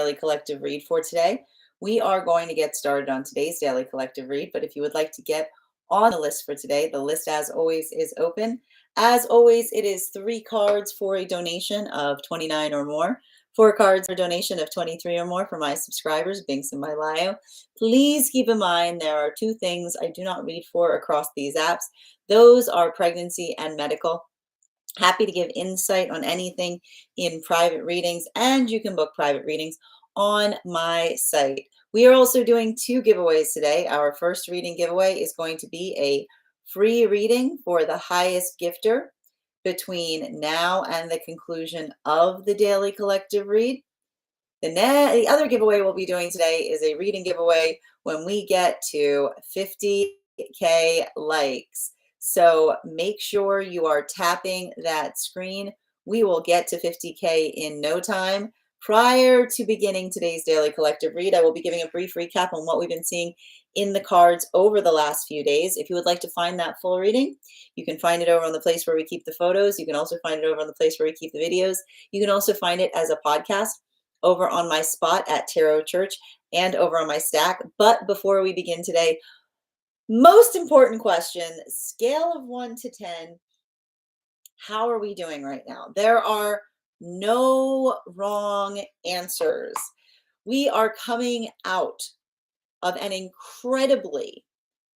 daily collective read for today. We are going to get started on today's daily collective read, but if you would like to get on the list for today, the list as always is open. As always, it is 3 cards for a donation of 29 or more, 4 cards for a donation of 23 or more for my subscribers, Binks and Lio. Please keep in mind there are 2 things I do not read for across these apps. Those are pregnancy and medical. Happy to give insight on anything in private readings, and you can book private readings on my site. We are also doing 2 giveaways today. Our first reading giveaway is going to be a free reading for the highest gifter between now and the conclusion of the daily collective read. The other giveaway we'll be doing today is a reading giveaway when we get to 50K likes. So make sure you are tapping that screen. We will get to 50K in no time. Prior to beginning today's daily collective read, I will be giving a brief recap on what we've been seeing in the cards over the last few days. If you would like to find that full reading, you can find it over on the place where we keep the photos. You can also find it over on the place where we keep the videos. You can also find it as a podcast over on my spot at Tarot Church and over on my stack. But before we begin today, most important question, scale of 1 to 10, how are we doing right now? There are no wrong answers. We are coming out of an incredibly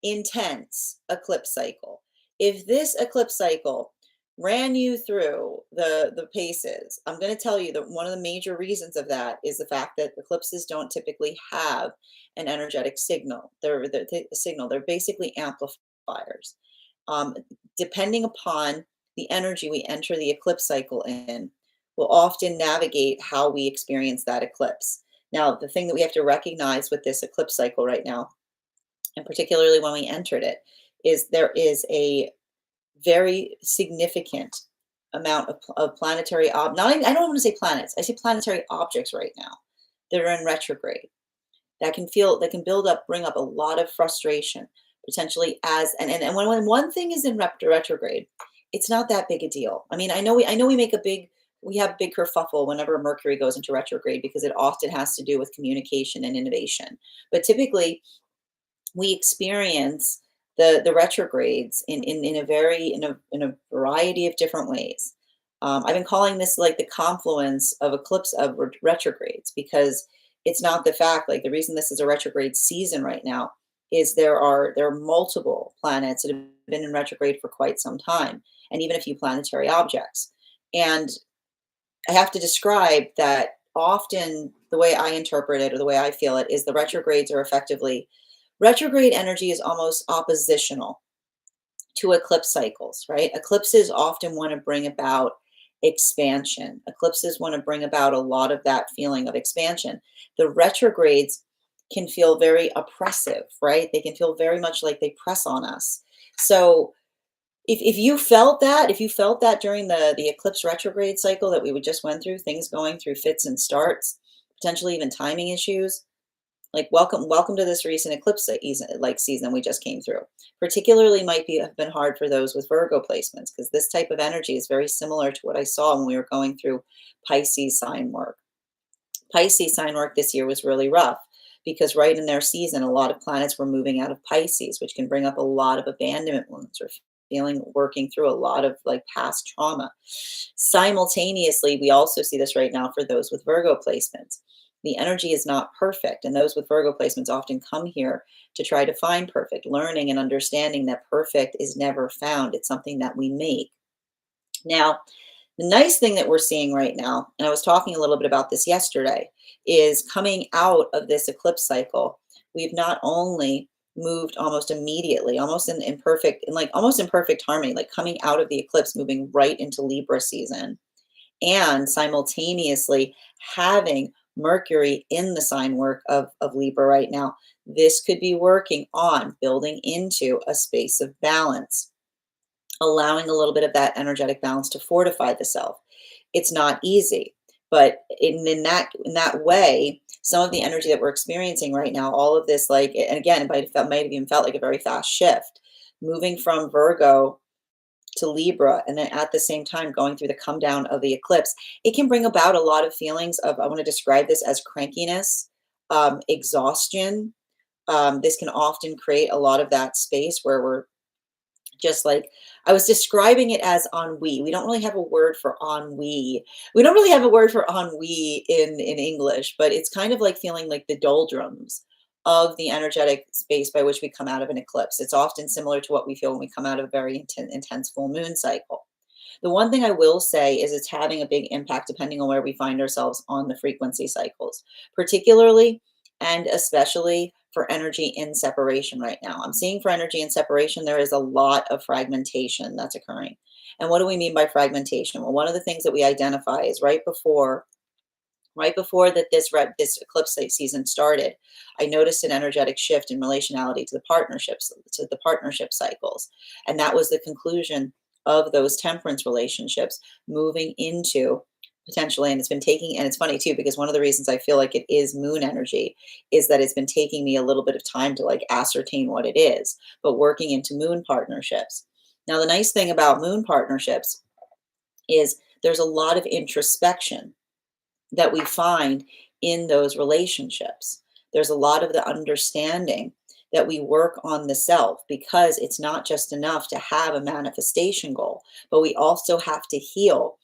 intense eclipse cycle. If this eclipse cycle ran you through the paces, I'm going to tell you that one of the major reasons of that is the fact that eclipses don't typically have an energetic signal. They're basically amplifiers. Depending upon the energy we enter the eclipse cycle in, will often navigate how we experience that eclipse. Now, the thing that we have to recognize with this eclipse cycle right now, and particularly when we entered it, is there is a very significant amount of planetary I don't want to say planets. I say planetary objects right now that are in retrograde that can build up, bring up a lot of frustration potentially and when one thing is in retrograde, it's not that big a deal. I mean, I know we have big kerfuffle whenever Mercury goes into retrograde because it often has to do with communication and innovation. But typically we experience the retrogrades in a variety of different ways. I've been calling this like the confluence of eclipse of retrogrades because it's not the fact, like the reason this is a retrograde season right now is there are multiple planets that have been in retrograde for quite some time, and even a few planetary objects. And I have to describe that often the way I interpret it or the way I feel it is the retrogrades are effectively retrograde energy is almost oppositional to eclipse cycles, right? Eclipses often want to bring about expansion. Eclipses want to bring about a lot of that feeling of expansion. The retrogrades can feel very oppressive, right? They can feel very much like they press on us. So if you felt that during the eclipse retrograde cycle that we just went through, things going through fits and starts, potentially even timing issues, like welcome to this recent eclipse season we just came through. Particularly have been hard for those with Virgo placements because this type of energy is very similar to what I saw when we were going through Pisces sign work. Pisces sign work this year was really rough because right in their season, a lot of planets were moving out of Pisces, which can bring up a lot of abandonment wounds or working through a lot of like past trauma. Simultaneously, we also see this right now for those with Virgo placements. The energy is not perfect, and those with Virgo placements often come here to try to find perfect, learning and understanding that perfect is never found. It's something that we make. Now, the nice thing that we're seeing right now, and I was talking a little bit about this yesterday, is coming out of this eclipse cycle, we've not only moved almost immediately, almost in perfect harmony, like coming out of the eclipse, moving right into Libra season, and simultaneously having Mercury in the sign work of Libra right now. This could be working on building into a space of balance, allowing a little bit of that energetic balance to fortify the self. It's not easy, but in that way, some of the energy that we're experiencing right now, all of this, like, and again, it might have even felt like a very fast shift, moving from Virgo to Libra, and then at the same time going through the come down of the eclipse, it can bring about a lot of feelings of, I want to describe this as crankiness, exhaustion. This can often create a lot of that space where we're just like, I was describing it as ennui. We don't really have a word for ennui. We don't really have a word for ennui in English, but it's kind of like feeling like the doldrums of the energetic space by which we come out of an eclipse. It's often similar to what we feel when we come out of a very intense full moon cycle. The one thing I will say is it's having a big impact depending on where we find ourselves on the frequency cycles, particularly and especially for energy in separation right now. I'm seeing for energy in separation, there is a lot of fragmentation that's occurring. And what do we mean by fragmentation? Well, one of the things that we identify is right before that this eclipse season started, I noticed an energetic shift in relationality to the partnership cycles, and that was the conclusion of those temperance relationships moving into potentially, and it's been taking, and it's funny too because one of the reasons I feel like it is moon energy is that it's been taking me a little bit of time to like ascertain what it is, but working into moon partnerships. Now the nice thing about moon partnerships is there's a lot of introspection that we find in those relationships. There's a lot of the understanding that we work on the self, because it's not just enough to have a manifestation goal, but we also have to heal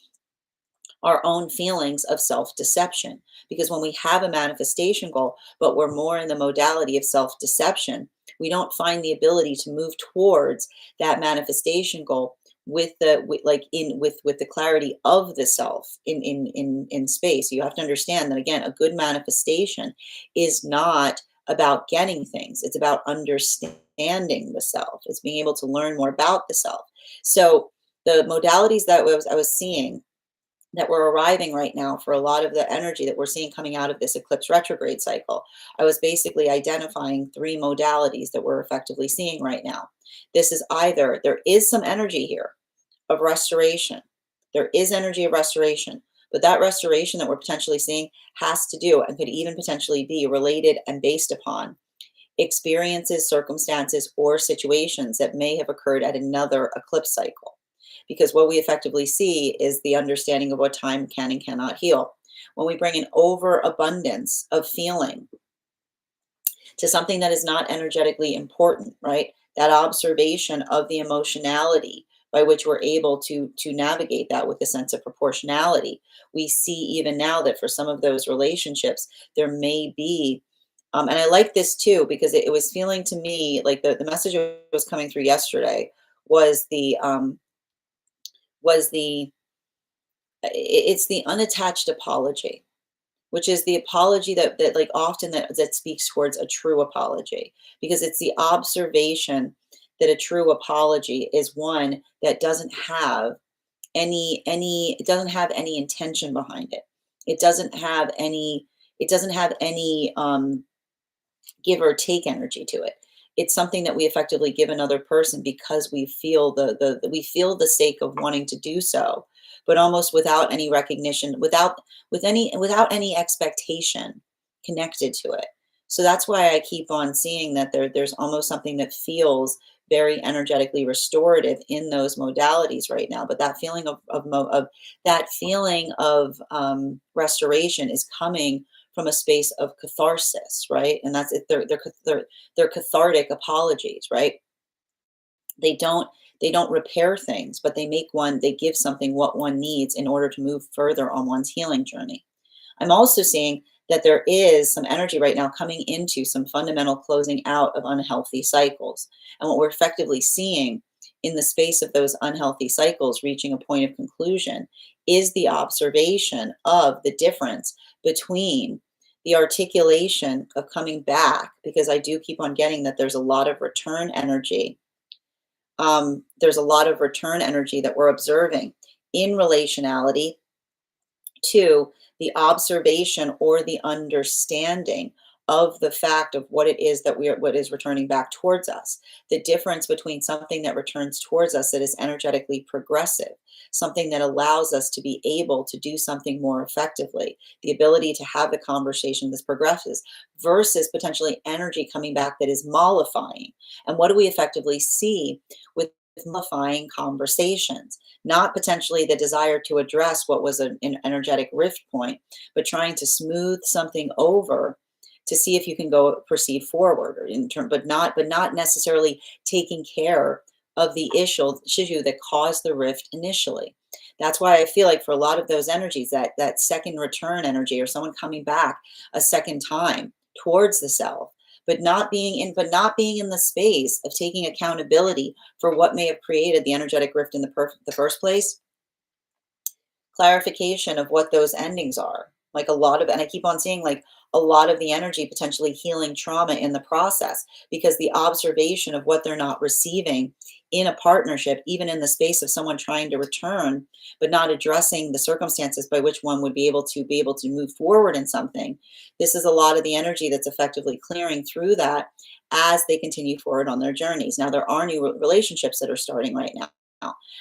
our own feelings of self-deception. Because when we have a manifestation goal, but we're more in the modality of self-deception, we don't find the ability to move towards that manifestation goal with the with the clarity of the self in space. You have to understand that again, a good manifestation is not about getting things. It's about understanding the self. It's being able to learn more about the self. So the modalities that I was seeing that we're arriving right now for a lot of the energy that we're seeing coming out of this eclipse retrograde cycle, I was basically identifying three modalities that we're effectively seeing right now. This is either there is some energy here of restoration. There is energy of restoration, but that restoration that we're potentially seeing has to do and could even potentially be related and based upon experiences, circumstances, or situations that may have occurred at another eclipse cycle. Because what we effectively see is the understanding of what time can and cannot heal. When we bring an overabundance of feeling to something that is not energetically important, right? That observation of the emotionality by which we're able to navigate that with a sense of proportionality. We see even now that for some of those relationships, there may be, and I like this too, because it was feeling to me like the message that was coming through yesterday was the it's the unattached apology, which is the apology that like often that speaks towards a true apology, because it's the observation that a true apology is one that doesn't have it doesn't have any intention behind it. It doesn't have any give or take energy to it. It's something that we effectively give another person because we feel we feel the sake of wanting to do so, but almost without any recognition, without any expectation connected to it. So that's why I keep on seeing that there's almost something that feels very energetically restorative in those modalities right now. But that feeling of restoration is coming from a space of catharsis, right? And that's it. They're cathartic apologies, right? They don't repair things, but they give something what one needs in order to move further on one's healing journey. I'm also seeing that there is some energy right now coming into some fundamental closing out of unhealthy cycles. And what we're effectively seeing in the space of those unhealthy cycles reaching a point of conclusion is the observation of the difference between the articulation of coming back, because I do keep on getting that there's a lot of return energy. There's a lot of return energy that we're observing in relationality to the observation or the understanding of the fact of what it is that what is returning back towards us. The difference between something that returns towards us that is energetically progressive, something that allows us to be able to do something more effectively, the ability to have the conversation that progresses, versus potentially energy coming back that is mollifying. And what do we effectively see with nullifying conversations, not potentially the desire to address what was an energetic rift point, but trying to smooth something over to see if you can go proceed forward or in term, but not necessarily taking care of the issue that caused the rift initially. That's why I feel like for a lot of those energies, that second return energy or someone coming back a second time towards the self, but not being in the space of taking accountability for what may have created the energetic rift in the first place, clarification of what those endings are. Like a lot of, and I keep on seeing like a lot of the energy potentially healing trauma in the process because the observation of what they're not receiving in a partnership, even in the space of someone trying to return, but not addressing the circumstances by which one would be able to move forward in something. This is a lot of the energy that's effectively clearing through that as they continue forward on their journeys. Now there are new relationships that are starting right now.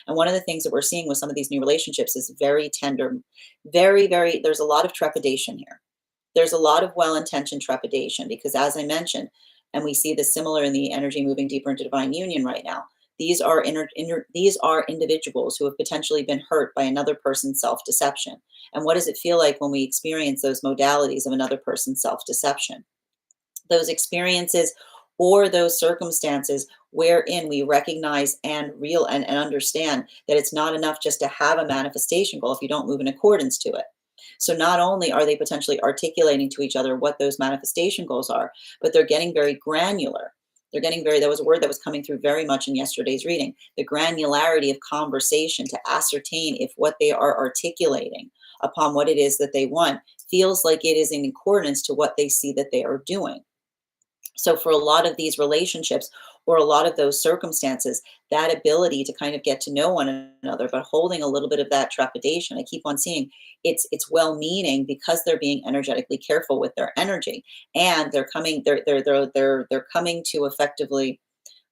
And one of the things that we're seeing with some of these new relationships is very tender, very, there's a lot of trepidation here. There's a lot of well-intentioned trepidation because, as I mentioned, and we see this similar in the energy moving deeper into divine union right now. These are individuals who have potentially been hurt by another person's self-deception. And what does it feel like when we experience those modalities of another person's self-deception? Those experiences or those circumstances wherein we recognize and understand that it's not enough just to have a manifestation goal if you don't move in accordance to it. So not only are they potentially articulating to each other what those manifestation goals are, but they're getting very granular. That was a word that was coming through very much in yesterday's reading, the granularity of conversation to ascertain if what they are articulating upon what it is that they want feels like it is in accordance to what they see that they are doing. So for a lot of these relationships or a lot of those circumstances, that ability to kind of get to know one another, but holding a little bit of that trepidation, I keep on seeing it's well-meaning because they're being energetically careful with their energy, and they're coming to effectively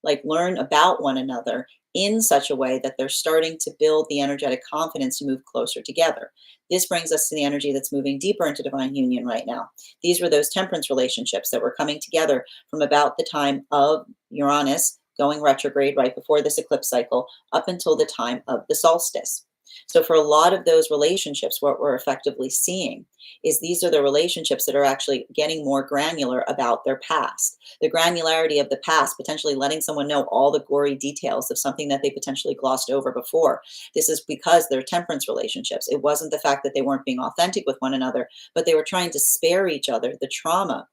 like learn about one another in such a way that they're starting to build the energetic confidence to move closer together. This brings us to the energy that's moving deeper into divine union right now. These were those temperance relationships that were coming together from about the time of Uranus going retrograde right before this eclipse cycle up until the time of the solstice. So for a lot of those relationships, what we're effectively seeing is these are the relationships that are actually getting more granular about their past. The granularity of the past, potentially letting someone know all the gory details of something that they potentially glossed over before. This is because they're temperance relationships. It wasn't the fact that they weren't being authentic with one another, but they were trying to spare each other the trauma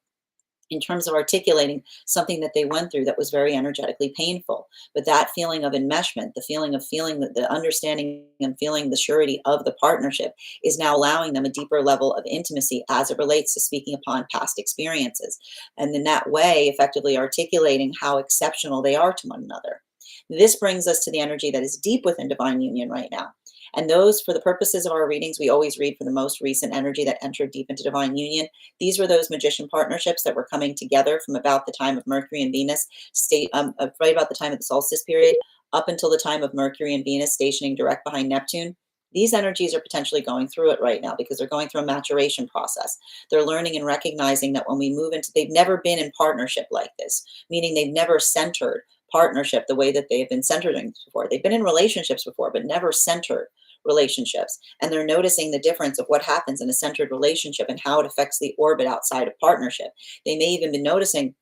in terms of articulating something that they went through that was very energetically painful. But that feeling of enmeshment, the feeling of feeling that the understanding and feeling the surety of the partnership is now allowing them a deeper level of intimacy as it relates to speaking upon past experiences. And in that way, effectively articulating how exceptional they are to one another. This brings us to the energy that is deep within divine union right now. And those, for the purposes of our readings, we always read for the most recent energy that entered deep into divine union. These were those magician partnerships that were coming together from about the time of Mercury and Venus, right about the time of the solstice period, up until the time of Mercury and Venus stationing direct behind Neptune. These energies are potentially going through it right now because they're going through a maturation process. They're learning and recognizing that when we move into, they've never been in partnership like this, meaning they've never centered partnership the way that they've been centered in before. They've been in relationships before, but never centered relationships. And they're noticing the difference of what happens in a centered relationship and how it affects the orbit outside of partnership. They may even be noticing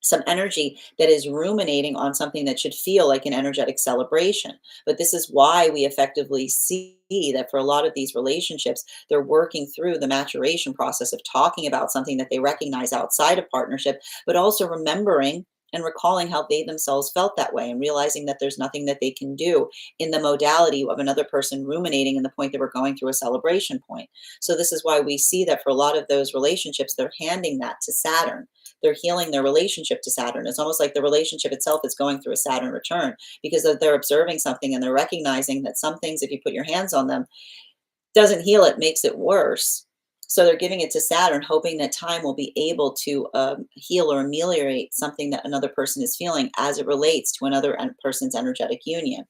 some energy that is ruminating on something that should feel like an energetic celebration. But this is why we effectively see that for a lot of these relationships, they're working through the maturation process of talking about something that they recognize outside of partnership, but also remembering and recalling how they themselves felt that way and realizing that there's nothing that they can do in the modality of another person ruminating in the point that we're going through a celebration point. So this is why we see that for a lot of those relationships, they're handing that to Saturn. They're healing their relationship to Saturn. It's almost like the relationship itself is going through a Saturn return because they're observing something and they're recognizing that some things, if you put your hands on them, doesn't heal it, makes it worse. So they're giving it to Saturn, hoping that time will be able to heal or ameliorate something that another person is feeling as it relates to another person's energetic union.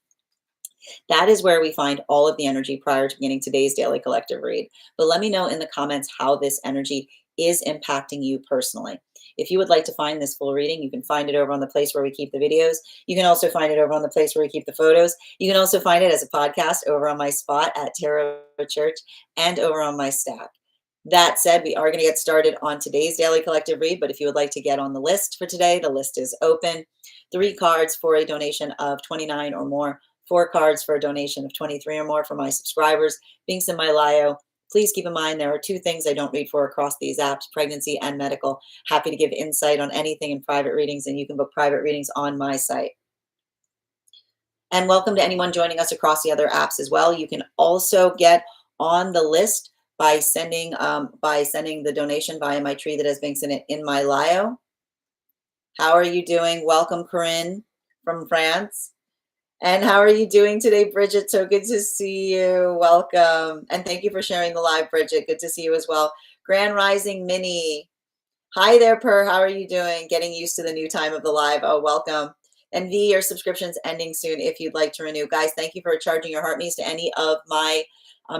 That is where we find all of the energy prior to beginning today's daily collective read. But let me know in the comments how this energy is impacting you personally. If you would like to find this full reading, you can find it over on the place where we keep the videos. You can also find it over on the place where we keep the photos. You can also find it as a podcast over on my spot at Tarot Church and over on my Stack. That said, we are going to get started on today's daily collective read, but if you would like to get on the list for today, the list is open. 3 cards for a donation of 29 or more, 4 cards for a donation of 23 or more for my subscribers. Links in my bio. Please keep in mind there are 2 things I don't read for across these apps, pregnancy and medical. Happy to give insight on anything in private readings, and you can book private readings on my site. And welcome to anyone joining us across the other apps as well. You can also get on the list by sending the donation via my tree that has links in it in my bio. How are you doing? Welcome, Corinne from France. And how are you doing today, Bridget? So good to see you. Welcome. And thank you for sharing the live, Bridget. Good to see you as well. Grand Rising Mini. Hi there, Per. How are you doing? Getting used to the new time of the live. Oh, welcome. And V, your subscription's ending soon if you'd like to renew. Guys, thank you for charging your heart me's to any of my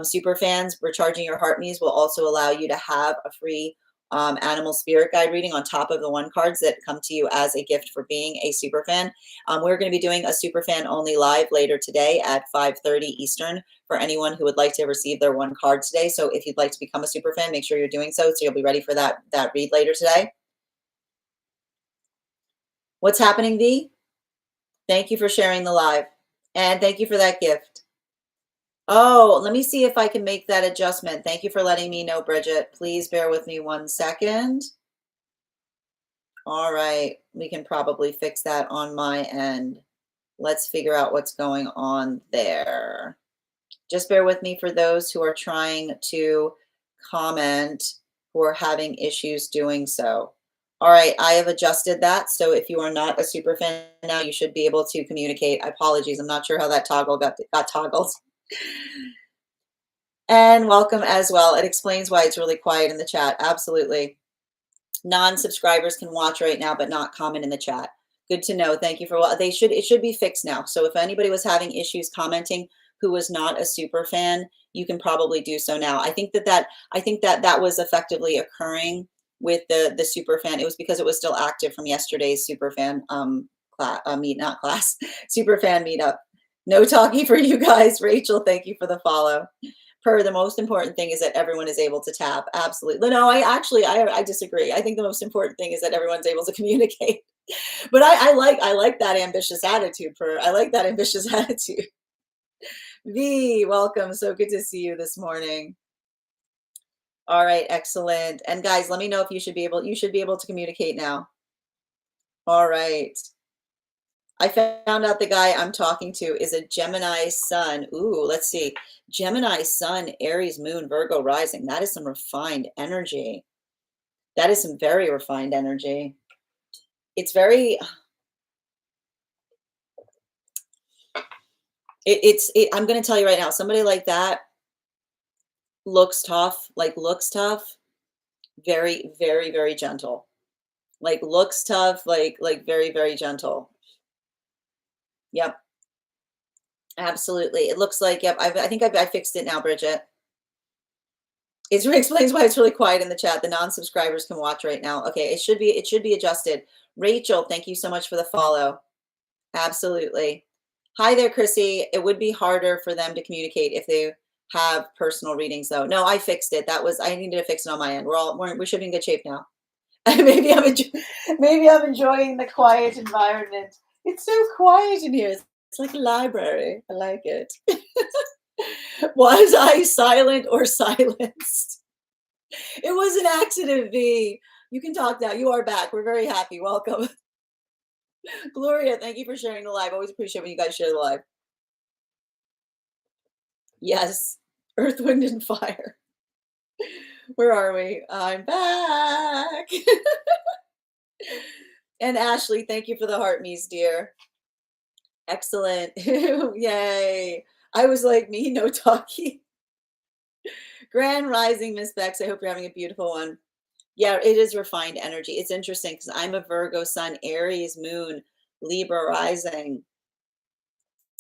super fans. Recharging your heart me's will also allow you to have a free animal spirit guide reading on top of the 1 cards that come to you as a gift for being a super fan. We're going to be doing a super fan only live later today at 5:30 Eastern for anyone who would like to receive their 1 card today. So if you'd like to become a super fan, make sure you're doing so you'll be ready for that read later today. What's happening, V? Thank you for sharing the live. And thank you for that gift. Oh, let me see if I can make that adjustment. Thank you for letting me know, Bridget. Please bear with me 1 second. All right, we can probably fix that on my end. Let's figure out what's going on there. Just bear with me for those who are trying to comment, who are having issues doing so. All right, I have adjusted that. So if you are not a super fan now, you should be able to communicate. Apologies, I'm not sure how that toggle got toggled. And welcome as well. It explains why it's really quiet in the chat. Absolutely. Non-subscribers can watch right now, but not comment in the chat. Good to know. Thank you for what it should be fixed now. So if anybody was having issues commenting who was not a super fan, you can probably do so now. I think that was effectively occurring with the super fan. It was because it was still active from yesterday's super fan super fan meetup. No talkie for you guys. Rachel, thank you for the follow. Per, the most important thing is that everyone is able to tap. Absolutely. No, I disagree. I think the most important thing is that everyone's able to communicate. But I like that ambitious attitude, Per. I like that ambitious attitude. V, welcome. So good to see you this morning. All right, excellent. And guys, let me know if you should be able to communicate now. All right. I found out the guy I'm talking to is a Gemini sun. Ooh, let's see. Gemini sun, Aries moon, Virgo rising. That is some refined energy. That is some very refined energy. It's very, I'm going to tell you right now, somebody like that looks tough, very, very, very gentle. Like looks tough, like very, very gentle. Yep. Absolutely. It looks like, yep, I think I fixed it now, Bridget. It explains why it's really quiet in the chat. The non-subscribers can watch right now. Okay, it should be adjusted. Rachel, thank you so much for the follow. Absolutely. Hi there, Chrissy. It would be harder for them to communicate if they have personal readings, though. No, I fixed it. I needed to fix it on my end. We should be in good shape now. maybe I'm enjoying the quiet environment. It's so quiet in here. It's like a library. I like it. Was I silent or silenced? It was an accident, V. You can talk now. You are back. We're very happy. Welcome. Gloria, thank you for sharing the live. Always appreciate when you guys share the live. Yes. Earth, Wind, and Fire. Where are we? I'm back. And Ashley, thank you for the heart me's, dear. Excellent. Yay. I was like, me, no talkie. Grand Rising, Miss Bex. I hope you're having a beautiful one. Yeah, it is refined energy. It's interesting because I'm a Virgo sun, Aries moon, Libra rising.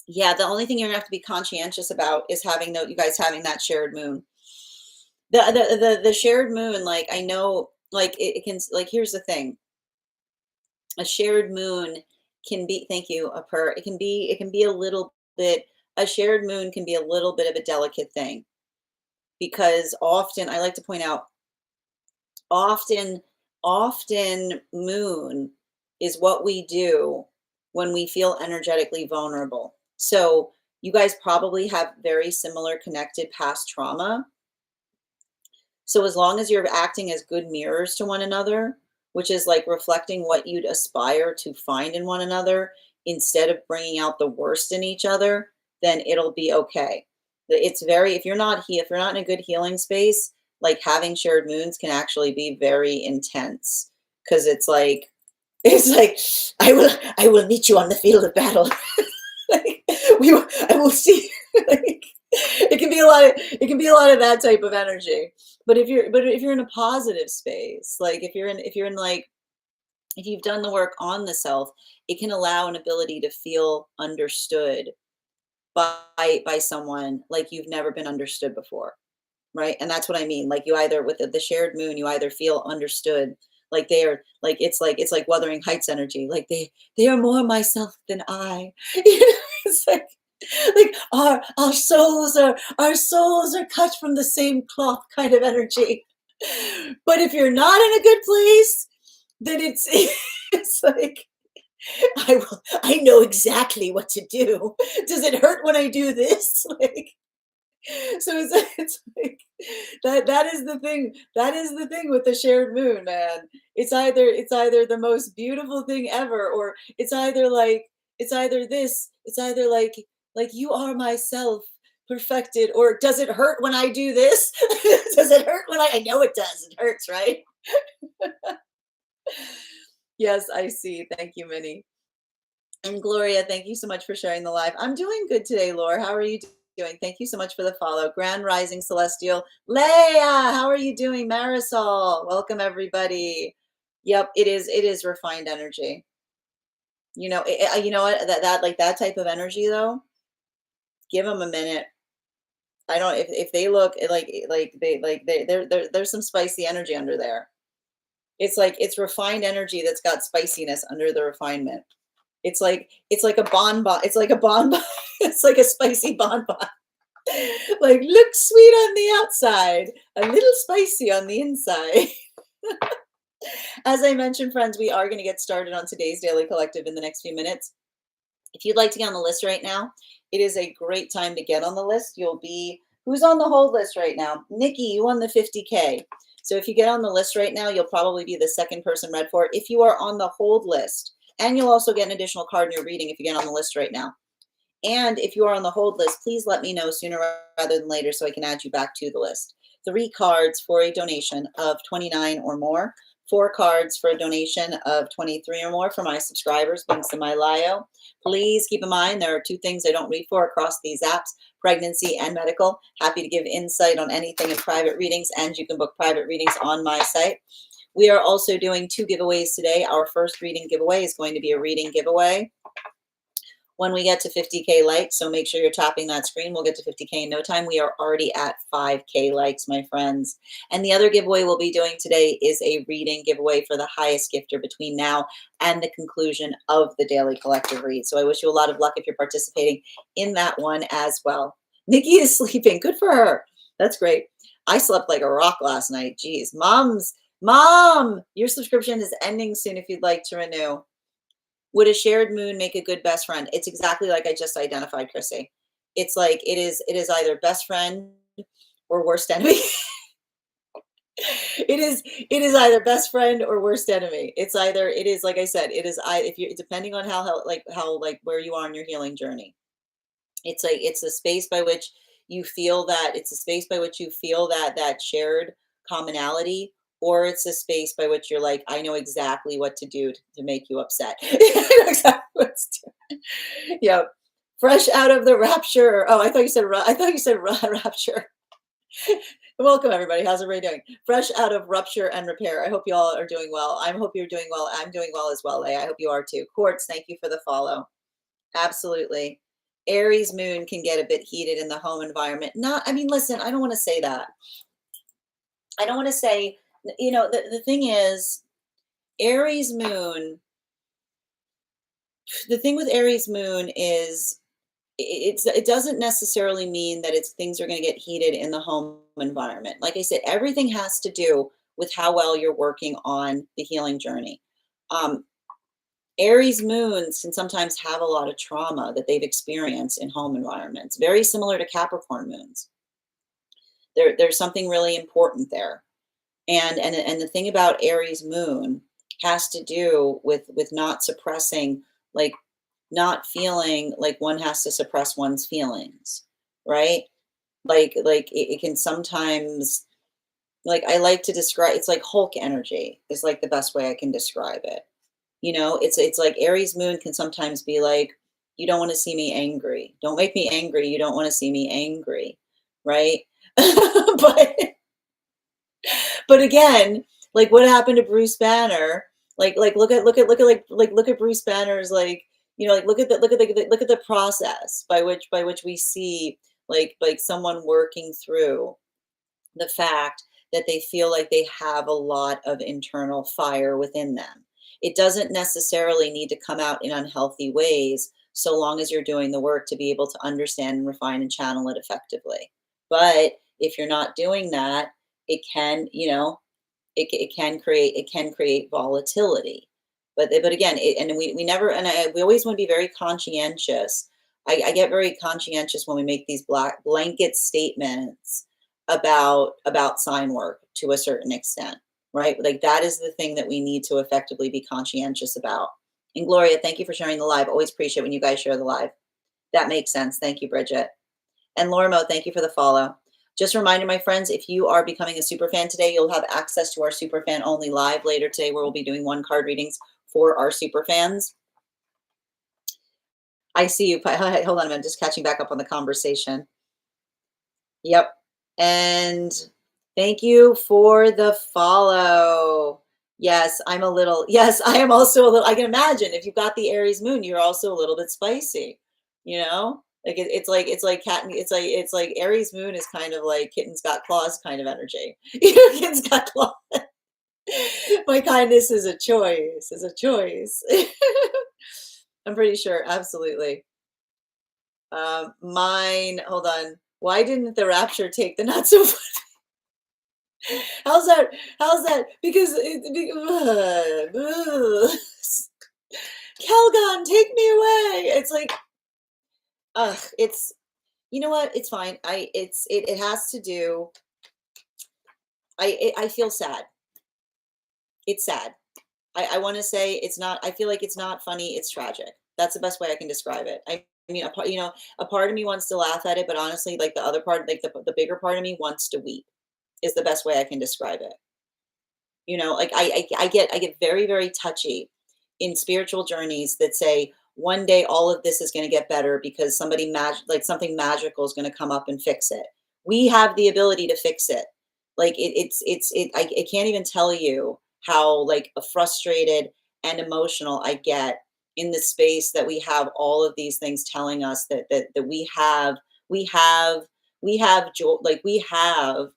Yeah, the only thing you're gonna have to be conscientious about is you guys having that shared moon. The shared moon, like, I know, like, it can, like, here's the thing. A shared moon can be, thank you, a per it can be a little bit, a shared moon can be a little bit of a delicate thing, because often, I like to point out, often often moon is what we do when we feel energetically vulnerable. So you guys probably have very similar connected past trauma. So as long as you're acting as good mirrors to one another, which is like reflecting what you'd aspire to find in one another instead of bringing out the worst in each other, then it'll be okay. It's very, if you're not in a good healing space, like, having shared moons can actually be very intense, because it's like, it's like, I will meet you on the field of battle. Like, I will see. Like, it can be a lot of that type of energy. But if you're in a positive space, like, if you're in like, if you've done the work on the self, it can allow an ability to feel understood by someone like you've never been understood before, right? And that's what I mean. Like, you either, with the shared moon, you either feel understood, like they are, like, it's like Wuthering Heights energy. Like, they are more myself than I. You know, it's like our souls are cut from the same cloth, kind of energy. But if you're not in a good place, then it's it's like, I know exactly what to do. Does it hurt when I do this? Like, so it's like, that is the thing. That is the thing with the shared moon, man. It's either the most beautiful thing ever, or it's either like, you are myself perfected, or does it hurt when I do this? Does it hurt when I know it does. It hurts, right? Yes, I see. Thank you, Minnie. And Gloria, thank you so much for sharing the live. I'm doing good today, Laura. How are you doing? Thank you so much for the follow. Grand Rising Celestial. Leia, how are you doing? Marisol, welcome everybody. Yep, it is refined energy. You know what? That like that type of energy though, give them a minute. I don't, if they look there's some spicy energy under there. It's refined energy that's got spiciness under the refinement. It's like a bonbon. It's like a bonbon. It's like a spicy bonbon. Like, looks sweet on the outside, a little spicy on the inside. As I mentioned, friends, we are going to get started on today's Daily Collective in the next few minutes. If you'd like to get on the list right now, it is a great time to get on the list. You'll be, who's on the hold list right now? Nikki, you won the 50K. So if you get on the list right now, you'll probably be the second person read for it. If you are on the hold list, and you'll also get an additional card in your reading if you get on the list right now. And if you are on the hold list, please let me know sooner rather than later so I can add you back to the list. 3 cards for a donation of 29 or more. 4 cards for a donation of 23 or more for my subscribers. Links in my bio. Please keep in mind, there are 2 things I don't read for across these apps: pregnancy and medical. Happy to give insight on anything in private readings, and you can book private readings on my site. We are also doing 2 giveaways today. Our first reading giveaway is going to be a reading giveaway when we get to 50K likes. So make sure you're tapping that screen. We'll get to 50K in no time. We are already at 5K likes, my friends. And the other giveaway we'll be doing today is a reading giveaway for the highest gifter between now and the conclusion of the Daily Collective read. So I wish you a lot of luck if you're participating in that one as well. Nikki is sleeping. Good for her. That's great. I slept like a rock last night. Geez. Mom, your subscription is ending soon if you'd like to renew. Would a shared moon make a good best friend? It's exactly like I just identified, Chrissy. It's like, it is either best friend or worst enemy. it is either best friend or worst enemy. It is, like I said, it is, if you're, depending on how where you are in your healing journey. It's a space by which you feel that, that shared commonality, or it's a space by which you're like, I know exactly what to do to make you upset. I know exactly what to do. Yeah. Fresh out of the rapture. Oh, I thought you said rapture. Welcome everybody. How's everybody doing? Fresh out of rupture and repair. I hope you all are doing well. I hope you're doing well. I'm doing well as well, Leigh. I hope you are too. Quartz, thank you for the follow. Absolutely. Aries moon can get a bit heated in the home environment. Not, I mean, listen, I don't want to say that. I don't want to say, the thing is, Aries moon, the thing with Aries moon is it doesn't necessarily mean that it's things are going to get heated in the home environment. Like I said, everything has to do with how well you're working on the healing journey. Um, Aries moons can sometimes have a lot of trauma that they've experienced in home environments, very similar to Capricorn moons. There's something really important there. And the thing about Aries moon has to do with not suppressing, like not feeling like one has to suppress one's feelings, right? Like it can sometimes, like I like to describe, it's like Hulk energy is like the best way I can describe it. It's like Aries moon can sometimes be like, you don't want to see me angry. Don't make me angry. You don't want to see me angry, right? but but again, like what happened to Bruce Banner? Like look at Bruce Banner's, like, like look at the process by which we see like someone working through the fact that they feel like they have a lot of internal fire within them. It doesn't necessarily need to come out in unhealthy ways, so long as you're doing the work to be able to understand and refine and channel it effectively. But if you're not doing that, it can, it can create volatility. But again, and we never, we always want to be very conscientious. I get very conscientious when we make these blanket statements about sign work to a certain extent, right? Like that is the thing that we need to effectively be conscientious about. And Gloria, thank you for sharing the live. Always appreciate when you guys share the live. That makes sense. Thank you, Bridget. And Lormo, thank you for the follow. Just a reminder, my friends, if you are becoming a super fan today, you'll have access to our super fan only live later today, where we'll be doing one card readings for our super fans. I see you. Hold on a minute, just catching back up on the conversation. Yep. And thank you for the follow. Yes, yes, I am also a little, I can imagine if you've got the Aries moon, you're also a little bit spicy, Like it's like cat, it's like Aries moon is kind of like kitten's got claws kind of energy. Kitten's got claws. My kindness is a choice. I'm pretty sure, absolutely. Mine, hold on. Why didn't the rapture take the not so How's that? How's that? Because Calgon, take me away. It's like, it's, you know what? It's fine. It has to do. I feel sad. It's sad. I want to say it's not. I feel like it's not funny. It's tragic. That's the best way I can describe it. I mean, a part of me wants to laugh at it, but honestly, like the other part, like the bigger part of me wants to weep. Is the best way I can describe it. Like I get very, very touchy in spiritual journeys that say one day all of this is going to get better because like something magical is going to come up and fix it. We have the ability to fix it. Like I can't even tell you how like frustrated and emotional I get in the space that we have all of these things telling us that we have we have joy, like we have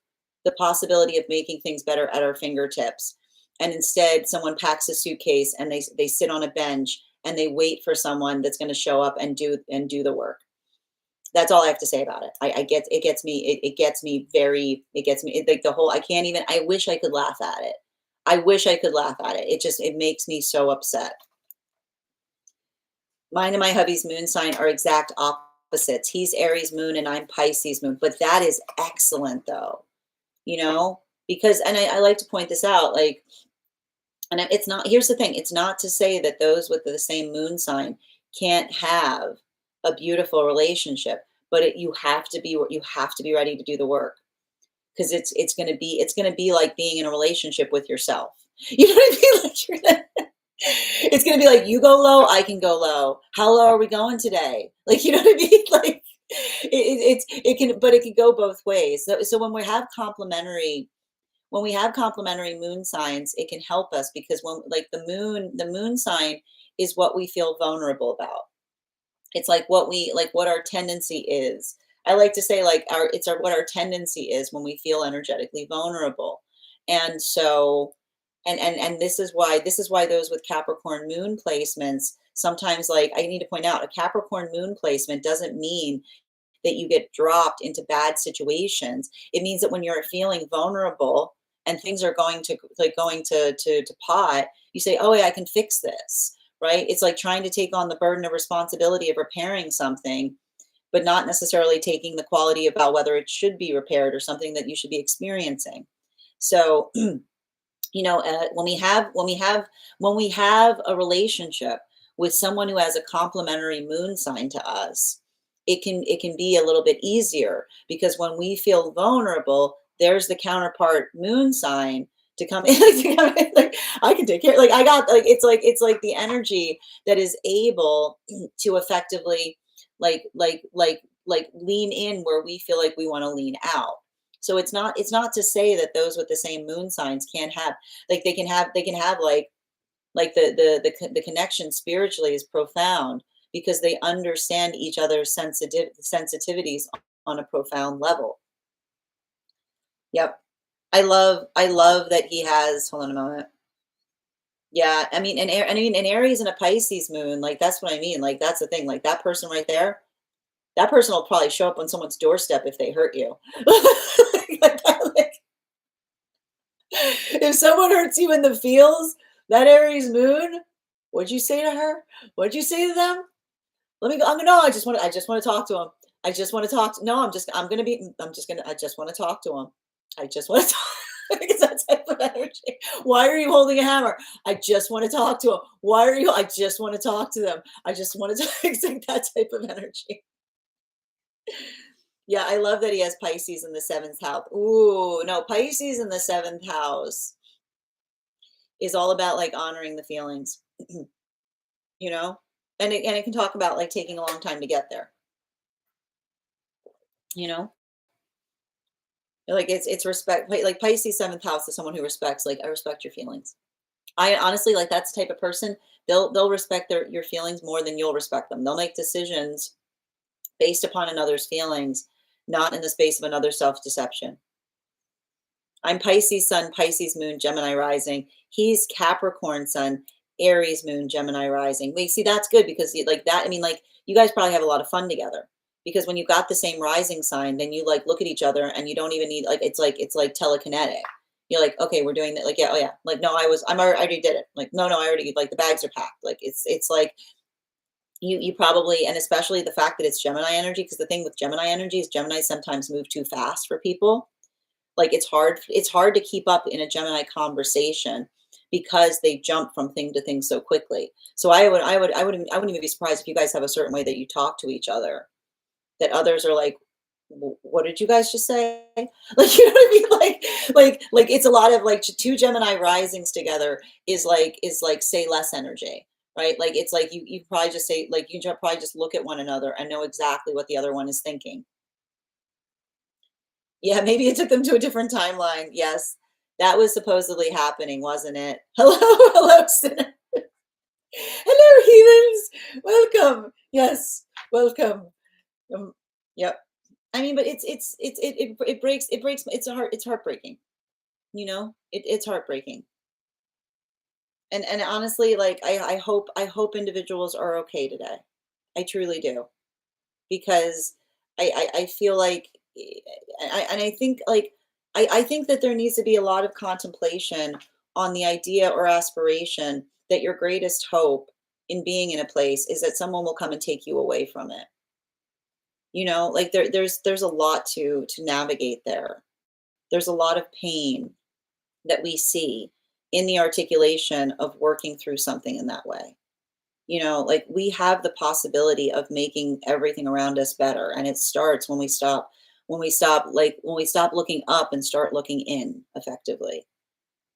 the possibility of making things better at our fingertips. And instead, someone packs a suitcase and they sit on a bench and they wait for someone that's going to show up and do the work. That's all I have to say about it. It gets me like the whole, I can't even, I wish I could laugh at it. I wish I could laugh at it. It makes me so upset. Mine and my hubby's moon sign are exact opposites. He's Aries moon and I'm Pisces moon, but that is excellent though, because, and I like to point this out, like, and it's not, here's the thing, it's not to say that those with the same moon sign can't have a beautiful relationship, but you have to be ready to do the work, because it's going to be like being in a relationship with yourself. You know what I mean? Like it's going to be like, you go low, I can go low. How low are we going today? Like, you know what I mean? Like it can go both ways. So when we have complementary moon signs, it can help us, because when, like, the moon sign is what we feel vulnerable about. It's like what our tendency is. I like to say, like, what our tendency is when we feel energetically vulnerable. And so, and this is why those with Capricorn moon placements sometimes, like, I need to point out, a Capricorn moon placement doesn't mean that you get dropped into bad situations. It means that when you're feeling vulnerable and things are going to, like, going to pot, you say, "Oh, yeah, I can fix this." Right? It's like trying to take on the burden of responsibility of repairing something, but not necessarily taking the quality about whether it should be repaired or something that you should be experiencing. So, when we have a relationship with someone who has a complementary moon sign to us, it can be a little bit easier, because when we feel vulnerable, there's the counterpart moon sign to come in, to come in, like, I can take care, like, I got, like, it's like the energy that is able to effectively, lean in where we feel like we want to lean out. So it's not to say that those with the same moon signs can't have, like, they can have, like the connection spiritually is profound, because they understand each other's sensitivities on a profound level. Yep. I love that he has, hold on a moment. Yeah, I mean, an Aries and a Pisces moon, like, that's what I mean. Like, that's the thing. Like, that person right there, that person will probably show up on someone's doorstep if they hurt you. Like, if someone hurts you in the feels, that Aries moon, what'd you say to her? What'd you say to them? Let me go. No, I just want to talk to him. I just want to talk to, no, I just want to talk to him. I just want to talk. Because that type of energy. Why are you holding a hammer? I just want to talk to him. Why are you? I just want to talk to them. I just want to talk. It's like that type of energy. Yeah, I love that he has Pisces in the seventh house. Ooh, no, Pisces in the seventh house is all about, like, honoring the feelings, you know? And it can talk about, like, taking a long time to get there, you know? Like, it's respect, like, Pisces seventh house is someone who respects, like, I respect your feelings. I honestly, like, that's the type of person, they'll respect your feelings more than you'll respect them. They'll make decisions based upon another's feelings, not in the space of another self-deception. I'm Pisces sun, Pisces moon, Gemini rising. He's Capricorn sun, Aries moon, Gemini rising. Wait, see, that's good, because like that, I mean, like, you guys probably have a lot of fun together, because when you've got the same rising sign, then you, like, look at each other and you don't even need, like, it's like telekinetic. You're like, okay, we're doing that. Like, yeah, oh yeah. Like, no, I already did it. Like, no, I already, like, the bags are packed. Like, it's like you probably, and especially the fact that it's Gemini energy, because the thing with Gemini energy is Gemini sometimes move too fast for people. Like, it's hard to keep up in a Gemini conversation, because they jump from thing to thing so quickly. So I wouldn't even be surprised if you guys have a certain way that you talk to each other, that others are like, What did you guys just say?" Like, you know what I mean? Like it's a lot of, like, two Gemini risings together is like say less energy, right? Like, it's like you probably just say, like, probably just look at one another and know exactly what the other one is thinking. Yeah, maybe it took them to a different timeline. Yes, that was supposedly happening, wasn't it? Hello, hello, sinner. Hello, heathens. Welcome. Yes, welcome. Yep. I mean, but it breaks. It's heartbreaking. It's heartbreaking. And honestly, like, I hope individuals are okay today. I truly do, because I feel like, I think, like, I think that there needs to be a lot of contemplation on the idea or aspiration that your greatest hope in being in a place is that someone will come and take you away from it. Like, there's a lot to navigate there. There's a lot of pain that we see in the articulation of working through something in that way. Like, we have the possibility of making everything around us better, and it starts when we stop looking up and start looking in effectively,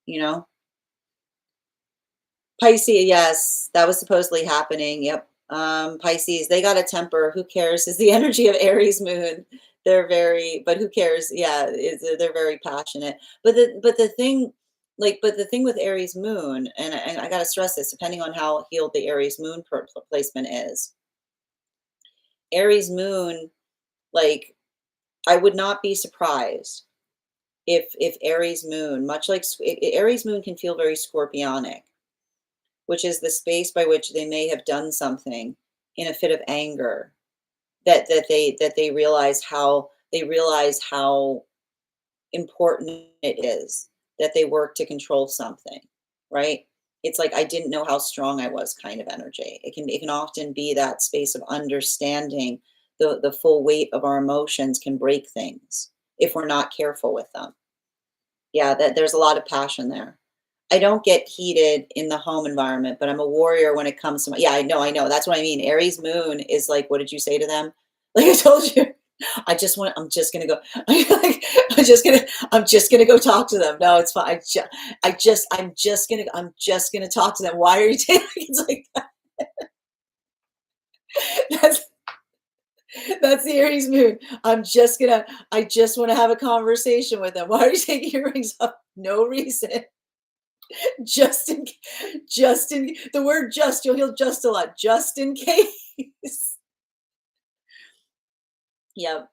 you know? Pisces, yes, that was supposedly happening. Yep. Pisces, they got a temper. Who cares? Is the energy of Aries moon. But who cares? Yeah, they're very passionate. But the thing with Aries moon, and I gotta stress this, depending on how healed the Aries moon placement is, Aries moon, like, I would not be surprised if Aries moon, much like Aries moon can feel very scorpionic, which is the space by which they may have done something in a fit of anger, that they realize how important it is that they work to control something, right? It's like I didn't know how strong I was kind of energy. It can often be that space of understanding the full weight of our emotions can break things if we're not careful with them. Yeah, that there's a lot of passion there. I don't get heated in the home environment, but I'm a warrior when it comes to yeah, I know. That's what I mean. Aries moon is like, what did you say to them? Like I told you, I'm just gonna go. Like, I'm just gonna go talk to them. No, it's fine. I'm just gonna talk to them. Why are you taking? It's like that's that's the Aries moon. I just want to have a conversation with them. Why are you taking your rings off? No reason. Just in, just in the word just, you'll hear just a lot. Just in case. Yeah.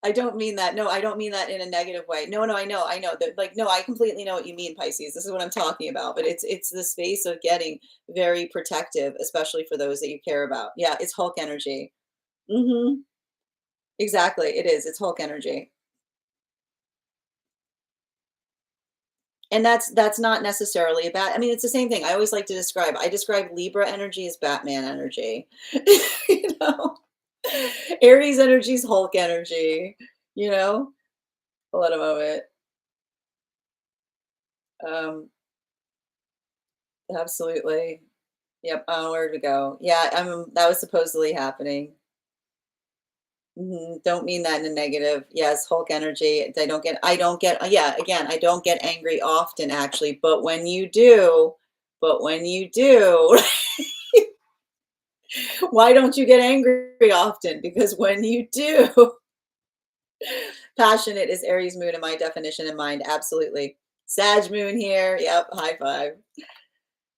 I don't mean that. No, I don't mean that in a negative way. No, no, I know that. Like, no, I completely know what you mean, Pisces. This is what I'm talking about. But it's the space of getting very protective, especially for those that you care about. Yeah, it's Hulk energy. Hmm. Exactly, it is. It's Hulk energy. And that's not necessarily a bad. I mean, it's the same thing. I describe Libra energy as Batman energy. You know? Aries energy is Hulk energy, you know? Hold on a moment. Um, absolutely. Yep, where to go? Yeah, that was supposedly happening. Don't mean that in a negative. Yes, Hulk energy. I don't get, yeah, again, I don't get angry often actually, but when you do, why don't you get angry often? Because when you do, passionate is Aries moon in my definition in mind. Absolutely. Sag moon here. Yep. High five.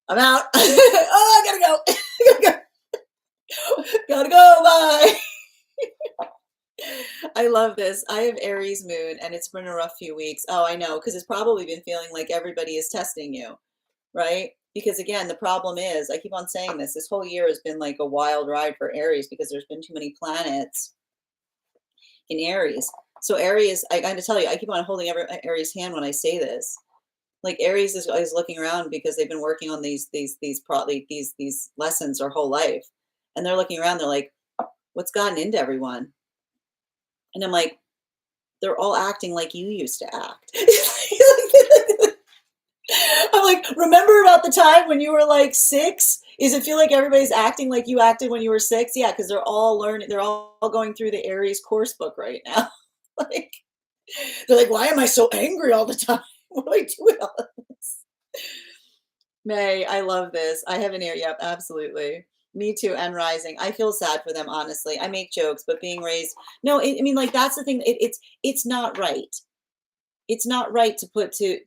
I'm out. Oh, I gotta go. gotta go. Gotta go. Bye. I love this. I have Aries moon and it's been a rough few weeks. Oh, I know. Because it's probably been feeling like everybody is testing you, right? Because again, the problem is, I keep on saying this whole year has been like a wild ride for Aries because there's been too many planets in Aries. So Aries, I got to tell you, I keep on holding Aries' hand when I say this. Like Aries is looking around because they've been working on these lessons their whole life, and they're looking around. They're like, "What's gotten into everyone?" And I'm like, "They're all acting like you used to act." I'm like, "Remember about the time when you were like 6? Is it feel like everybody's acting like you acted when you were 6? Yeah, because they're all learning. They're all going through the Aries course book right now." Like, they're like, "Why am I so angry all the time? What do I do with all this?" May, I love this. I have an ear. Yep, absolutely. Me too. And rising. I feel sad for them, honestly. I make jokes, but being raised, no, I mean, like that's the thing. It's not right. It's not right to put it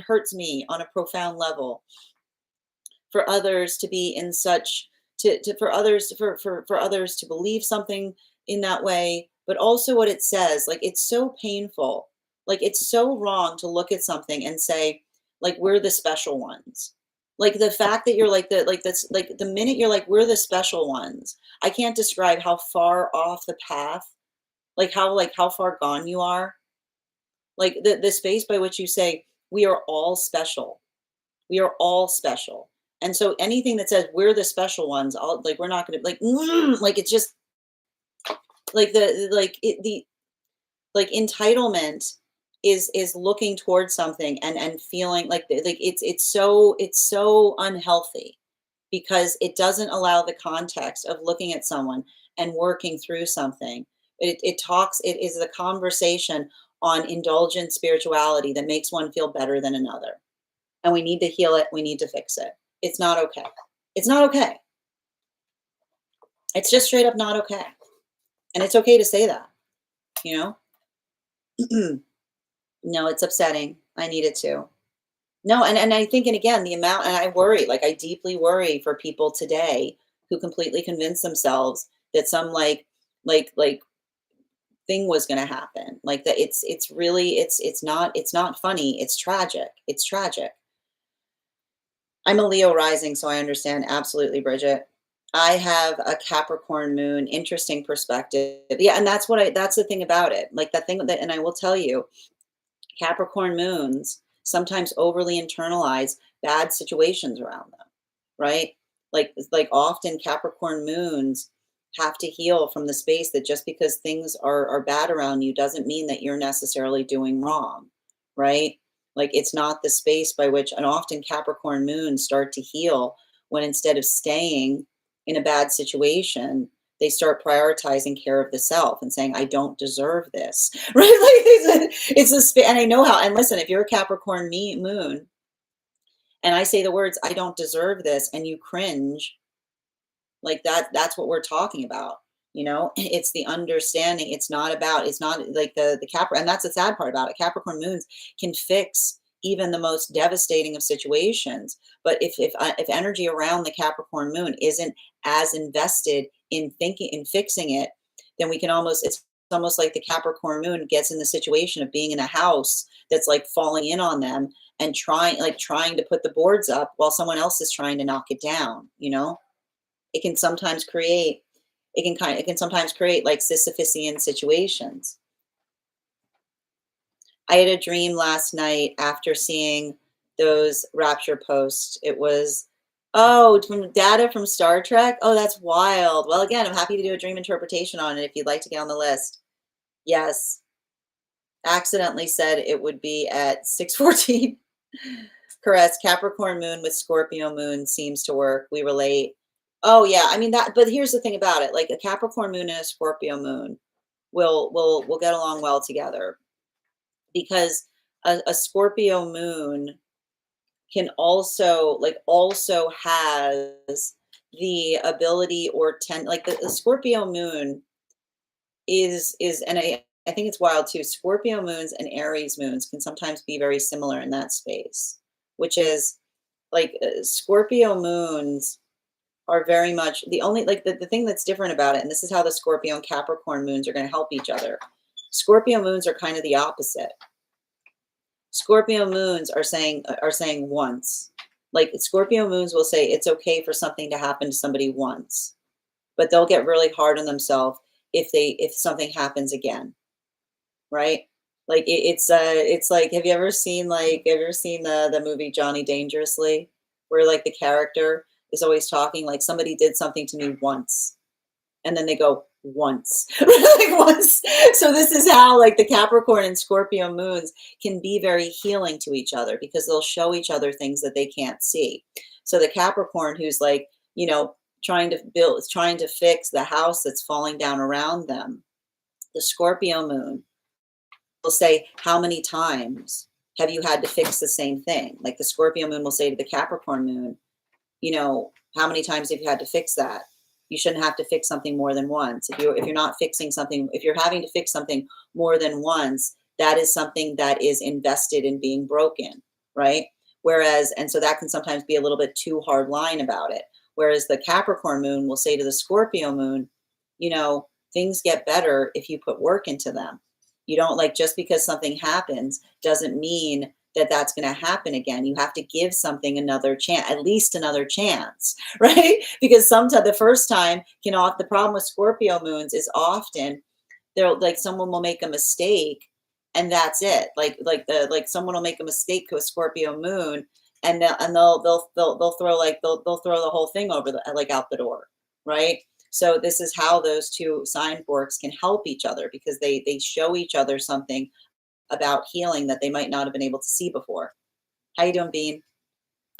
hurts me on a profound level for others to be in such to for others for others to believe something in that way, but also what it says, like it's so painful, like it's so wrong to look at something and say like we're the special ones, like the fact that you're like the like that's like the minute you're like we're the special ones, I can't describe how far off the path, like how far gone you are, like the space by which you say we are all special, we are all special. And so anything that says we're the special ones, all like we're not going to like like it's just like the like entitlement is looking towards something and feeling like like it's so unhealthy because it doesn't allow the context of looking at someone and working through something. It is a conversation on indulgent spirituality that makes one feel better than another, and we need to heal it. We need to fix it. It's not okay. It's not okay. It's just straight up not okay. And it's okay to say that, you know? No, it's upsetting. I need it to. No, and I think, and again, the amount, and I worry, like I deeply worry for people today who completely convince themselves that some like thing was going to happen. Like that, it's really, it's not funny. It's tragic. It's tragic. I'm a Leo rising, so I understand absolutely, Bridget. I have a Capricorn moon, interesting perspective. Yeah, and that's the thing about it. Like that thing that, and I will tell you, Capricorn moons sometimes overly internalize bad situations around them, right? Like often Capricorn moons have to heal from the space that just because things are bad around you doesn't mean that you're necessarily doing wrong, right? Like it's not the space by which, and often Capricorn moons start to heal when instead of staying in a bad situation, they start prioritizing care of the self and saying, I don't deserve this, right? Like and I know how, and listen, if you're a Capricorn moon and I say the words, I don't deserve this, and you cringe, like that's what we're talking about. It's the understanding. It's not like the Capricorn, and that's the sad part about it. Capricorn moons can fix even the most devastating of situations. But if energy around the Capricorn moon isn't as invested in thinking in fixing it, then we can almost, it's almost like the Capricorn moon gets in the situation of being in a house that's like falling in on them and trying to put the boards up while someone else is trying to knock it down. It can sometimes create like Sisyphusian situations. I had a dream last night after seeing those rapture posts. It was, oh, from data from Star Trek. Oh, that's wild. Well, again, I'm happy to do a dream interpretation on it if you'd like to get on the list. Yes. Accidentally said it would be at 6:14. Correct. Capricorn moon with Scorpio moon seems to work. We relate. Oh yeah, I mean that. But here's the thing about it: like a Capricorn moon and a Scorpio moon will get along well together because a Scorpio moon can also has the ability or like the Scorpio moon is and I think it's wild too. Scorpio moons and Aries moons can sometimes be very similar in that space, which is like Scorpio moons are very much the only, like the thing that's different about it, and this is how the Scorpio and Capricorn moons are going to help each other. Scorpio moons are kind of the opposite. Scorpio moons are saying once. Like Scorpio moons will say it's okay for something to happen to somebody once, but they'll get really hard on themselves if something happens again, right? Like it's like, have you ever seen the movie Johnny Dangerously, where like the character is always talking like somebody did something to me once, and then they go once, like once. So this is how like the Capricorn and Scorpio moons can be very healing to each other because they'll show each other things that they can't see. So the Capricorn who's like, trying to fix the house that's falling down around them, the Scorpio moon will say, how many times have you had to fix the same thing? Like the Scorpio moon will say to the Capricorn moon, how many times have you had to fix that? You shouldn't have to fix something more than once. If you're not fixing something, if you're having to fix something more than once, that is something that is invested in being broken, right? And so that can sometimes be a little bit too hard line about it. Whereas the Capricorn moon will say to the Scorpio moon, things get better if you put work into them. You don't, like, just because something happens doesn't mean that that's going to happen again. You have to give something another chance, at least another chance, right? Because sometimes the first time the problem with Scorpio moons is often someone will make a mistake and that's it. Like someone will make a mistake to a Scorpio moon and they'll throw the whole thing out the door, right? So this is how those two sign forks can help each other because they show each other something about healing that they might not have been able to see before. How you doing, Bean?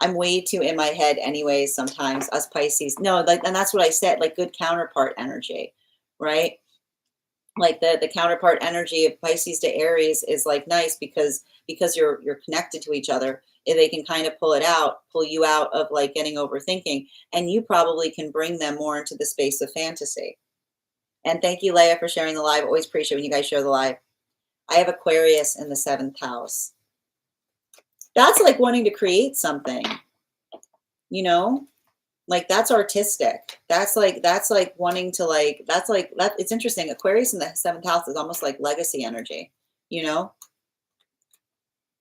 I'm way too in my head anyways sometimes, us Pisces. No, and that's what I said, like good counterpart energy, right? Like the counterpart energy of Pisces to Aries is like nice because you're connected to each other. They can kind of pull you out of like getting overthinking, and you probably can bring them more into the space of fantasy. And thank you, Leah, for sharing the live. Always appreciate when you guys share the live. I have Aquarius in the 7th house. That's like wanting to create something, Like that's artistic. That's like wanting to like that's like that it's interesting. Aquarius in the seventh house is almost like legacy energy, you know?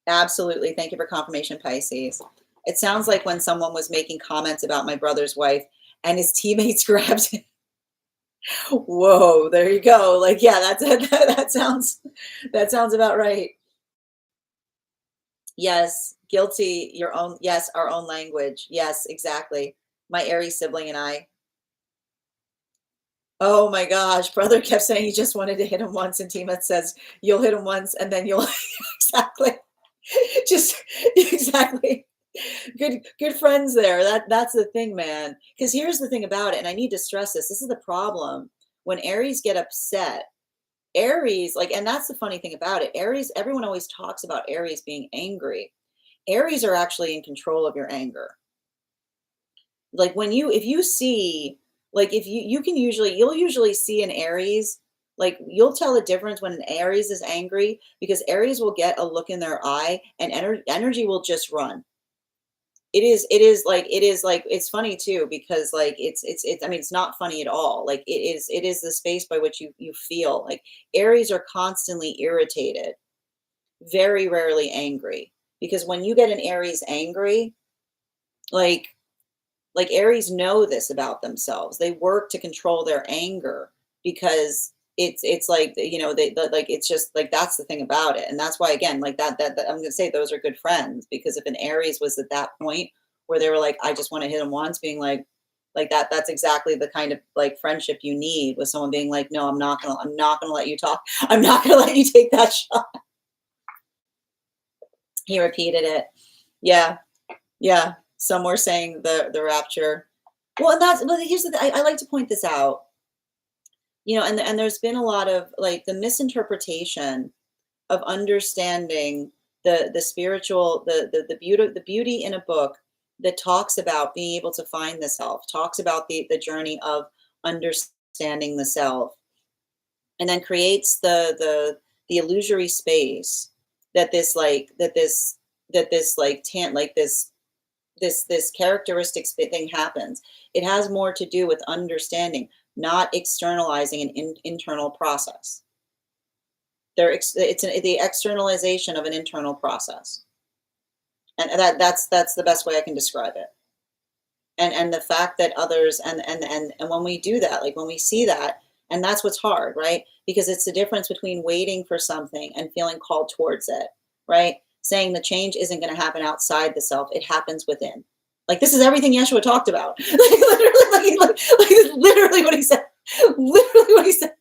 Absolutely. Thank you for confirmation, Pisces. It sounds like when someone was making comments about my brother's wife and his teammates grabbed him. Whoa, there you go. Like, yeah, that sounds about right. Yes, guilty, your own, yes, our own language. Yes, exactly. My Aries sibling and I. Oh my gosh, brother kept saying he just wanted to hit him once, and Tima says, "You'll hit him once, and then you'll." Exactly. Just exactly. Good friends there. That's the thing, man. Because here's the thing about it, and I need to stress this. This is the problem. When Aries get upset, Aries, like, and that's the funny thing about it. Aries, everyone always talks about Aries being angry. Aries are actually in control of your anger. Like when you if you see like if you can usually you'll usually see an Aries, like you'll tell the difference when an Aries is angry because Aries will get a look in their eye and energy will just run. It is like it's funny too because like it's I mean it's not funny at all. Like it is the space by which you feel. Like Aries are constantly irritated, very rarely angry. Because when you get an Aries angry, like Aries know this about themselves. They work to control their anger because it's like like it's just like that's the thing about it, and that's why again like that I'm gonna say those are good friends because if an Aries was at that point where they were like I just want to hit him once, being like that's exactly the kind of like friendship you need with someone being like no I'm not gonna let you talk I'm not gonna let you take that shot. He repeated it. Yeah. Yeah, some were saying the rapture. Well, and that's but here's the thing, I like to point this out, and there's been a lot of like the misinterpretation of understanding the spiritual the beauty in a book that talks about being able to find the self, talks about the journey of understanding the self, and then creates the illusory space that this like tan like this characteristic thing happens. It has more to do with understanding, not externalizing an internal process. The externalization of an internal process, and that's the best way I can describe it. And the fact that others and when we do that, like when we see that, and that's what's hard, right? Because it's the difference between waiting for something and feeling called towards it, right? Saying the change isn't going to happen outside the self; it happens within. Like this is everything Yeshua talked about. Like literally what he said. Literally what he said.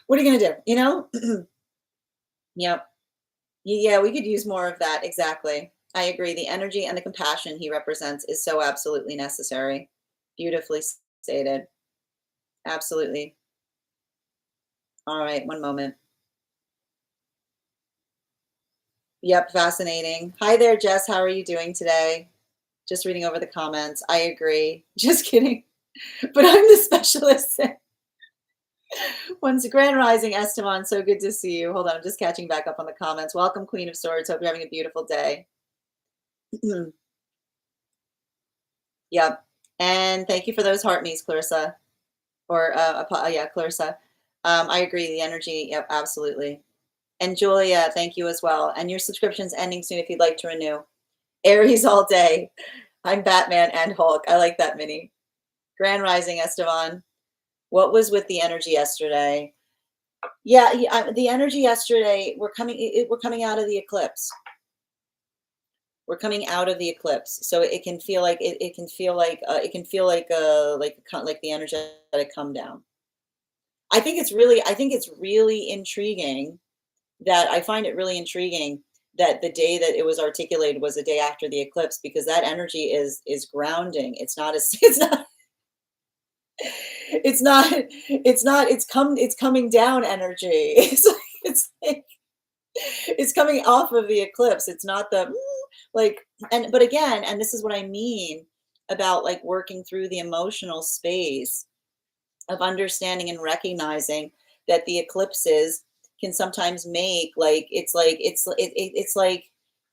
What are you gonna do? Yep. Yeah, we could use more of that. Exactly. I agree. The energy and the compassion he represents is so absolutely necessary. Beautifully stated. Absolutely. All right, one moment. Yep, fascinating. Hi there, Jess. How are you doing today? Just reading over the comments. I agree. Just kidding. But I'm the specialist. Once Grand Rising, Esteban. So good to see you. Hold on, I'm just catching back up on the comments. Welcome, Queen of Swords. Hope you're having a beautiful day. Yep. And thank you for those heart me's, Clarissa. Or yeah, Clarissa. I agree. The energy, yep, absolutely. And Julia, thank you as well. And your subscription's ending soon if you'd like to renew. Aries all day. I'm Batman and Hulk. I like that, Minnie. Grand Rising, Esteban. What was with the energy yesterday? Yeah, the energy yesterday. We're coming out of the eclipse. We're coming out of the eclipse, so it can feel like it can feel like like the energetic come down. I think it's really intriguing that I find it really intriguing that the day that it was articulated was the day after the eclipse because that energy is grounding. It's not as it's coming down energy. It's coming off of the eclipse. It's not the like but again, and this is what I mean about like working through the emotional space of understanding and recognizing that the eclipses can sometimes make like it's like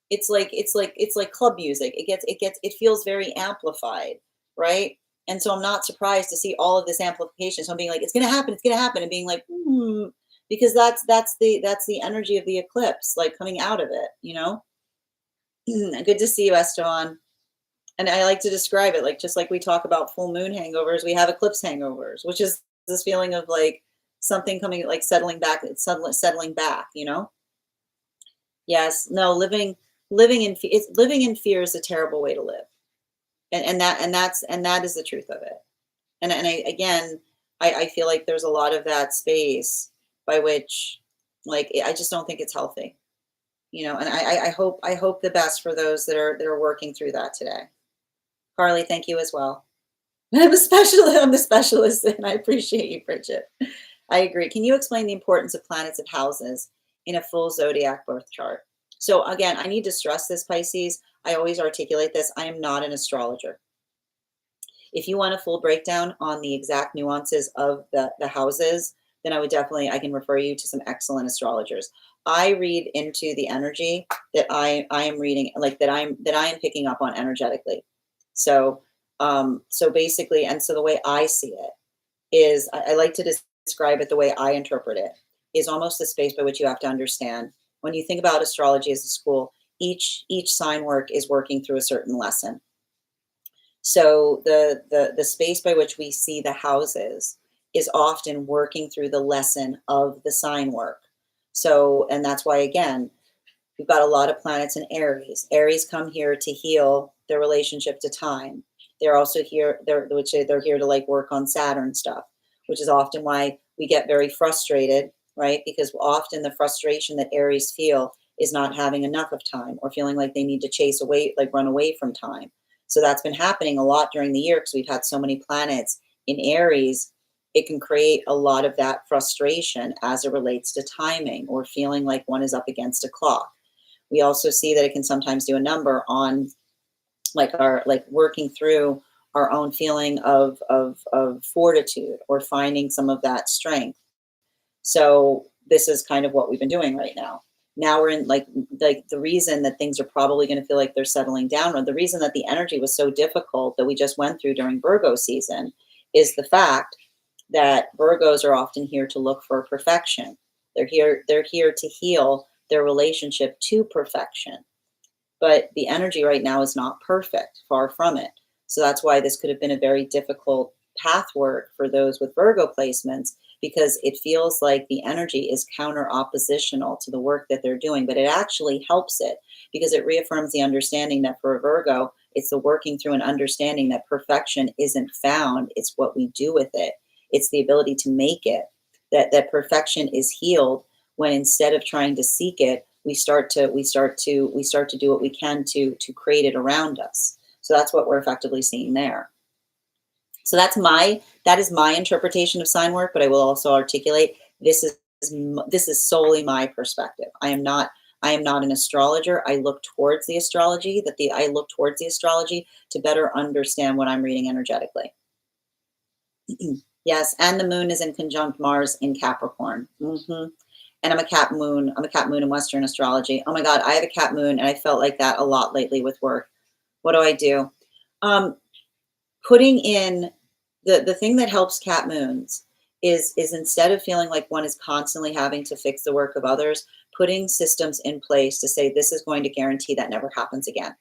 it's like club music. It feels very amplified, right? And so I'm not surprised to see all of this amplification. So I'm being like, it's gonna happen, and being like, because that's the energy of the eclipse, like coming out of it, Good to see you, Esteban. And I like to describe it like, just like we talk about full moon hangovers, we have eclipse hangovers, which is this feeling of like something coming, like settling back, it's settling back. Yes, no, living in fear is a terrible way to live, and that is the truth of it. And I feel like there's a lot of that space by which, like, I just don't think it's healthy. And I hope the best for those that are working through that today. Carly, thank you as well. I'm the specialist, and I appreciate you, Bridget. I agree. Can you explain the importance of planets and houses in a full zodiac birth chart? So again, I need to stress this, Pisces. I always articulate this. I am not an astrologer. If you want a full breakdown on the exact nuances of the houses, then I can refer you to some excellent astrologers. I read into the energy that I am reading, like that I am picking up on energetically. So basically, and so the way I see it is, I like to describe it the way I interpret it, is almost the space by which you have to understand. When you think about astrology as a school, each sign work is working through a certain lesson. So the space by which we see the houses is often working through the lesson of the sign work. So, and that's why, again, we've got a lot of planets in Aries. Aries come here to heal their relationship to time. They're also here, they're here to like work on Saturn stuff, which is often why we get very frustrated, right? Because often the frustration that Aries feel is not having enough of time, or feeling like they need to chase away, like run away from time. So that's been happening a lot during the year because we've had so many planets in Aries. It can create a lot of that frustration as it relates to timing, or feeling like one is up against a clock. We also see that it can sometimes do a number on like working through our own feeling of fortitude, or finding some of that strength. So this is kind of what we've been doing right now. Now we're in like the reason that things are probably going to feel like they're settling down, or the reason that the energy was so difficult that we just went through during Virgo season, is the fact that Virgos are often here to look for perfection. They're here to heal their relationship to perfection. But the energy right now is not perfect, far from it. So that's why this could have been a very difficult path work for those with Virgo placements, because it feels like the energy is counter oppositional to the work that they're doing. But it actually helps it, because it reaffirms the understanding that for a Virgo, it's the working through an understanding that perfection isn't found. It's what we do with it. It's the ability to make it, that perfection is healed when, instead of trying to seek it, we start to do what we can to create it around us. So that's what we're effectively seeing there. So that is my interpretation of sign work, but I will also articulate this is solely my perspective. I am not an astrologer. I look towards the astrology to better understand what I'm reading energetically. Yes, and the moon is in conjunct Mars in Capricorn. And I'm a Cap moon. I'm a Cap moon in Western astrology. Oh my God, I have a Cap moon, and I felt like that a lot lately with work. What do I do? Putting in the thing that helps Cap moons is instead of feeling like one is constantly having to fix the work of others, putting systems in place to say, this is going to guarantee that never happens again.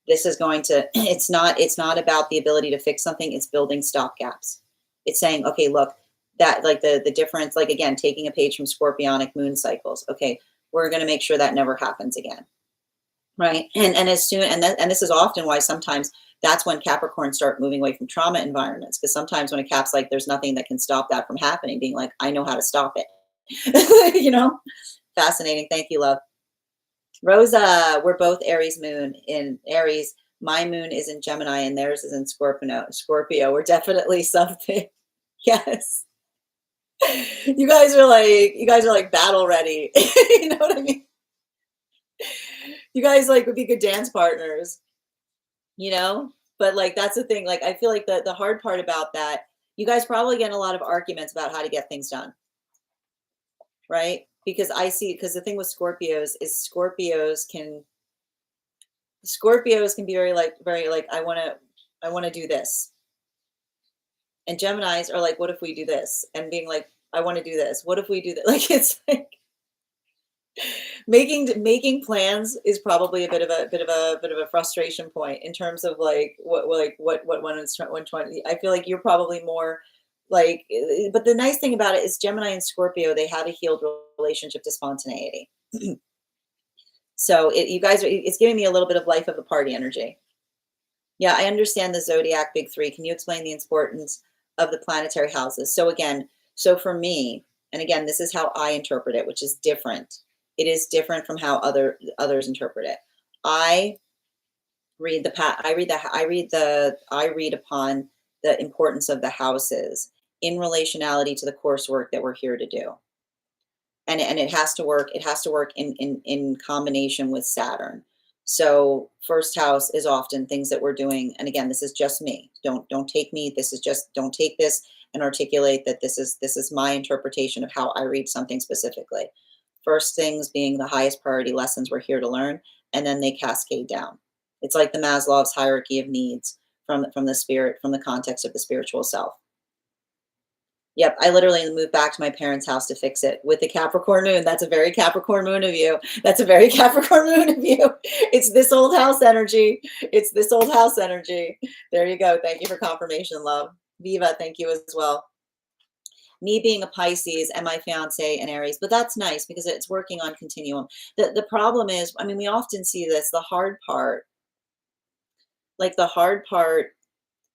This is going to, it's not about the ability to fix something. It's building stopgaps. It's saying, okay, look, that like the difference, like, again, taking a page from Scorpionic moon cycles. Okay, we're going to make sure that never happens again. Right. And as soon, and this is often why sometimes that's when Capricorns start moving away from trauma environments. Because sometimes when a Cap's like, there's nothing that can stop that from happening, being like, I know how to stop it. Fascinating. Thank you, love. Rosa, we're both Aries moon in Aries. My moon is in Gemini and theirs is in Scorpio. We're definitely something. Yes. You guys are like battle ready. You know what I mean? You guys like would be good dance partners, But like, that's the thing. Like, I feel like the hard part about that, you guys probably get in a lot of arguments about how to get things done. Right? because I see, because the thing with Scorpios is Scorpios can be very like, I want to do this. And Geminis are like, what if we do this? And being like, I want to do this. What if we do that? Like, it's like making plans is probably a bit of a frustration point in terms of like what 120. I feel like you're probably more like, but the nice thing about it is Gemini and Scorpio, they have a healed relationship to spontaneity. So you guys are, it's giving me a little bit of life of the party energy. Yeah, I understand the zodiac big three. Can you explain the importance of the planetary houses? So again, so for me, and again, this is how I interpret it, which is different. It is different from how others interpret it. I read the I read upon the importance of the houses in relationality to the coursework that we're here to do. And it has to work, in combination with Saturn. So first house is often things that we're doing, and again, this is just me. Don't take me. This is just, don't take this and articulate that this is my interpretation of how I read something specifically. First things being the highest priority lessons we're here to learn, and then they cascade down. It's like the Maslow's hierarchy of needs from the spirit, from the context of the spiritual self. Yep, I literally moved back to my parents' house to fix it with the Capricorn moon. That's a very Capricorn moon of you. That's a very Capricorn moon of you. It's this old house energy. It's this old house energy. There you go. Thank you for confirmation, love. Viva, thank you as well. Me being a Pisces and my fiance an Aries, but that's nice because it's working on continuum. The problem is, I mean, we often see this, the hard part, like the hard part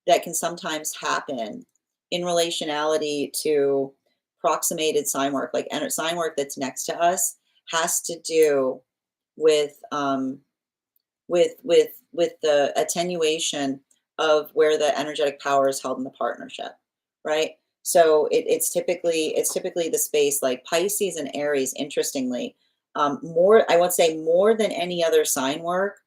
that can sometimes happen in relationality to proximated sign work, like sign work that's next to us, has to do with the attenuation of where the energetic power is held in the partnership, right? So it's typically the space like Pisces and Aries. Interestingly, more, I would say more than any other sign work,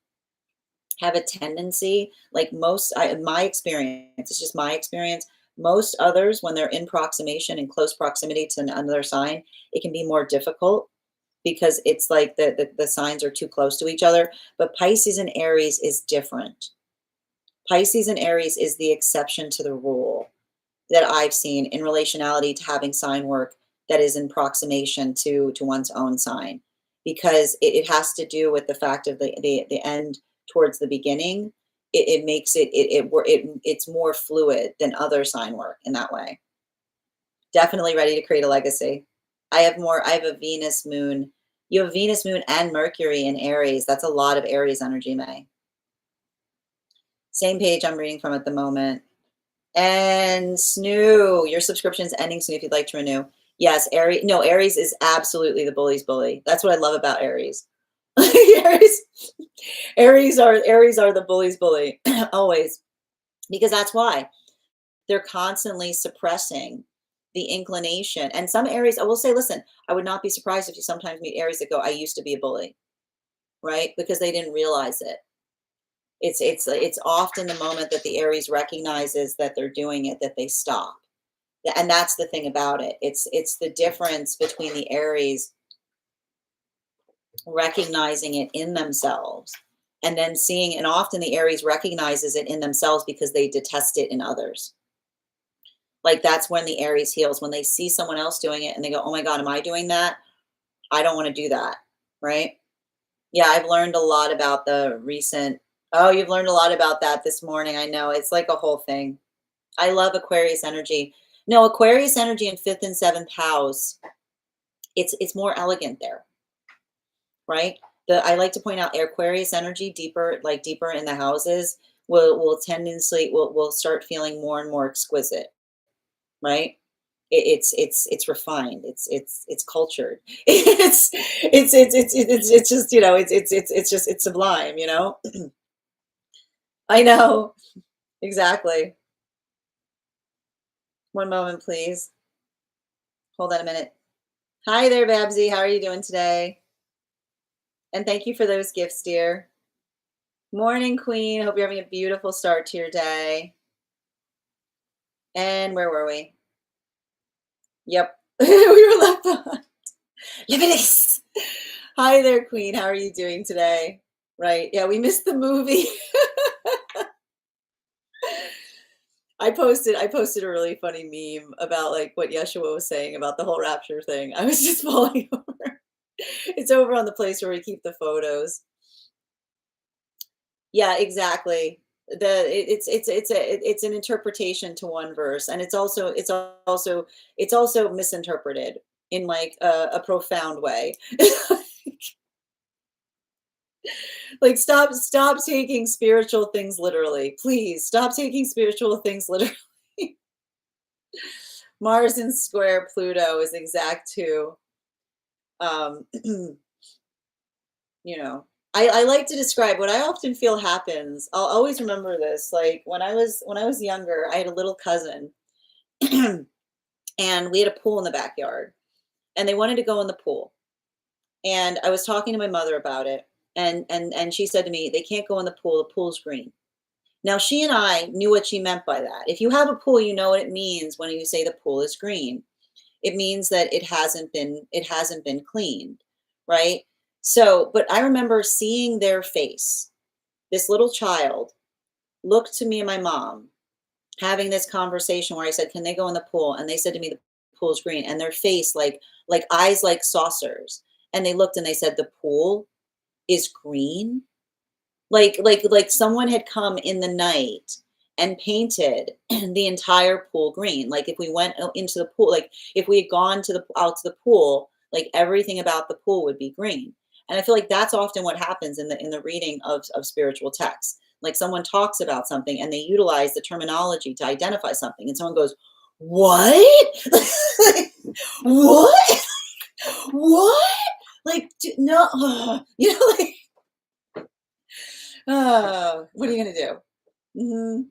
have a tendency, like my experience, it's just my experience, most others, when they're in proximation, in close proximity to another sign, it can be more difficult because it's like the signs are too close to each other. But Pisces and Aries is different. Pisces and Aries is the exception to the rule that I've seen in relationality to having sign work that is in proximation to one's own sign, because it has to do with the fact of the end towards the beginning. It makes it's more fluid than other sign work in that way. Definitely ready to create a legacy. I have a Venus moon. You have Venus moon and Mercury in Aries. That's a lot of Aries energy, May. Same page I'm reading from at the moment. And Snoo, your subscription's ending soon if you'd like to renew. Yes, Aries is absolutely the bully's bully. That's what I love about Aries. Aries are the bully's bully always, because that's why they're constantly suppressing the inclination. And some Aries, I will say, listen, I would not be surprised if you sometimes meet Aries that go, I used to be a bully, right? Because they didn't realize it. It's often the moment that the Aries recognizes that they're doing it, that they stop. And that's the thing about it. It's the difference between the Aries recognizing it in themselves and then seeing, and often the Aries recognizes it in themselves because they detest it in others. Like that's when the Aries heals, when they see someone else doing it and they go, oh my God, am I doing that? I don't want to do that. Right? Yeah, I've learned a lot about the recent. Oh, you've learned a lot about that this morning. I know, it's like a whole thing. I love Aquarius energy. No, Aquarius energy in 5th and 7th house, it's more elegant there, right? I like to point out Aquarius energy deeper in the houses will start feeling more and more exquisite, right? It's refined. It's cultured. It's just, it's sublime, you know. I know. Exactly. One moment, please. Hold on a minute. Hi there, Babsy. How are you doing today? And thank you for those gifts, dear. Morning, Queen. Hope you're having a beautiful start to your day. And where were we? Yep. We were left behind. Limitless. Hi there, Queen. How are you doing today? Right. Yeah, we missed the movie. I posted a really funny meme about like what Yeshua was saying about the whole rapture thing. I was just falling over. It's over on the place where we keep the photos. Yeah, exactly. It's an interpretation to one verse, and it's also misinterpreted in like a profound way. Like stop taking spiritual things literally. Please stop taking spiritual things literally. Mars in square Pluto is exact too. You know, I like to describe what I often feel happens. I'll always remember this. Like when I was younger, I had a little cousin and we had a pool in the backyard and they wanted to go in the pool. And I was talking to my mother about it and she said to me, "They can't go in the pool's green." Now, she and I knew what she meant by that. If you have a pool, you know what it means when you say the pool is green. It means that it hasn't been cleaned, right? So, but I remember seeing their face. This little child looked to me and my mom having this conversation where I said, "Can they go in the pool?" And they said to me, "The pool's green." And their face like eyes like saucers. And they looked and they said, "The pool is green?" Like someone had come in the night and painted the entire pool green. Like if we went into the pool, like if we had gone to the out to the pool, like everything about the pool would be green. And I feel like that's often what happens in the reading of spiritual texts. Like someone talks about something and they utilize the terminology to identify something, and someone goes, "What? What? What? Like no, like what are you gonna do?" Mhm.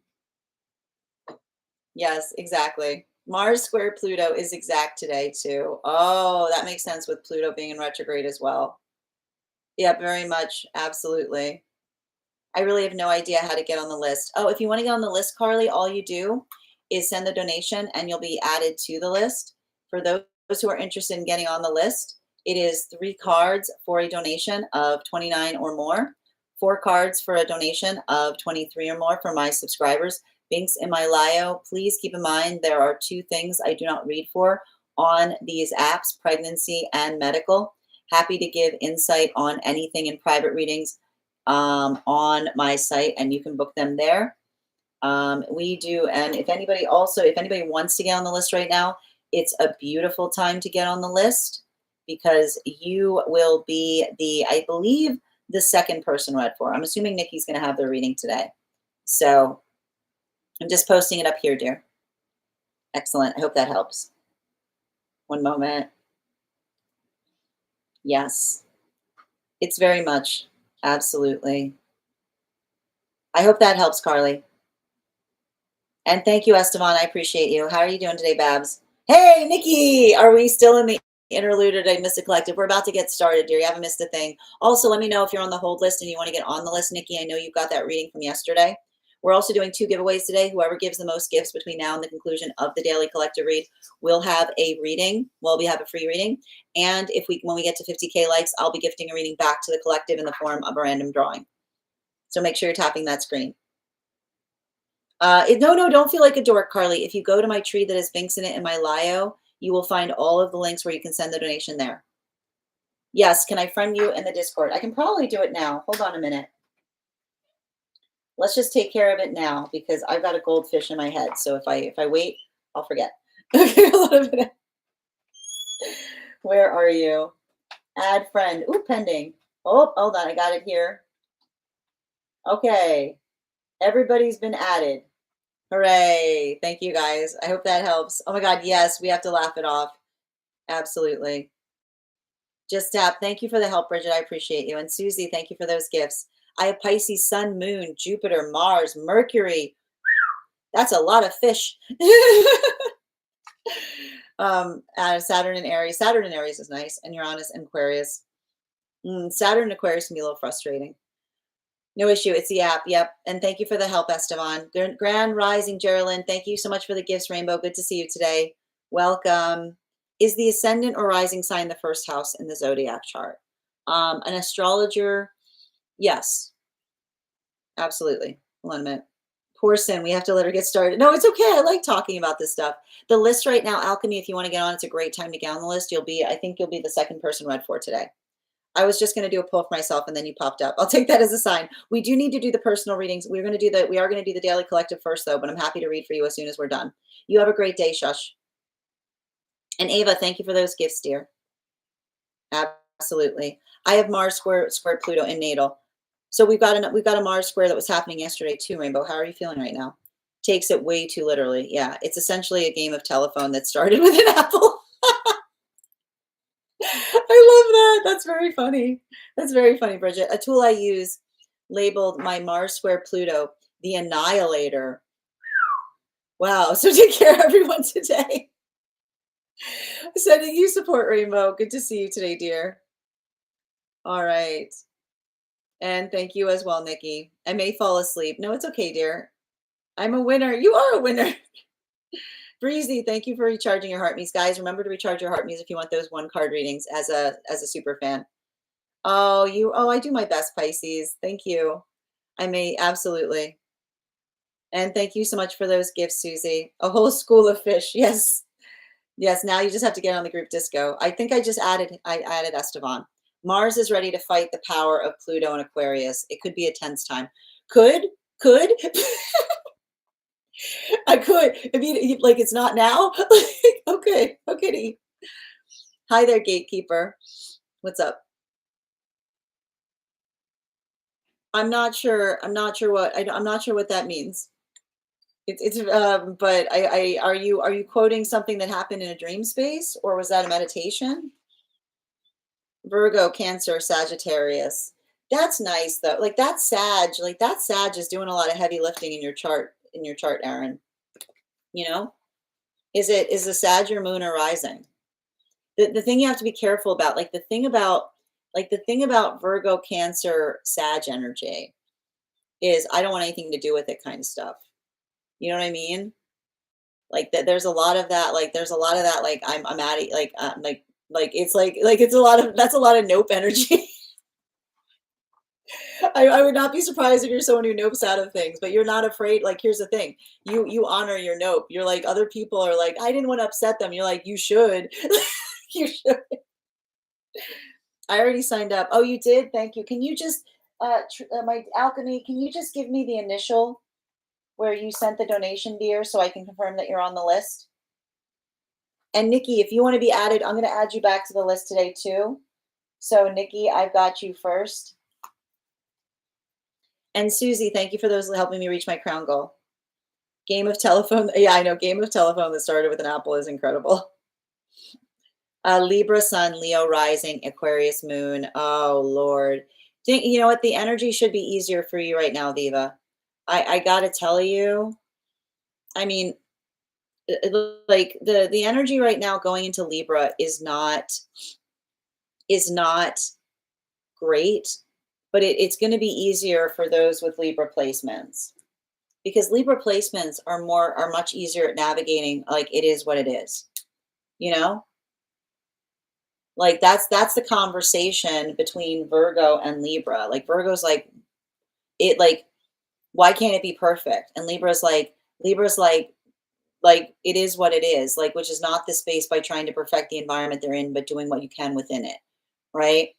Yes, exactly. Mars square Pluto is exact today too. Oh, that makes sense with Pluto being in retrograde as well. Yeah, very much. Absolutely. I really have no idea how to get on the list. Oh, if you want to get on the list, Carly, all you do is send the donation and you'll be added to the list. For those who are interested in getting on the list, it is 3 cards for a donation of 29 or more, 4 cards for a donation of 23 or more for my subscribers. Links in my bio. Please keep in mind there are 2 things I do not read for on these apps: pregnancy and medical. Happy to give insight on anything in private readings on my site, and you can book them there. We do, and if anybody wants to get on the list right now, it's a beautiful time to get on the list because you will be I believe, the second person read for. I'm assuming Nikki's going to have their reading today. So I'm just posting it up here, dear. Excellent. I hope that helps. One moment. Yes, it's very much. Absolutely. I hope that helps, Carly. And thank you, Esteban. I appreciate you. How are you doing today, Babs? Hey, Nikki, are we still in the interlude or did I miss a collective? We're about to get started, dear. You haven't missed a thing. Also, let me know if you're on the hold list and you want to get on the list, Nikki. I know you got that reading from yesterday. We're also doing 2 giveaways today. Whoever gives the most gifts between now and the conclusion of the daily collective read will have a reading. Well, we have a free reading. And when we get to 50K likes, I'll be gifting a reading back to the collective in the form of a random drawing. So make sure you're tapping that screen. No, don't feel like a dork, Carly. If you go to my tree that has links in it in my bio, you will find all of the links where you can send the donation there. Yes, can I friend you in the Discord? I can probably do it now. Hold on a minute. Let's just take care of it now because I've got a goldfish in my head. So if I wait, I'll forget. Okay, hold on a minute. Where are you? Add friend. Ooh, pending. Oh, hold on. I got it here. Okay. Everybody's been added. Hooray. Thank you, guys. I hope that helps. Oh my God, yes, we have to laugh it off. Absolutely. Just tap. Thank you for the help, Bridget. I appreciate you. And Susie, thank you for those gifts. I have Pisces, Sun, Moon, Jupiter, Mars, Mercury. That's a lot of fish. Saturn and Aries. Saturn and Aries is nice. And Uranus and Aquarius. Saturn and Aquarius can be a little frustrating. No issue. It's the app. Yep. And thank you for the help, Esteban. Grand Rising, Geraldine. Thank you so much for the gifts, Rainbow. Good to see you today. Welcome. Is the ascendant or rising sign the first house in the zodiac chart? An astrologer, yes, absolutely. Hold on a minute. Poor Sin, we have to let her get started. No, it's okay. I like talking about this stuff. The list right now, Alchemy, if you want to get on, it's a great time to get on the list. I think you'll be the second person read for today. I was just going to do a poll for myself and then you popped up. I'll take that as a sign. We do need to do the personal readings. We are going to do the daily collective first though, but I'm happy to read for you as soon as we're done. You have a great day, Shush. And Ava, thank you for those gifts, dear. Absolutely. I have Mars square Pluto in natal. So we've got a Mars square that was happening yesterday too, Rainbow. How are you feeling right now? Takes it way too literally. Yeah, it's essentially a game of telephone that started with an apple. I love that. That's very funny. That's very funny, Bridget. A tool I use labeled my Mars square Pluto, the Annihilator. Wow. So take care, everyone, today. Sending you support, Rainbow. Good to see you today, dear. All right. And thank you as well, Nikki. I may fall asleep. No, it's okay, dear. I'm a winner. You are a winner. Breezy, thank you for recharging your heart me's. Guys, remember to recharge your heart me's if you want those one card readings as a super fan. Oh, I do my best, Pisces. Thank you. I may, absolutely. And thank you so much for those gifts, Susie. A whole school of fish. Yes. Yes, now you just have to get on the group disco. I think I added Esteban. Mars is ready to fight the power of Pluto and Aquarius. It could be a tense time. Could. I could. I mean, like it's not now. Okay. Okay. Hi there, gatekeeper. What's up? I'm not sure. I'm not sure what that means. But are you quoting something that happened in a dream space, or was that a meditation? Virgo, Cancer, Sagittarius. That's nice though. Like that's Sag is doing a lot of heavy lifting in your chart, Aaron. You know? Is the Sag your moon or rising? The thing you have to be careful about, the thing about Virgo, Cancer, Sag energy is I don't want anything to do with it kind of stuff. You know what I mean? Like that there's a lot of that, like I'm at it, it's a lot of that's a lot of nope energy. I would not be surprised if you're someone who nopes out of things, but you're not afraid. Like, here's the thing. You honor your nope. You're like, other people are like, I didn't want to upset them. You're like, you should. You should. I already signed up. Oh, you did? Thank you. Can you just, my Alchemy, can you just give me the initial where you sent the donation, dear, so I can confirm that you're on the list? And Nikki, if you want to be added, I'm going to add you back to the list today too. So Nikki, I've got you first. And Susie, thank you for those helping me reach my crown goal. Game of telephone. Yeah, I know. Game of telephone that started with an apple is incredible. Libra sun, Leo rising, Aquarius moon. Oh, Lord. You know what? The energy should be easier for you right now, Viva. I got to tell you, I mean, like the energy right now going into Libra is not great, but it's going to be easier for those with Libra placements, because Libra placements are much easier at navigating. Like, it is what it is, you know, like that's the conversation between Virgo and Libra. Like, Virgo's like, why can't it be perfect? And Libra's like it is what it is, like, which is not the space by trying to perfect the environment they're in, but doing what you can within it, right?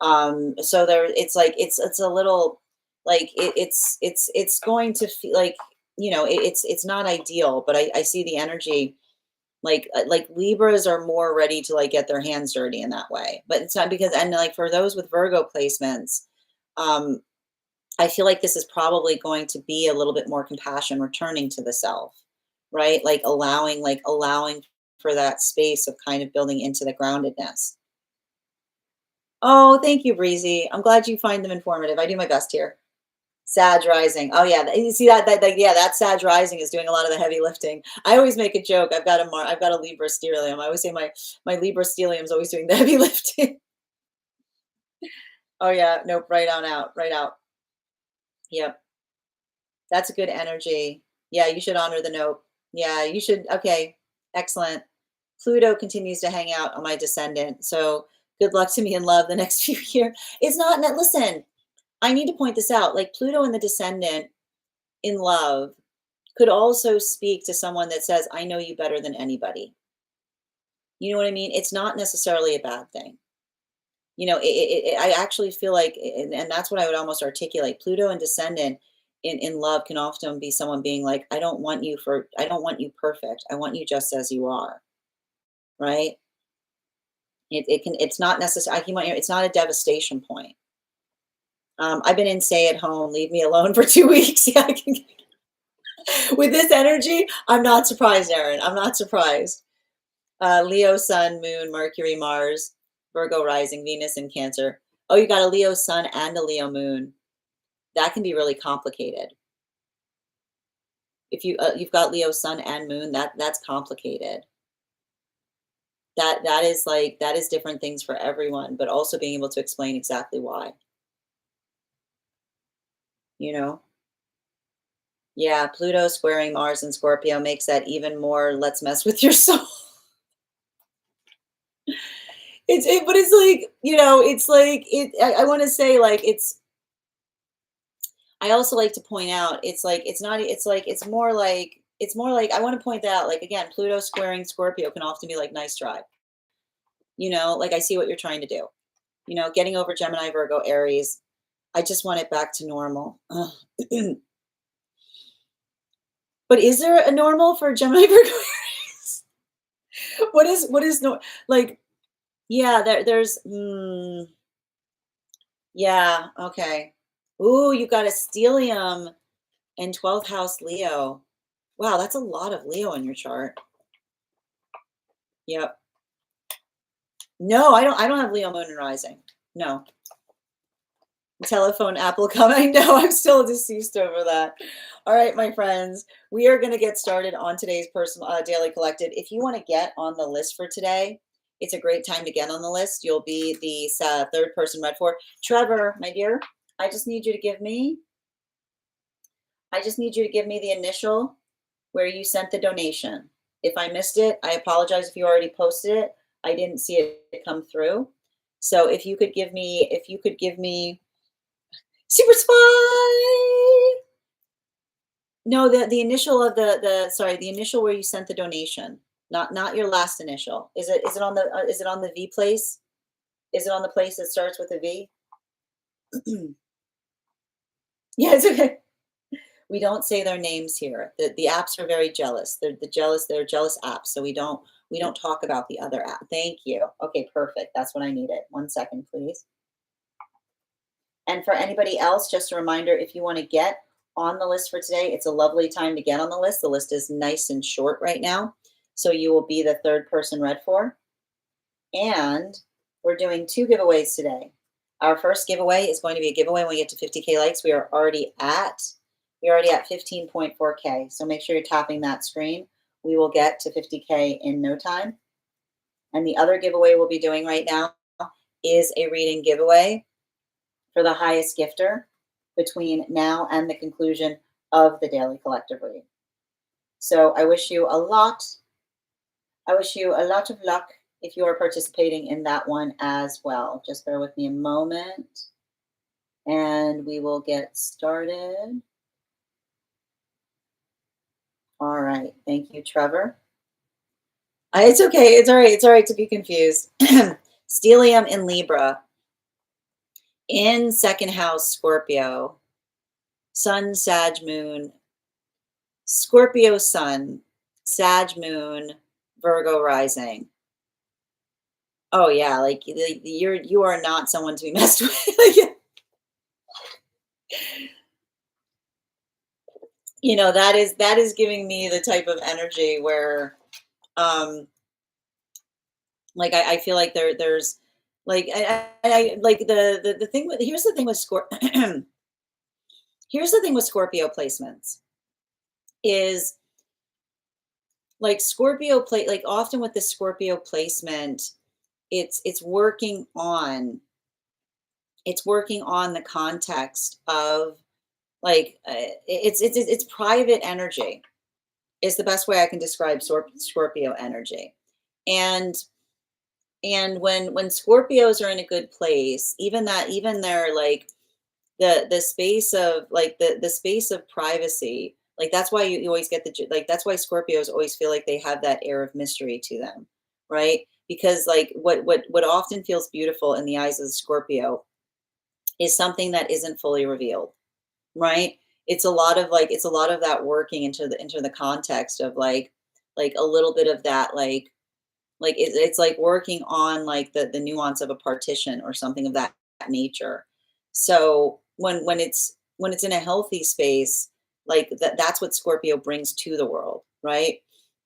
So there, it's like it's a little like it's going to feel like, you know, it's not ideal, but I see the energy, like Libras are more ready to like get their hands dirty in that way, but it's not because, and like for those with Virgo placements, I feel like this is probably going to be a little bit more compassion returning to the self, right? Like allowing for that space of kind of building into the groundedness. Oh, thank you, Breezy. I'm glad you find them informative. I do my best here. Sag rising. Oh yeah, you see that Sag rising is doing a lot of the heavy lifting. I always make a joke. I've got a Libra stellium. I always say my Libra stellium is always doing the heavy lifting. Oh yeah, nope. Right out. Yep, that's a good energy. Yeah, you should honor the nope. Yeah, you should. Okay, excellent. Pluto continues to hang out on my descendant. So good luck to me in love the next few years. It's not, listen, I need to point this out. Like Pluto in the descendant in love could also speak to someone that says, I know you better than anybody. You know what I mean? It's not necessarily a bad thing. You know, I actually feel like, and that's what I would almost articulate. Pluto and descendant in love can often be someone being like, I don't want you perfect. I want you just as you are. Right. It's not necessarily, it's not a devastation point. I've been in stay at home, leave me alone for 2 weeks. Yeah, with this energy, I'm not surprised, Erin. I'm not surprised. Leo, Sun, Moon, Mercury, Mars, Virgo rising, Venus, and Cancer. Oh, you got a Leo Sun and a Leo Moon. That can be really complicated. If you've got Leo Sun and Moon, that's complicated. That is different things for everyone, but also being able to explain exactly why. You know? Yeah, Pluto squaring Mars and Scorpio makes that even more, let's mess with your soul. But it's like, it's like I want to say like I also like to point out it's like it's more like I want to point that out, like again, Pluto squaring Scorpio can often be like nice try. Like I see what you're trying to do. Getting over Gemini, Virgo, Aries. I just want it back to normal. But is there a normal for Gemini, Virgo, Aries? What is no like? Yeah, there's. Yeah, okay. Ooh, you got a stellium in 12th house Leo. Wow, that's a lot of Leo in your chart. Yep. No, I don't have Leo moon and rising. No. Telephone Apple coming. No, I'm still deceased over that. All right, my friends, we are going to get started on today's personal daily collective. If you want to get on the list for today, it's a great time to get on the list. You'll be the third person read for. Trevor, my dear, I just need you to give me the initial where you sent the donation. If I missed it, I apologize if you already posted it. I didn't see it come through. So if you could give me Super Spy. No, the initial of the initial where you sent the donation, not your last initial. Is it on the V place? Is it on the place that starts with a V? Yeah, it's okay. We don't say their names here. The apps are very jealous. They're jealous apps. So we don't talk about the other app. Thank you. Okay, perfect. That's what I needed. 1 second, please. And for anybody else, just a reminder, if you want to get on the list for today, it's a lovely time to get on the list. The list is nice and short right now. So you will be the third person read for. And we're doing 2 giveaways today. Our first giveaway is going to be a giveaway when we get to 50K likes. We are already at 15.4K. So make sure you're tapping that screen. We will get to 50K in no time. And the other giveaway we'll be doing right now is a reading giveaway for the highest gifter between now and the conclusion of the daily collective read. So I wish you a lot of luck if you are participating in that one as well. Just bear with me a moment and we will get started. All right. Thank you, Trevor. It's okay. It's all right. It's all right to be confused. Stellium in Libra. In second house, Scorpio. Sun, Sag, Moon. Scorpio Sun, Sag Moon, Virgo rising. Oh yeah, like you are not someone to be messed with. That is giving me the type of energy where like I feel like there's like I like the thing with here's the thing with here's the thing with Scorpio placements is like Scorpio play like often with the Scorpio placement it's working on the context of like it's private energy is the best way I can describe Scorpio energy. And when Scorpios are in a good place, even their like the space of like the space of privacy, like that's why you always get like that's why Scorpios always feel like they have that air of mystery to them, right? Because like what often feels beautiful in the eyes of the Scorpio is something that isn't fully revealed, right? It's a lot of that working into the context of like a little bit of that like it's like working on like the nuance of a partition or something of that nature. So when it's in a healthy space, like that's what Scorpio brings to the world, right?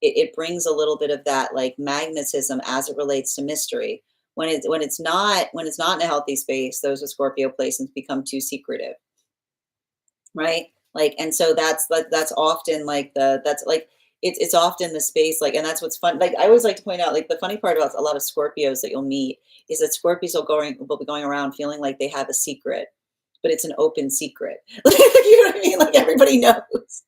It brings a little bit of that like magnetism as it relates to mystery. When it's not in a healthy space, those with Scorpio placements become too secretive, right? Like, and so that's often like that's like it's often the space like, and that's what's fun. Like I always like to point out, like the funny part about a lot of Scorpios that you'll meet is that Scorpios will be going around feeling like they have a secret, but it's an open secret. Like, you know what I mean? Like everybody knows.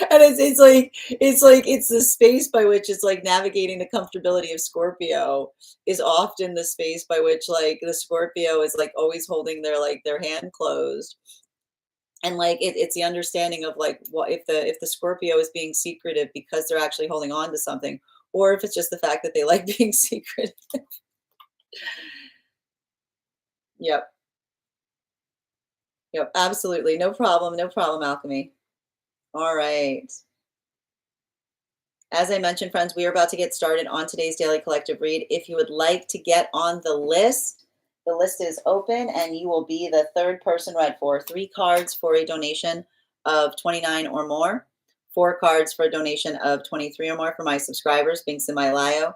And it's the space by which it's like navigating the comfortability of Scorpio is often the space by which like the Scorpio is like always holding their hand closed, and like it's the understanding of like what if the Scorpio is being secretive because they're actually holding on to something, or if it's just the fact that they like being secret. Yep, yep, absolutely, no problem, no problem, alchemy. All right, as I mentioned, friends, we are about to get started on today's daily collective read. If you would like to get on the list is open and you will be the third person read for. 3 cards for a donation of 29 or more, 4 cards for a donation of 23 or more for my subscribers, links in my bio.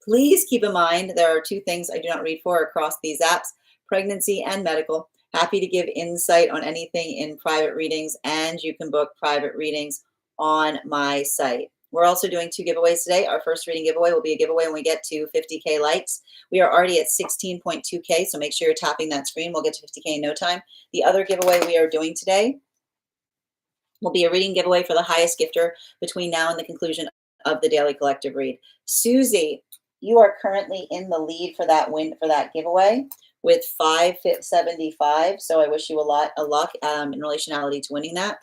Please keep in mind there are 2 things I do not read for across these apps: pregnancy and medical. Happy to give insight on anything in private readings, and you can book private readings on my site. We're also doing 2 giveaways today. Our first reading giveaway will be a giveaway when we get to 50K likes. We are already at 16.2K, so make sure you're tapping that screen. We'll get to 50K in no time. The other giveaway we are doing today will be a reading giveaway for the highest gifter between now and the conclusion of the daily collective read. Susie, you are currently in the lead for that giveaway with 575. So I wish you a lot of luck in relationality to winning that.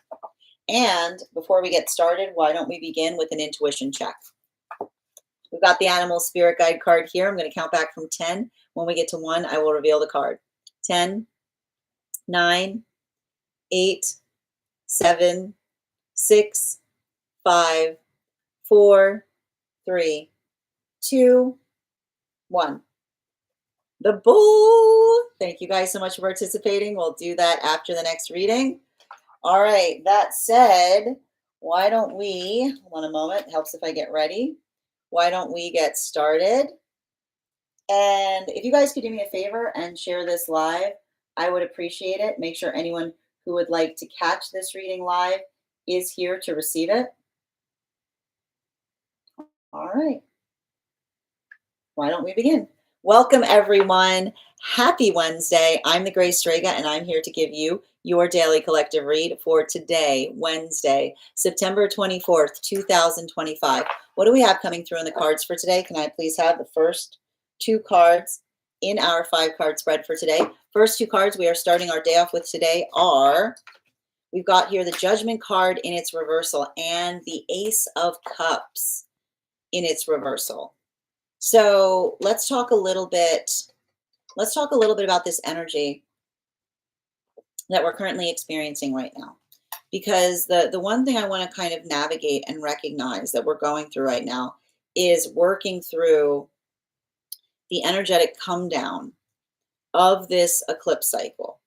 And before we get started, why don't we begin with an intuition check? We've got the animal spirit guide card here. I'm going to count back from 10. When we get to 1, I will reveal the card. 10, 9, 8, 7, 6, 5, 4, 3, 2, 1. The bull. Thank you guys so much for participating. We'll do that after the next reading. All right. That said, why don't we, hold on a moment, it helps if I get ready. Why don't we get started? And if you guys could do me a favor and share this live, I would appreciate it. Make sure anyone who would like to catch this reading live is here to receive it. All right. Why don't we begin? Welcome, everyone. Happy Wednesday. I'm the Grace Strega, and I'm here to give you your daily collective read for today, Wednesday, September 24th, 2025. What do we have coming through in the cards for today? Can I please have the first 2 cards in our 5-card spread for today? First 2 cards we are starting our day off with today are, we've got here the Judgment card in its reversal and the Ace of Cups in its reversal. So let's talk a little bit about this energy that we're currently experiencing right now. Because the one thing I want to kind of navigate and recognize that we're going through right now is working through the energetic come down of this eclipse cycle.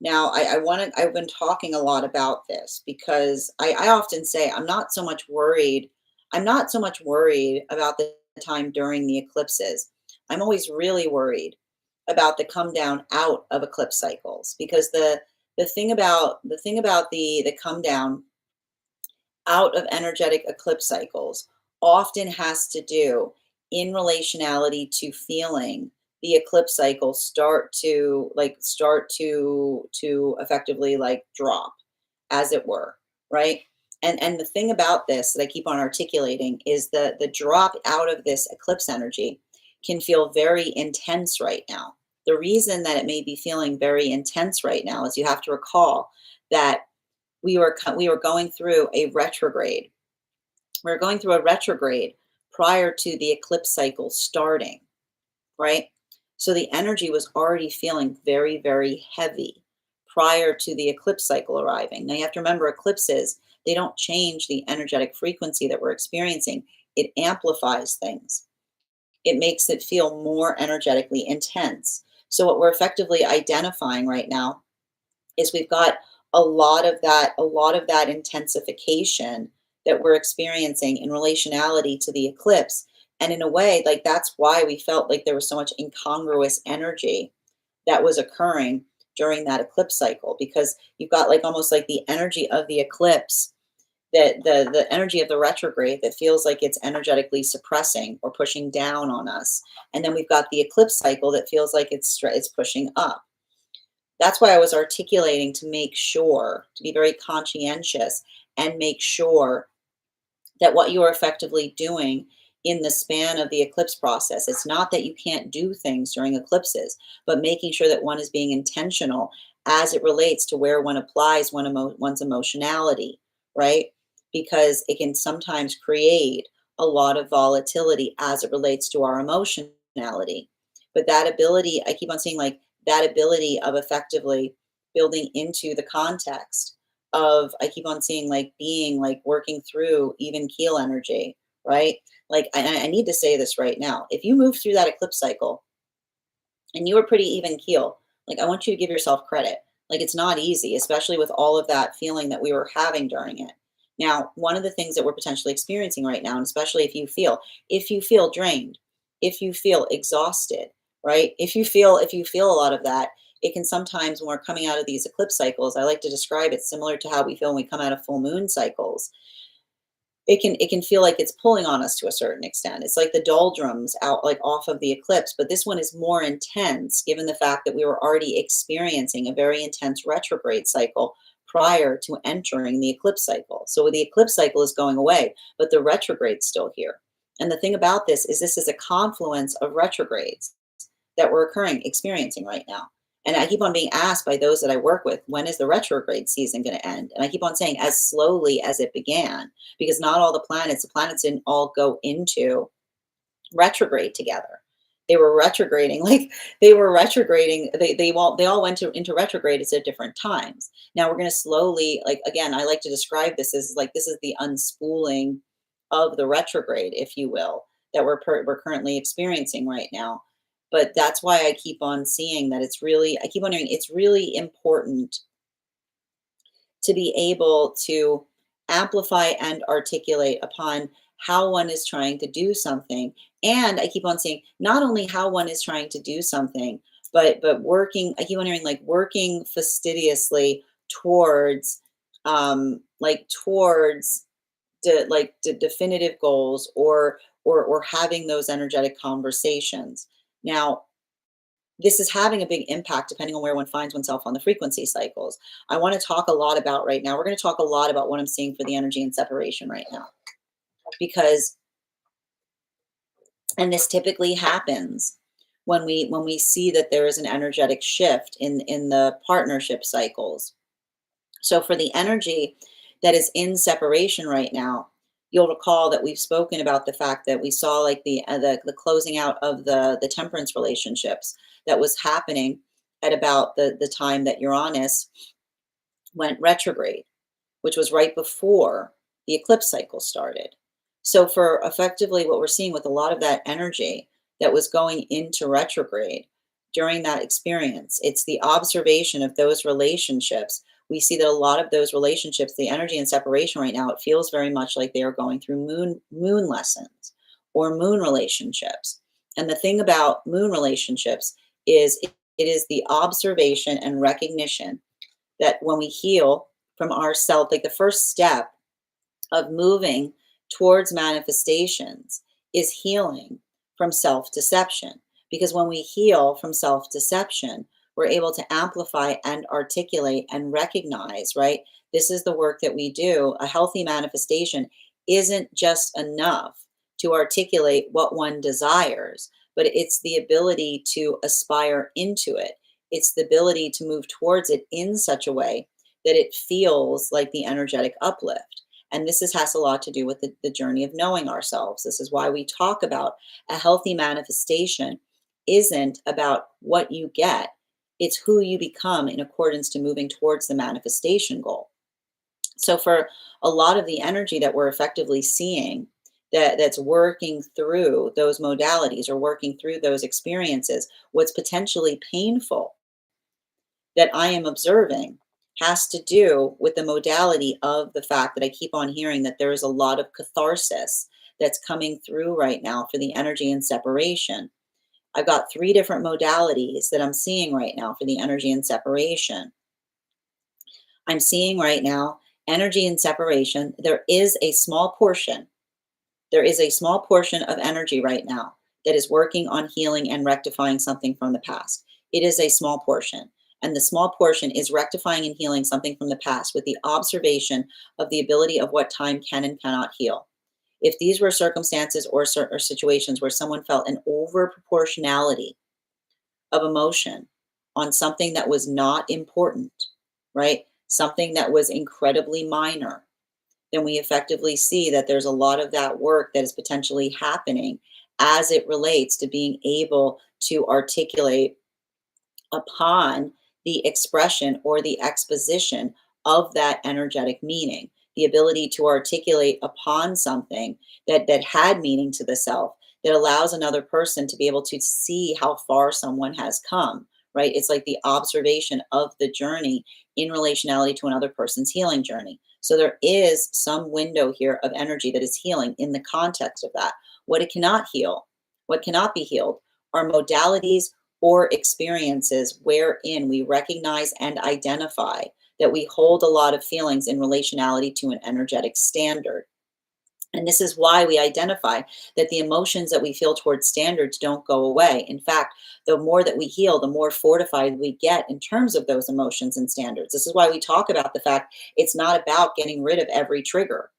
Now, I've been talking a lot about this because I often say I'm not so much worried about the time during the eclipses. I'm always really worried about the come down out of eclipse cycles, because the thing about the come down out of energetic eclipse cycles often has to do in relationality to feeling the eclipse cycle start to effectively like drop, as it were, right? And the thing about this that I keep on articulating is the drop out of this eclipse energy can feel very intense right now. The reason that it may be feeling very intense right now is you have to recall that we were going through a retrograde. We were going through a retrograde prior to the eclipse cycle starting, right? So the energy was already feeling very, very heavy prior to the eclipse cycle arriving. Now you have to remember eclipses, they don't change the energetic frequency that we're experiencing. It amplifies things. It makes it feel more energetically intense. So what we're effectively identifying right now is we've got a lot of that intensification that we're experiencing in relationality to the eclipse. And in a way, like that's why we felt like there was so much incongruous energy that was occurring during that eclipse cycle, because you've got like almost like the energy of the eclipse, that the energy of the retrograde that feels like it's energetically suppressing or pushing down on us. And then we've got the eclipse cycle that feels like it's pushing up. That's why I was articulating to make sure, to be very conscientious and make sure that what you are effectively doing in the span of the eclipse process, it's not that you can't do things during eclipses, but making sure that one is being intentional as it relates to where one applies one's emotionality, right? Because it can sometimes create a lot of volatility as it relates to our emotionality. But that ability, I keep on seeing like that ability of effectively building into the context of, I keep on seeing like being like working through even keel energy, right? Like I need to say this right now. If you move through that eclipse cycle and you were pretty even keel, like I want you to give yourself credit. Like it's not easy, especially with all of that feeling that we were having during it. Now, one of the things that we're potentially experiencing right now, and especially if you feel drained, if you feel exhausted, right? If you feel a lot of that, it can sometimes, when we're coming out of these eclipse cycles, I like to describe it similar to how we feel when we come out of full moon cycles. It can feel like it's pulling on us to a certain extent. It's like the doldrums out like off of the eclipse, but this one is more intense given the fact that we were already experiencing a very intense retrograde cycle prior to entering the eclipse cycle. So the eclipse cycle is going away, but the retrograde's still here. And the thing about this is a confluence of retrogrades that we're experiencing right now. And I keep on being asked by those that I work with, when is the retrograde season going to end? And I keep on saying, as slowly as it began, because not all the planets didn't all go into retrograde together. They were retrograding, like they were retrograding. They all went into retrograde at different times. Now we're going to slowly, like again, I like to describe this as like this is the unspooling of the retrograde, if you will, that we're currently experiencing right now. But that's why I keep on seeing that I keep on hearing it's really important to be able to amplify and articulate upon how one is trying to do something. And I keep on saying not only how one is trying to do something, but working, I keep on hearing like working fastidiously towards towards the definitive goals, or having those energetic conversations. Now, this is having a big impact depending on where one finds oneself on the frequency cycles. I want to talk a lot about right now. We're going to talk a lot about what I'm seeing for the energy and separation right now. Because, and this typically happens when we see that there is an energetic shift in the partnership cycles. So for the energy that is in separation right now, you'll recall that we've spoken about the fact that we saw like the closing out of the temperance relationships that was happening at about the time that Uranus went retrograde, which was right before the eclipse cycle started. So for effectively what we're seeing with a lot of that energy that was going into retrograde during that experience, it's the observation of those relationships. We see that a lot of those relationships, the energy and separation right now, it feels very much like they are going through moon lessons or moon relationships. And the thing about moon relationships is it is the observation and recognition that when we heal from ourself, like the first step of moving towards manifestations is healing from self deception. Because when we heal from self deception, we're able to amplify and articulate and recognize, right? This is the work that we do. A healthy manifestation isn't just enough to articulate what one desires, but it's the ability to aspire into it. It's the ability to move towards it in such a way that it feels like the energetic uplift. And has a lot to do with the journey of knowing ourselves. This is why we talk about a healthy manifestation isn't about what you get, it's who you become in accordance to moving towards the manifestation goal. So for a lot of the energy that we're effectively seeing that's working through those modalities or working through those experiences, what's potentially painful that I am observing has to do with the modality of the fact that I keep on hearing that there is a lot of catharsis that's coming through right now for the energy and separation. I've got three different modalities that I'm seeing right now for the energy and separation. I'm seeing right now energy and separation. There is a small portion of energy right now that is working on healing and rectifying something from the past. It is a small portion. And the small portion is rectifying and healing something from the past with the observation of the ability of what time can and cannot heal. If these were circumstances or situations where someone felt an over proportionality of emotion on something that was not important, right? Something that was incredibly minor, then we effectively see that there's a lot of that work that is potentially happening as it relates to being able to articulate upon the expression or the exposition of that energetic meaning, the ability to articulate upon something that had meaning to the self, that allows another person to be able to see how far someone has come, right? It's like the observation of the journey in relationality to another person's healing journey. So there is some window here of energy that is healing in the context of that. What it cannot heal, what cannot be healed, are modalities or experiences wherein we recognize and identify that we hold a lot of feelings in relationality to an energetic standard. And this is why we identify that the emotions that we feel towards standards don't go away. In fact, the more that we heal, the more fortified we get in terms of those emotions and standards. This is why we talk about the fact it's not about getting rid of every trigger.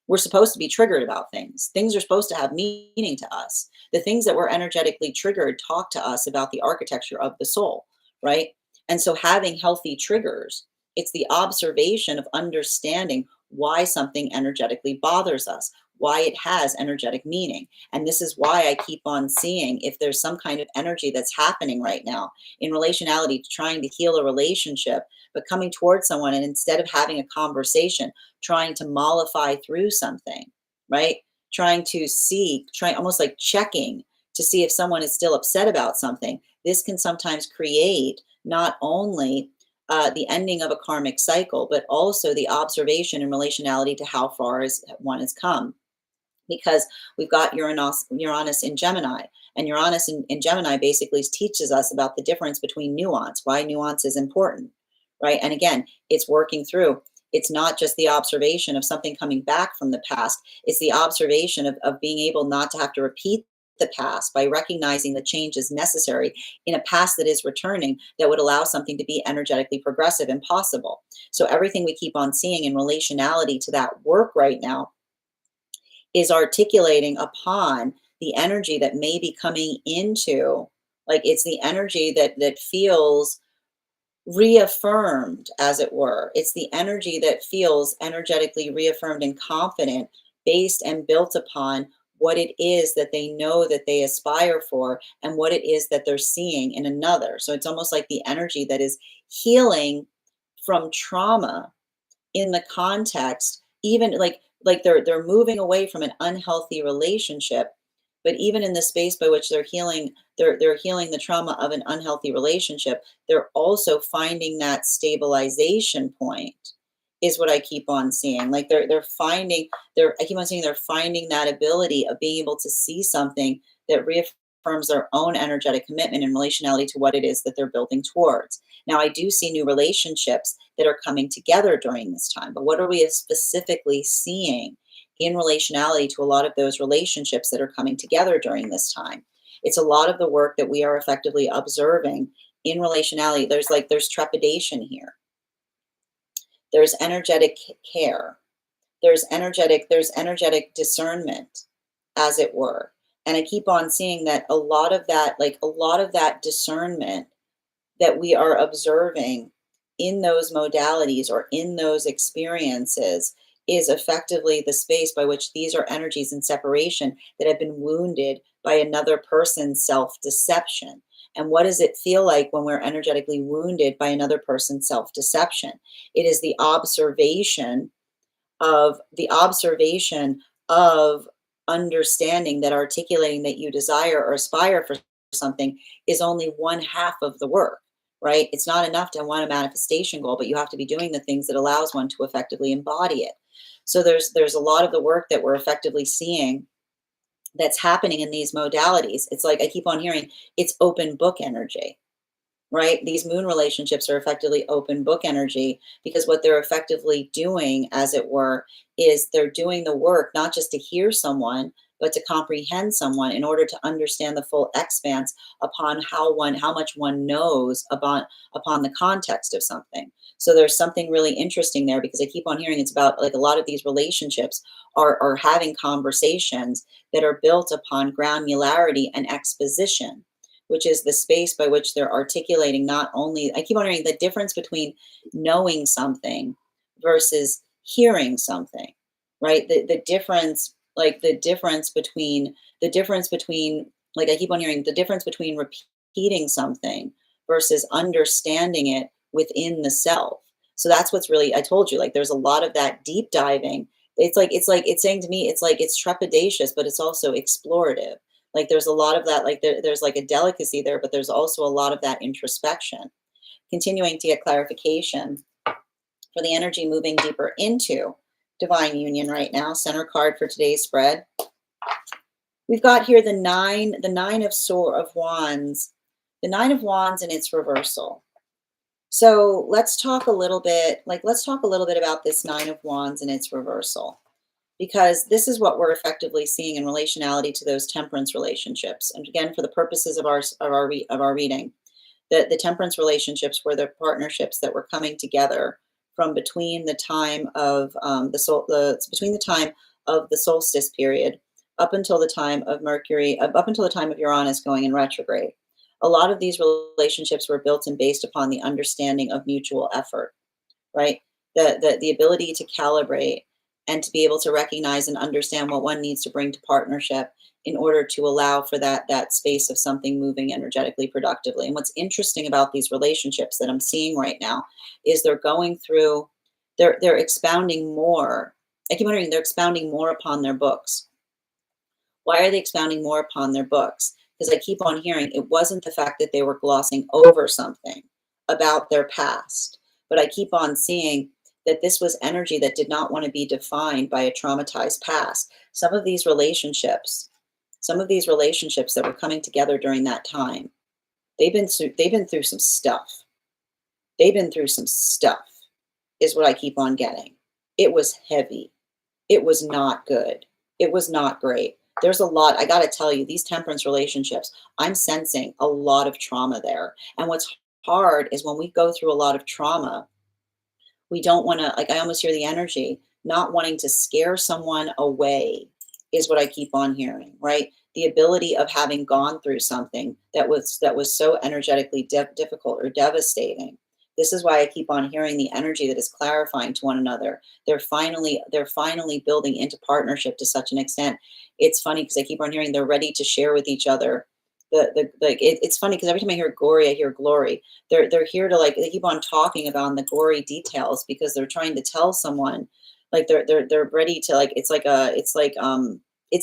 We're supposed to be triggered about things. Things are supposed to have meaning to us. The things that were energetically triggered talk to us about the architecture of the soul, right? And so having healthy triggers, it's the observation of understanding why something energetically bothers us, why it has energetic meaning. And this is why I keep on seeing if there's some kind of energy that's happening right now in relationality to trying to heal a relationship, but coming towards someone and instead of having a conversation, trying to mollify through something, right? Trying almost like checking to see if someone is still upset about something. This can sometimes create not only the ending of a karmic cycle, but also the observation in relationality to how far one has come. Because we've got Uranus in Gemini, and Uranus in Gemini basically teaches us about the difference between nuance, why nuance is important, right? And again, it's working through. It's not just the observation of something coming back from the past. It's the observation of being able not to have to repeat the past by recognizing the change is necessary in a past that is returning that would allow something to be energetically progressive and possible. So everything we keep on seeing in relationality to that work right now is articulating upon the energy that may be coming into, like it's the energy that feels reaffirmed, as it were. It's the energy that feels energetically reaffirmed and confident, based and built upon what it is that they know that they aspire for and what it is that they're seeing in another. So it's almost like the energy that is healing from trauma in the context, even like they're moving away from an unhealthy relationship, but even in the space by which they're healing the trauma of an unhealthy relationship, they're also finding that stabilization point, is what I keep on seeing. Like I keep on seeing they're finding that ability of being able to see something that reaffirms their own energetic commitment in relationality to what it is that they're building towards. Now, I do see new relationships that are coming together during this time, but what are we specifically seeing in relationality to a lot of those relationships that are coming together during this time? It's a lot of the work that we are effectively observing in relationality, there's trepidation here. There's energetic care. There's energetic discernment, as it were. And I keep on seeing that a lot of that, like a lot of that discernment that we are observing in those modalities or in those experiences is effectively the space by which these are energies in separation that have been wounded by another person's self deception. And what does it feel like when we're energetically wounded by another person's self deception? It is the observation of understanding that articulating that you desire or aspire for something is only one half of the work, right? It's not enough to want a manifestation goal, but you have to be doing the things that allows one to effectively embody it. So there's a lot of the work that we're effectively seeing that's happening in these modalities. It's like I keep on hearing it's open book energy, right? These moon relationships are effectively open book energy because what they're effectively doing, as it were, is they're doing the work not just to hear someone, but to comprehend someone in order to understand the full expanse upon how much one knows upon the context of something. So there's something really interesting there because I keep on hearing it's about like a lot of these relationships are having conversations that are built upon granularity and exposition, which is the space by which they're articulating not only, I keep wondering the difference between knowing something versus hearing something, right? The difference, like the difference between, like I keep on hearing the difference between repeating something versus understanding it within the self. So that's what's really, I told you, like there's a lot of that deep diving. It's saying to me, it's like it's trepidatious, but it's also explorative. Like there's a lot of that, like there's like a delicacy there, but there's also a lot of that introspection. Continuing to get clarification for the energy moving deeper into divine union right now. Center card for today's spread. We've got here the nine of wands, the 9 of wands in its reversal. So let's talk a little bit about this 9 of wands and its reversal, because this is what we're effectively seeing in relationality to those temperance relationships. And again, for the purposes of our reading, the temperance relationships were the partnerships that were coming together from between the time of between the time of the solstice period up until the time of up until the time of Uranus going in retrograde. A lot of these relationships were built and based upon the understanding of mutual effort, right? The ability to calibrate and to be able to recognize and understand what one needs to bring to partnership in order to allow for that space of something moving energetically productively. And what's interesting about these relationships that I'm seeing right now is they're expounding more. I keep wondering, they're expounding more upon their books. Why are they expounding more upon their books? Because I keep on hearing it wasn't the fact that they were glossing over something about their past, but I keep on seeing that this was energy that did not want to be defined by a traumatized past. Some of these relationships that were coming together during that time, they've been through some stuff. They've been through some stuff, is what I keep on getting. It was heavy. It was not good. It was not great. There's a lot, I got to tell you, these temperance relationships, I'm sensing a lot of trauma there. And what's hard is when we go through a lot of trauma, we don't want to, like, I almost hear the energy, not wanting to scare someone away is what I keep on hearing, right? The ability of having gone through something that was so energetically difficult or devastating. This is why I keep on hearing the energy that is clarifying to one another. They're finally building into partnership to such an extent. It's funny because I keep on hearing they're ready to share with each other. It's funny because every time I hear gory, I hear glory. They're here to, like, they keep on talking about the gory details because they're trying to tell someone, like they're ready to, like, it's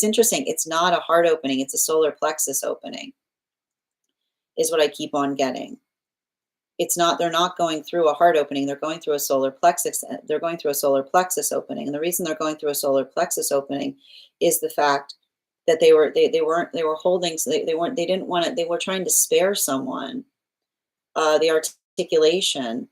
interesting. It's not a heart opening, it's a solar plexus opening, is what I keep on getting. They're not going through a heart opening, they're going through a solar plexus. They're going through a solar plexus opening. And the reason they're going through a solar plexus opening is the fact that they were holding, so they didn't want to, they were trying to spare someone the articulation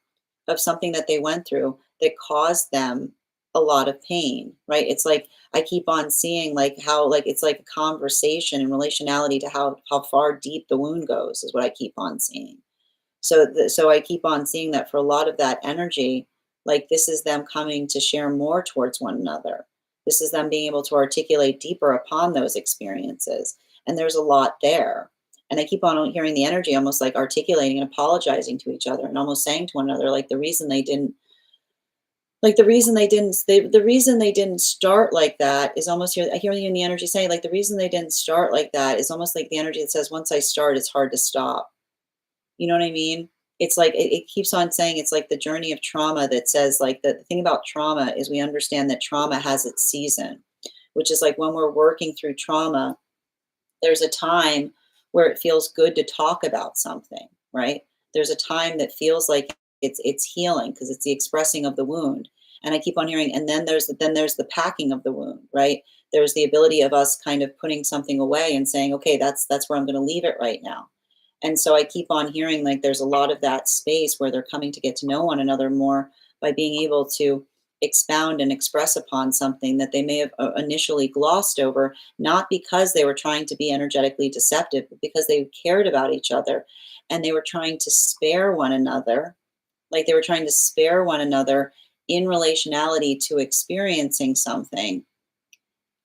of something that they went through that caused them a lot of pain, right? It's like I keep on seeing, like, how, like, it's like a conversation in relationality to how far deep the wound goes, is what I keep on seeing. So I keep on seeing that for a lot of that energy, like this is them coming to share more towards one another. This is them being able to articulate deeper upon those experiences. And there's a lot there. And I keep on hearing the energy almost like articulating and apologizing to each other and almost saying to one another, like the reason they didn't, the reason they didn't start like that is almost here. I hear you in the energy saying, like, the reason they didn't start like that is almost like the energy that says, once I start, it's hard to stop. You know what I mean? It's like it keeps on saying it's like the journey of trauma that says like the thing about trauma is we understand that trauma has its season, which is like when we're working through trauma, there's a time where it feels good to talk about something, right? There's a time that feels like it's healing because it's the expressing of the wound. And I keep on hearing, and then there's the packing of the wound, right? There's the ability of us kind of putting something away and saying, okay, that's where I'm going to leave it right now. And so I keep on hearing like there's a lot of that space where they're coming to get to know one another more by being able to expound and express upon something that they may have initially glossed over, not because they were trying to be energetically deceptive, but because they cared about each other and they were trying to spare one another, like they were trying to spare one another in relationality to experiencing something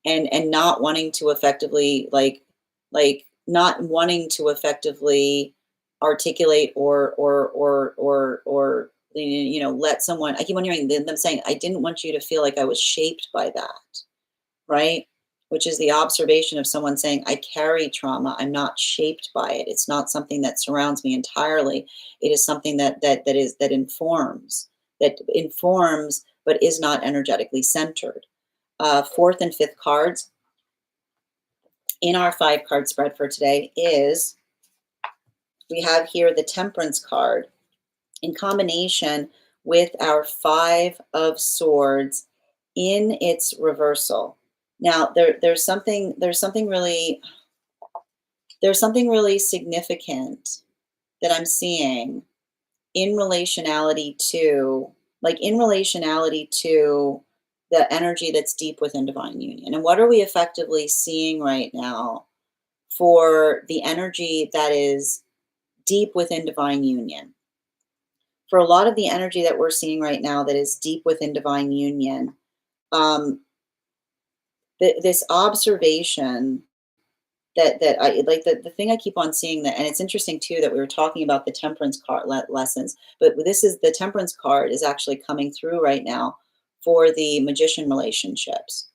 and not wanting to effectively like not wanting to effectively articulate or let someone. I keep on hearing them saying, I didn't want you to feel like I was shaped by that, right? Which is the observation of someone saying, I carry trauma, I'm not shaped by it. It's not something that surrounds me entirely. It is something that informs but is not energetically centered. Fourth and fifth cards in our 5 card spread for today is we have here the Temperance card in combination with our 5 of Swords in its reversal. Now there's something really significant that I'm seeing in relationality to the energy that's deep within divine union. And what are we effectively seeing right now for the energy that is deep within divine union? For a lot of the energy that we're seeing right now that is deep within divine union, um, this observation that I like the thing I keep on seeing that, and it's interesting too that we were talking about the temperance card lessons, but this is the temperance card is actually coming through right now for the magician relationships,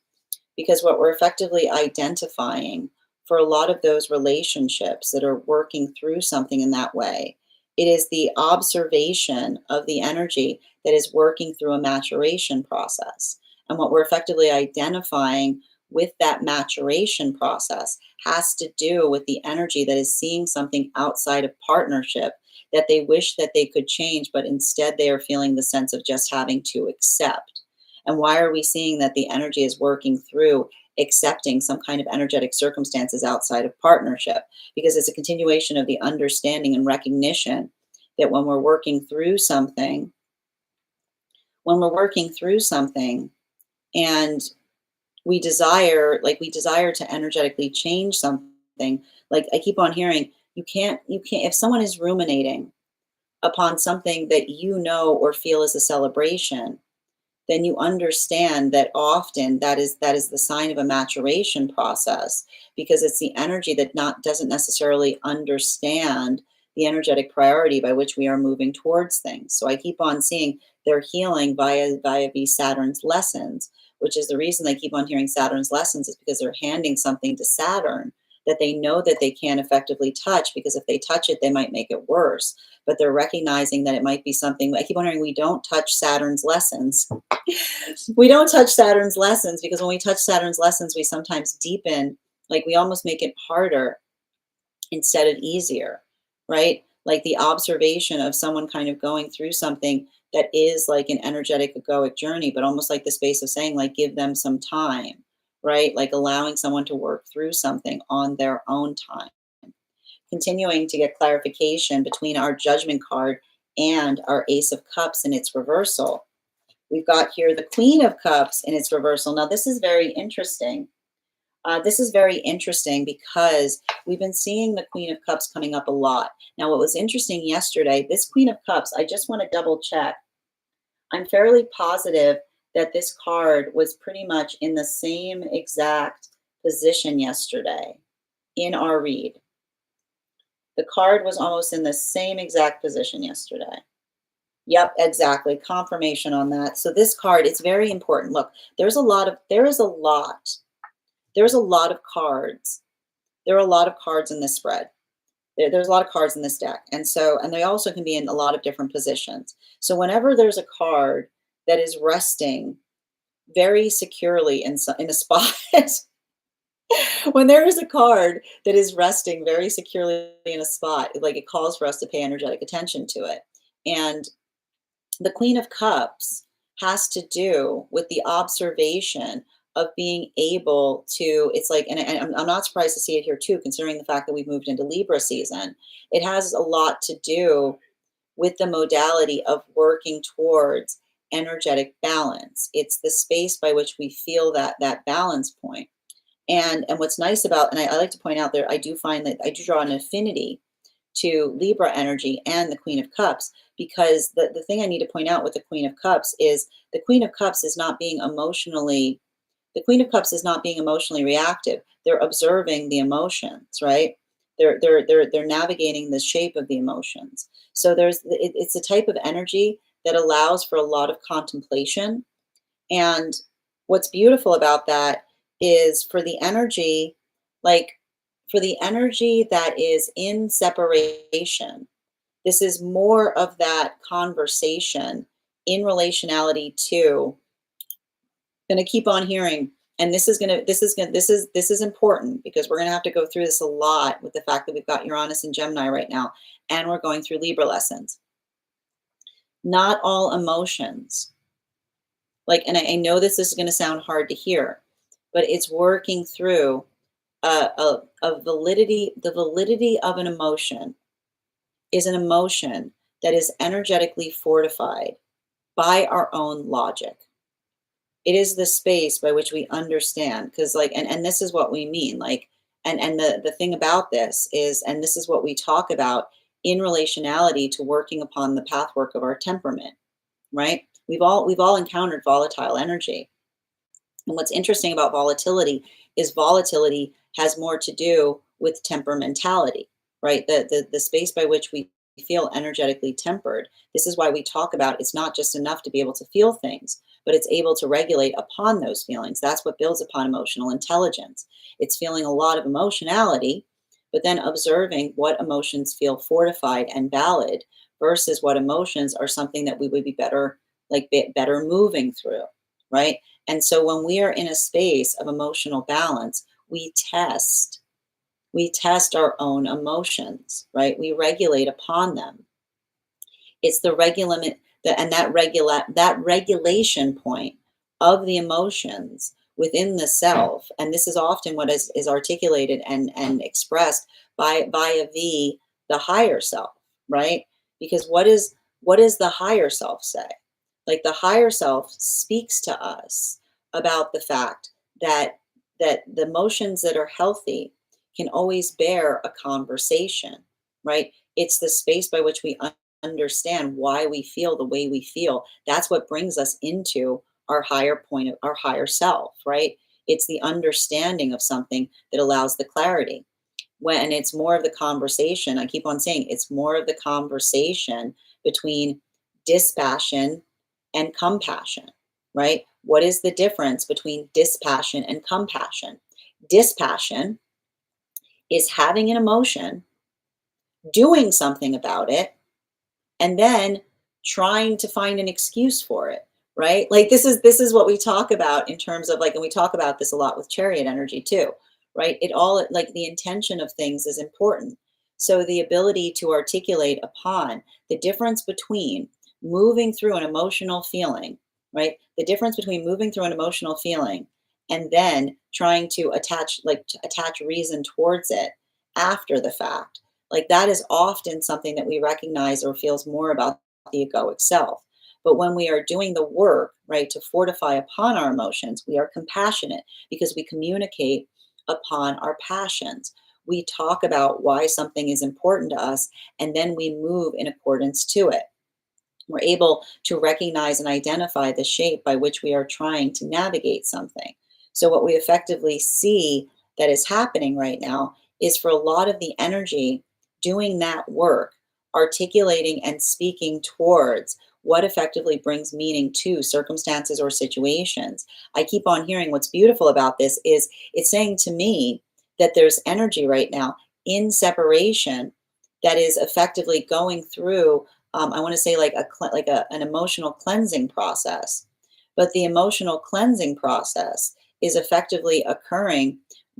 because what we're effectively identifying for a lot of those relationships that are working through something in that way, it is the observation of the energy that is working through a maturation process. And what we're effectively identifying with that maturation process has to do with the energy that is seeing something outside of partnership that they wish that they could change, but instead they are feeling the sense of just having to accept. And why are we seeing that the energy is working through accepting some kind of energetic circumstances outside of partnership? Because it's a continuation of the understanding and recognition that when we're working through something and we desire to energetically change something, like I keep on hearing, you can't if someone is ruminating upon something that you know or feel is a celebration, then you understand that often that is the sign of a maturation process, because it's the energy that not doesn't necessarily understand the energetic priority by which we are moving towards things. So I keep on seeing their healing via these Saturn's lessons, which is the reason I keep on hearing Saturn's lessons, is because they're handing something to Saturn that they know that they can't effectively touch, because if they touch it, they might make it worse. But they're recognizing that it might be something. I keep wondering, we don't touch Saturn's lessons. We don't touch Saturn's lessons because when we touch Saturn's lessons, we sometimes deepen, like we almost make it harder instead of easier, right? Like the observation of someone kind of going through something that is like an energetic egoic journey, but almost like the space of saying, like, give them some time, right? Like allowing someone to work through something on their own time. Continuing to get clarification between our Judgment card and our Ace of Cups in its reversal. We've got here the Queen of Cups in its reversal. Now, this is very interesting. This is very interesting because we've been seeing the Queen of Cups coming up a lot. Now, what was interesting yesterday, this Queen of Cups, I just want to double check. I'm fairly positive that this card was pretty much in the same exact position yesterday in our read. The card was almost in the same exact position yesterday. Yep, exactly. Confirmation on that. So this card, it's very important. Look, there's a lot of cards. There are a lot of cards in this spread. There's a lot of cards in this deck. And they also can be in a lot of different positions. So whenever there's a card that is resting very securely in a spot, when there is a card that is resting very securely in a spot, like it calls for us to pay energetic attention to it. And the Queen of Cups has to do with the observation of being able to, it's like, and I'm not surprised to see it here too, considering the fact that we've moved into Libra season. It has a lot to do with the modality of working towards energetic balance. It's the space by which we feel that balance point. And what's nice about, and I like to point out there, I do find that I do draw an affinity to Libra energy and the Queen of Cups, because the thing I need to point out with the Queen of Cups is the Queen of Cups is not being emotionally, the Queen of Cups is not being emotionally reactive. They're observing the emotions, right? They're navigating the shape of the emotions. So it's a type of energy that allows for a lot of contemplation. And what's beautiful about that is for the energy, like for the energy that is in separation, this is more of that conversation in relationality to, going to keep on hearing, and this is important because we're going to have to go through this a lot with the fact that we've got Uranus and Gemini right now, and we're going through Libra lessons. Not all emotions, like, and I know this is going to sound hard to hear, but it's working through a validity. The validity of an emotion is an emotion that is energetically fortified by our own logic. It is the space by which we understand, because like, and this is what we mean, like, and the thing about this is, and this is what we talk about in relationality to working upon the pathwork of our temperament, right? We've all encountered volatile energy. And what's interesting about volatility is volatility has more to do with temperamentality, right? The space by which we feel energetically tempered. This is why we talk about it's not just enough to be able to feel things, but it's able to regulate upon those feelings. That's what builds upon emotional intelligence. It's feeling a lot of emotionality, but then observing what emotions feel fortified and valid versus what emotions are something that we would be better, like better moving through, right? And so when we are in a space of emotional balance, we test our own emotions, right? We regulate upon them. It's the regulament that regulation point of the emotions within the self. And this is often what is articulated and expressed by via the higher self, right? Because what does the higher self say? Like the higher self speaks to us about the fact that the emotions that are healthy can always bear a conversation, right? It's the space by which we understand why we feel the way we feel. That's what brings us into our higher point of our higher self, right? It's the understanding of something that allows the clarity. When it's more of the conversation, I keep on saying it's more of the conversation between dispassion and compassion, right? What is the difference between dispassion and compassion? Dispassion is having an emotion, doing something about it, and then trying to find an excuse for it, right? Like this is what we talk about in terms of like, and we talk about this a lot with chariot energy too, right? It all, like, the intention of things is important. So the ability to articulate upon the difference between moving through an emotional feeling, right? The difference between moving through an emotional feeling and then trying to attach reason towards it after the fact, like that is often something that we recognize or feels more about the egoic self. But when we are doing the work, right, to fortify upon our emotions, we are compassionate because we communicate upon our passions. We talk about why something is important to us, and then we move in accordance to it. We're able to recognize and identify the shape by which we are trying to navigate something. So, what we effectively see that is happening right now is for a lot of the energy doing that work, articulating and speaking towards what effectively brings meaning to circumstances or situations. I keep on hearing what's beautiful about this is it's saying to me that there's energy right now in separation that is effectively going through I want to say like an emotional cleansing process, but the emotional cleansing process is effectively occurring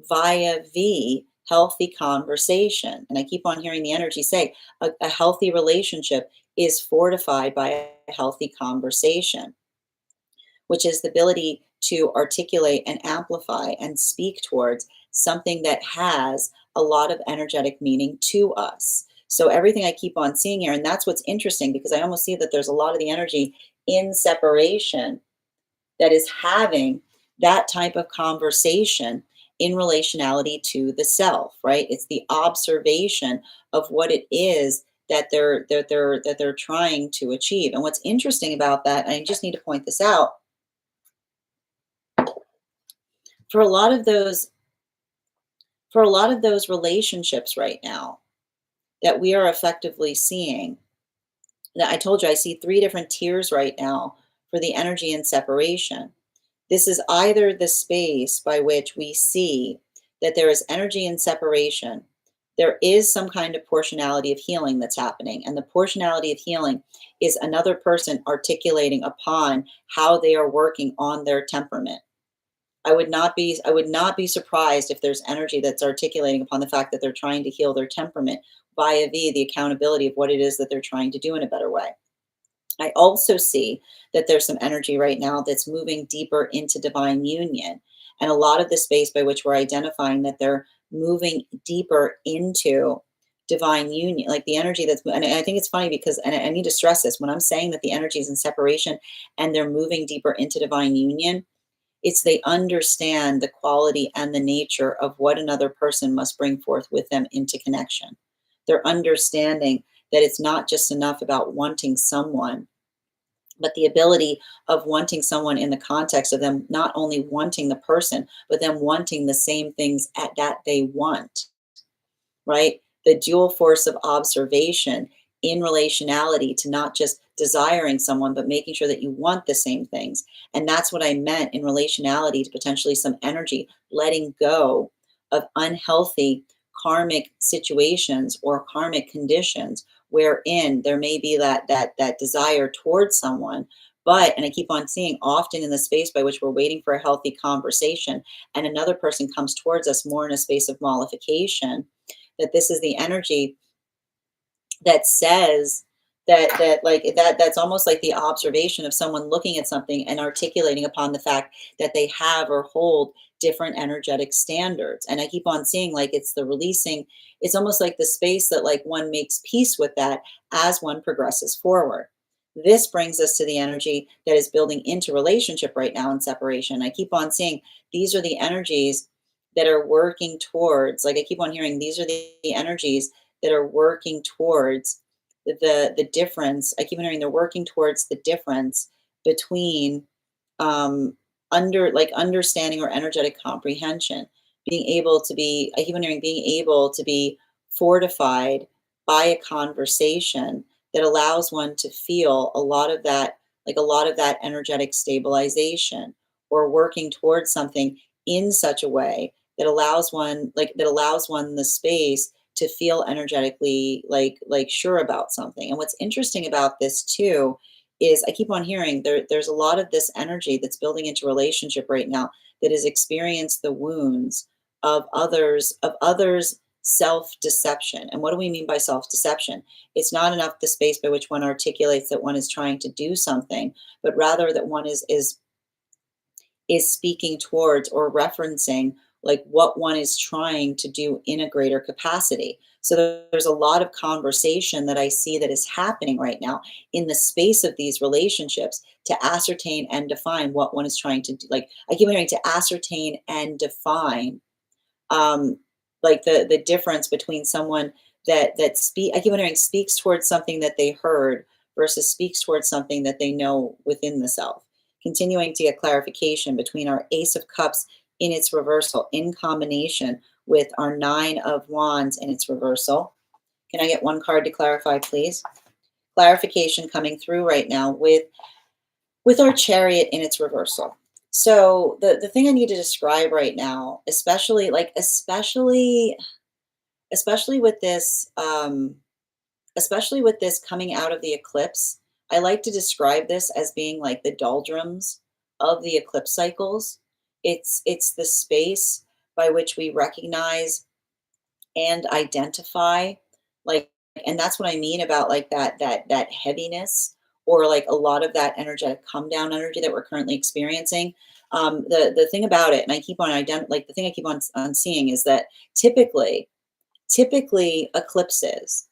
via the healthy conversation. And I keep on hearing the energy say a healthy relationship is fortified by a healthy conversation, which is the ability to articulate and amplify and speak towards something that has a lot of energetic meaning to us. So everything I keep on seeing here, and that's what's interesting because I almost see that there's a lot of the energy in separation that is having that type of conversation in relationality to the self, right? It's the observation of what it is that they're trying to achieve. And what's interesting about that, and I just need to point this out, for a lot of those for a lot of those relationships right now that we are effectively seeing, that I told you I see three different tiers right now for the energy in separation. This is either the space by which we see that there is energy in separation. There is some kind of portionality of healing that's happening. And the portionality of healing is another person articulating upon how they are working on their temperament. I would not be surprised if there's energy that's articulating upon the fact that they're trying to heal their temperament via the accountability of what it is that they're trying to do in a better way. I also see that there's some energy right now that's moving deeper into divine union. And a lot of the space by which we're identifying that they're moving deeper into divine union, like the energy and I think it's funny because, and I need to stress this, when I'm saying that the energy is in separation and they're moving deeper into divine union, it's they understand the quality and the nature of what another person must bring forth with them into connection. They're understanding that it's not just enough about wanting someone, but the ability of wanting someone in the context of them not only wanting the person, but them wanting the same things that they want, right? The dual force of observation in relationality to not just desiring someone, but making sure that you want the same things. And that's what I meant in relationality to potentially some energy, letting go of unhealthy karmic situations or karmic conditions wherein there may be that desire towards someone. But, and I keep on seeing often in the space by which we're waiting for a healthy conversation and another person comes towards us more in a space of mollification, that this is the energy that says that's almost like the observation of someone looking at something and articulating upon the fact that they have or hold different energetic standards. And I keep on seeing like it's the releasing, it's almost like the space that like one makes peace with that as one progresses forward. This brings us to the energy that is building into relationship right now in separation. I keep on seeing these are the energies that are working towards, like I keep on hearing, these are the energies that are working towards the difference. I keep hearing they're working towards the difference between understanding or energetic comprehension, being able to be, I keep on hearing being able to be fortified by a conversation that allows one to feel a lot of that, like a lot of that energetic stabilization, or working towards something in such a way that allows one the space to feel energetically like sure about something. And what's interesting about this too is I keep on hearing there's a lot of this energy that's building into relationship right now that has experienced the wounds of others self-deception. And what do we mean by self-deception? It's not enough the space by which one articulates that one is trying to do something, but rather that one is speaking towards or referencing like what one is trying to do in a greater capacity. So there's a lot of conversation that I see that is happening right now in the space of these relationships to ascertain and define what one is trying to do. Like I keep hearing to ascertain and define um, like the difference between someone I keep wondering, speaks towards something that they heard versus speaks towards something that they know within the self. Continuing to get clarification between our Ace of Cups in its reversal in combination with our Nine of Wands in its reversal. Can I get one card to clarify, please? Clarification coming through right now with our Chariot in its reversal. So the thing I need to describe right now, especially with this, especially with this coming out of the eclipse, I like to describe this as being like the doldrums of the eclipse cycles. It's the space by which we recognize and identify, like, and that's what I mean about like that heaviness, or like a lot of that energetic come down energy that we're currently experiencing. The thing about it, and I keep on like the thing I keep on seeing is that typically eclipses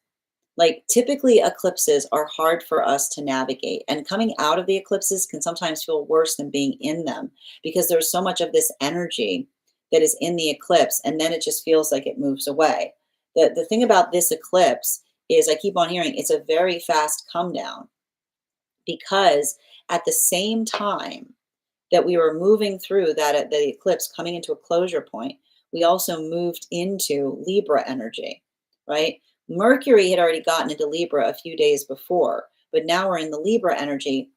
are hard for us to navigate, and coming out of the eclipses can sometimes feel worse than being in them, because there's so much of this energy that is in the eclipse, and then it just feels like it moves away. The thing about this eclipse is, I keep on hearing, it's a very fast come down, because at the same time that we were moving through that at the eclipse coming into a closure point, we also moved into Libra energy, right? Mercury had already gotten into Libra a few days before, but now we're in the Libra energy.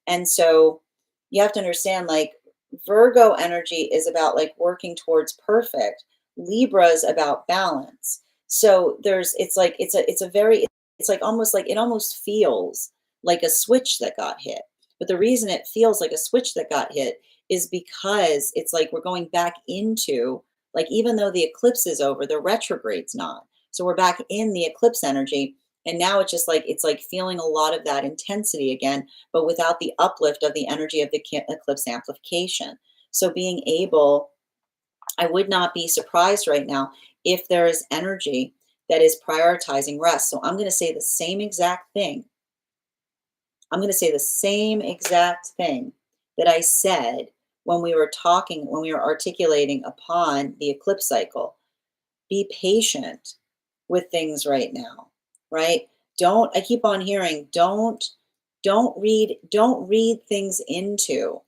And so you have to understand, like, Virgo energy is about like working towards perfect. Libra is about balance. So it's like almost like it almost feels like a switch that got hit. But the reason it feels like a switch that got hit is because it's like we're going back into, like, even though the eclipse is over, the retrograde's not. So we're back in the eclipse energy. And now it's like feeling a lot of that intensity again, but without the uplift of the energy of the eclipse amplification. So being able, I would not be surprised right now if there is energy that is prioritizing rest. So I'm going to say the same exact thing. I'm going to say the same exact thing that I said when we were talking, when we were articulating upon the eclipse cycle. Be patient with things right now, right? I keep on hearing, don't read things into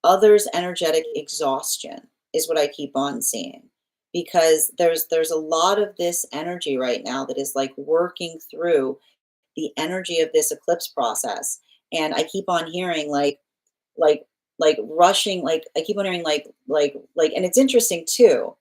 others' energetic exhaustion, is what I keep on seeing. Because there's a lot of this energy right now that is like working through the energy of this eclipse process. And I keep on hearing like rushing, like I keep on hearing and it's interesting too,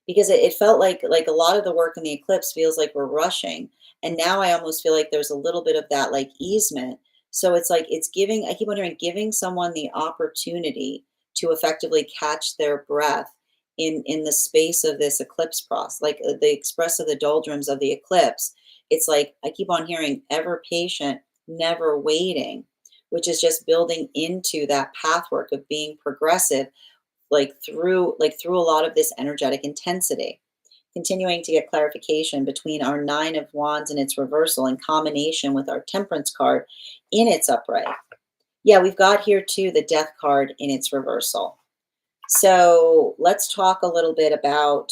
because it felt like a lot of the work in the eclipse feels like we're rushing, and now I almost feel like there's a little bit of that like easement. So it's like it's giving, I keep wondering, giving someone the opportunity to effectively catch their breath in the space of this eclipse process, like the express of the doldrums of the eclipse. It's like I keep on hearing, ever patient, never waiting, which is just building into that pathwork of being progressive, like through a lot of this energetic intensity. Continuing to get clarification between our Nine of Wands and its reversal in combination with our Temperance card in its upright. Yeah, we've got here too the Death card in its reversal. So let's talk a little bit about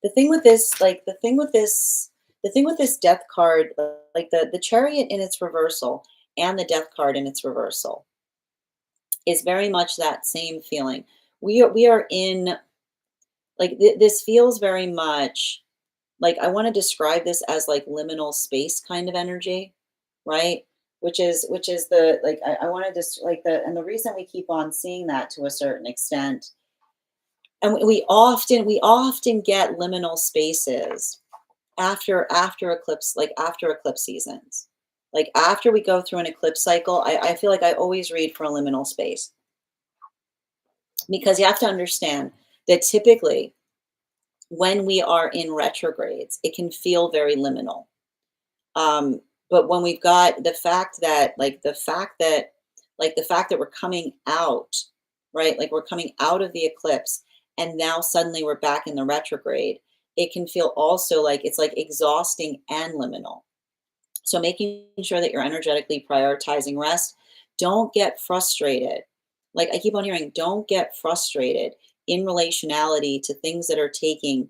the thing with this, the thing with this Death card, like the Chariot in its reversal and the Death card in its reversal is very much that same feeling. We are in, like, this feels very much like, I want to describe this as like liminal space kind of energy, right? Which is the, like, I want to just like the, and the reason we keep on seeing that to a certain extent, and we often get liminal spaces after eclipse, like after eclipse seasons, like after we go through an eclipse cycle. I feel like I always read for a liminal space, because you have to understand that typically when we are in retrogrades, it can feel very liminal. But when we've got the fact that we're coming out, right? Like we're coming out of the eclipse, and now suddenly we're back in the retrograde. It can feel also like it's like exhausting and liminal. So making sure that you're energetically prioritizing rest. Don't get frustrated. Like I keep on hearing, don't get frustrated in relationality to things that are taking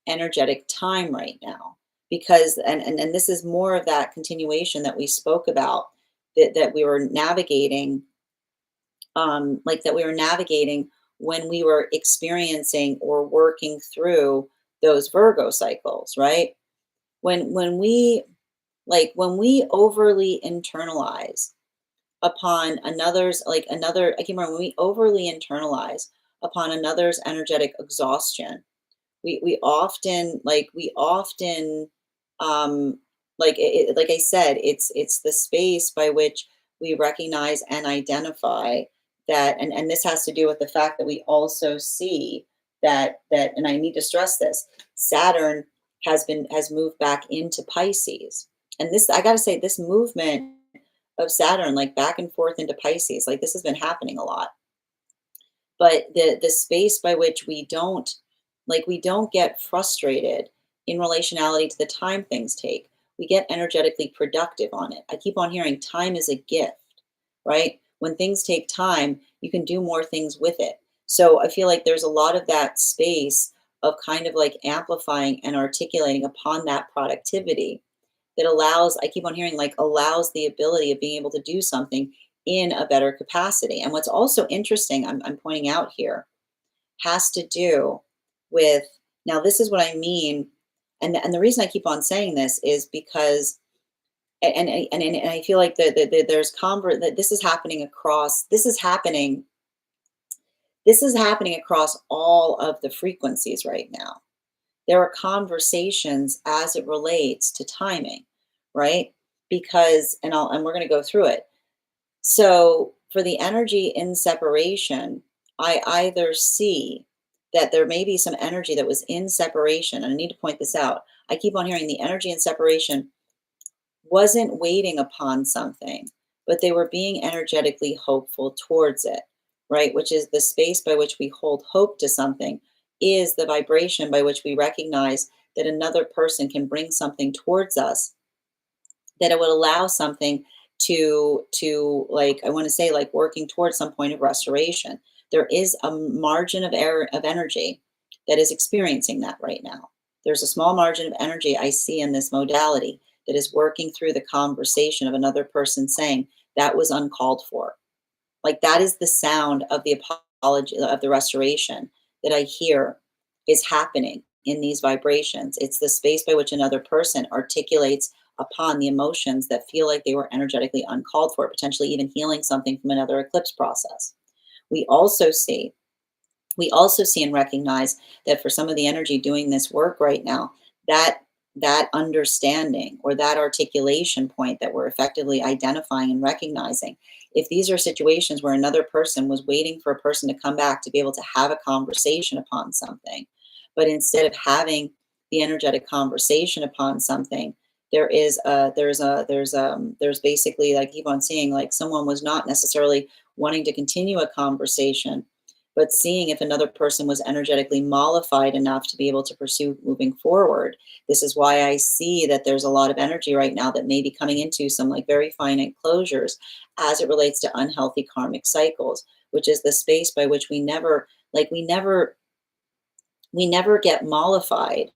energetic time right now. Because and this is more of that continuation that we spoke about, that we were navigating, like that we were navigating when we were experiencing or working through those Virgo cycles, right? When we, like, when we overly internalize upon another's, like another, I can remember when we overly internalize upon another's energetic exhaustion, we often like I said, it's the space by which we recognize and identify that, and this has to do with the fact that we also see that, and I need to stress this, Saturn has moved back into Pisces. And this, I got to say, this movement of Saturn, like back and forth into Pisces, like this has been happening a lot. But the space by which we don't get frustrated in relationality to the time things take. We get energetically productive on it. I keep on hearing time is a gift, right? When things take time, you can do more things with it. So I feel like there's a lot of that space of kind of like amplifying and articulating upon that productivity that allows, I keep on hearing, like, allows the ability of being able to do something in a better capacity. And what's also interesting, I'm pointing out here, has to do with, now this is what I mean. And the reason I keep on saying this is because, and I feel like there's that this is happening across all of the frequencies right now. There are conversations as it relates to timing, right? Because, and we're going to go through it. So for the energy in separation, I either see that there may be some energy that was in separation, and I need to point this out. I keep on hearing the energy in separation wasn't waiting upon something, but they were being energetically hopeful towards it, right? Which is the space by which we hold hope to something, is the vibration by which we recognize that another person can bring something towards us, that it would allow something to, like, I want to say, like, working towards some point of restoration. There is a margin of error of energy that is experiencing that right now. There's a small margin of energy I see in this modality that is working through the conversation of another person saying that was uncalled for. Like, that is the sound of the apology, of the restoration that I hear is happening in these vibrations. It's the space by which another person articulates upon the emotions that feel like they were energetically uncalled for, potentially even healing something from another eclipse process. We also see we also see and recognize that for some of the energy doing this work right now, that that understanding or that articulation point that we're effectively identifying and recognizing, if these are situations where another person was waiting for a person to come back to be able to have a conversation upon something, but instead of having the energetic conversation upon something, there's basically, like, I keep on seeing, like, someone was not necessarily wanting to continue a conversation, but seeing if another person was energetically mollified enough to be able to pursue moving forward. This is why I see that there's a lot of energy right now that may be coming into some, like, very finite closures as it relates to unhealthy karmic cycles, which is the space by which we never get mollified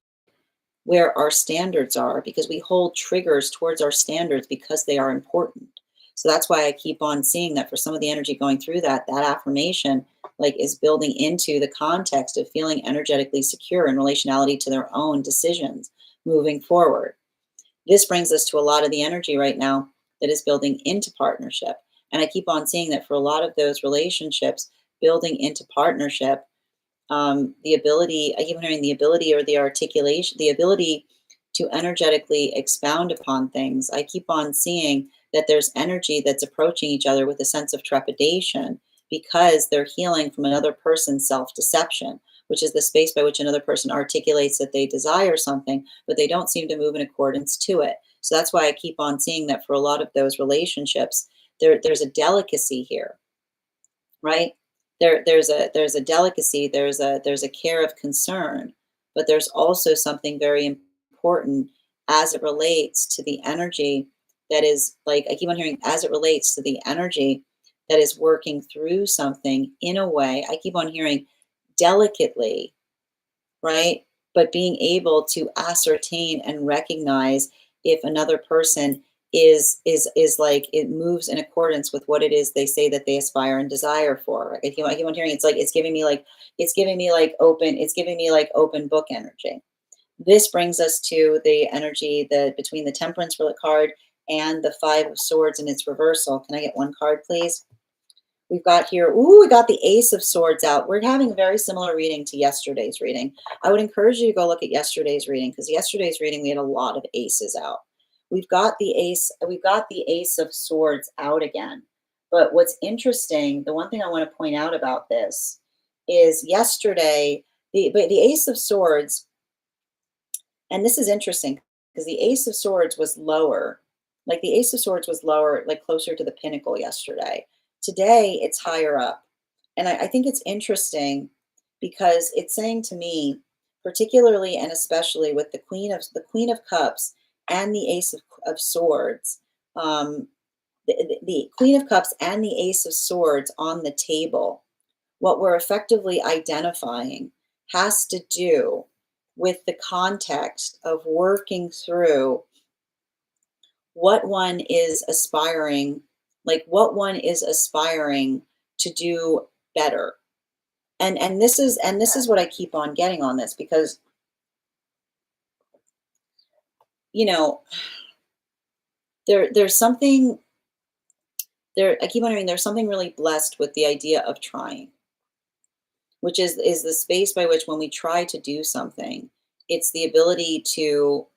where our standards are, because we hold triggers towards our standards because they are important. So that's why I keep on seeing that for some of the energy going through that affirmation, like, is building into the context of feeling energetically secure in relationality to their own decisions moving forward. This brings us to a lot of the energy right now that is building into partnership. And I keep on seeing that for a lot of those relationships building into partnership, the ability, I keep hearing the ability or the articulation, the ability to energetically expound upon things. I keep on seeing that there's energy that's approaching each other with a sense of trepidation because they're healing from another person's self deception, which is the space by which another person articulates that they desire something, but they don't seem to move in accordance to it. So that's why I keep on seeing that for a lot of those relationships, there's a delicacy here, right? There's a delicacy, there's a care of concern, but there's also something very important as it relates to the energy that is, like, I keep on hearing, as it relates to the energy that is working through something in a way. I keep on hearing delicately, right? But being able to ascertain and recognize if another person is like it moves in accordance with what it is they say that they aspire and desire for. Right? I keep on hearing it's like it's giving me like open book energy. This brings us to the energy that between the Temperance card and the Five of Swords in its reversal. Can I get one card, please? We've got here, ooh, we got the Ace of Swords out. We're having a very similar reading to yesterday's reading. I would encourage you to go look at yesterday's reading because yesterday's reading we had a lot of aces out. We've got the Ace of Swords out again. But what's interesting, the one thing I want to point out about this is yesterday, the Ace of Swords, and this is interesting because the Ace of Swords was lower. Like the Ace of Swords was lower, like closer to the pinnacle yesterday. Today, it's higher up. And I think it's interesting because it's saying to me, particularly and especially with the Queen of Cups and the Ace of Swords, um, the Queen of Cups and the Ace of Swords on the table, what we're effectively identifying has to do with the context of working through what one is aspiring, like what one is aspiring to do better. And this is what I keep on getting on this because you know there's something there I keep on hearing there's something really blessed with the idea of trying, which is the space by which when we try to do something, it's the ability to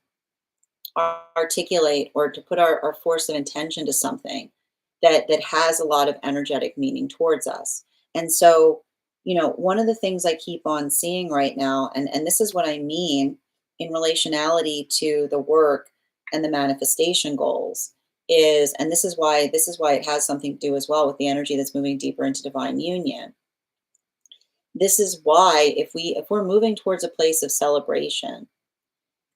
articulate or to put our force of intention to something that has a lot of energetic meaning towards us. And so, one of the things I keep on seeing right now, and this is what I mean in relationality to the work and the manifestation goals, is, and this is why it has something to do as well with the energy that's moving deeper into divine union. This is why if we're moving towards a place of celebration,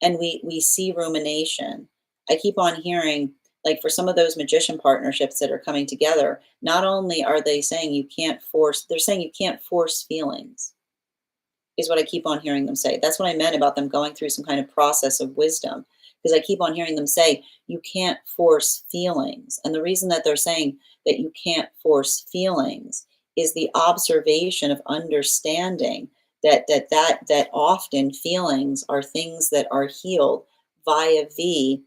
and we see rumination. I keep on hearing, like for some of those magician partnerships that are coming together, not only are they saying you can't force, they're saying you can't force feelings, is what I keep on hearing them say. That's what I meant about them going through some kind of process of wisdom, because I keep on hearing them say you can't force feelings. And the reason that they're saying that you can't force feelings is the observation of understanding that often feelings are things that are healed via the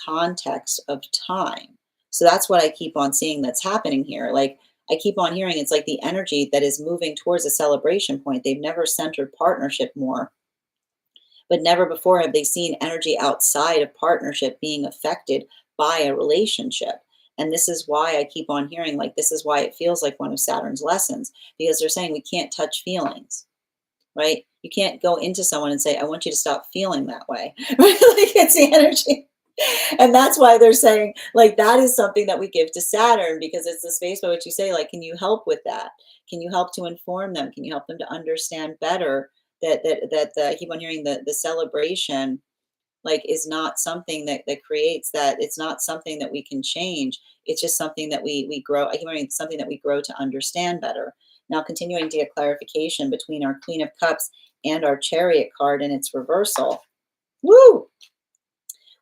context of time. So that's what I keep on seeing that's happening here. Like I keep on hearing it's like the energy that is moving towards a celebration point. They've never centered partnership more, but never before have they seen energy outside of partnership being affected by a relationship. And this is why I keep on hearing, like, this is why it feels like one of Saturn's lessons, because they're saying we can't touch feelings, right? You can't go into someone and say, I want you to stop feeling that way. Right? Like it's the energy. And that's why they're saying, like, that is something that we give to Saturn because it's the space by which you say, like, can you help with that? Can you help to inform them? Can you help them to understand better I keep on hearing the celebration, like, is not something that creates that. It's not something that we can change. It's just something that we grow. I keep hearing it's something that we grow to understand better. Now, continuing to get clarification between our Queen of Cups and our Chariot card in its reversal. Woo!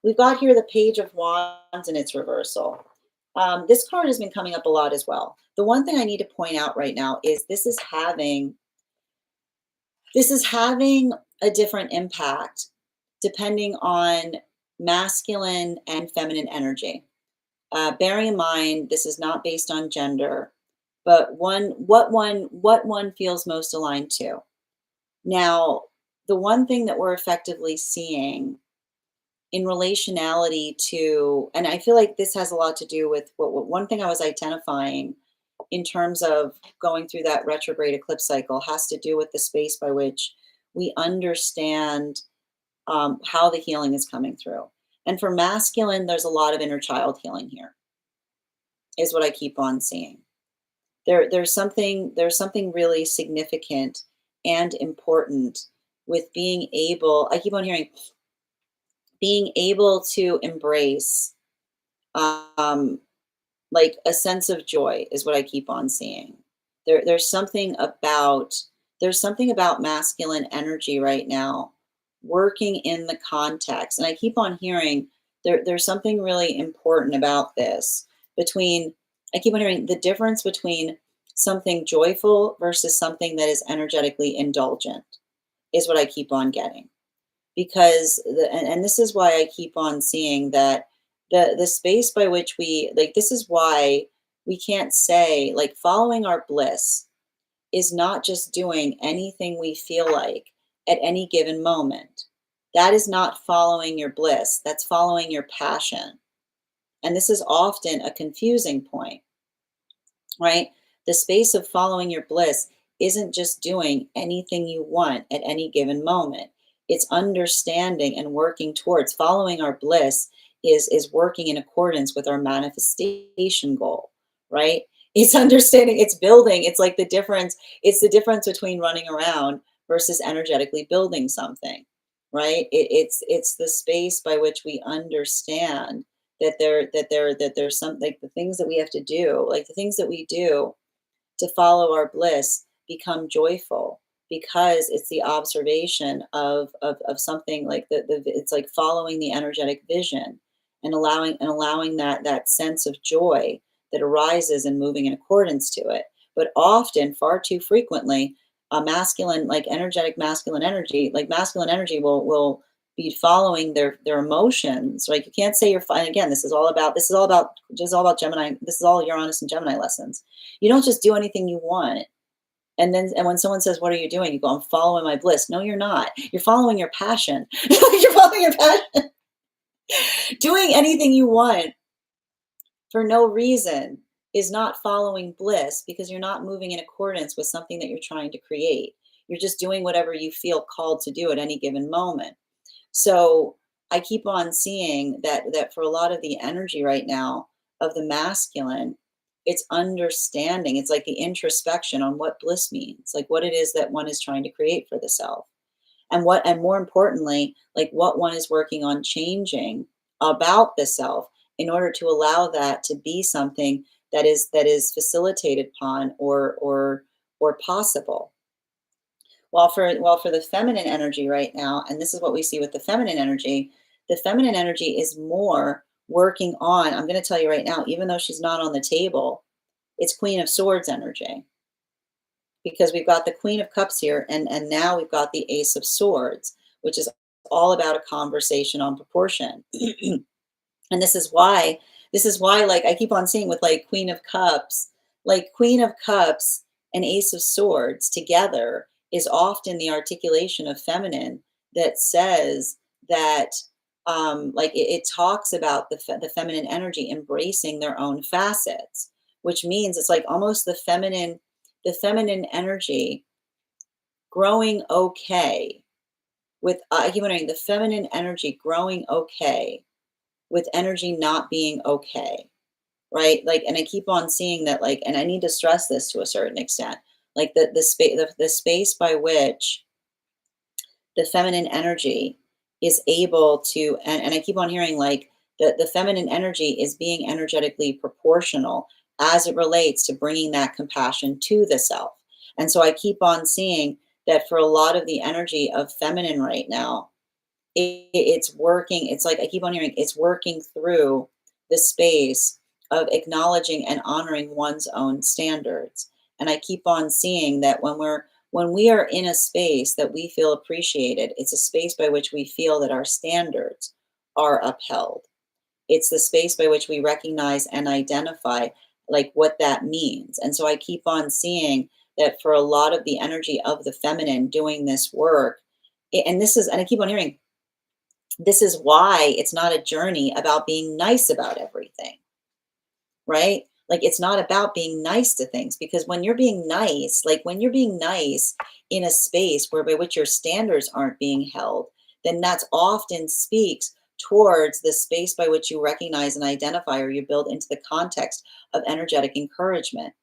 We've got here the Page of Wands in its reversal. This card has been coming up a lot as well. The one thing I need to point out right now is this is having a different impact depending on masculine and feminine energy. Bearing in mind, this is not based on gender, but what one feels most aligned to. Now, the one thing that we're effectively seeing in relationality to, and I feel like this has a lot to do with what one thing I was identifying in terms of going through that retrograde eclipse cycle has to do with the space by which we understand how the healing is coming through. And for masculine, there's a lot of inner child healing here, is what I keep on seeing. There's something really significant and important with being able, I keep on hearing, being able to embrace um, like a sense of joy is what I keep on seeing. There's something about there's something about masculine energy right now working in the context. And I keep on hearing there's something really important about this between, I keep on hearing the difference between something joyful versus something that is energetically indulgent is what I keep on getting. Because and this is why I keep on seeing that the space by which we like, this is why we can't say like following our bliss is not just doing anything we feel like at any given moment. That is not following your bliss, that's following your passion. And this is often a confusing point, right? The space of following your bliss isn't just doing anything you want at any given moment. It's understanding and working towards following our bliss is working in accordance with our manifestation goal, right? It's understanding, it's building, it's like it's the difference between running around versus energetically building something, right? It's the space by which we understand that there's some like the things that we have to do, like the things that we do to follow our bliss become joyful because it's the observation of something like it's like following the energetic vision and allowing that sense of joy that arises and moving in accordance to it. But often, far too frequently, a masculine, like energetic masculine energy will be following their emotions. Like you can't say you're fine. Again, this is all about Gemini. This is all Uranus and Gemini lessons. You don't just do anything you want. And when someone says, "What are you doing?" You go, "I'm following my bliss." No, you're not. You're following your passion. You're following your passion. Doing anything you want for no reason is not following bliss because you're not moving in accordance with something that you're trying to create. You're just doing whatever you feel called to do at any given moment. So I keep on seeing that for a lot of the energy right now of the masculine, it's understanding. It's like the introspection on what bliss means, like what it is that one is trying to create for the self. And more importantly, like what one is working on changing about the self in order to allow that to be something that is facilitated upon or possible. While for the feminine energy right now, and this is what we see with the feminine energy is more working on, I'm going to tell you right now, even though she's not on the table, it's Queen of Swords energy because we've got the Queen of Cups here, and now we've got the Ace of Swords, which is all about a conversation on proportion. And this is why like I keep on seeing with like Queen of Cups and Ace of Swords together is often the articulation of feminine that says that like it talks about the feminine energy embracing their own facets, which means it's like almost the feminine energy growing okay with I keep wondering the feminine energy growing okay with energy not being okay, right? Like, and I keep on seeing that, like, and I need to stress this to a certain extent, like the space by which the feminine energy is able to, and I keep on hearing like the feminine energy is being energetically proportional as it relates to bringing that compassion to the self. And so I keep on seeing that for a lot of the energy of feminine right now, it's working. It's like I keep on hearing it's working through the space of acknowledging and honoring one's own standards. And I keep on seeing that when we are in a space that we feel appreciated, it's a space by which we feel that our standards are upheld. It's the space by which we recognize and identify like what that means. And so I keep on seeing that for a lot of the energy of the feminine doing this work, and I keep on hearing this is why it's not a journey about being nice about everything, right? Like it's not about being nice to things because when you're being nice in a space where by which your standards aren't being held, then that's often speaks towards the space by which you recognize and identify or you build into the context of energetic encouragement,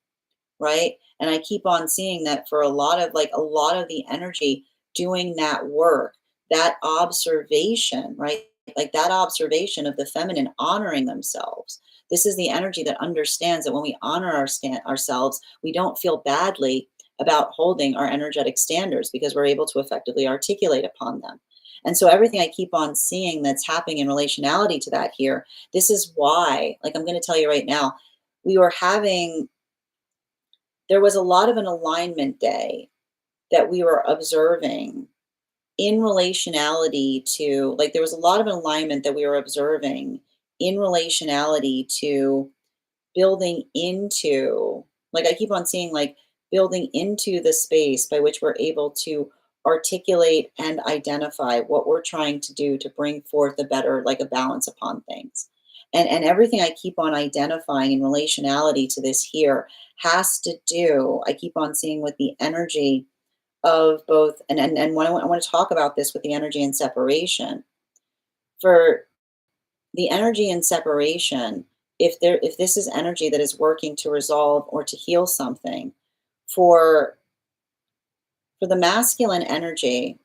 right? And I keep on seeing that for a lot of the energy doing that work, that observation, right? Like that observation of the feminine honoring themselves. This is the energy that understands that when we honor ourselves, we don't feel badly about holding our energetic standards because we're able to effectively articulate upon them. And so everything I keep on seeing that's happening in relationality to that here, this is why, like I'm going to tell you right now, we were having, there was a lot of an alignment day that we were observing in relationality to, like, there was a lot of alignment that we were observing in relationality to building into, like, I keep on seeing, like, building into the space by which we're able to articulate and identify what we're trying to do to bring forth a better, like, a balance upon things. And everything I keep on identifying in relationality to this here has to do, I keep on seeing with the energy of both, and when I want to talk about this with the energy and separation. For the energy and separation, if this is energy that is working to resolve or to heal something, for for the masculine energy,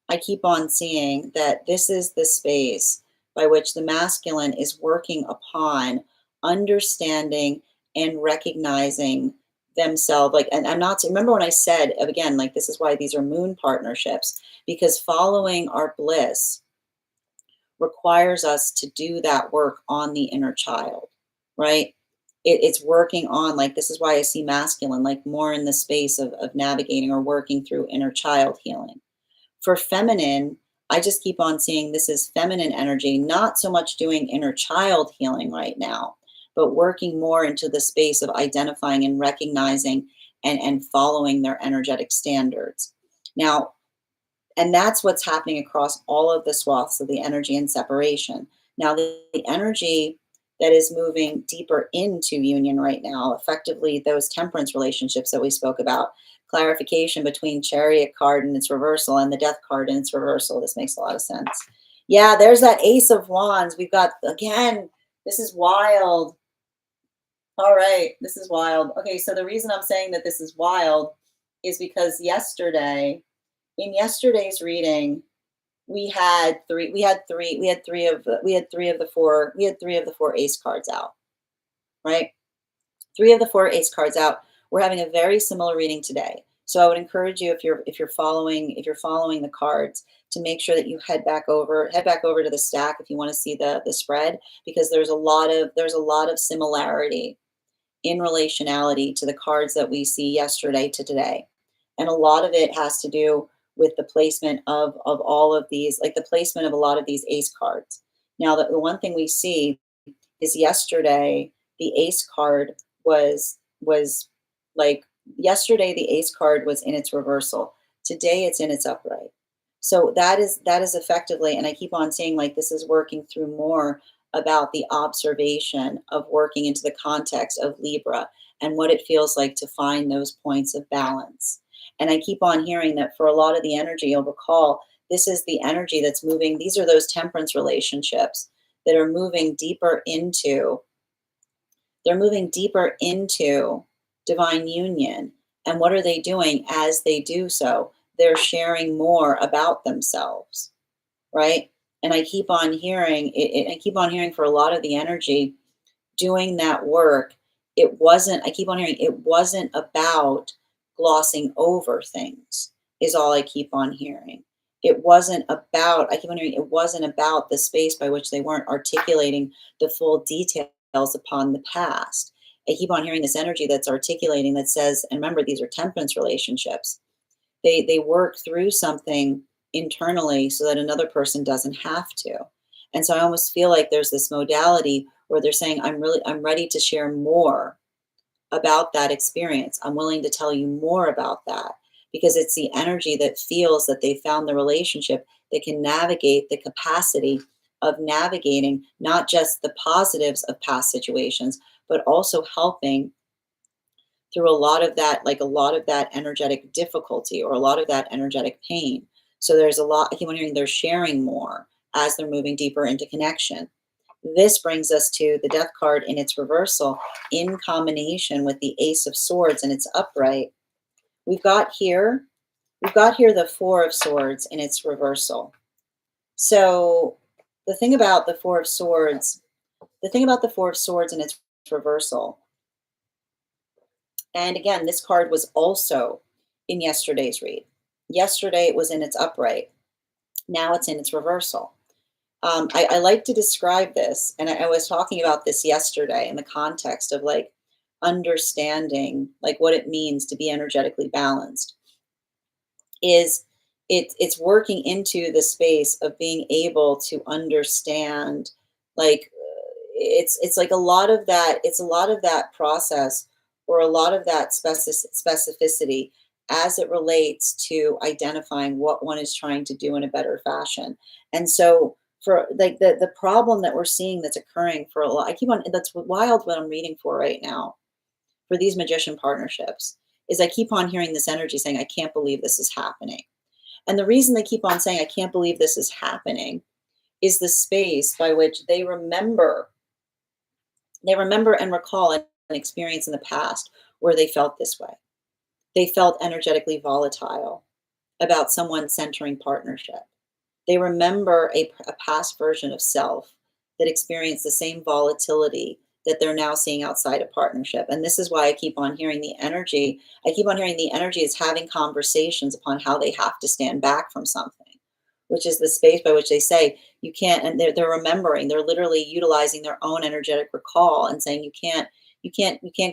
I keep on seeing that this is the space by which the masculine is working upon understanding and recognizing themselves. Like, and I'm not, remember when I said, again, like, this is why these are moon partnerships, because following our bliss requires us to do that work on the inner child, right? It's working on, like, this is why I see masculine, like, more in the space of navigating or working through inner child healing. For feminine, I just keep on seeing this is feminine energy, not so much doing inner child healing right now, but working more into the space of identifying and recognizing and following their energetic standards. Now, and that's what's happening across all of the swaths of the energy and separation. Now, the energy that is moving deeper into union right now, effectively those temperance relationships that we spoke about, clarification between chariot card and its reversal and the death card and its reversal. This makes a lot of sense. Yeah, there's that ace of wands. We've got, again, this is wild. All right, this is wild. Okay, so the reason I'm saying that this is wild is because yesterday, in yesterday's reading, we had three of the four ace cards out, right? Three of the four ace cards out. We're having a very similar reading today. So I would encourage you, if you're following the cards, to make sure that you head back over to the stack if you want to see the spread, because there's a lot of similarity in relationality to the cards that we see yesterday to today. And a lot of it has to do with the placement of all of these, like the placement of a lot of these ace cards. Now, the one thing we see is yesterday the ace card was like, yesterday the ace card was in its reversal. Today it's in its upright. So that is effectively, and I keep on saying, like, this is working through more about the observation of working into the context of Libra and what it feels like to find those points of balance. And I keep on hearing that for a lot of the energy, you'll recall, this is the energy that's moving. These are those temperance relationships that are moving deeper into, they're moving deeper into divine union. And what are they doing as they do so? They're sharing more about themselves, right? And I keep on hearing I keep on hearing for a lot of the energy doing that work, it wasn't, I keep on hearing, it wasn't about glossing over things, is all I keep on hearing. It wasn't about, I keep on hearing, it wasn't about the space by which they weren't articulating the full details upon the past. I keep on hearing this energy that's articulating, that says, and remember, these are temperance relationships. They work through something internally so that another person doesn't have to. And so I almost feel like there's this modality where they're saying, I'm ready to share more about that experience. I'm willing to tell you more about that, because it's the energy that feels that they found the relationship that can navigate the capacity of navigating not just the positives of past situations, but also helping through a lot of that, like a lot of that energetic difficulty or a lot of that energetic pain. So there's a lot, I keep on hearing they're sharing more as they're moving deeper into connection. This brings us to the death card in its reversal in combination with the ace of swords in its upright. We've got here the four of swords in its reversal. So the thing about the four of swords, in its reversal And again, this card was also in yesterday's read. Yesterday it was in its upright. Now it's in its reversal. I like to describe this, and I was talking about this yesterday in the context of like understanding like what it means to be energetically balanced. Is it's working into the space of being able to understand like it's like a lot of that, it's a lot of that process, or a lot of that specificity as it relates to identifying what one is trying to do in a better fashion. And so for like the problem that we're seeing that's occurring for a lot, I keep on, that's wild what I'm reading for right now for these magician partnerships, is I keep on hearing this energy saying, I can't believe this is happening. And the reason they keep on saying, I can't believe this is happening, is the space by which they remember and recall an experience in the past where they felt this way. They felt energetically volatile about someone centering partnership. They remember a past version of self that experienced the same volatility that they're now seeing outside of partnership. And this is why I keep on hearing the energy. I keep on hearing the energy is having conversations upon how they have to stand back from something, which is the space by which they say you can't, and they're remembering, they're literally utilizing their own energetic recall and saying you can't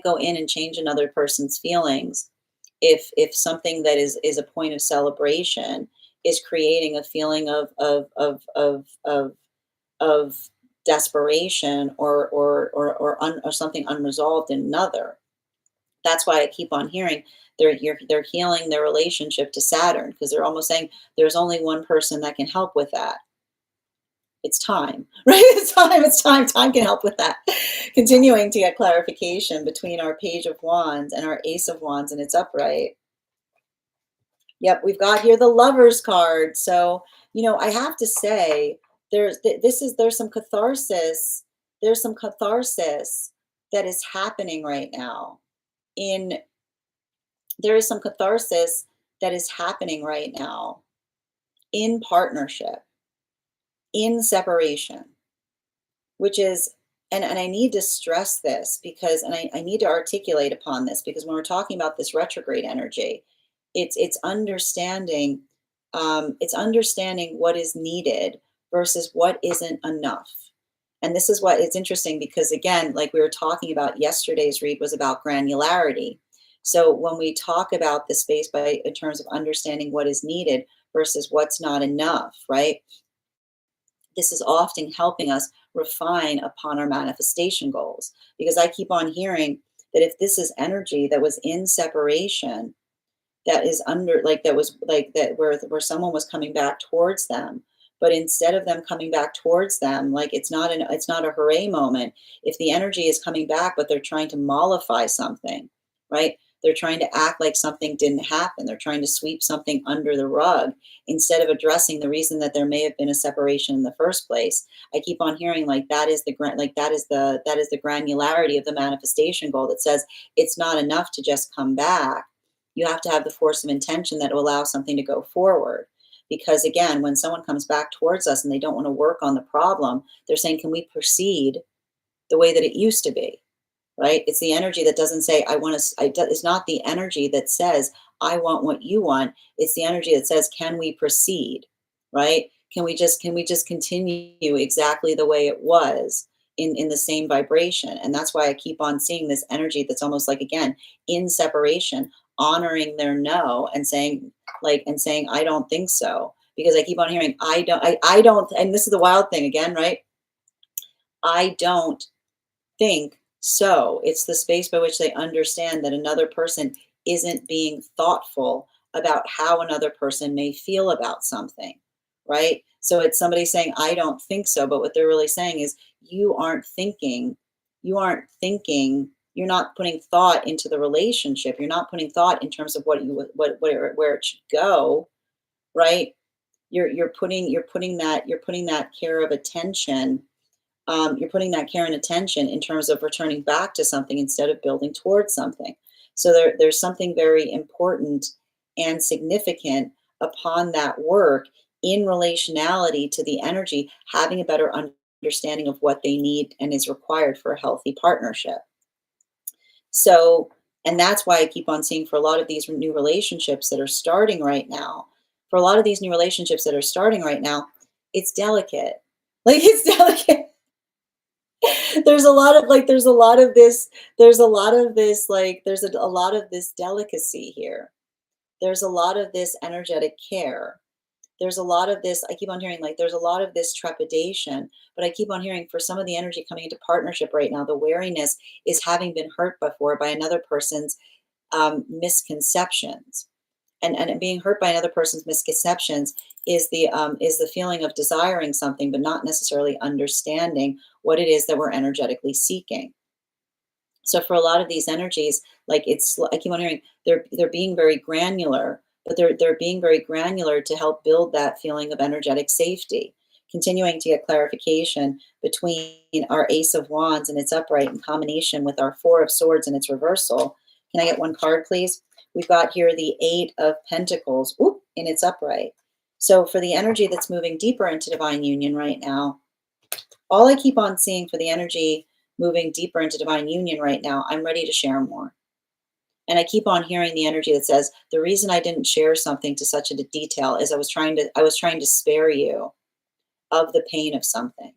go in and change another person's feelings if something that is a point of celebration is creating a feeling of desperation or something unresolved in another. That's why I keep on hearing they're healing their relationship to Saturn, because they're almost saying there's only one person that can help with that. It's time, right? It's time. It's time. Time can help with that. Continuing to get clarification between our Page of Wands and our Ace of Wands, and it's upright. Yep, we've got here the Lovers card. So, I have to say there's some catharsis. There's some catharsis that is happening right now. In There is some catharsis that is happening right now in partnership, in separation, which is, and I need to stress this because, and I need to articulate upon this, because when we're talking about this retrograde energy, it's understanding, it's understanding what is needed versus what isn't enough. And this is what it's interesting, because again, like we were talking about, yesterday's read was about granularity. So when we talk about the space by in terms of understanding what is needed versus what's not enough, right? This is often helping us refine upon our manifestation goals, because I keep on hearing that if this is energy that was in separation, that is under, like, that was like that, where someone was coming back towards them, but instead of them coming back towards them, like, it's not a hooray moment. If the energy is coming back but they're trying to mollify something, right? They're trying to act like something didn't happen. They're trying to sweep something under the rug instead of addressing the reason that there may have been a separation in the first place. I keep on hearing like that is the granularity of the manifestation goal that says it's not enough to just come back. You have to have the force of intention that will allow something to go forward. Because again, when someone comes back towards us and they don't want to work on the problem, they're saying, can we proceed the way that it used to be? Right? It's the energy that doesn't say, I want to, it's not the energy that says, I want what you want. It's the energy that says, can we proceed? Right? Can we just continue exactly the way it was in the same vibration? And that's why I keep on seeing this energy that's almost like, again, in separation, honoring their no and saying, I don't think so. Because I keep on hearing, I don't, and this is the wild thing again, right? I don't think so. It's the space by which they understand that another person isn't being thoughtful about how another person may feel about something, right? So it's somebody saying, I don't think so. But what they're really saying is, you're not putting thought into the relationship. You're not putting thought in terms of where it should go, right? You're putting that care of attention, you're putting that care and attention in terms of returning back to something instead of building towards something. So there's something very important and significant upon that work in relationality to the energy, having a better understanding of what they need and is required for a healthy partnership. So, And that's why I keep on seeing for a lot of these new relationships that are starting right now, for a lot of these new relationships that are starting right now, it's delicate. Like it's delicate. There's a lot of like, there's a lot of this, like, there's a lot of this delicacy here. There's a lot of this energetic care. There's a lot of this, I keep on hearing, like, there's a lot of this trepidation, but I keep on hearing for some of the energy coming into partnership right now, the wariness is having been hurt before by another person's misconceptions. And being hurt by another person's misconceptions is the feeling of desiring something, but not necessarily understanding what it is that we're energetically seeking. So for a lot of these energies, like I keep on hearing they're being very granular, but they're being very granular to help build that feeling of energetic safety. Continuing to get clarification between our Ace of Wands and its upright in combination with our Four of Swords and its reversal. Can I get one card, please? We've got here the Eight of Pentacles, oop, in its upright. So for the energy that's moving deeper into divine union right now, all I keep on seeing for the energy moving deeper into divine union right now, I'm ready to share more. And I keep on hearing the energy that says the reason I didn't share something to such a detail is I was trying to spare you of the pain of something.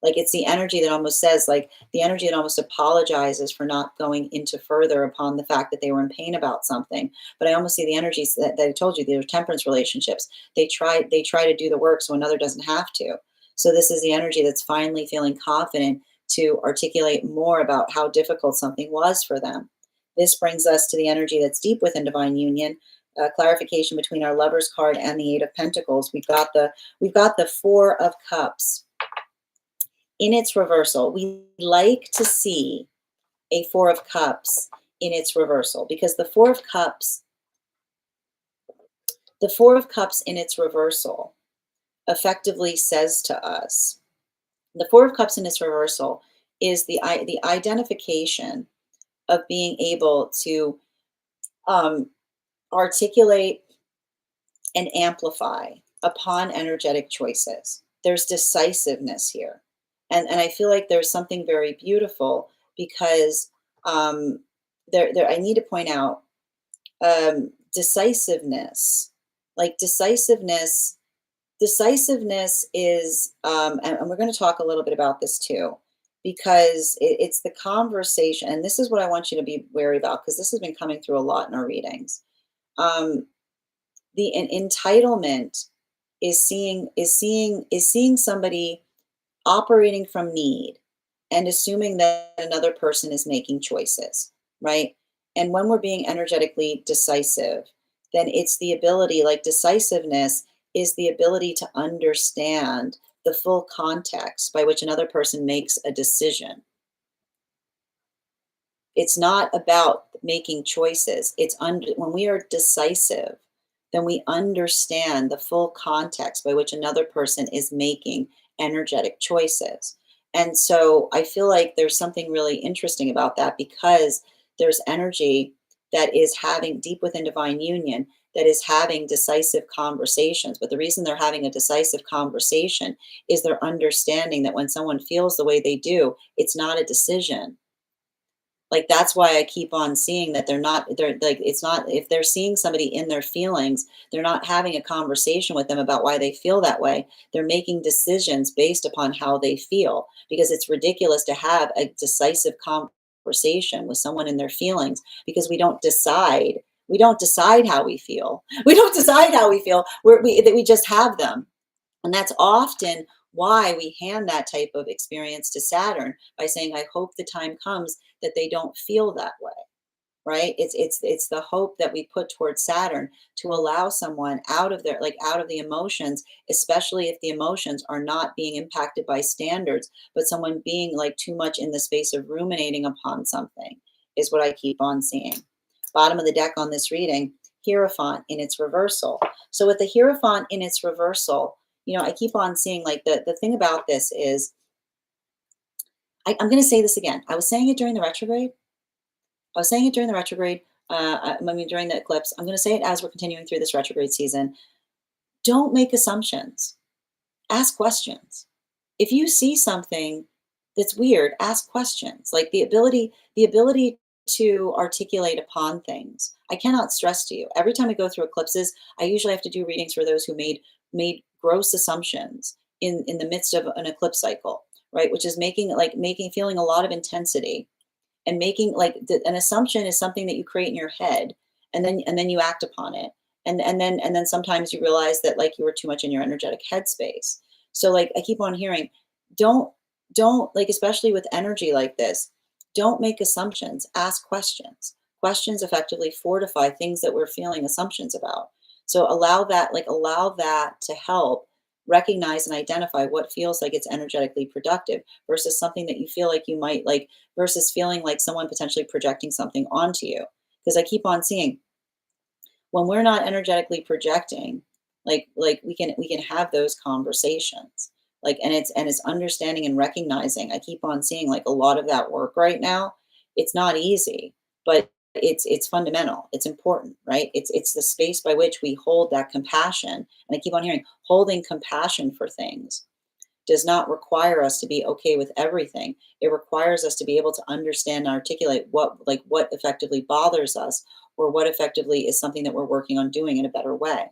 Like it's the energy that almost says, like the energy that almost apologizes for not going into further upon the fact that they were in pain about something. But I almost see the energies that I told you, they're temperance relationships. They try to do the work so another doesn't have to. So this is the energy that's finally feeling confident to articulate more about how difficult something was for them. This brings us to the energy that's deep within divine union. Clarification between our Lovers card and the Eight of Pentacles. We've got the Four of Cups in its reversal. We like to see a Four of Cups in its reversal because the Four of Cups in its reversal effectively says to us, the Four of Cups in its reversal is the identification of being able to um, articulate and amplify upon energetic choices. There's decisiveness here. And I feel like there's something very beautiful because there I need to point out decisiveness. Like decisiveness is, and we're going to talk a little bit about this too, because it's the conversation. And this is what I want you to be wary about because this has been coming through a lot in our readings. Um, the entitlement is seeing somebody operating from need and assuming that another person is making choices, right? And when we're being energetically decisive, then it's the ability, like decisiveness is the ability to understand the full context by which another person makes a decision. It's not about making choices. When we are decisive, then we understand the full context by which another person is making energetic choices. And so I feel like there's something really interesting about that because there's energy that is having deep within divine union that is having decisive conversations. But the reason they're having a decisive conversation is they're understanding that when someone feels the way they do, it's not a decision. Like, that's why I keep on seeing that they're like, it's not, if they're seeing somebody in their feelings, they're not having a conversation with them about why they feel that way. They're making decisions based upon how they feel because it's ridiculous to have a decisive conversation with someone in their feelings because we don't decide how we feel. We don't decide how we feel. We just have them. And that's often why we hand that type of experience to Saturn by saying, I hope the time comes that they don't feel that way, right? It's the hope that we put towards Saturn to allow someone out of their, like out of the emotions, especially if the emotions are not being impacted by standards, but someone being like too much in the space of ruminating upon something is what I keep on seeing. Bottom of the deck on this reading, Hierophant in its reversal. So with the Hierophant in its reversal, I keep on seeing like the thing about this is, I'm going to say this again. I was saying it during the retrograde. I was saying it during the retrograde. During the eclipse. I'm going to say it as we're continuing through this retrograde season. Don't make assumptions. Ask questions. If you see something that's weird, ask questions. Like the ability to articulate upon things. I cannot stress to you. Every time I go through eclipses, I usually have to do readings for those who made gross assumptions in the midst of an eclipse cycle, right? Which is making feeling a lot of intensity and making an assumption is something that you create in your head and then you act upon it and then sometimes you realize that like you were too much in your energetic headspace. So like I keep on hearing, don't don't like, especially with energy like this, don't make assumptions, ask questions. Questions effectively fortify things that we're feeling assumptions about. So allow that to help recognize and identify what feels like it's energetically productive versus something that you feel like you might like versus feeling like someone potentially projecting something onto you. Because I keep on seeing when we're not energetically projecting, we can have those conversations. Like and it's understanding and recognizing. I keep on seeing like a lot of that work right now. It's not easy, but it's fundamental. It's important, right? It's the space by which we hold that compassion. And I keep on hearing holding compassion for things does not require us to be okay with everything. It requires us to be able to understand and articulate what effectively bothers us or what effectively is something that we're working on doing in a better way.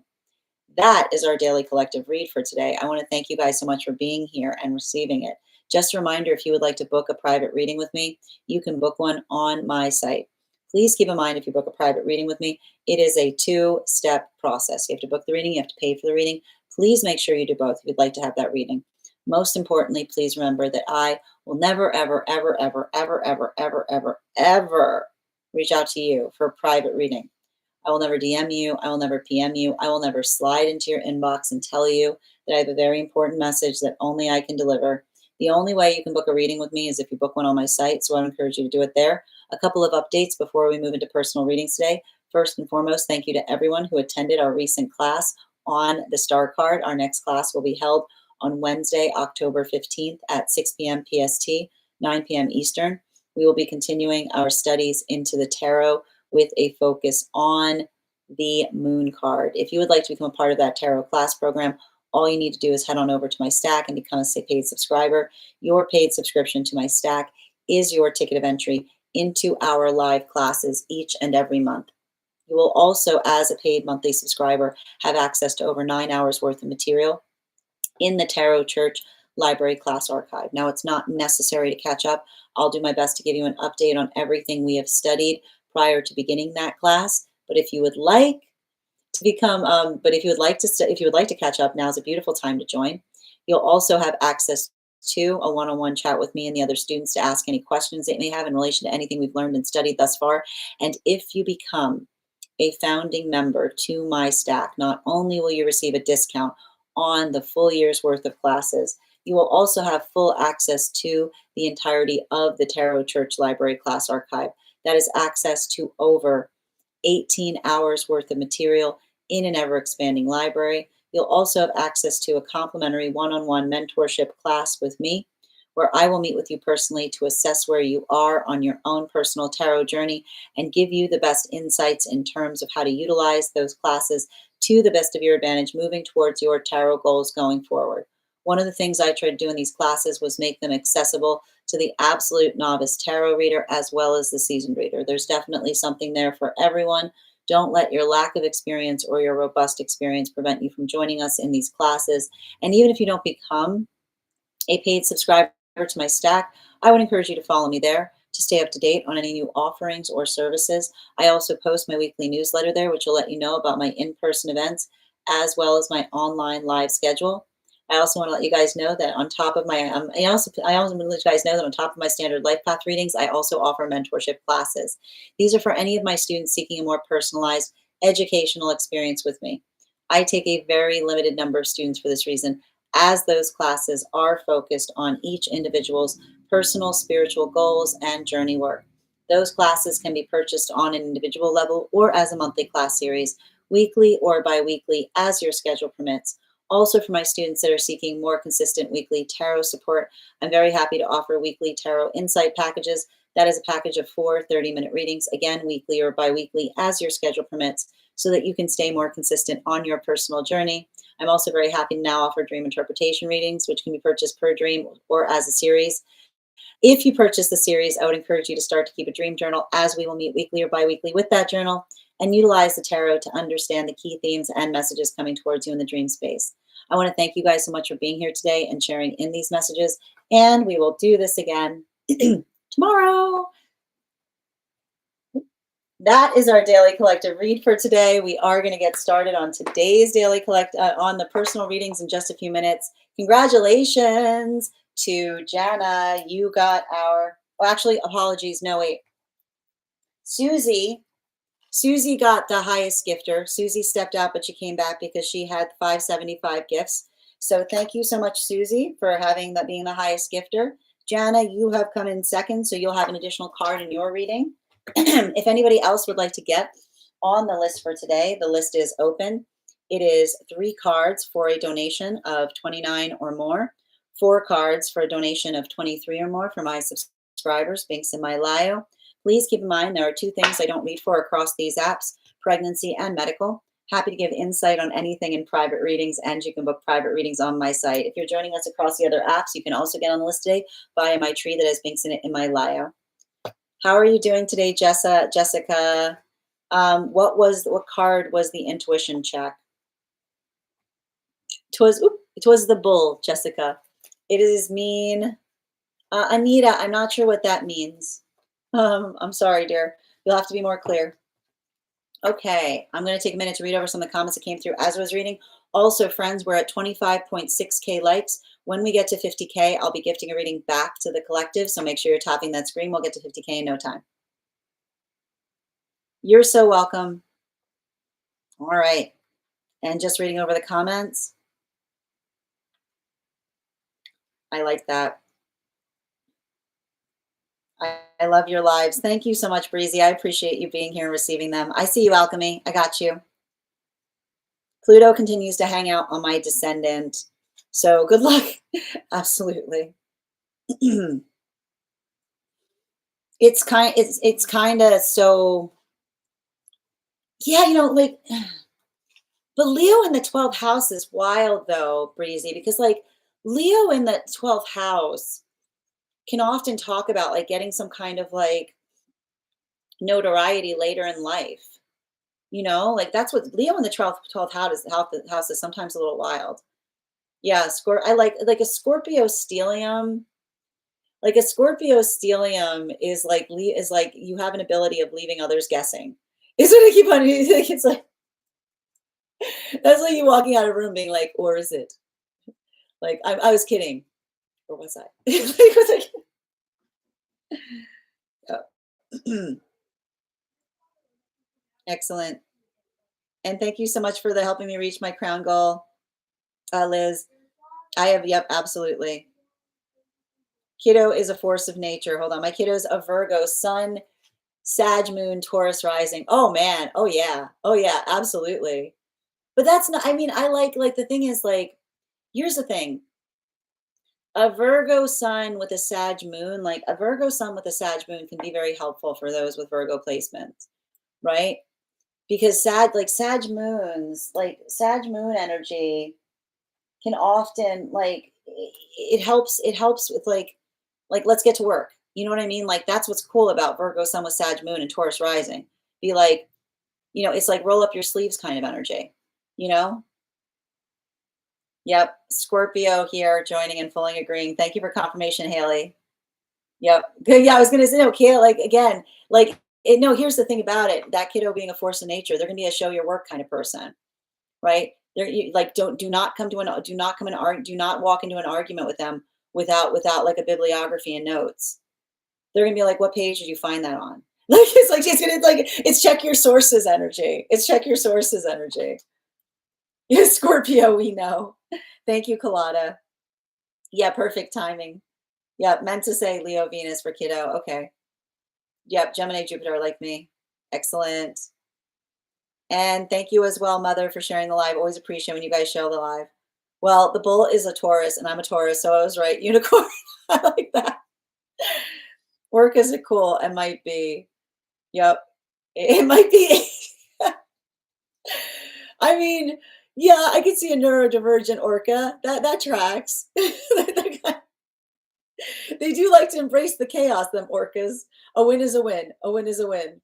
That is our daily collective read for today. I want to thank you guys so much for being here and receiving it. Just a reminder, if you would like to book a private reading with me, you can book one on my site. Please keep in mind, if you book a private reading with me, it is a two-step process. You have to book the reading, you have to pay for the reading. Please make sure you do both if you'd like to have that reading. Most importantly, please remember that I will never, ever, ever, ever, ever, ever, ever, ever, ever reach out to you for a private reading. I will never DM you. I will never PM you. I will never slide into your inbox and tell you that I have a very important message that only I can deliver. The only way you can book a reading with me is if you book one on my site. So I would encourage you to do it there. A couple of updates before we move into personal readings today. First and foremost, thank you to everyone who attended our recent class on the star card. Our next class will be held on Wednesday, October 15th at 6 p.m. PST, 9 p.m. Eastern. We will be continuing our studies into the tarot with a focus on the moon card. If you would like to become a part of that tarot class program, all you need to do is head on over to my stack and become a paid subscriber. Your paid subscription to my stack is your ticket of entry into our live classes each and every month. You will also, as a paid monthly subscriber, have access to over 9 hours worth of material in the Tarot Church Library Class Archive. Now, it's not necessary to catch up. I'll do my best to give you an update on everything we have studied prior to beginning that class. But if you would like to become, if you would like to catch up, now is a beautiful time to join. You'll also have access to a one-on-one chat with me and the other students to ask any questions they may have in relation to anything we've learned and studied thus far. And if you become a founding member to my stack, not only will you receive a discount on the full year's worth of classes, you will also have full access to the entirety of the Tarot Church Library Class Archive. That is access to over 18 hours worth of material in an ever expanding library. You'll also have access to a complimentary one-on-one mentorship class with me, where I will meet with you personally to assess where you are on your own personal tarot journey and give you the best insights in terms of how to utilize those classes to the best of your advantage moving towards your tarot goals going forward. One of the things I tried to do in these classes was make them accessible to the absolute novice tarot reader as well as the seasoned reader. There's definitely something there for everyone. Don't let your lack of experience or your robust experience prevent you from joining us in these classes. And even if you don't become a paid subscriber to my stack, I would encourage you to follow me there to stay up to date on any new offerings or services. I also post my weekly newsletter there, which will let you know about my in-person events as well as my online live schedule. I also want to let you guys know that on top of my, I also want to let you guys know that on top of my standard life path readings, I also offer mentorship classes. These are for any of my students seeking a more personalized educational experience with me. I take a very limited number of students for this reason, as those classes are focused on each individual's personal spiritual goals and journey work. Those classes can be purchased on an individual level or as a monthly class series, weekly or bi-weekly as your schedule permits. Also, for my students that are seeking more consistent weekly tarot support, I'm very happy to offer weekly tarot insight packages. That is a package of 4 30-minute readings, again, weekly or bi-weekly as your schedule permits, so that you can stay more consistent on your personal journey. I'm also very happy to now offer dream interpretation readings, which can be purchased per dream or as a series. If you purchase the series, I would encourage you to start to keep a dream journal, as we will meet weekly or bi-weekly with that journal and utilize the tarot to understand the key themes and messages coming towards you in the dream space. I want to thank you guys so much for being here today and sharing in these messages, and we will do this again tomorrow. That is our daily collective read for today. We are going to get started on today's daily on the personal readings in just a few minutes. Congratulations to Jana. You got our, oh, actually, apologies. No, wait. Susie got the highest gifter. Susie stepped out, but she came back because she had 575 gifts. So thank you so much, Susie, for having that being the highest gifter. Jana, you have come in second, so you'll have an additional card in your reading. If anybody else would like to get on the list for today, the list is open. It is 3 cards for a donation of $29 or more, 4 cards for a donation of $23 or more for my subscribers, links in my bio. Please keep in mind there are 2 things I don't read for across these apps: pregnancy and medical. Happy to give insight on anything in private readings, and you can book private readings on my site. If you're joining us across the other apps, you can also get on the list today via my tree that has links in it in my bio. How are you doing today, Jessica? What card was the intuition check? It was the bull, Jessica. It is mean. Anita, I'm not sure what that means. I'm sorry, dear. You'll have to be more clear. Okay, I'm going to take a minute to read over some of the comments that came through as I was reading. Also, friends, we're at 25.6K likes. When we get to 50K, I'll be gifting a reading back to the collective, so make sure you're tapping that screen. We'll get to 50K in no time. You're so welcome. All right, and just reading over the comments. I like that. I love your lives. Thank you so much, Breezy. I appreciate you being here and receiving them. I see you, Alchemy. I got you. Pluto continues to hang out on my descendant. So good luck. Absolutely. It's kind of so, yeah, like, but Leo in the 12th house is wild though, Breezy, because like Leo in the 12th house can often talk about like getting some kind of like notoriety later in life. Like that's what Leo in the 12th house is sometimes a little wild. Yeah, I like a Scorpio stellium. Like a Scorpio stellium is like you have an ability of leaving others guessing. Is what I keep on. It's like that's like you walking out of a room being like, or is it? Like I was kidding, or was I? Like, was I? Oh. Excellent. And thank you so much for helping me reach my crown goal, Liz. Yep, absolutely. Kiddo is a force of nature. Hold on. My kiddo's a Virgo, Sun, Sag, Moon, Taurus rising. Oh, man. Oh, yeah. Oh, yeah, absolutely. But that's not, I mean, I like the thing is like, here's the thing. A Virgo sun with a Sag moon, like a Virgo sun with a Sag moon can be very helpful for those with Virgo placements, right? Because Sag moons, like Sag moon energy can often like it helps with like let's get to work. You know what I mean? Like that's what's cool about Virgo sun with Sag moon and Taurus rising. Be like, it's like roll up your sleeves kind of energy, Yep. Scorpio here joining and fully agreeing. Thank you for confirmation, Haley. Yep. Good. Yeah, I was gonna say no, Kayla, like again, like no, here's the thing about it. That kiddo being a force of nature, they're gonna be a show your work kind of person, right? They're like do not come and do not walk into an argument with them without like a bibliography and notes. They're gonna be like, what page did you find that on? Like it's check your sources energy. It's check your sources energy. Yeah, Scorpio, we know. Thank you, Colada. Yeah, perfect timing. Yeah, meant to say Leo, Venus for kiddo. Okay. Yep, Gemini, Jupiter like me. Excellent. And thank you as well, Mother, for sharing the live. Always appreciate when you guys show the live. Well, the bull is a Taurus, and I'm a Taurus, so I was right. Unicorn. I like that. Work is it cool? It might be. Yep. It might be. I mean, yeah, I could see a neurodivergent orca. That tracks. They do like to embrace the chaos, them orcas. A win is a win. A win is a win.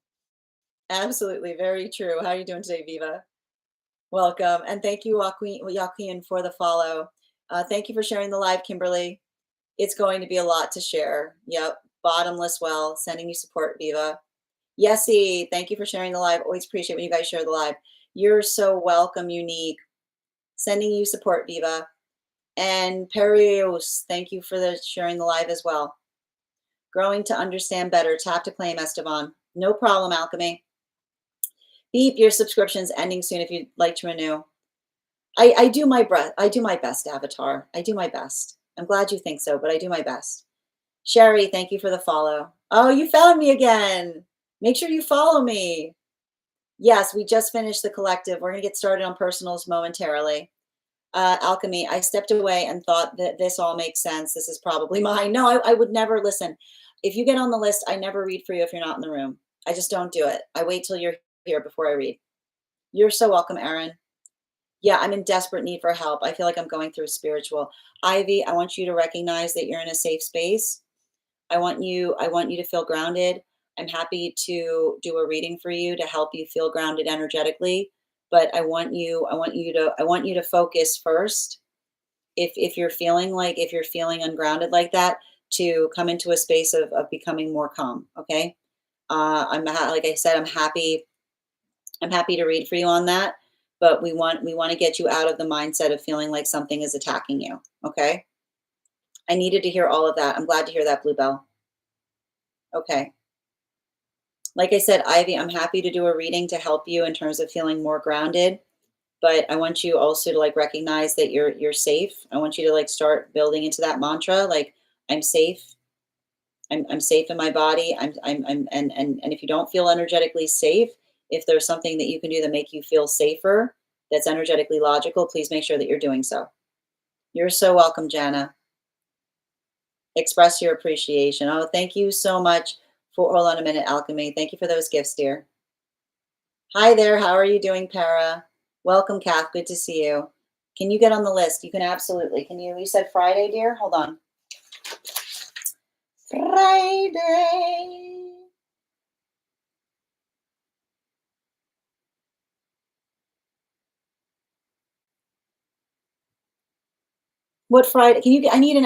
Absolutely. Very true. How are you doing today, Viva? Welcome. And thank you, Joaquin, for the follow. Thank you for sharing the live, Kimberly. It's going to be a lot to share. Yep. Bottomless well. Sending you support, Viva. Yesy, thank you for sharing the live. Always appreciate when you guys share the live. You're so welcome, Unique. Sending you support, Viva. And Perios, thank you for sharing the live as well. Growing to understand better. Tap to claim, Esteban. No problem, Alchemy. Beep, your subscription's ending soon if you'd like to renew. I do my best, Avatar. I do my best. I'm glad you think so, but I do my best. Sherry, thank you for the follow. Oh, you found me again. Make sure you follow me. Yes, we just finished the collective. We're going to get started on personals momentarily. Alchemy, I stepped away and thought that this all makes sense. This is probably mine. No, I would never listen. If you get on the list, I never read for you if you're not in the room. I just don't do it. I wait till you're here before I read. You're so welcome, Aaron. Yeah, I'm in desperate need for help. I feel like I'm going through spiritual. Ivy, I want you to recognize that you're in a safe space. I want you to feel grounded. I'm happy to do a reading for you to help you feel grounded energetically, but I want you to focus first. If you're feeling ungrounded like that, to come into a space of becoming more calm. Okay. Like I said, I'm happy to read for you on that, but we want to get you out of the mindset of feeling like something is attacking you. Okay. I needed to hear all of that. I'm glad to hear that, Bluebell. Okay. Like I said, Ivy, I'm happy to do a reading to help you in terms of feeling more grounded, but I want you also to like recognize that you're safe. I want you to like start building into that mantra, like I'm safe. I'm safe in my body. And if you don't feel energetically safe, if there's something that you can do to make you feel safer, that's energetically logical, please make sure that you're doing so. You're so welcome, Jana. Express your appreciation. Oh, thank you so much for, hold on a minute, Alchemy. Thank you for those gifts, dear. Hi there. How are you doing, Para? Welcome, Kath. Good to see you. Can you get on the list? You can absolutely. Can you? You said Friday, dear? Hold on. Friday. What Friday? Can you? I need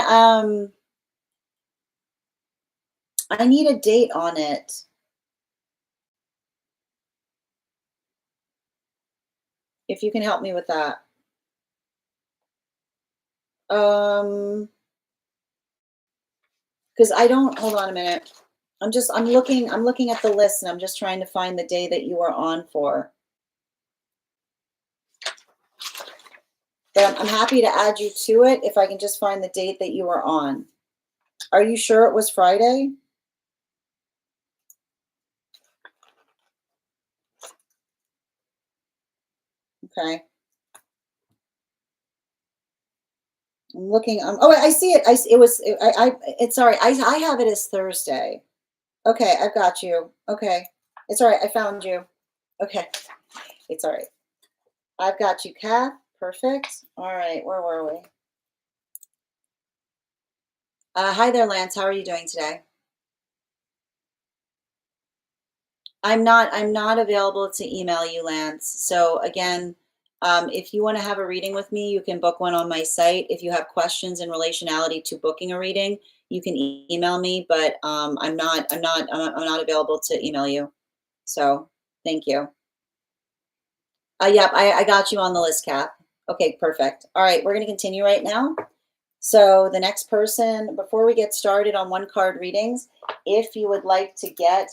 I need a date on it. If you can help me with that. Because I don't, hold on a minute. I'm looking at the list and I'm just trying to find the day that you are on for. But I'm happy to add you to it if I can just find the date that you are on. Are you sure it was Friday? Okay. I'm looking. Oh, I see it. It's sorry. I have it as Thursday. Okay, I've got you. Okay. It's all right. I found you. Okay. It's all right. I've got you, Kath. Perfect. All right. Where were we? Hi there, Lance. How are you doing today? I'm not available to email you, Lance. So again, if you want to have a reading with me, you can book one on my site. If you have questions in relationality to booking a reading, you can email me, but I'm not available to email you. So thank you. Yep, I got you on the list, Cap. Okay, perfect. All right, we're going to continue right now. So the next person, before we get started on one card readings, if you would like to get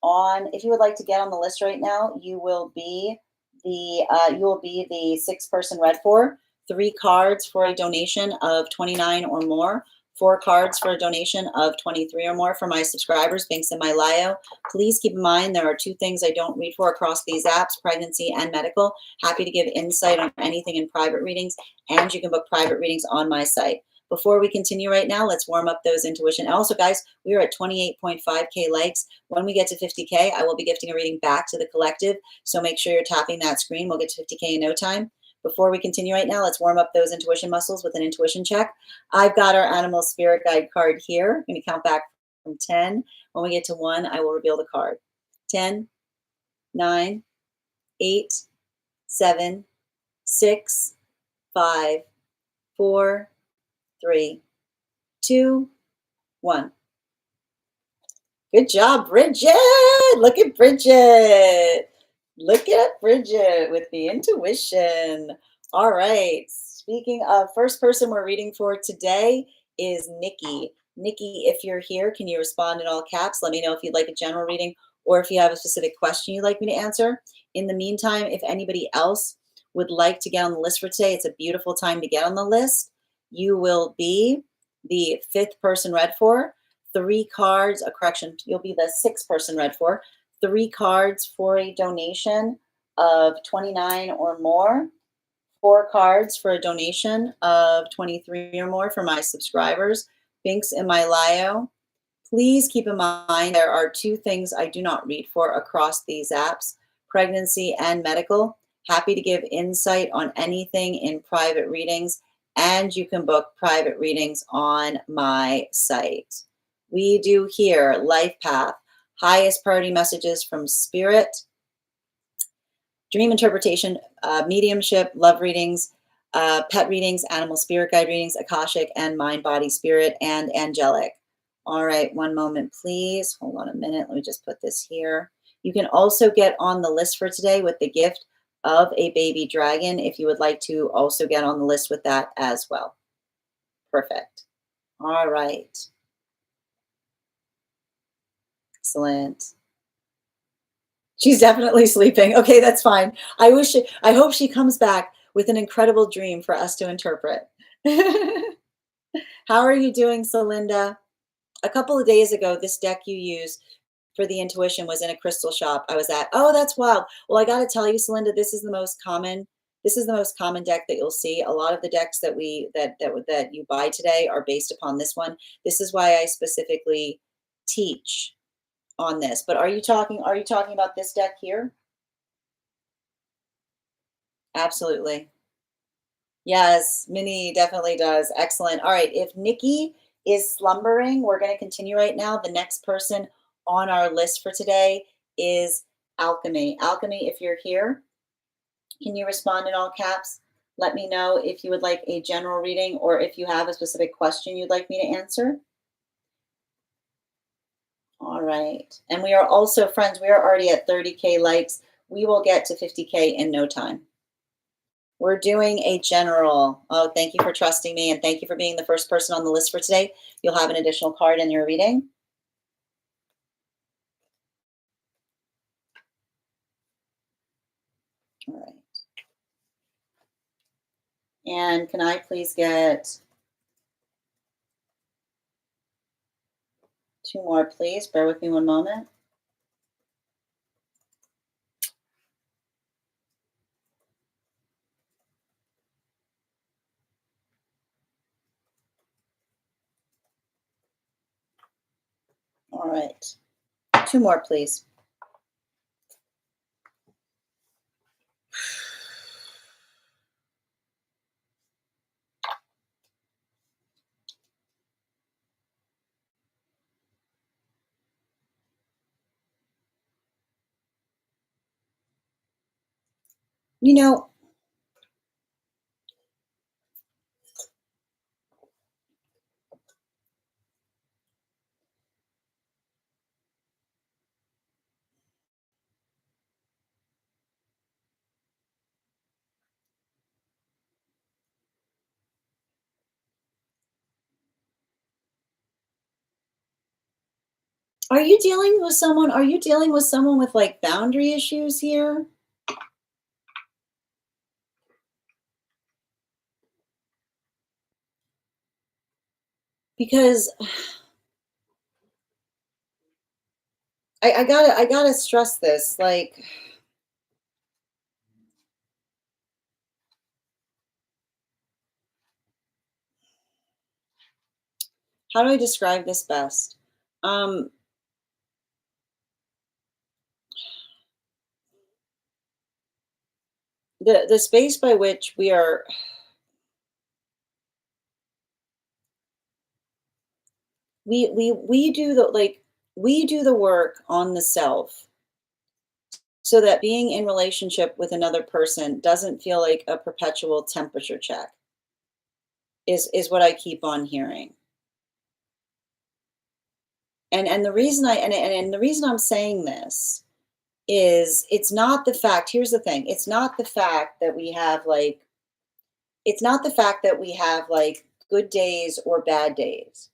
on the list right now, you will be the sixth person read for. 3 cards for a donation of 29 or more. 4 cards for a donation of 23 or more for my subscribers. Links in my bio. Please keep in mind there are 2 things I don't read for across these apps: pregnancy and medical. Happy to give insight on anything in private readings, and you can book private readings on my site. Before we continue right now, let's warm up those intuition. And also, guys, we are at 28.5K likes. When we get to 50K, I will be gifting a reading back to the collective. So make sure you're tapping that screen. We'll get to 50K in no time. Before we continue right now, let's warm up those intuition muscles with an intuition check. I've got our animal spirit guide card here. I'm going to count back from 10. When we get to 1, I will reveal the card. 10, 9, 8, 7, 6, 5, 4, 3, 2, 1. Good job, Bridget. Look at Bridget. Look at Bridget with the intuition. All right. Speaking of, first person we're reading for today is Nikki. Nikki, if you're here, can you respond in all caps? Let me know if you'd like a general reading or if you have a specific question you'd like me to answer. In the meantime, if anybody else would like to get on the list for today, it's a beautiful time to get on the list. You will be the 5th person read for. 3 cards, a correction, you'll be the 6th person read for. 3 cards for a donation of 29 or more. 4 cards for a donation of 23 or more for my subscribers. Links in my bio. Please keep in mind there are 2 things I do not read for across these apps, pregnancy and medical. Happy to give insight on anything in private readings, and you can book private readings on my site. We do here Life Path, highest priority messages from spirit, dream interpretation, mediumship, love readings, pet readings, animal spirit guide readings, Akashic, and mind, body, spirit, and angelic. All right, one moment, please. Hold on a minute. Let me just put this here. You can also get on the list for today with the gift of a baby dragon if you would like to also get on the list with that as well. Perfect. All right. Excellent. She's definitely sleeping. Okay, that's fine. I hope she comes back with an incredible dream for us to interpret. How are you doing, Celinda? A couple of days ago, this deck you used for the intuition was in a crystal shop I was at. Oh, that's wild. Well, I got to tell you, Celinda, this is the most common deck that you'll see. A lot of the decks that you buy today are based upon this one. This is why I specifically teach on this. But are you talking about this deck here? Absolutely. Yes, Minnie definitely does. Excellent. All right. If Nikki is slumbering, we're going to continue right now. The next person on our list for today is Alchemy. Alchemy, if you're here, can you respond in all caps? Let me know if you would like a general reading or if you have a specific question you'd like me to answer. All right. And we are also, friends, we are already at 30K likes. We will get to 50K in no time. We're doing a general. Oh, thank you for trusting me, and thank you for being the first person on the list for today. You'll have an additional card in your reading. All right. And can I please get 2 more, please? Bear with me one moment. All right. 2 more, please. You know, are you dealing with someone with like boundary issues here? Because I gotta stress this. Like, how do I describe this best? Um, the space by which we do the like we do the work on the self so that being in relationship with another person doesn't feel like a perpetual temperature check is what I keep on hearing. And the reason and the reason I'm saying this is it's not the fact, here's the thing, it's not the fact that we have like good days or bad days.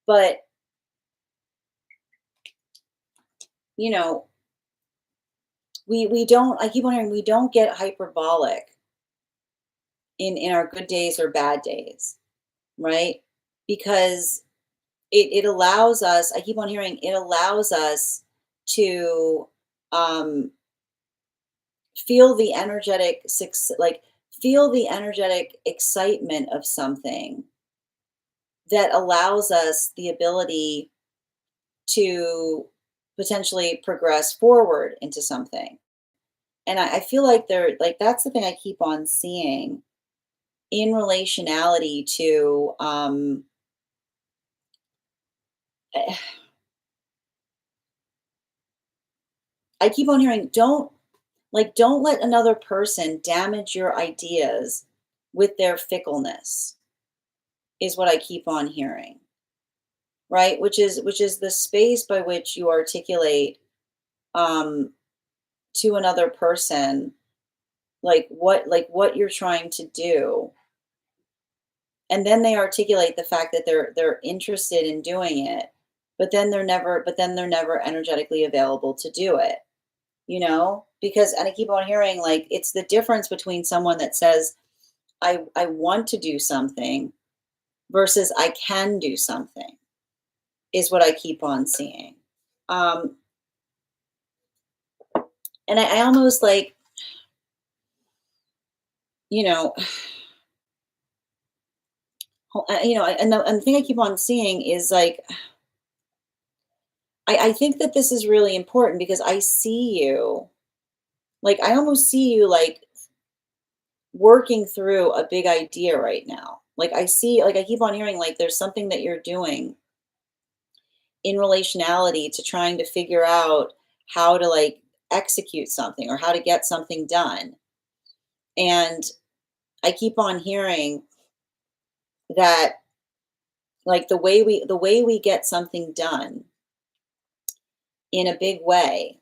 But, you know, we don't, I keep wondering, we don't get hyperbolic in our good days or bad days, right? Because it allows us, I keep on hearing, it allows us to um feel the feel the energetic excitement of something that allows us the ability to potentially progress forward into something. And I feel like that's the thing I keep on seeing in relationality to I keep on hearing, don't let another person damage your ideas with their fickleness, is what I keep on hearing, right? Which is the space by which you articulate um to another person like what you're trying to do, and then they articulate the fact that they're interested in doing it, but then they're never energetically available to do it, because, and I keep on hearing, like, it's the difference between someone that says I want to do something versus I can do something, is what I keep on seeing. um and I almost like, you know and the thing I keep on seeing is like, I think that this is really important because I see you, like, I almost see you like working through a big idea right now. Like, I see, like, I keep on hearing like there's something that you're doing in relationality to trying to figure out how to like execute something or how to get something done. And I keep on hearing that, like, the way we get something done in a big way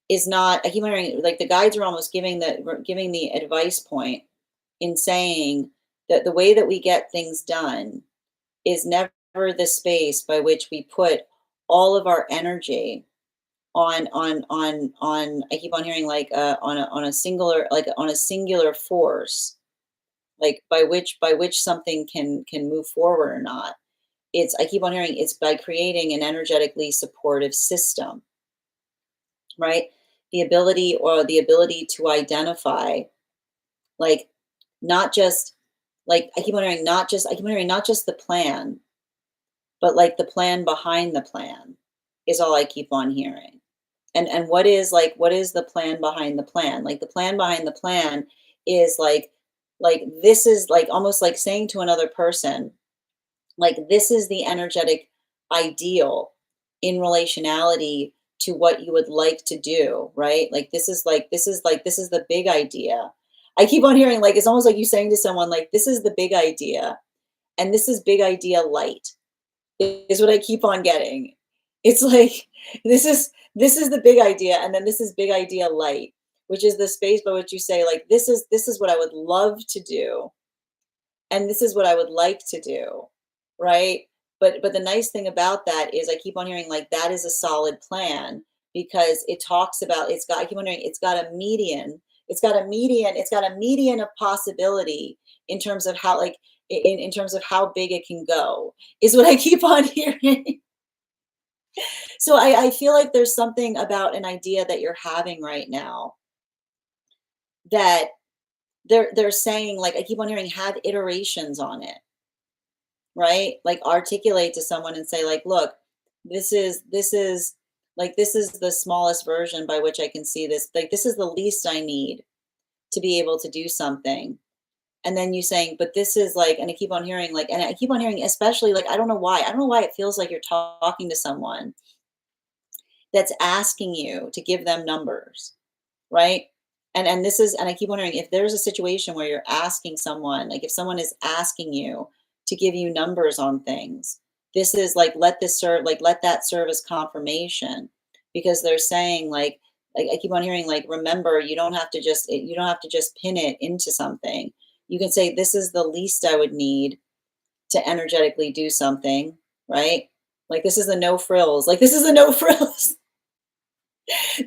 is not, I keep hearing like the guides are almost giving the advice point in saying that the way that we get things done is never the space by which we put all of our energy on I keep on hearing like on a singular, like on a singular force, like by which something can move forward or not. It's, I keep on hearing, it's by creating an energetically supportive system, right? The ability to identify, like, not just, like, I keep on hearing not just the plan, but like the plan behind the plan is all I keep on hearing. And what is the plan behind the plan? Like, the plan behind the plan is like this is like almost like saying to another person, like, this is the energetic ideal in relationality to what you would like to do, right? Like, this is the big idea. I keep on hearing, like, it's almost like you saying to someone, like, this is the big idea, and this is big idea light, is what I keep on getting. It's like, this is the big idea, and then this is big idea light, which is the space by which you say, like, this is what I would love to do, and this is what I would like to do, right? But the nice thing about that is I keep on hearing, like, that is a solid plan because it talks about, it's got, I keep wondering, it's got a median of possibility in terms of how, like, in terms of how big it can go, is what I keep on hearing. So I feel like there's something about an idea that you're having right now that they're saying, like, I keep on hearing, have iterations on it, right? Like, articulate to someone and say, like, look, this is the smallest version by which I can see this. Like, this is the least I need. to be able to do something. And then you saying, but this is like, and I keep on hearing like, and I keep on hearing, especially like, I don't know why it feels like you're talking to someone that's asking you to give them numbers, right? And this is, and I keep wondering if there's a situation where you're asking someone, like if someone is asking you to give you numbers on things, this is like, let this serve, like let that serve as confirmation, because they're saying like I keep on hearing like, remember, you don't have to just pin it into something. You can say, this is the least I would need to energetically do something, right? Like this is the no frills, like this is the no frills.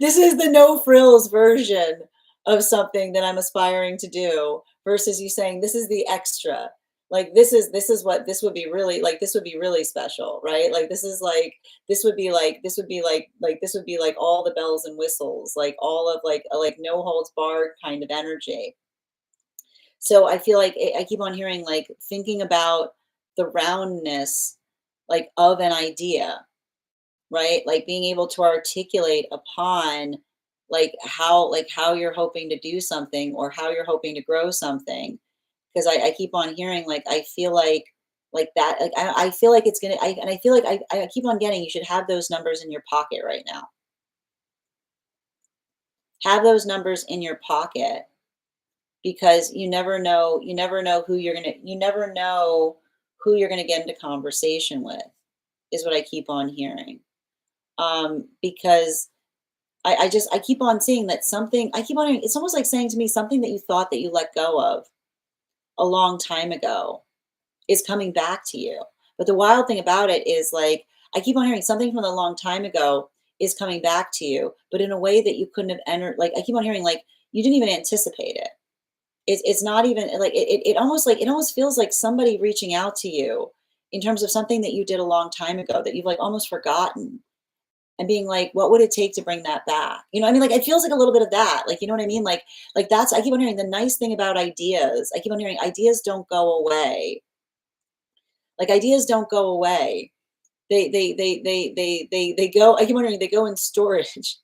This is the no frills version of something that I'm aspiring to do, versus you saying this is the extra. Like this is what this would be really like, this would be really special, right? Like this is like, this would be like all the bells and whistles, like all of like no holds barred kind of energy. So I feel like I keep on hearing like thinking about the roundness like of an idea, right? Like being able to articulate upon like how you're hoping to do something or how you're hoping to grow something. Because I keep on hearing like, I feel like that like I feel like it's gonna and I feel like I keep on getting, you should have those numbers in your pocket right now. Have those numbers in your pocket, because you never know who you're gonna get into conversation with, is what I keep on hearing. Because I keep on seeing that something, I keep on hearing, it's almost like saying to me something that you thought that you let go of a long time ago is coming back to you. But the wild thing about it is like, I keep on hearing something from a long time ago is coming back to you, but in a way that you couldn't have entered. Like I keep on hearing like you didn't even anticipate it. It's not even like it almost like, it almost feels like somebody reaching out to you in terms of something that you did a long time ago that you've like almost forgotten, and being like, what would it take to bring that back? You know, what I mean, like it feels like a little bit of that. Like, you know what I mean? Like that's, I keep on hearing the nice thing about ideas. I keep on hearing ideas don't go away. Like ideas don't go away. They go, I keep wondering, they go in storage.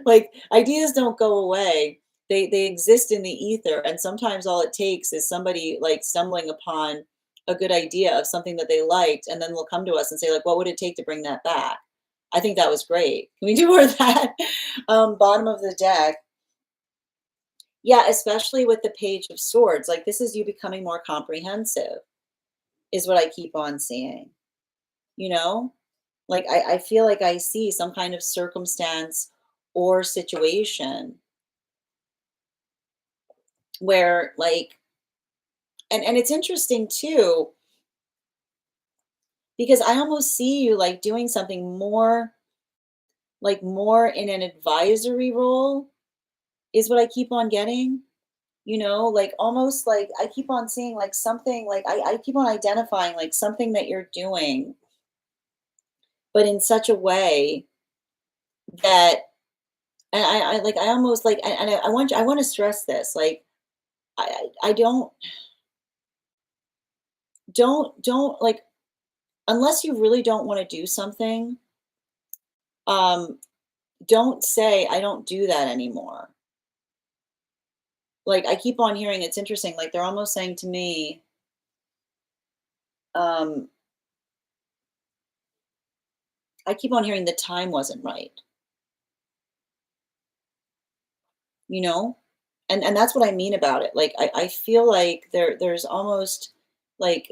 Like ideas don't go away. They exist in the ether. And sometimes all it takes is somebody like stumbling upon a good idea of something that they liked. And then they'll come to us and say, like, what would it take to bring that back? I think that was great. Can we do more of that? Bottom of the deck. Yeah, especially with the Page of Swords. Like this is you becoming more comprehensive, is what I keep on seeing. You know? Like I feel like I see some kind of circumstance or situation where like, and it's interesting too, because I almost see you like doing something more, like more in an advisory role, is what I keep on getting. You know, like almost like I keep on seeing like something like I keep on identifying like something that you're doing, but in such a way that, and I like I almost like, and I want to stress this, like I don't like, unless you really don't want to do something, um don't say I don't do that anymore. Like I keep on hearing, it's interesting, like they're almost saying to me, um I keep on hearing the time wasn't right, you know? And that's what I mean about it. Like I feel like there's almost like,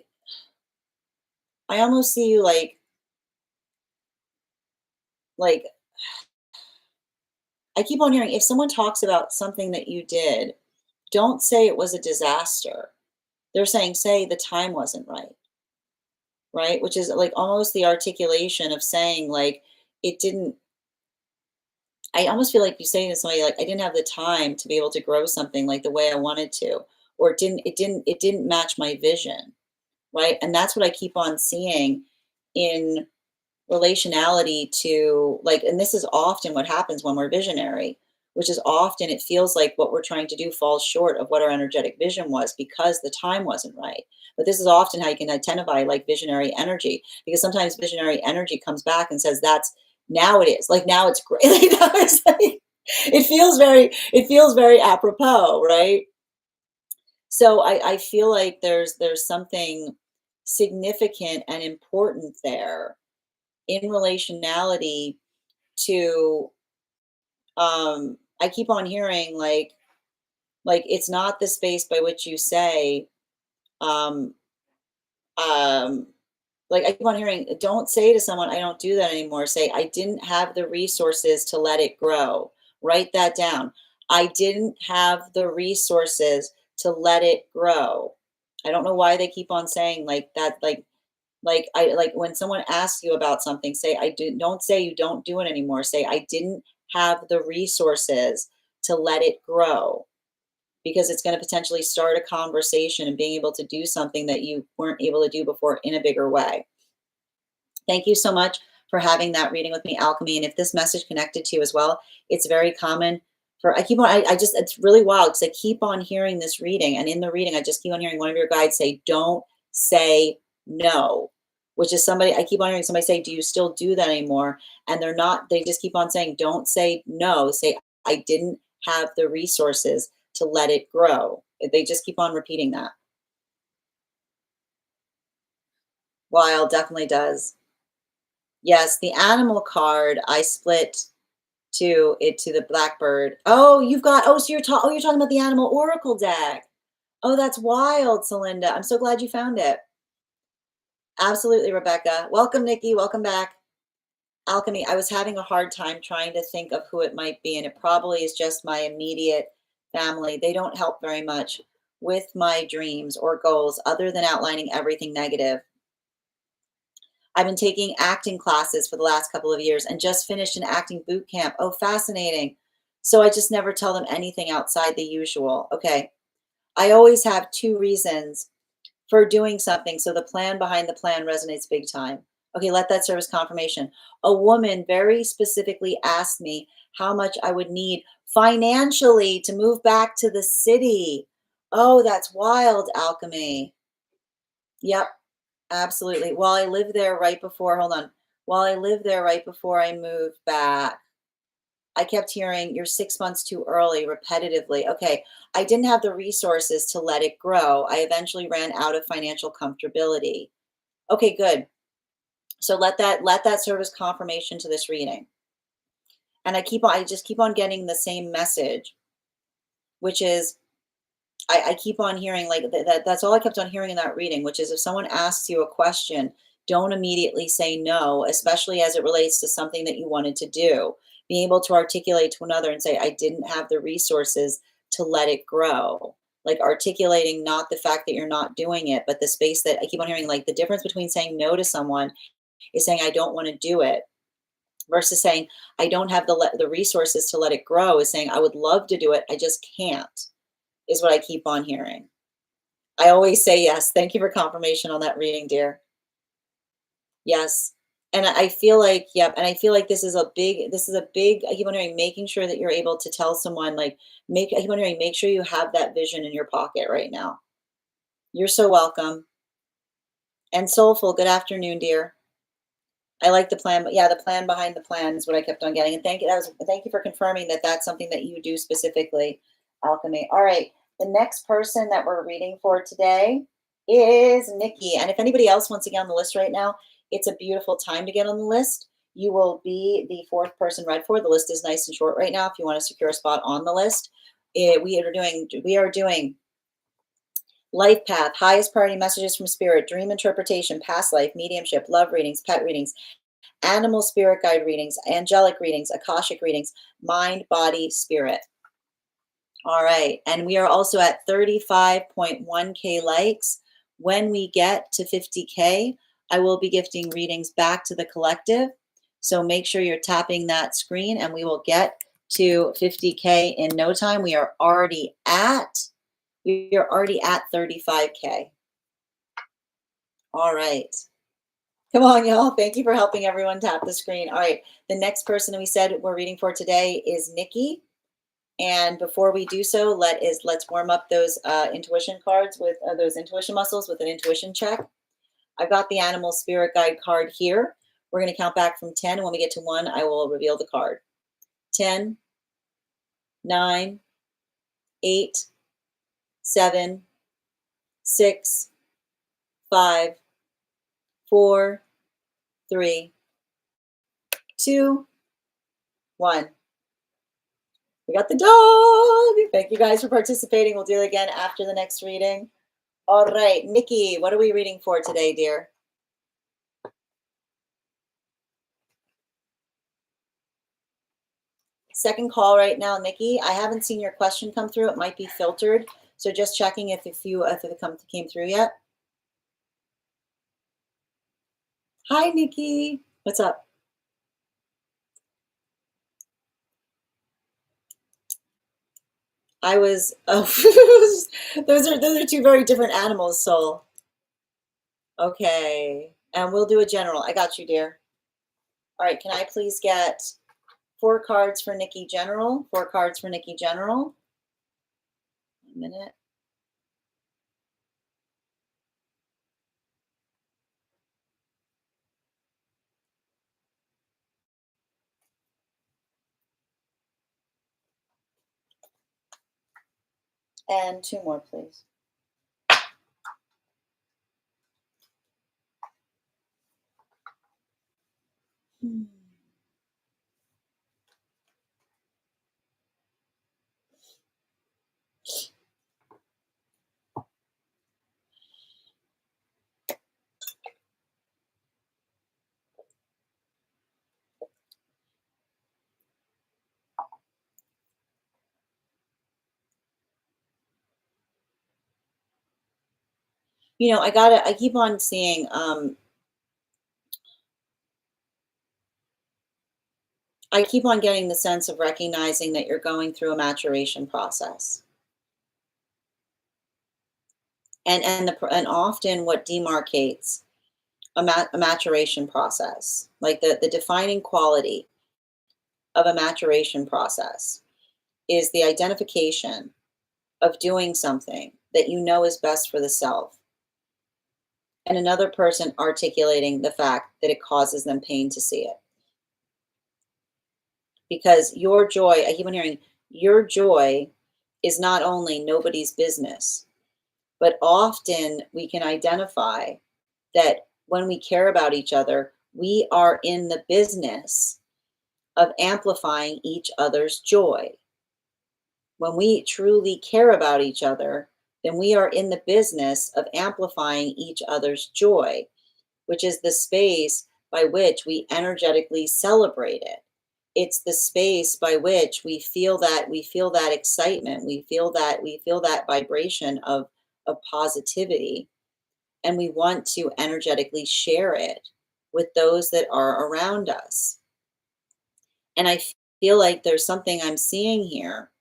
I almost see you like I keep on hearing, if someone talks about something that you did, don't say it was a disaster. They're saying, say the time wasn't right, right? Which is like almost the articulation of saying like it didn't, I almost feel like you saying to somebody like, I didn't have the time to be able to grow something like the way I wanted to, or it didn't match my vision, right? And that's what I keep on seeing in relationality to like, and this is often what happens when we're visionary, which is often it feels like what we're trying to do falls short of what our energetic vision was because the time wasn't right. But this is often how you can identify like visionary energy, because sometimes visionary energy comes back and says, that's, now it is like, now it's great. Like, now it's like, it feels very apropos, right? So I feel like there's something significant and important there in relationality to I keep on hearing like it's not the space by which you say um um like I keep on hearing, don't say to someone, I don't do that anymore. Say, I didn't have the resources to let it grow. Write that down. I didn't have the resources to let it grow. I don't know why they keep on saying like that, like I like when someone asks you about something, say I do don't say you don't do it anymore. Say I didn't have the resources to let it grow because it's going to potentially start a conversation and being able to do something that you weren't able to do before in a bigger way. Thank you so much for having that reading with me, Alchemy. And if this message connected to you as well, it's very common for, I keep on, I just, it's really wild because I keep on hearing this reading. And in the reading, I just keep on hearing one of your guides say, don't say no, which is somebody, I keep on hearing somebody say, do you still do that anymore? And they're not, they just keep on saying, don't say no, say, I didn't have the resources to let it grow. They just keep on repeating that. Wild definitely does. Yes, the animal card I split to the blackbird. Oh, you've got so you're talking about the animal oracle deck. Oh, that's wild, Celinda. I'm so glad you found it. Absolutely, Rebecca. Welcome, Nikki. Welcome back. Alchemy, I was having a hard time trying to think of who it might be, and it probably is just my immediate family. They don't help very much with my dreams or goals other than outlining everything negative. I've been taking acting classes for the last couple of years and just finished an acting boot camp. Oh, fascinating. So I just never tell them anything outside the usual. Okay. I always have two reasons for doing something. So the plan behind the plan resonates big time. Okay, let that serve as confirmation. A woman very specifically asked me how much I would need financially to move back to the city. Oh, that's wild, Alchemy. Yep. Absolutely. While I lived there right before, hold on. While I lived there right before I moved back, I kept hearing you're 6 months too early repetitively. Okay. I didn't have the resources to let it grow. I eventually ran out of financial comfortability. Okay, good. So let that serve as confirmation to this reading. And I just keep on getting the same message, which is I keep on hearing like that's all I kept on hearing in that reading, which is if someone asks you a question, don't immediately say no, especially as it relates to something that you wanted to do. Being able to articulate to another and say, I didn't have the resources to let it grow. Like articulating not the fact that you're not doing it, but the space that I keep on hearing, like the difference between saying no to someone is saying, I don't want to do it versus saying, I don't have the resources to let it grow is saying, I would love to do it. I just can't is what I keep on hearing. I always say yes. Thank you for confirmation on that reading, dear. Yes. And I feel like, yep. And I feel like this is a big, I keep on hearing making sure that you're able to tell someone, like, I keep on hearing, make sure you have that vision in your pocket right now. You're so welcome. And soulful, good afternoon, dear. I like the plan, but yeah, the plan behind the plan is what I kept on getting. And thank you for confirming that that's something that you do specifically, Alchemy. All right, the next person that we're reading for today is Nikki. And if anybody else wants to get on the list right now, it's a beautiful time to get on the list. You will be the fourth person read for. The list is nice and short right now. If you want to secure a spot on the list, we are doing life path, highest priority messages from spirit, dream interpretation, past life, mediumship, love readings, pet readings, animal spirit guide readings, angelic readings, akashic readings, mind, body, spirit. All right. And we are also at 35.1K likes. When we get to 50K, I will be gifting readings back to the collective. So make sure you're tapping that screen and we will get to 50K in no time. You're already at 35K. All right. Come on, y'all. Thank you for helping everyone tap the screen. All right. The next person we said we're reading for today is Nikki. And before we do so, let's warm up those intuition cards with those intuition muscles with an intuition check. I've got the animal spirit guide card here. We're going to count back from 10. And when we get to 1, I will reveal the card. 10, 9, 8, 7, 6, 5, 4, 3, 2, 1. We got the dog. Thank you guys for participating. We'll do it again after the next reading. All right, Nikki, what are we reading for today, dear? Second call right now, Nikki. I haven't seen your question come through. It might be filtered. So just checking if it came through yet. Hi, Nikki. What's up? I was those are two very different animals, Soul. Okay. And we'll do a general. I got you, dear. All right, can I please get 4 cards for Nikki General? 4 cards for Nikki General. 1 minute. And 2 more, please. You know, I keep on seeing, I keep on getting the sense of recognizing that you're going through a maturation process. And often what demarcates a maturation process, like the defining quality of a maturation process, is the identification of doing something that you know is best for the self, and another person articulating the fact that it causes them pain to see it. Because your joy, I keep on hearing, your joy is not only nobody's business, but often we can identify that when we care about each other, we are in the business of amplifying each other's joy. When we truly care about each other, then we are in the business of amplifying each other's joy, which is the space by which we energetically celebrate it. It's the space by which we feel that excitement, we feel that vibration of positivity, and we want to energetically share it with those that are around us. And I feel like there's something I'm seeing here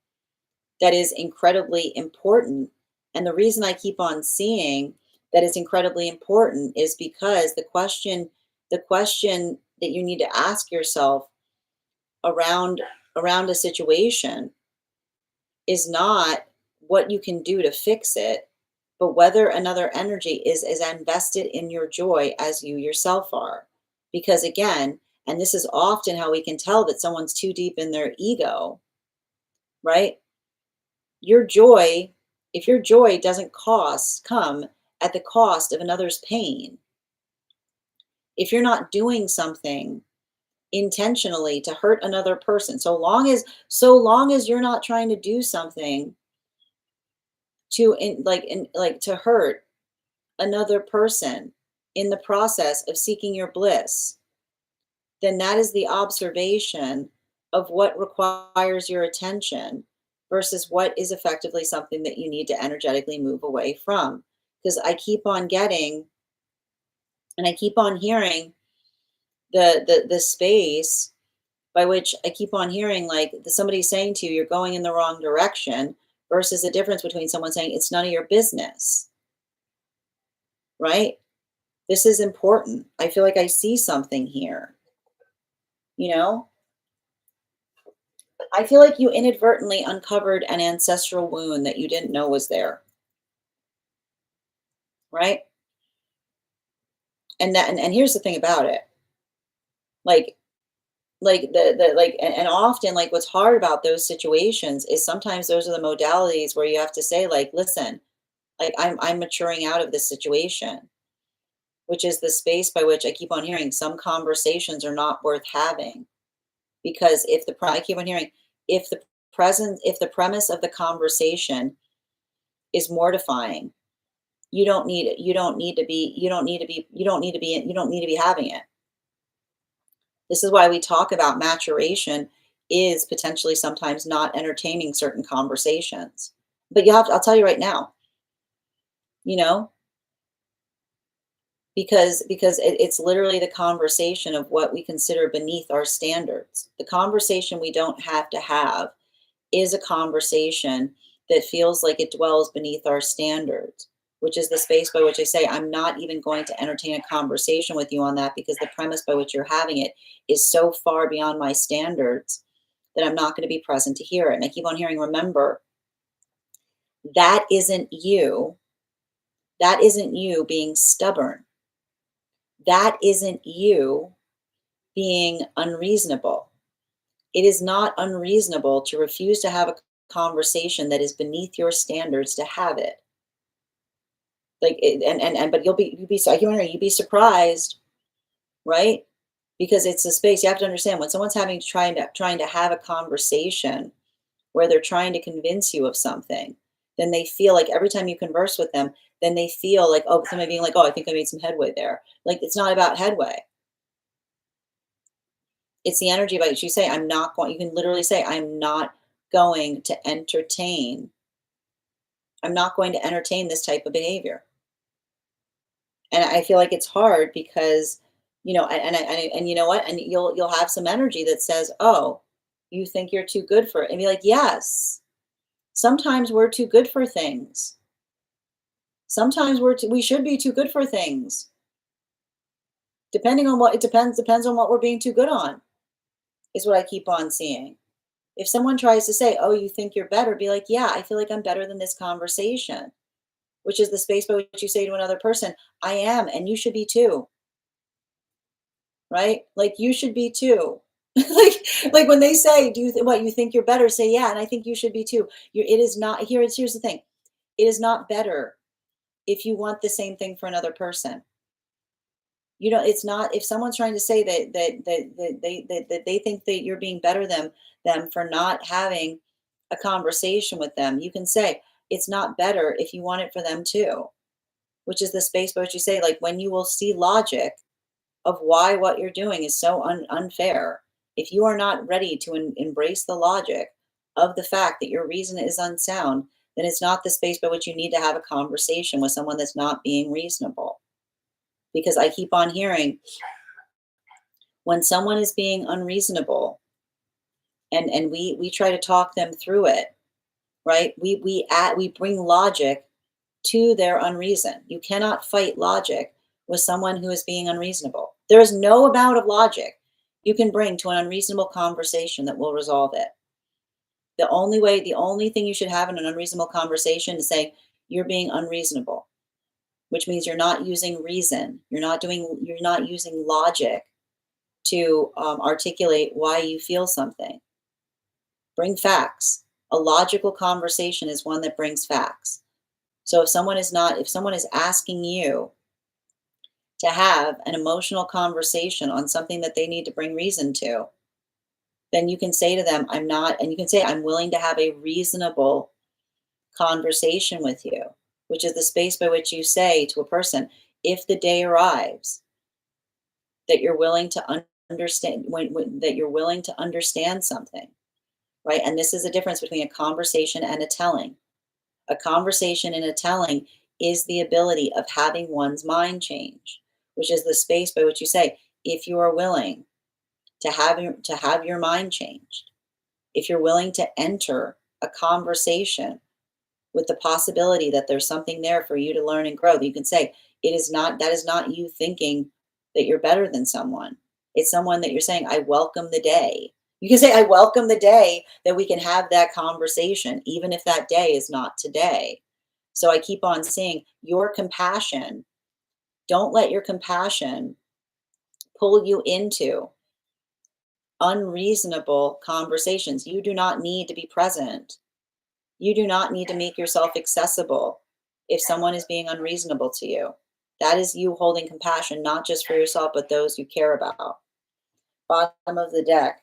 that is incredibly important. And the reason I keep on seeing that it's incredibly important is because the question that you need to ask yourself around a situation is not what you can do to fix it, but whether another energy is as invested in your joy as you yourself are. Because again, and this is often how we can tell that someone's too deep in their ego, right? Your joy, if your joy doesn't come at the cost of another's pain, if you're not doing something intentionally to hurt another person, so long as you're not trying to do something to hurt another person in the process of seeking your bliss, then that is the observation of what requires your attention versus what is effectively something that you need to energetically move away from. Because I keep on getting and I keep on hearing the space by which I keep on hearing like somebody saying to you, you're going in the wrong direction, versus the difference between someone saying it's none of your business, right? This is important. I feel like I see something here, you know? I feel like you inadvertently uncovered an ancestral wound that you didn't know was there, right? And here's the thing about it. Like like the like and often like what's hard about those situations is sometimes those are the modalities where you have to say like, listen, like I'm maturing out of this situation, which is the space by which I keep on hearing some conversations are not worth having. Because if I keep on hearing, if the if the premise of the conversation is mortifying, you don't need to be having it. This is why we talk about maturation is potentially sometimes not entertaining certain conversations. But I'll tell you right now, you know, because it's literally the conversation of what we consider beneath our standards. The conversation we don't have to have is a conversation that feels like it dwells beneath our standards, which is the space by which I say, I'm not even going to entertain a conversation with you on that because the premise by which you're having it is so far beyond my standards that I'm not going to be present to hear it. And I keep on hearing, remember, that isn't you. That isn't you being stubborn. That isn't you being unreasonable. It is not unreasonable to refuse to have a conversation that is beneath your standards to have it. Like, but you'd be surprised, right? Because it's a space you have to understand when someone's trying to have a conversation where they're trying to convince you of something, then they feel like every time you converse with them, then they feel like, oh, somebody being like, oh, I think I made some headway there. Like, it's not about headway. It's the energy by which you say, I'm not going, you can literally say, I'm not going to entertain this type of behavior. And I feel like it's hard because, and you know what? And you'll have some energy that says, oh, you think you're too good for it. And be like, yes, sometimes we're too good for things. Sometimes we should be too good for things. Depending on what it depends on what we're being too good on, is what I keep on seeing. If someone tries to say, oh, you think you're better, be like, yeah, I feel like I'm better than this conversation, which is the space by which you say to another person, I am, and you should be too. Right? Like you should be too. Like when they say, "Do you what you think you're better?" Say, "Yeah, and I think you should be too." It is not here's the thing. It is not better if you want the same thing for another person. It's not if someone's trying to say that they think that you're being better than them for not having a conversation with them. You can say, "It's not better if you want it for them too." Which is the space by which you say, like, when you will see logic of why what you're doing is so unfair. If you are not ready to embrace the logic of the fact that your reason is unsound, then it's not the space by which you need to have a conversation with someone that's not being reasonable. Because I keep on hearing when someone is being unreasonable and we try to talk them through it, right? We bring logic to their unreason. You cannot fight logic with someone who is being unreasonable. There is no amount of logic you can bring to an unreasonable conversation that will resolve it. The only thing you should have in an unreasonable conversation is say, you're being unreasonable, which means you're not using reason. You're not using logic to articulate why you feel something. Bring facts. A logical conversation is one that brings facts. So if someone is asking you to have an emotional conversation on something that they need to bring reason to, then you can say to them, I'm not, and you can say, I'm willing to have a reasonable conversation with you, which is the space by which you say to a person, if the day arrives that you're willing to understand, that you're willing to understand something, right? And this is the difference between a conversation and a telling. A conversation and a telling is the ability of having one's mind change, which is the space by which you say, if you are willing to have your mind changed, if you're willing to enter a conversation with the possibility that there's something there for you to learn and grow, that you can say, that is not you thinking that you're better than someone. It's someone that you're saying, I welcome the day. You can say, I welcome the day that we can have that conversation, even if that day is not today. So I keep on saying, your compassion, don't let your compassion pull you into unreasonable conversations. You do not need to be present. You do not need to make yourself accessible if someone is being unreasonable to you. That is you holding compassion, not just for yourself, but those you care about. Bottom of the deck.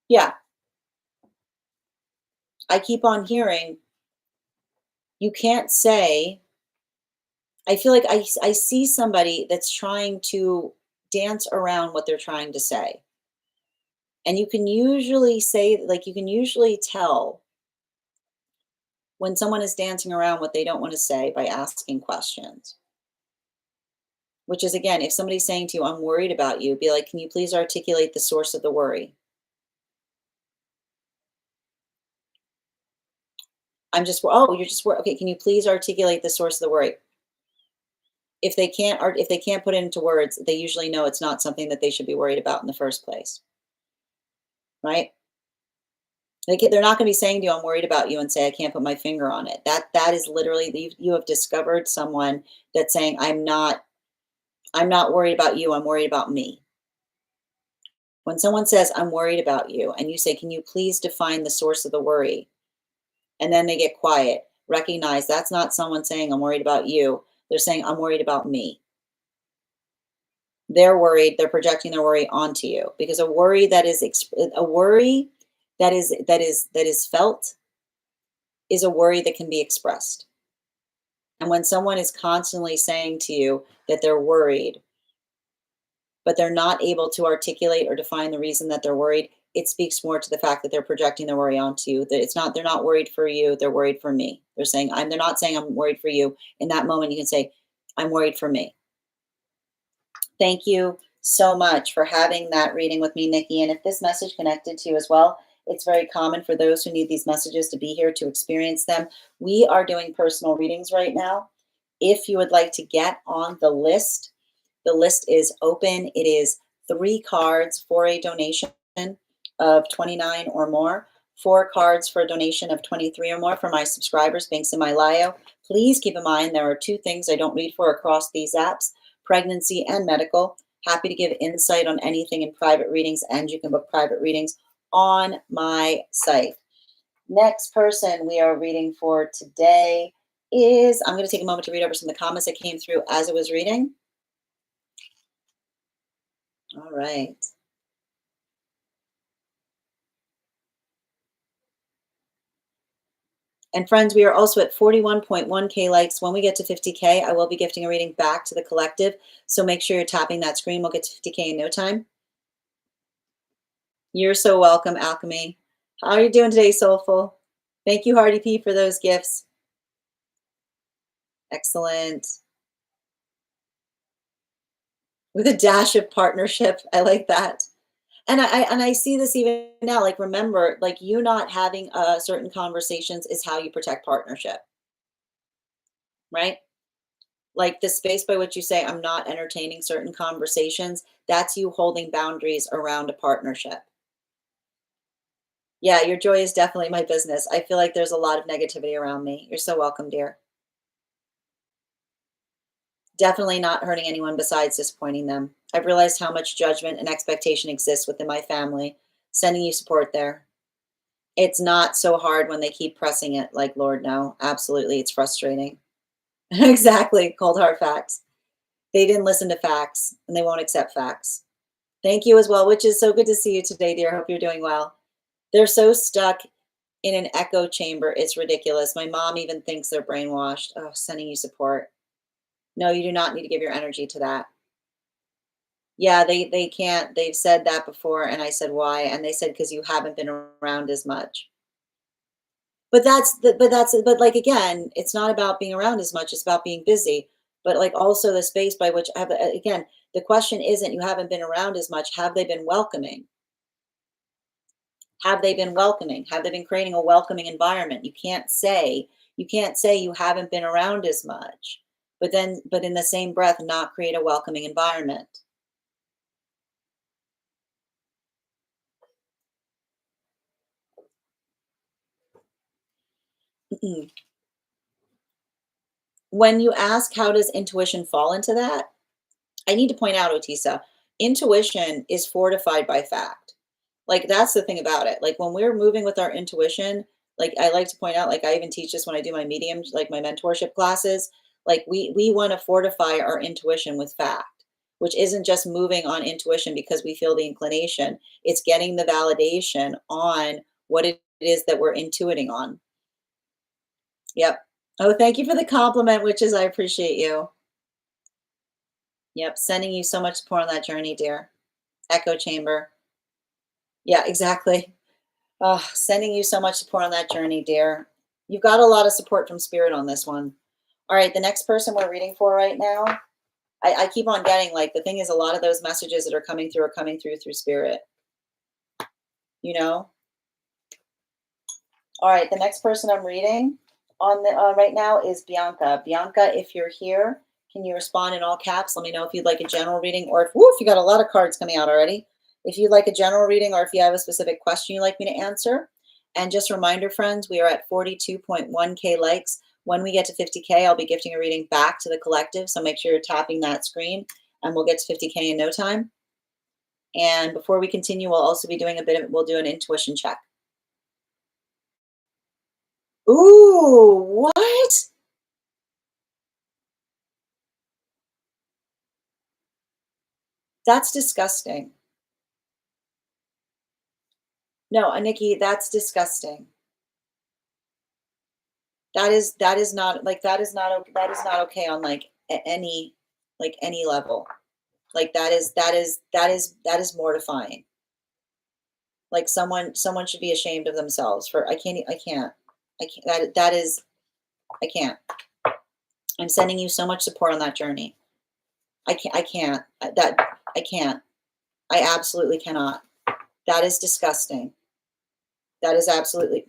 Yeah, I keep on hearing you can't say, I feel like I see somebody that's trying to dance around what they're trying to say. And you can usually say, like, you can usually tell when someone is dancing around what they don't want to say by asking questions. Which is, again, if somebody's saying to you, I'm worried about you, be like, can you please articulate the source of the worry? Oh, you're just worried. Okay, can you please articulate the source of the worry? If they can't put it into words, they usually know it's not something that they should be worried about in the first place, right? Like, they're not going to be saying to you, I'm worried about you, and say, I can't put my finger on it. That is literally, you have discovered someone that's saying, I'm not worried about you, I'm worried about me. When someone says, I'm worried about you, and you say, can you please define the source of the worry? And then they get quiet. Recognize that's not someone saying, I'm worried about you. They're saying, I'm worried about me. They're worried, they're projecting their worry onto you, because a worry that is a worry that is felt is a worry that can be expressed. And when someone is constantly saying to you that they're worried, but they're not able to articulate or define the reason that they're worried, it speaks more to the fact that they're projecting their worry onto you. That they're not worried for you, they're worried for me. They're not saying I'm worried for you. In that moment, you can say, I'm worried for me. Thank you so much for having that reading with me, Nikki. And if this message connected to you as well, it's very common for those who need these messages to be here to experience them. We are doing personal readings right now. If you would like to get on the list is open. It is 3 cards for a donation of 29 or more, 4 cards for a donation of 23 or more for my subscribers, links in my bio. Please keep in mind there are 2 things I don't read for across these apps: pregnancy and medical. Happy to give insight on anything in private readings, and you can book private readings on my site. Next person we are reading for today is, I'm going to take a moment to read over some of the comments that came through as I was reading. All right. And friends, we are also at 41.1K likes. When we get to 50K, I will be gifting a reading back to the collective. So make sure you're tapping that screen. We'll get to 50K in no time. You're so welcome, Alchemy. How are you doing today, Soulful? Thank you, Hardy P, for those gifts. Excellent. With a dash of partnership. I like that. And I see this even now. Like, remember, like, you not having certain conversations is how you protect partnership, right? Like, the space by which you say, I'm not entertaining certain conversations, that's you holding boundaries around a partnership. Yeah, your joy is definitely my business. I feel like there's a lot of negativity around me. You're so welcome, dear. Definitely not hurting anyone besides disappointing them. I've realized how much judgment and expectation exists within my family. Sending you support there. It's not so hard when they keep pressing it, like, Lord, no. Absolutely, it's frustrating. Exactly, cold hard facts. They didn't listen to facts, and they won't accept facts. Thank you as well, which is so good to see you today, dear. Hope you're doing well. They're so stuck in an echo chamber. It's ridiculous. My mom even thinks they're brainwashed. Oh, sending you support. No, you do not need to give your energy to that. Yeah, they can't. They've said that before, and I said, why? And they said, because you haven't been around as much. But like, again, it's not about being around as much, it's about being busy. But, like, also the space by which have, again, the question isn't you haven't been around as much, have they been welcoming? Have they been welcoming? Have they been creating a welcoming environment? You can't say you haven't been around as much, but in the same breath not create a welcoming environment. When you ask how does intuition fall into that, I need to point out, Otisa, intuition is fortified by fact. Like, that's the thing about it. Like, when we're moving with our intuition, like, I like to point out, like, I even teach this when I do my mediums, like my mentorship classes, like we want to fortify our intuition with fact, which isn't just moving on intuition because we feel the inclination. It's getting the validation on what it is that we're intuiting on. Yep. Oh, thank you for the compliment, witches. I appreciate you. Yep. Sending you so much support on that journey, dear. Echo chamber. Yeah, exactly. Sending you so much support on that journey, dear. You've got a lot of support from spirit on this one. All right, the next person we're reading for right now, I keep on getting, like, the thing is, a lot of those messages that are coming through through spirit, you know? All right, the next person I'm reading on the right now is Bianca. Bianca, if you're here, can you respond in all caps? Let me know if you'd like a general reading, or if, woo, if you got a lot of cards coming out already. If you'd like a general reading, or if you have a specific question you'd like me to answer. And just a reminder, friends, we are at 42.1K likes. When we get to 50K, I'll be gifting a reading back to the collective. So make sure you're tapping that screen, and we'll get to 50K in no time. And before we continue, we'll also be doing we'll do an intuition check. Ooh, what? That's disgusting. No, Nikki, that's disgusting. That is not, like, that is not okay on, like, any, like, any level. Like, that is mortifying. Like, someone should be ashamed of themselves for, I can't, that is, I can't. I'm sending you so much support on that journey. I can't. I absolutely cannot. That is disgusting. That is absolutely,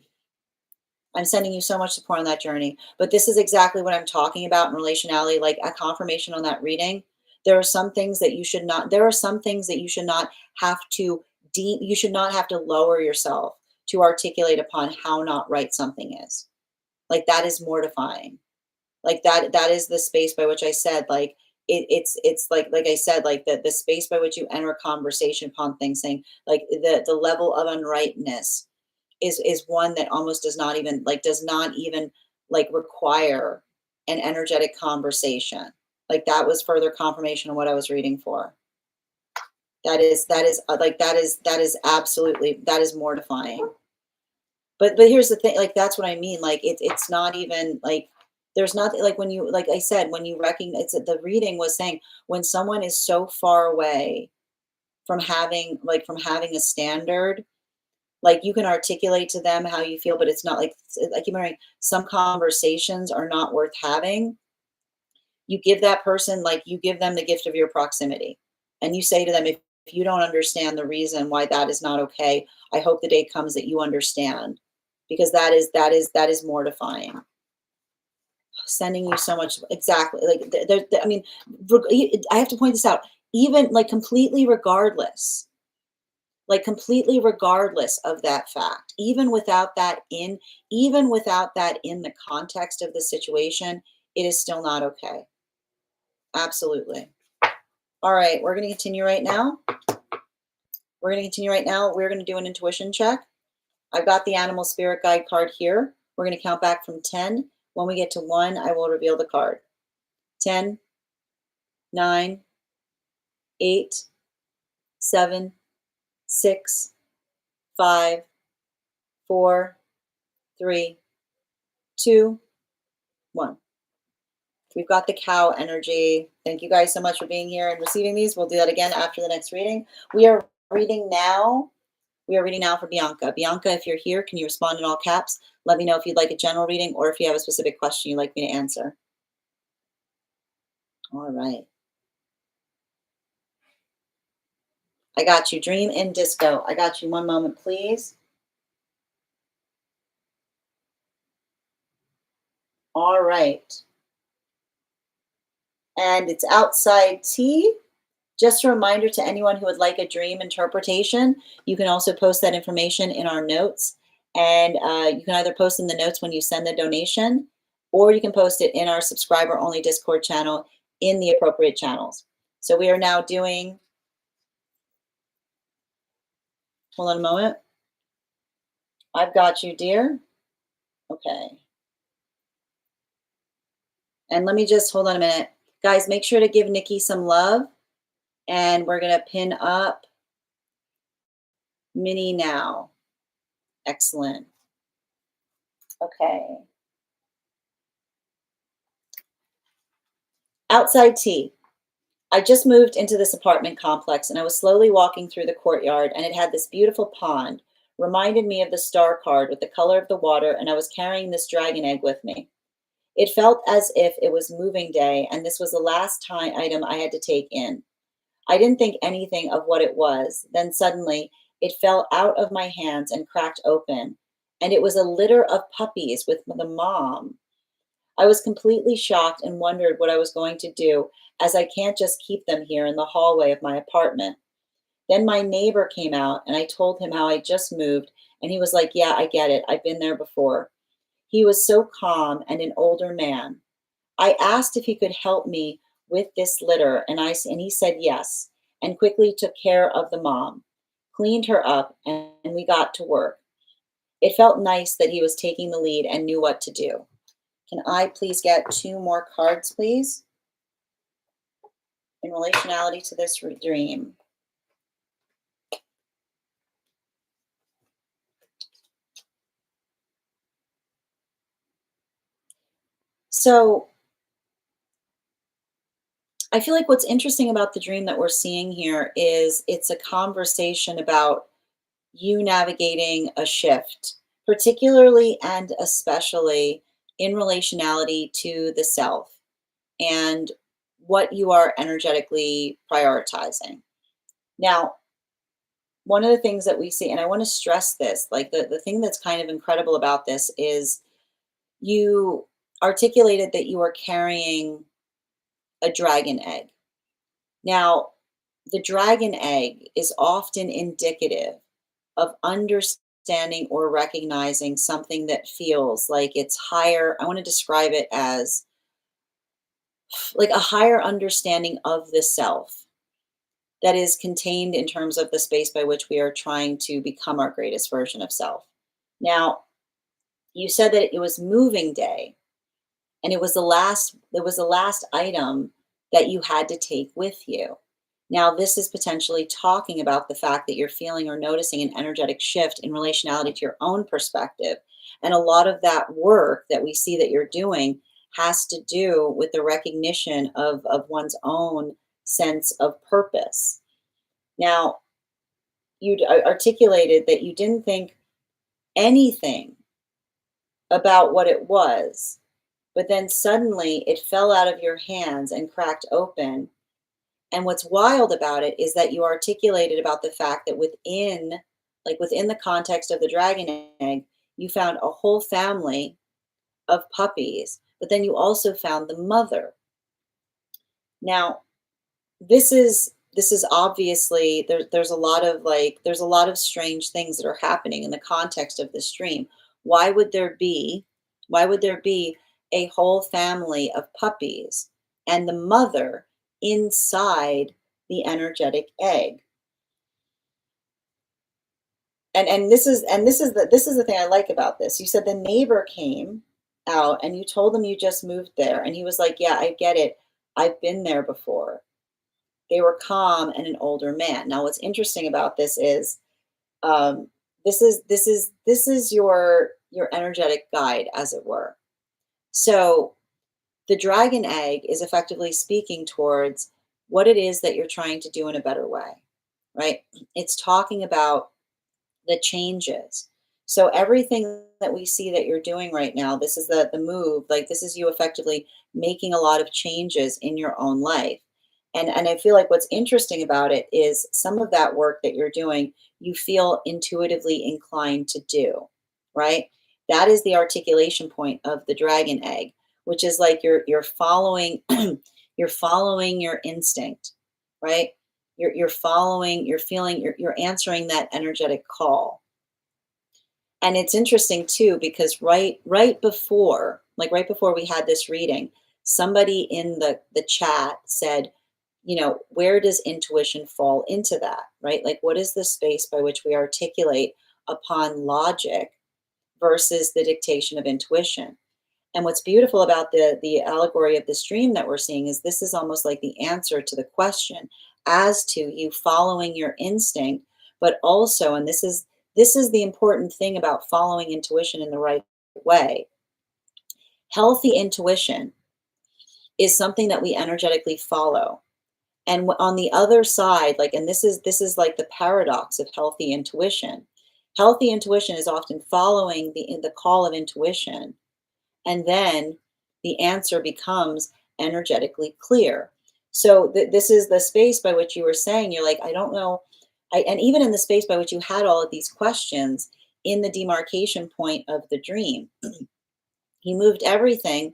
I'm sending you so much support on that journey. But this is exactly what I'm talking about in relationality, like a confirmation on that reading. There are some things that you should not, there are some things that you should not have to you should not have to lower yourself to articulate upon how not right something is. Like, that is mortifying. Like, that is the space by which I said, like, it's like I said, like, the space by which you enter a conversation upon things, saying, like, the level of unrightness is one that almost does not even, like, require an energetic conversation. Like, that was further confirmation of what I was reading for. That is absolutely, that is mortifying. But here's the thing, like, that's what I mean. Like, it's not even like, there's nothing, like, when you, like I said, when you recognize that the reading was saying, when someone is so far away from having a standard, like, you can articulate to them how you feel, but it's not like, I keep hearing, some conversations are not worth having. You give that person, like, you give them the gift of your proximity, and you say to them, if you don't understand the reason why that is not okay, I hope the day comes that you understand, because that is mortifying. Sending you so much, exactly, like, I mean, I have to point this out, even, like, completely regardless of that fact, even without that in the context of the situation, it is still not okay. Absolutely. All right, we're going to continue right now. We're going to continue right now. We're going to do an intuition check. I've got the animal spirit guide card here. We're going to count back from 10. When we get to 1, I will reveal the card. 10, 9, 8, 7, 6, 5, 4, 3, 2, 1. We've got the cow energy. Thank you guys so much for being here and receiving these. We'll do that again after the next reading. We are reading now. We are reading now for Bianca. Bianca, if you're here, can you respond in all caps? Let me know if you'd like a general reading or if you have a specific question you'd like me to answer. All right. I got you. Dream in disco. I got you. One moment, please. All right. And it's outside tea. Just a reminder to anyone who would like a dream interpretation, you can also post that information in our notes. And you can either post in the notes when you send the donation, or you can post it in our subscriber only Discord channel in the appropriate channels. So we are now doing Hold on a moment. I've got you, dear. Okay. And let me just hold on a minute. Guys, make sure to give Nikki some love. And we're going to pin up Minnie now. Excellent. Okay. Outside tea. I just moved into this apartment complex and I was slowly walking through the courtyard and it had this beautiful pond. Reminded me of the star card with the color of the water, and I was carrying this dragon egg with me. It felt as if it was moving day and this was the last time item I had to take in. I didn't think anything of what it was. Then suddenly it fell out of my hands and cracked open, and it was a litter of puppies with the mom. I was completely shocked and wondered what I was going to do, as I can't just keep them here in the hallway of my apartment. Then my neighbor came out and I told him how I just moved, and he was like, "Yeah, I get it. I've been there before." He was so calm and an older man. I asked if he could help me with this litter, and he said yes, and quickly took care of the mom, cleaned her up, and we got to work. It felt nice that he was taking the lead and knew what to do. Can I please get two more cards, please, in relationality to this dream? So I feel like what's interesting about the dream that we're seeing here is it's a conversation about you navigating a shift, particularly and especially in relationality to the self and what you are energetically prioritizing. Now, one of the things that we see, and I want to stress this, like the thing that's kind of incredible about this is you articulated that you are carrying a dragon egg. Now, the dragon egg is often indicative of understanding or recognizing something that feels like it's higher. I want to describe it as like a higher understanding of the self that is contained in terms of the space by which we are trying to become our greatest version of self. Now, you said that it was moving day, and it was the last item that you had to take with you. Now, this is potentially talking about the fact that you're feeling or noticing an energetic shift in relationality to your own perspective. And a lot of that work that we see that you're doing has to do with the recognition of one's own sense of purpose. Now, you articulated that you didn't think anything about what it was, but then suddenly it fell out of your hands and cracked open. And what's wild about it is that you articulated about the fact that within the context of the dragon egg, you found a whole family of puppies, but then you also found the mother. Now, this is obviously there's a lot of strange things that are happening in the context of this dream. Why would there be why would there be a whole family of puppies and the mother inside the energetic egg? And this is the thing I like about this. You said the neighbor came out and you told him you just moved there, and he was like, "Yeah, I get it. I've been there before." They were calm and an older man. Now, what's interesting about this is this is your energetic guide, as it were. So the dragon egg is effectively speaking towards what it is that you're trying to do in a better way, right? It's talking about the changes. So everything that we see that you're doing right now, this is the move, like this is you effectively making a lot of changes in your own life. And I feel like what's interesting about it is some of that work that you're doing, you feel intuitively inclined to do, right? That is the articulation point of the dragon egg, which is like you're following you're following your instinct, right? You're following, you're feeling, you're answering that energetic call. And it's interesting too, because right before we had this reading, somebody in the chat said, where does intuition fall into that, right? Like, what is the space by which we articulate upon logic versus the dictation of intuition? And what's beautiful about the allegory of this dream that we're seeing is this is almost like the answer to the question as to you following your instinct, but also, and this is the important thing about following intuition in the right way. Healthy intuition is something that we energetically follow. And on the other side, like, and this is like the paradox of healthy intuition. Healthy intuition is often following the call of intuition, and then the answer becomes energetically clear. So this is the space by which you were saying, you're like, I don't know. And even in the space by which you had all of these questions in the demarcation point of the dream, you moved everything,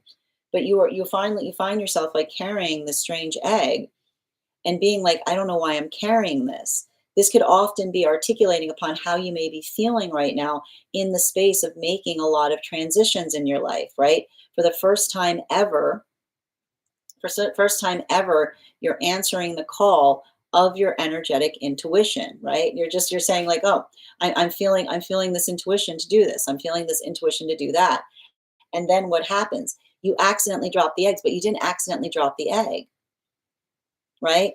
but you find yourself like carrying this strange egg and being like, I don't know why I'm carrying this. This could often be articulating upon how you may be feeling right now in the space of making a lot of transitions in your life, right? For the first time ever, first time ever, you're answering the call of your energetic intuition, right? You're saying like, oh, I'm feeling this intuition to do this. I'm feeling this intuition to do that. And then what happens? You accidentally drop the eggs, but you didn't accidentally drop the egg, right?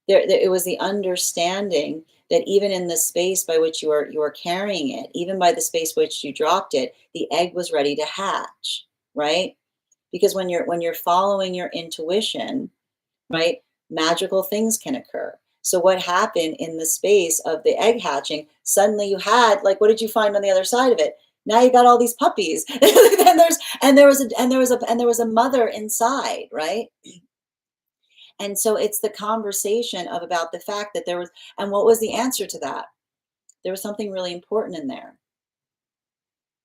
It was the understanding that even in the space by which you are carrying it, even by the space which you dropped it, the egg was ready to hatch, right? Because when you're following your intuition, right, magical things can occur. So what happened in the space of the egg hatching? Suddenly you had, like, what did you find on the other side of it? Now you got all these puppies, and there was a mother inside, right? And so it's the conversation of about the fact that there was, and what was the answer to that? There was something really important in there,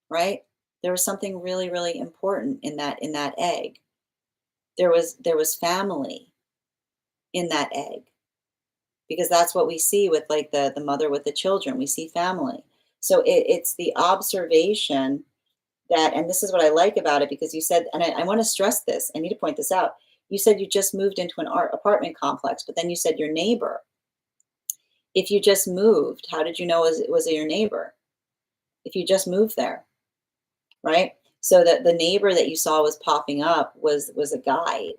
right? There was something really, really important in that egg. There was family in that egg, because that's what we see with like the mother with the children. We see family. So it's the observation that, and this is what I like about it, because you said, and I want to stress this, I need to point this out. You said you just moved into an apartment complex, but then you said your neighbor. If you just moved, how did you know it was your neighbor? If you just moved there, right? So that the neighbor that you saw was popping up was a guide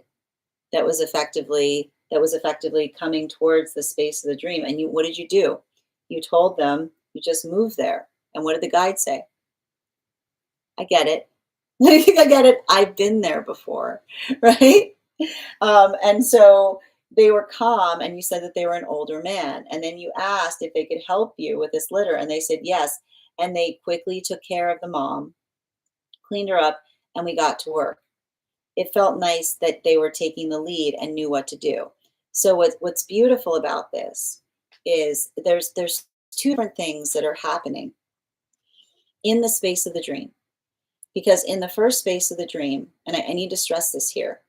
that was effectively coming towards the space of the dream. And what did you do? You told them you just moved there. And what did the guide say? I get it. I get it. I've been there before, right? And so they were calm, and you said that they were an older man. And then you asked if they could help you with this litter, and they said yes. And they quickly took care of the mom, cleaned her up, and we got to work. It felt nice that they were taking the lead and knew what to do. So what's beautiful about this is there's two different things that are happening in the space of the dream. Because in the first space of the dream, and I need to stress this here,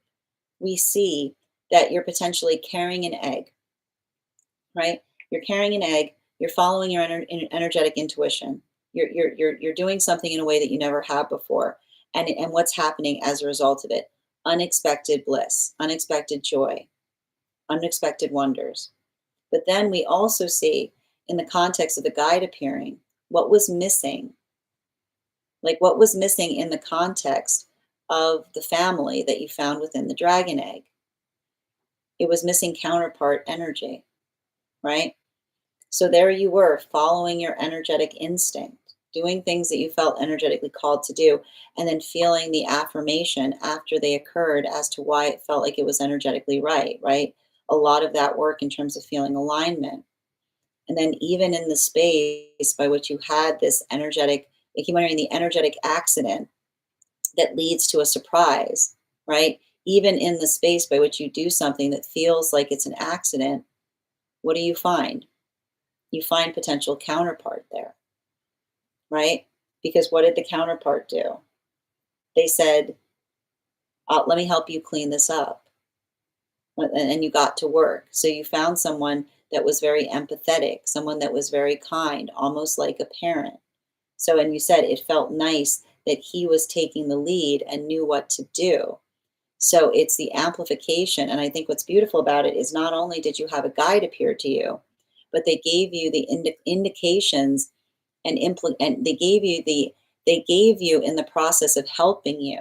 we see that you're potentially carrying an egg, right? You're carrying an egg. You're following your energetic intuition. You're doing something in a way that you never have before, and what's happening as a result of it? Unexpected bliss, unexpected joy, unexpected wonders. But then we also see, in the context of the guide appearing, what was missing. Like, what was missing in the context of the family that you found within the dragon egg? It was missing counterpart energy, right? So there you were, following your energetic instinct, doing things that you felt energetically called to do, and then feeling the affirmation after they occurred as to why it felt like it was energetically right, right? A lot of that work in terms of feeling alignment. And then even in the space by which you had this energetic, like you wondering the energetic accident that leads to a surprise, right? Even in the space by which you do something that feels like it's an accident, what do you find? You find potential counterpart there, right? Because what did the counterpart do? They said, let me help you clean this up. And you got to work. So you found someone that was very empathetic, someone that was very kind, almost like a parent. So, and you said it felt nice that he was taking the lead and knew what to do. So it's the amplification. And I think what's beautiful about it is not only did you have a guide appear to you, but they gave you the indications and they gave you in the process of helping you,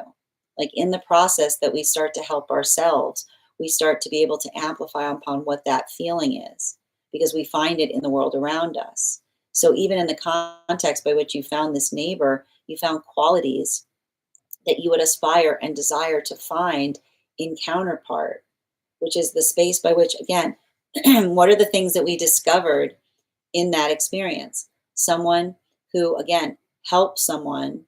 like in the process that we start to help ourselves, we start to be able to amplify upon what that feeling is because we find it in the world around us. So even in the context by which you found this neighbor, you found qualities that you would aspire and desire to find in counterpart, which is the space by which, again, what are the things that we discovered in that experience? Someone who, again, helps someone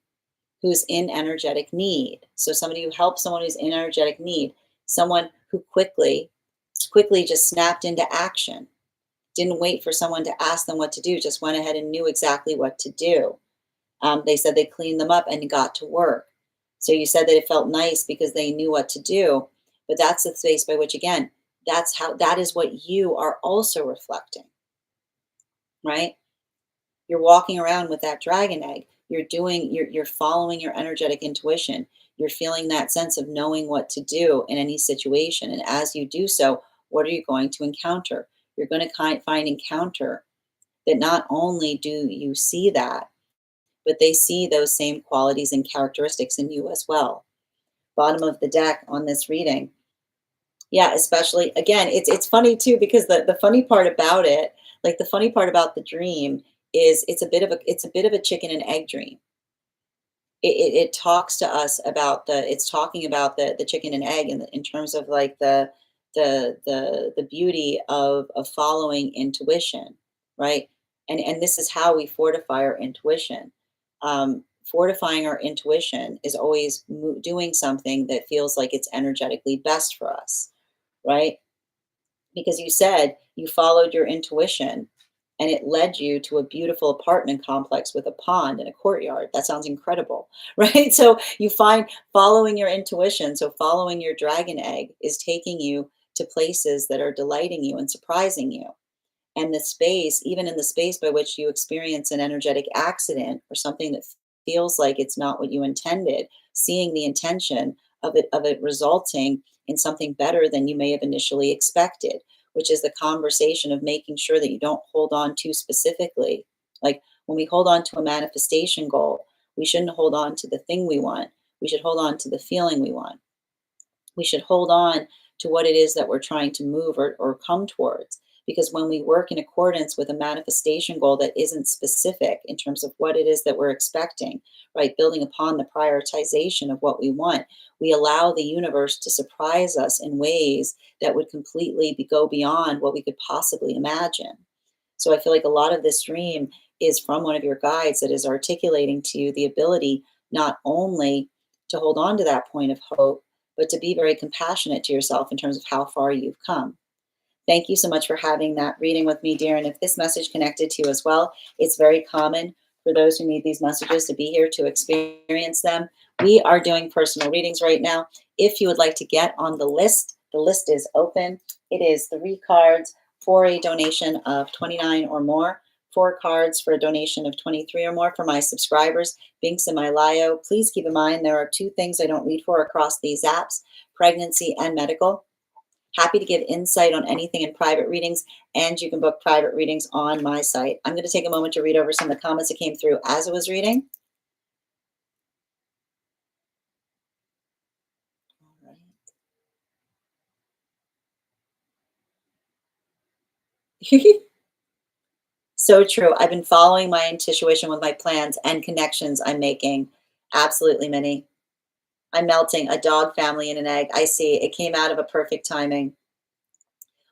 who's in energetic need. So somebody who helps someone who's in energetic need, someone who quickly just snapped into action, didn't wait for someone to ask them what to do, just went ahead and knew exactly what to do. They said they cleaned them up and got to work. So you said that it felt nice because they knew what to do, but that's the space by which, again, that is what you are also reflecting, right? You're walking around with that dragon egg. You're following your energetic intuition. You're feeling that sense of knowing what to do in any situation. And as you do so, what are you going to encounter? You're going to find encounter that not only do you see that, but they see those same qualities and characteristics in you as well. Bottom of the deck on this reading. Yeah, especially again, it's funny too because the funny part about it, like the funny part about the dream is it's a bit of a chicken and egg dream. It talks to us about it's talking about the chicken and egg in terms of like the beauty of following intuition, right? And this is how we fortify our intuition. Fortifying our intuition is always doing something that feels like it's energetically best for us, right? Because you said you followed your intuition and it led you to a beautiful apartment complex with a pond and a courtyard. That sounds incredible, right? So you find following your intuition, so following your dragon egg is taking you to places that are delighting you and surprising you. And the space, even in the space by which you experience an energetic accident or something that feels like it's not what you intended, seeing the intention of it resulting in something better than you may have initially expected, which is the conversation of making sure that you don't hold on too specifically. Like when we hold on to a manifestation goal, we shouldn't hold on to the thing we want. We should hold on to the feeling we want. We should hold on to what it is that we're trying to move or come towards. Because when we work in accordance with a manifestation goal that isn't specific in terms of what it is that we're expecting, right, building upon the prioritization of what we want, we allow the universe to surprise us in ways that would completely go beyond what we could possibly imagine. So I feel like a lot of this dream is from one of your guides that is articulating to you the ability not only to hold on to that point of hope, but to be very compassionate to yourself in terms of how far you've come. Thank you so much for having that reading with me, dear. And if this message connected to you as well, it's very common for those who need these messages to be here to experience them. We are doing personal readings right now. If you would like to get on the list is open. It is 3 cards for a donation of 29 or more, 4 cards for a donation of 23 or more for my subscribers, Binks and Mylayo. Please keep in mind there are 2 things I don't read for across these apps, pregnancy and medical. Happy to give insight on anything in private readings, and you can book private readings on my site. I'm going to take a moment to read over some of the comments that came through as I was reading. All right. So true. I've been following my intuition with my plans and connections I'm making. Absolutely, Minnie. I'm melting a dog family in an egg. I see. It came out of a perfect timing.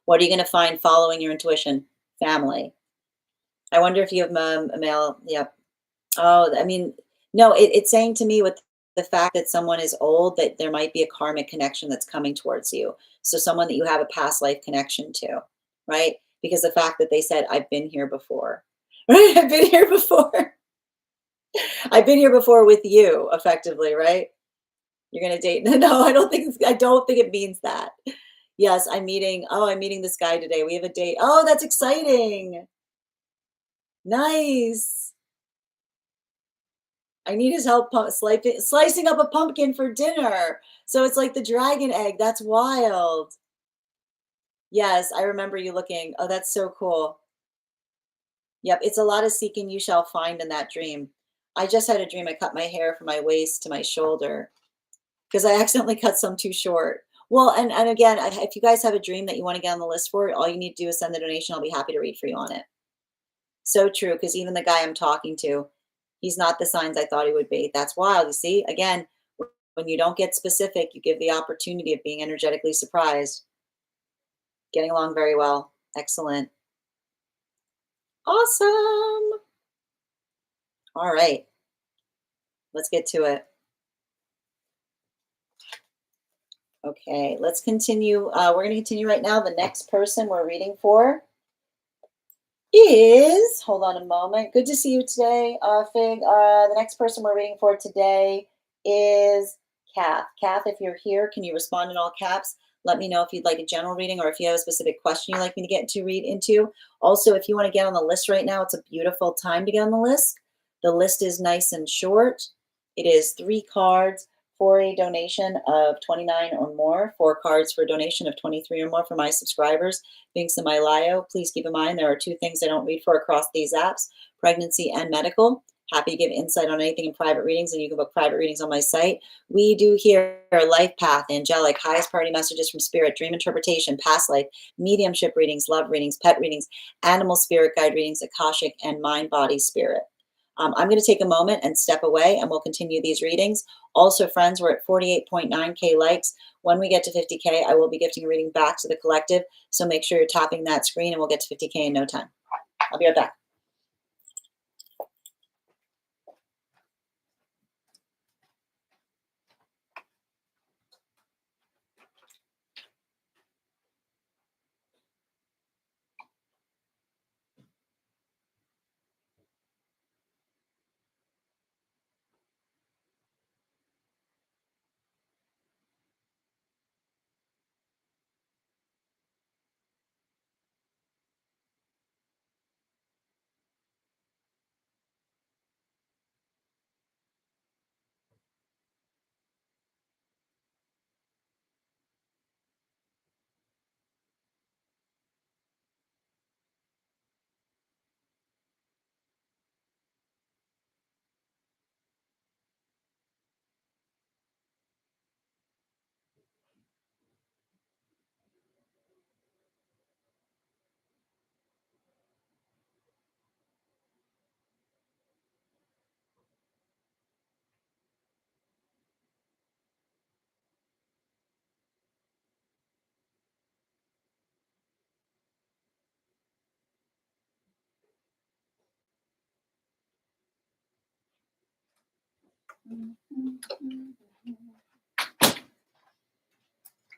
What are you going to find following your intuition? Family. I wonder if you have a male. Yep. Oh, I mean, no, it's saying to me with the fact that someone is old that there might be a karmic connection that's coming towards you. So someone that you have a past life connection to, right? Because the fact that they said, I've been here before, right? I've been here before. I've been here before with you, effectively, right? You're gonna date. No, I don't think it means that. Yes, I'm meeting this guy today. We have a date. Oh, that's exciting. Nice. I need his help slicing up a pumpkin for dinner. So it's like the dragon egg. That's wild. Yes, I remember you looking. Oh, that's so cool. Yep, it's a lot of seeking you shall find in that dream. I just had a dream I cut my hair from my waist to my shoulder because I accidentally cut some too short. Well, and again, if you guys have a dream that you want to get on the list for, all you need to do is send the donation. I'll be happy to read for you on it. So true, because even the guy I'm talking to, he's not the signs I thought he would be. That's wild. You see, again, when you don't get specific, you give the opportunity of being energetically surprised. Getting along very well. Excellent. Awesome. All right. Let's get to it. Okay, let's continue. We're going to continue right now. The next person we're reading for is, hold on a moment. Good to see you today, Fig. The next person we're reading for today is Kath. Kath, if you're here, can you respond in all caps? Let me know if you'd like a general reading or if you have a specific question you'd like me to get to read into. Also, if you want to get on the list right now, it's a beautiful time to get on the list. The list is nice and short. It is 3 cards for a donation of 29 or more, 4 cards for a donation of 23 or more for my subscribers. Links in my bio. Please keep in mind there are 2 things I don't read for across these apps, pregnancy and medical. Happy to give insight on anything in private readings, and you can book private readings on my site. We do here life path, angelic, highest priority messages from spirit, dream interpretation, past life, mediumship readings, love readings, pet readings, animal spirit guide readings, akashic, and mind, body, spirit. I'm going to take a moment and step away, and we'll continue these readings. Also, friends, we're at 48.9K likes. When we get to 50K, I will be gifting a reading back to the collective. So make sure you're tapping that screen, and we'll get to 50K in no time. I'll be right back.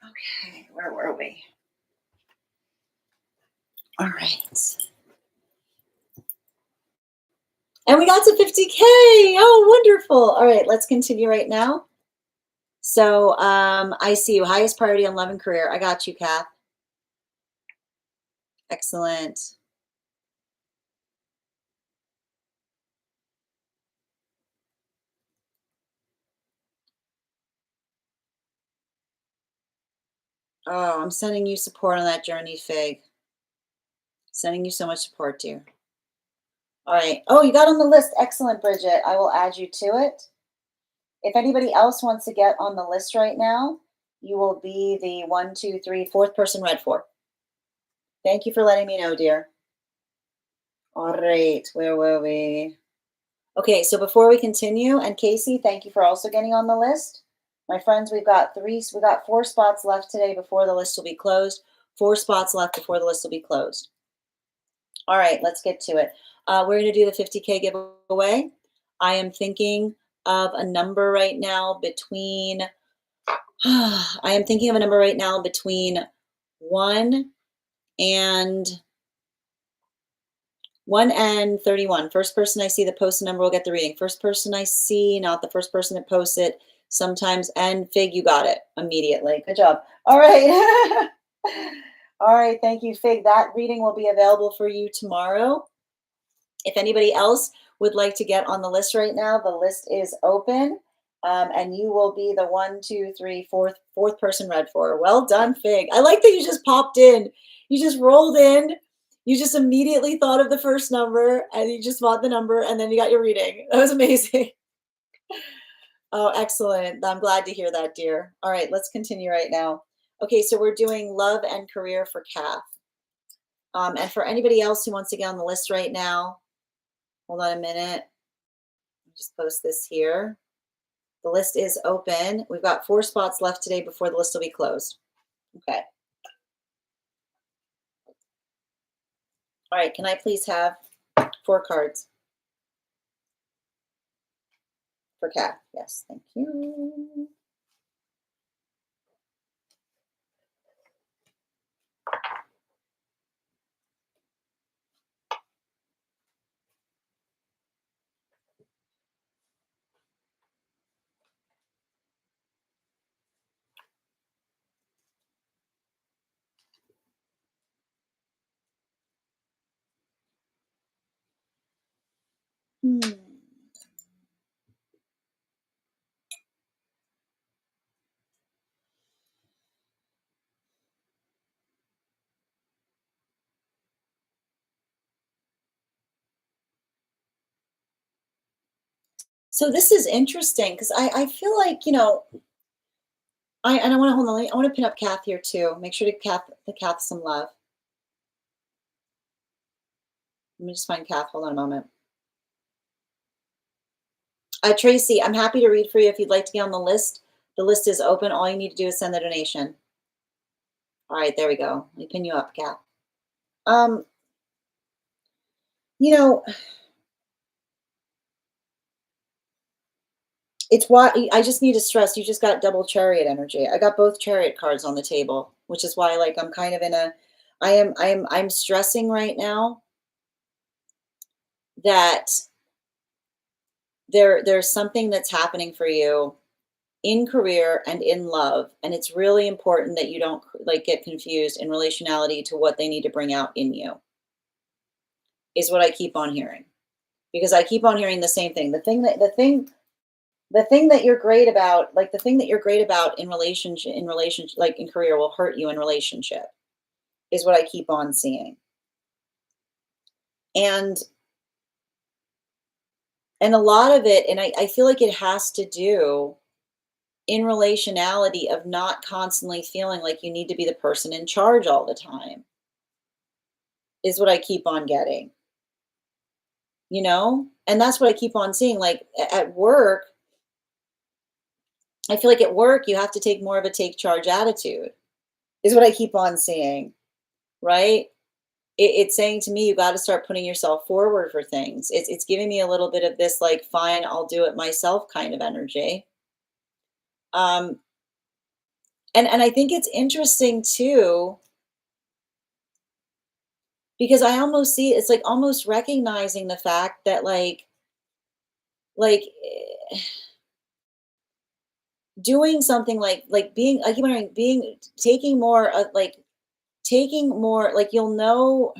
Okay, where were we? All right. And we got to 50K. Oh, wonderful. All right, let's continue right now. So I see you. Highest priority on love and career. I got you, Kath. Excellent. Oh, I'm sending you support on that journey, Fig. Sending you so much support, dear. All right. Oh, you got on the list. Excellent, Bridget. I will add you to it. If anybody else wants to get on the list right now, you will be the 1, 2, 3, 4th person read for. Thank you for letting me know, dear. All right. Where were we? Okay, so before we continue, and Casey, thank you for also getting on the list. My friends, we got 4 spots left today before the list will be closed. 4 spots left before the list will be closed. All right, let's get to it. We're going to do the 50K giveaway. I am thinking of a number right now between, I am thinking of a number right now between 1 and 31. First person I see that posts a number will get the reading. First person I see, not the first person that posts it. Sometimes, and Fig, you got it immediately. Good job. All right. All right. Thank you, Fig. That reading will be available for you tomorrow. If anybody else would like to get on the list right now, the list is open. And you will be the fourth person read for. Well done, Fig. I like that you just popped in. You just rolled in. You just immediately thought of the first number and you just bought the number and then you got your reading. That was amazing. Oh, excellent. I'm glad to hear that, dear. All right, let's continue right now. Okay, so we're doing love and career for Kath. And for anybody else who wants to get on the list right now, hold on a minute. I'll just post this here. The list is open. We've got 4 spots left today before the list will be closed. Okay. All right, can I please have 4 cards for Kath? Yes, thank you. So this is interesting because I feel like, you know, I want to hold on. I want to pin up Kath here too. Make sure to Kath some love. Let me just find Kath. Hold on a moment. Tracy, I'm happy to read for you if you'd like to get on the list. The list is open. All you need to do is send the donation. All right, there we go. Let me pin you up, Kath. You know, it's why I just need to stress you just got double chariot energy. I got both chariot cards on the table, which is why like I'm kind of in a I'm stressing right now that there's something that's happening for you in career and in love, and it's really important that you don't like get confused in relationality to what they need to bring out in you, is what I keep on hearing. Because I keep on hearing the same thing. The thing that you're great about, like the thing that you're great about in relationship, like in career will hurt you in relationship, is what I keep on seeing. And a lot of it, and I feel like it has to do in relationality of not constantly feeling like you need to be the person in charge all the time, is what I keep on getting. You know? And that's what I keep on seeing. Like at work, I feel like at work, you have to take more of a take charge attitude, is what I keep on seeing, right? It's saying to me, you got to start putting yourself forward for things. It's giving me a little bit of this, like, fine, I'll do it myself kind of energy. And I think it's interesting too, because I almost see it's like almost recognizing the fact that like doing something like being I keep wondering being taking more taking more like you'll know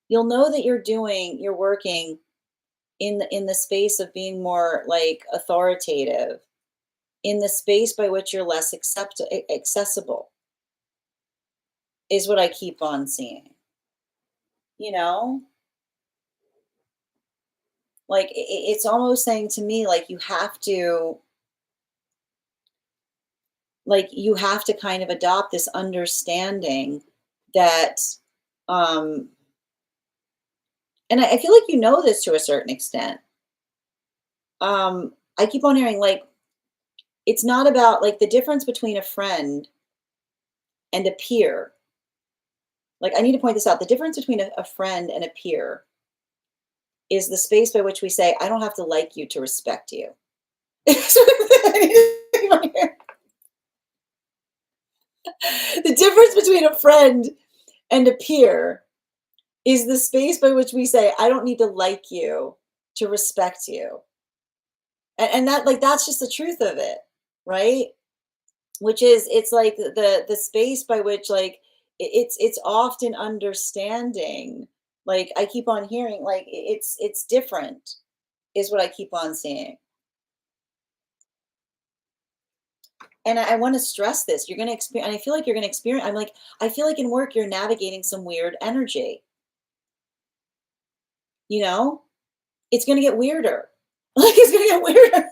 that you're working in the space of being more like authoritative, in the space by which you're less accessible, is what I keep on seeing. You know, like it's almost saying to me like you have to kind of adopt this understanding that um and I feel like you know this to a certain extent. I keep on hearing like it's not about like the difference between a friend and a peer. Like I need to point this out. The difference between a friend and a peer is the space by which we say, I don't have to like you to respect you. The difference between a friend and a peer is the space by which we say, I don't need to like you to respect you. And that like that's just the truth of it, right? Which is it's like the space by which like it's often understanding. Like I keep on hearing like it's different. is what I keep on seeing. And I want to stress this. You're going to experience, and I feel like you're going to experience, I'm like, I feel like in work, you're navigating some weird energy, you know? It's going to get weirder. Like, it's going to get weirder.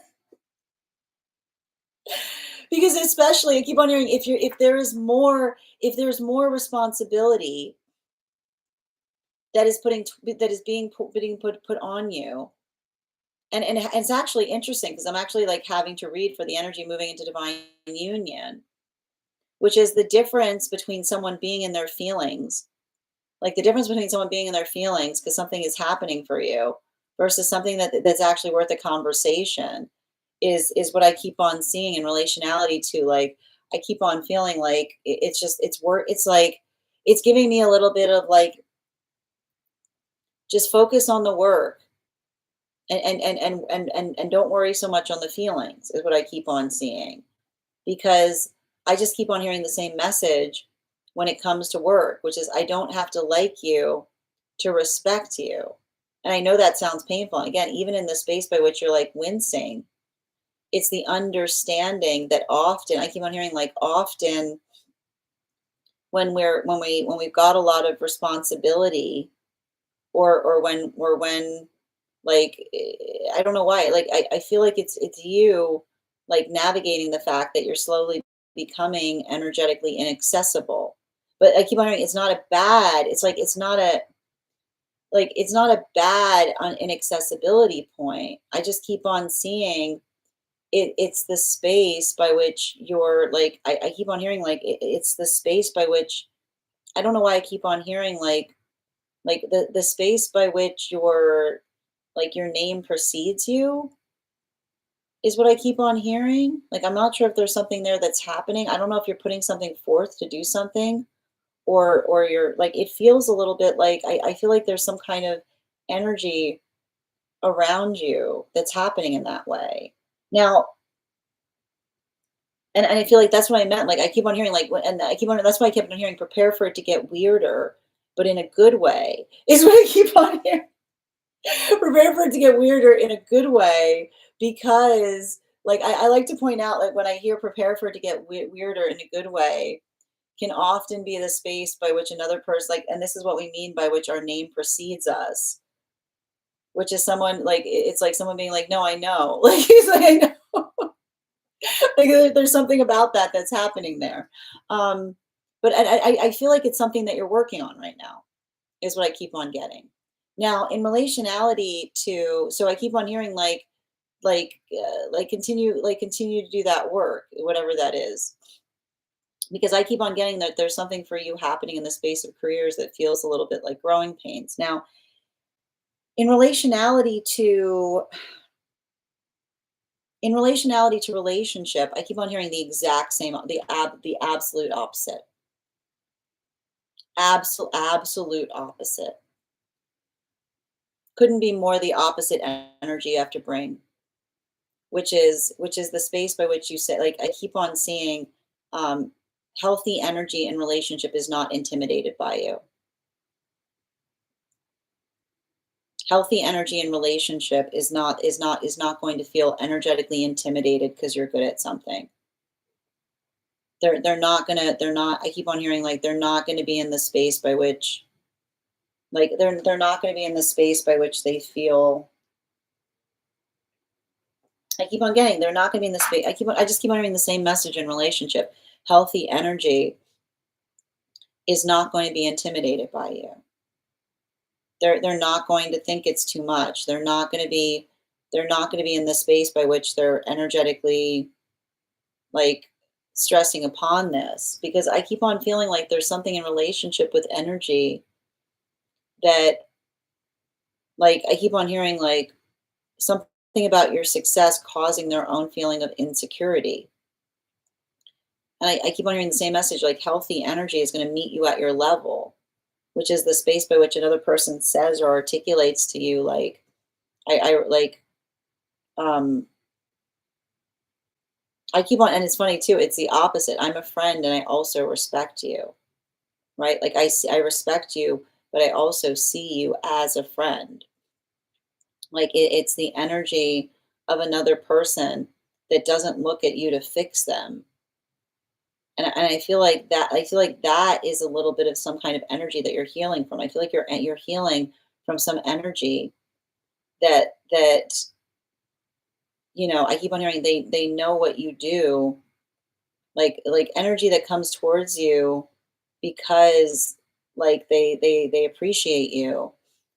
Because especially, I keep on hearing, if there's more responsibility that is being put on you. And it's actually interesting because I'm actually like having to read for the energy moving into divine union, which is the difference between someone being in their feelings, like the difference between someone being in their feelings because something is happening for you versus something that's actually worth a conversation is what I keep on seeing in relationality to, like, I keep on feeling like it's just it's work, it's like it's giving me a little bit of like, just focus on the work and don't worry so much on the feelings is what I keep on seeing, because I just keep on hearing the same message when it comes to work, which is I don't have to like you to respect you. And I know that sounds painful. And again, even in the space by which you're like wincing, it's the understanding that often I keep on hearing, like, often when we've got a lot of responsibility, or when like, I don't know why, like, I feel like it's you, like, navigating the fact that you're slowly becoming energetically inaccessible. But I keep on hearing it's not a bad, it's like it's not a bad on inaccessibility point. I just keep on seeing it's the space by which you're like, I keep on hearing like it's the space by which, I don't know why I keep on hearing like the space by which your name precedes you is what I keep on hearing. Like, I'm not sure if there's something there that's happening. I don't know if you're putting something forth to do something, or you're like, it feels a little bit like I feel like there's some kind of energy around you that's happening in that way. Now, and I feel like that's what I meant. Like, I keep on hearing and I keep on, that's why I kept on hearing prepare for it to get weirder, but in a good way is what I keep on hearing. Prepare for it to get weirder in a good way, because like I like to point out, like, when I hear prepare for it to get weirder in a good way can often be the space by which another person, like, and this is what we mean by which our name precedes us, which is someone like, it's like someone being like, no, I know. Like, he's like, I know. Like, there's something about that that's happening there. um but I feel like it's something that you're working on right now is what I keep on getting. Now, in relationality to, so I keep on hearing continue to do that work, whatever that is, because I keep on getting that there's something for you happening in the space of careers that feels a little bit like growing pains. Now, in relationality to relationship, I keep on hearing the exact same, the absolute opposite. Absolute opposite. Couldn't be more the opposite energy you have to bring, which is the space by which you say, like, I keep on seeing, um healthy energy in relationship is not intimidated by you. Healthy energy in relationship is not going to feel energetically intimidated because you're good at something. They're not, I keep on hearing like they're not going to be in the space by which, like, they're not going to be in the space by which they feel, I keep on getting, they're not going to be in the space, I just keep on hearing the same message in relationship. Healthy energy is not going to be intimidated by you. They're not going to think it's too much. They're not going to be in the space by which they're energetically, like, stressing upon this, because I keep on feeling like there's something in relationship with energy that, like, I keep on hearing like something about your success causing their own feeling of insecurity. And I keep on hearing the same message, like healthy energy is going to meet you at your level, which is the space by which another person says or articulates to you, like, I like, um I keep on, and it's funny too, it's the opposite. I'm a friend and I also respect you, right? Like, I respect you, but I also see you as a friend. Like it's the energy of another person that doesn't look at you to fix them. And I feel like that is a little bit of some kind of energy that you're healing from. I feel like you're healing from some energy that I keep on hearing they know what you do, like energy that comes towards you because like they appreciate you,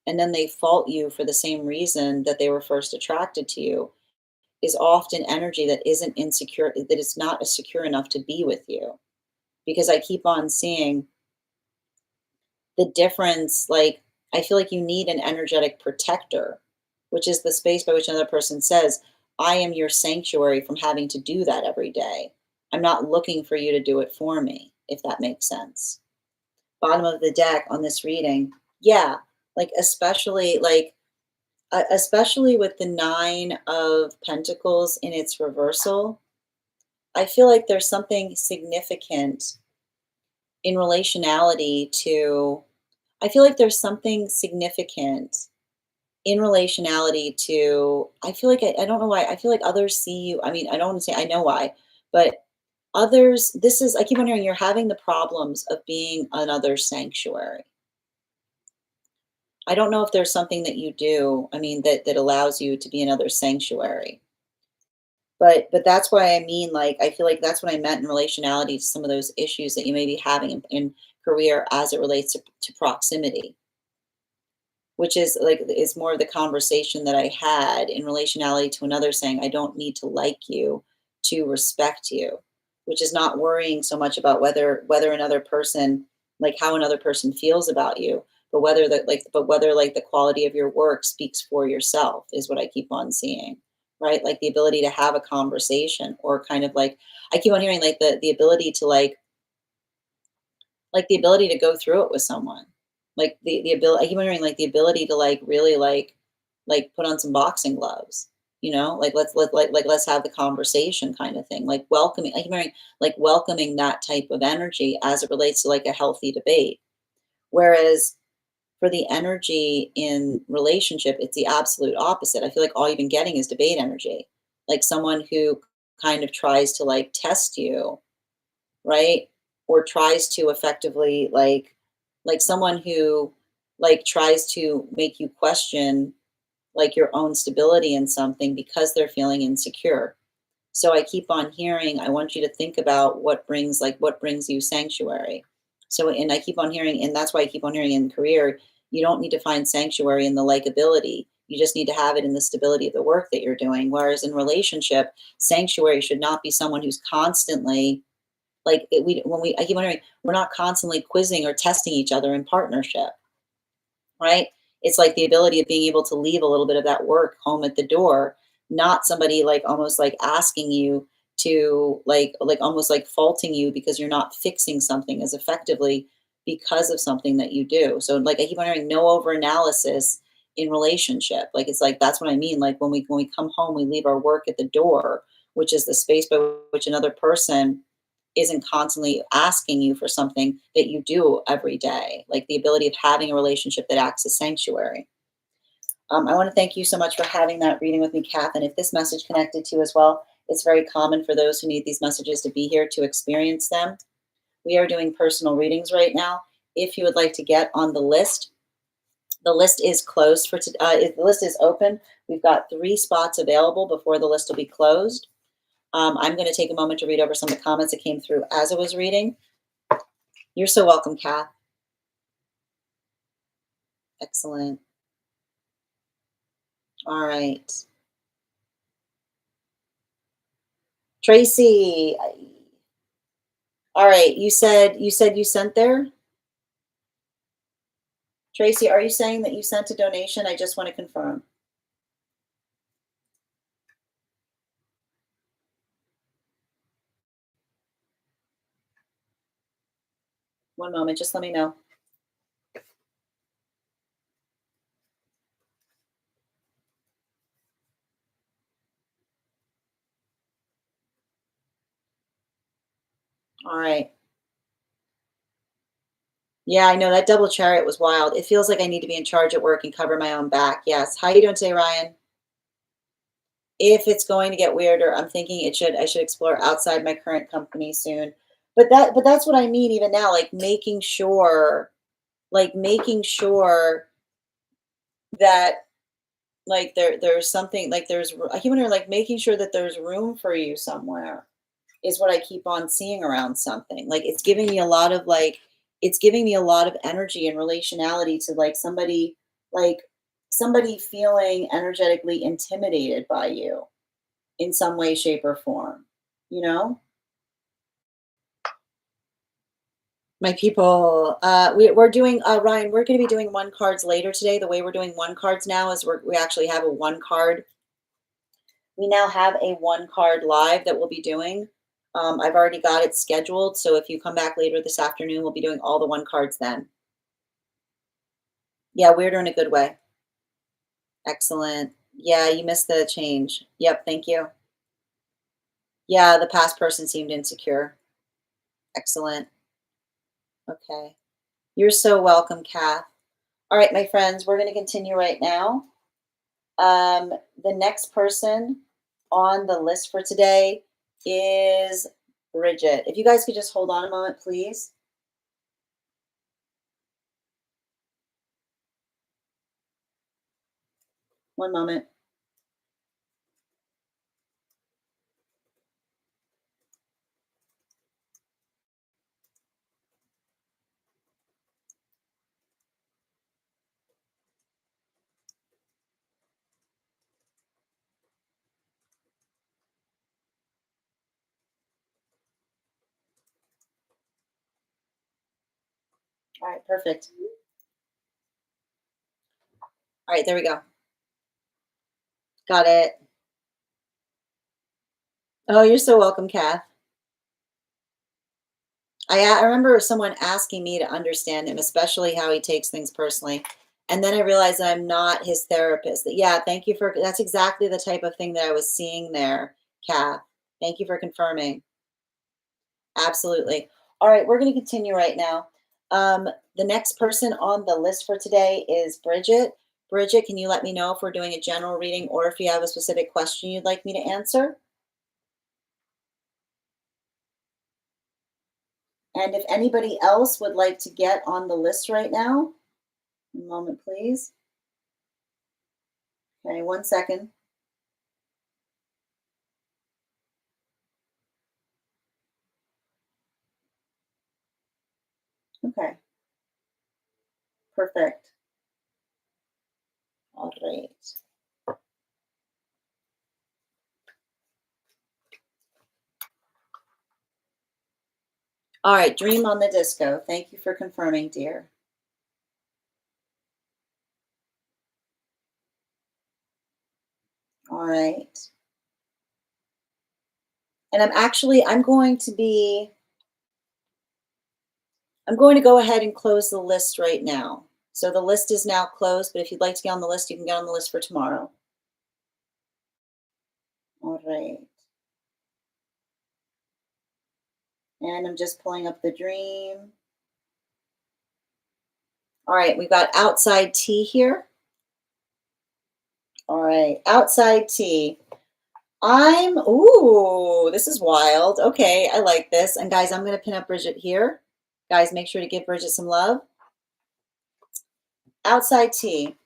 and then they fault you for the same reason that they were first attracted to you, is often energy that isn't insecure, that is not secure enough to be with you. Because I keep on seeing the difference. Like, I feel like you need an energetic protector, which is the space by which another person says, I am your sanctuary from having to do that every day. I'm not looking for you to do it for me, if that makes sense. Bottom of the deck on this reading. Yeah, like especially with the 9 of pentacles in its reversal, I feel like there's something significant in relationality to I feel like there's something significant in relationality to I feel like I don't know why. I feel like others see you. I mean, I don't want to say I know why, but others, this is I keep on hearing you're having the problems of being another sanctuary. I don't know if there's something that you do, I mean, that allows you to be another sanctuary. But that's why I mean, like, I feel like that's what I meant in relationality to some of those issues that you may be having in career as it relates to proximity, which is like is more of the conversation that I had in relationality to another saying, I don't need to like you to respect you, which is not worrying so much about whether another person, like how another person feels about you, but whether like the quality of your work speaks for yourself is what I keep on seeing. Right? Like the ability to have a conversation, or kind of like I keep on hearing like the ability to like the ability to go through it with someone, like the ability. I keep wondering, like the ability to like really like put on some boxing gloves, like let's have the conversation kind of thing, like welcoming. I keep wondering, like welcoming that type of energy as it relates to like a healthy debate. Whereas for the energy in relationship, it's the absolute opposite. I feel like all you've been getting is debate energy, like someone who kind of tries to like test you, right? Or tries to effectively like someone who like tries to make you question like your own stability in something because they're feeling insecure. So I keep on hearing, I want you to think about what brings you sanctuary. So and I keep on hearing, and that's why I keep on hearing in career, you don't need to find sanctuary in the likability. You just need to have it in the stability of the work that you're doing. Whereas in relationship, sanctuary should not be someone who's constantly like I keep wondering, we're not constantly quizzing or testing each other in partnership, right? It's like the ability of being able to leave a little bit of that work home at the door, not somebody like almost like asking you to like almost like faulting you because you're not fixing something as effectively because of something that you do. So like I keep wondering, no over analysis in relationship. Like it's like that's what I mean. Like when we come home, we leave our work at the door, which is the space by which another person isn't constantly asking you for something that you do every day, like the ability of having a relationship that acts as sanctuary. I want to thank you so much for having that reading with me, Kath. And if this message connected to you as well, it's very common for those who need these messages to be here to experience them. We are doing personal readings right now. If you would like to get on the list is closed for the list is open. We've got 3 spots available before the list will be closed. I'm going to take a moment to read over some of the comments that came through as I was reading. You're so welcome, Kath. Excellent. All right. Tracy. All right. You said you sent there? Tracy, are you saying that you sent a donation? I just want to confirm. One moment, just let me know. All right. Yeah, I know that double chariot was wild. It feels like I need to be in charge at work and cover my own back. Yes. How you doing today, Ryan? If it's going to get weirder, I'm thinking I should explore outside my current company soon. But that's what I mean even now, like making sure that like there's something like I keep wondering like making sure that there's room for you somewhere is what I keep on seeing around something. Like it's giving me a lot of energy and relationality to like somebody feeling energetically intimidated by you in some way, shape, or form, you know? My people, we're doing Ryan. We're going to be doing one cards later today. The way we're doing one cards now is we actually have a one card. We now have a one card live that we'll be doing. I've already got it scheduled, so if you come back later this afternoon, we'll be doing all the one cards then. Yeah, weirder in a good way. Excellent. Yeah, you missed the change. Yep, thank you. Yeah, the past person seemed insecure. Excellent. Okay. You're so welcome, Kath. All right, my friends, we're going to continue right now. The next person on the list for today is Bridget. If you guys could just hold on a moment, please. One moment. All right, perfect. All right, there we go. Got it. Oh, you're so welcome, Kath. I remember someone asking me to understand him, especially how he takes things personally. And then I realized that I'm not his therapist. Yeah, thank you for that's exactly the type of thing that I was seeing there, Kath. Thank you for confirming. Absolutely. All right, we're going to continue right now. The next person on the list for today is Bridget. Bridget, can you let me know if we're doing a general reading or if you have a specific question you'd like me to answer? And if anybody else would like to get on the list right now, a moment, please. Okay, 1 second. Okay, perfect. All right. All right, Dream on the Disco. Thank you for confirming, dear. All right. And I'm going to go ahead and close the list right now. So the list is now closed, but if you'd like to get on the list, you can get on the list for tomorrow. All right. And I'm just pulling up the dream. All right, we've got outside tea here. All right, outside tea. Ooh, this is wild. Okay, I like this. And guys, I'm going to pin up Bridget here. Guys, make sure to give Bridget some love. Outside tea.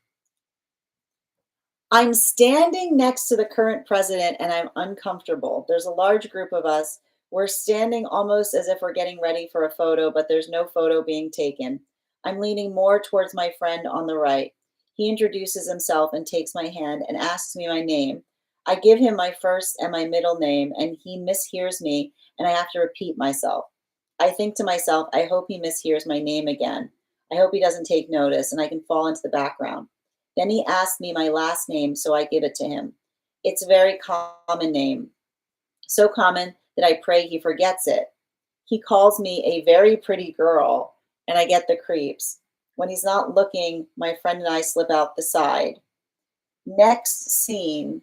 I'm standing next to the current president and I'm uncomfortable. There's a large group of us. We're standing almost as if we're getting ready for a photo, but there's no photo being taken. I'm leaning more towards my friend on the right. He introduces himself and takes my hand and asks me my name. I give him my first and my middle name, and he mishears me, and I have to repeat myself. I think to myself, I hope he mishears my name again. I hope he doesn't take notice and I can fall into the background. Then he asked me my last name, so I give it to him. It's a very common name, so common that I pray he forgets it. He calls me a very pretty girl, and I get the creeps. When he's not looking, my friend and I slip out the side. Next scene,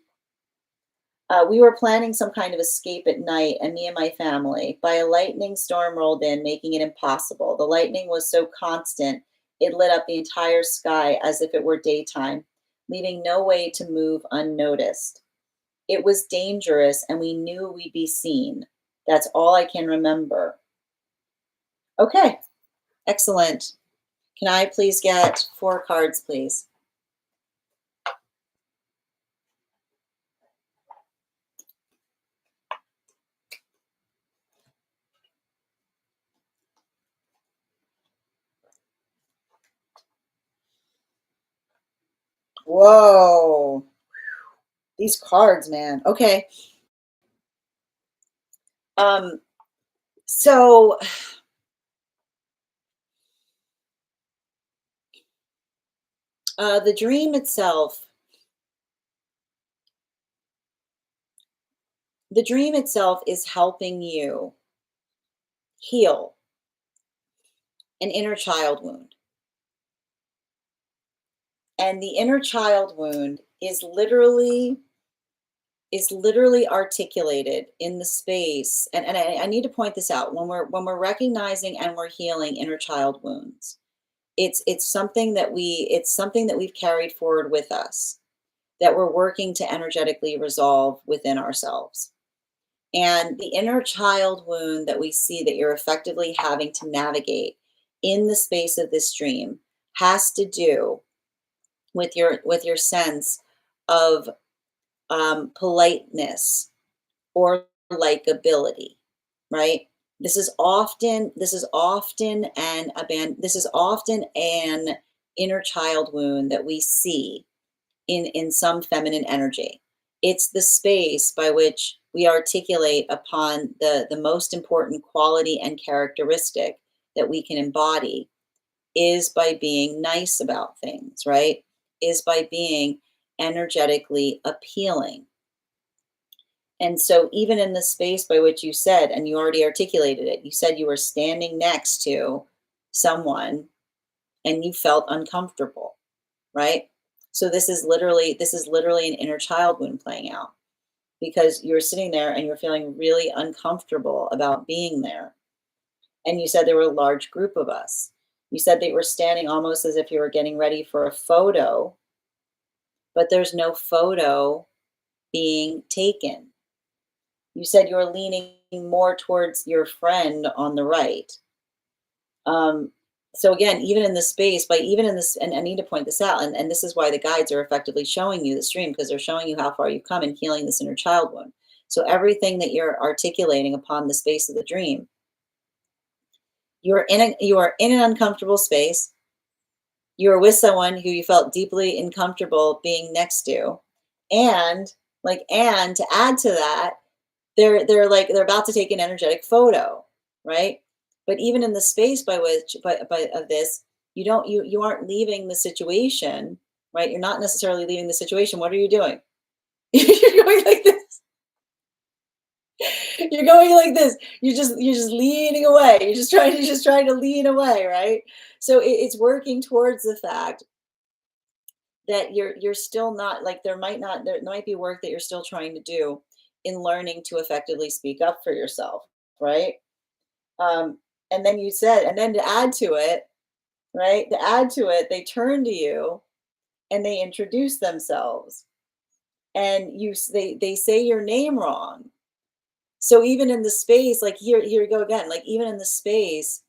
We were planning some kind of escape at night, and me and my family, by a lightning storm rolled in, making it impossible. The lightning was so constant, it lit up the entire sky as if it were daytime, leaving no way to move unnoticed. It was dangerous, and we knew we'd be seen. That's all I can remember. Okay, excellent. Can I please get 4 cards, please? Whoa, these cards, man. Okay. Um, so the dream itself, is helping you heal an inner child wound. And the inner child wound is literally articulated in the space. And I need to point this out when we're recognizing and we're healing inner child wounds. It's something that we've carried forward with us, that we're working to energetically resolve within ourselves. And the inner child wound that we see that you're effectively having to navigate in the space of this dream has to do with your sense of politeness or likability, right? This is often an inner child wound that we see in some feminine energy. It's the space by which we articulate upon the most important quality and characteristic that we can embody is by being nice about things, right? Is by being energetically appealing. And so, even in the space by which you said, and you already articulated it, you said you were standing next to someone and you felt uncomfortable, right? So this is literally an inner child wound playing out, because you're sitting there and you're feeling really uncomfortable about being there. And you said there were a large group of us. You said they were standing almost as if you were getting ready for a photo, but there's no photo being taken. You said you were leaning more towards your friend on the right. Um, so again, even in this, and I need to point this out, and this is why the guides are effectively showing you the stream, because they're showing you how far you've come in healing this inner child wound. So everything that you're articulating upon the space of the dream, you are in an uncomfortable space. You were with someone who you felt deeply uncomfortable being next to, and and to add to that, they're about to take an energetic photo, right? But even in the space by which by of this, you aren't leaving the situation, right? You're not necessarily leaving the situation. What are you doing? You're going like this. You're going like this. You're just leaning away. You're just trying to lean away, right? So it's working towards the fact that you're still not, like, there might be work that you're still trying to do in learning to effectively speak up for yourself, right? Um, and then you said, and then to add to it, right? To add to it, they turn to you and they introduce themselves, and they say your name wrong. So even in the space, like, here you go again, like, even in the space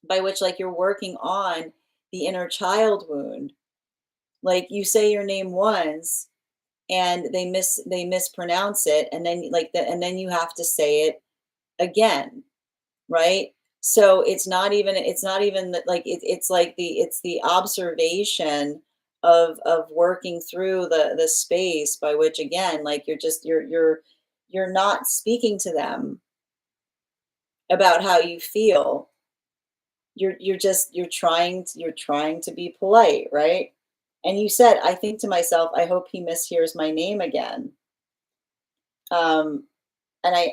by which, like, you're working on the inner child wound, like, you say your name once and they mispronounce it, and then and then you have to say it again, right? So it's not even that, like, it's the observation of working through the space by which, again, like, you're not speaking to them about how you feel. You're trying to be polite, right? And you said, I think to myself, I hope he mishears my name again. Um, and I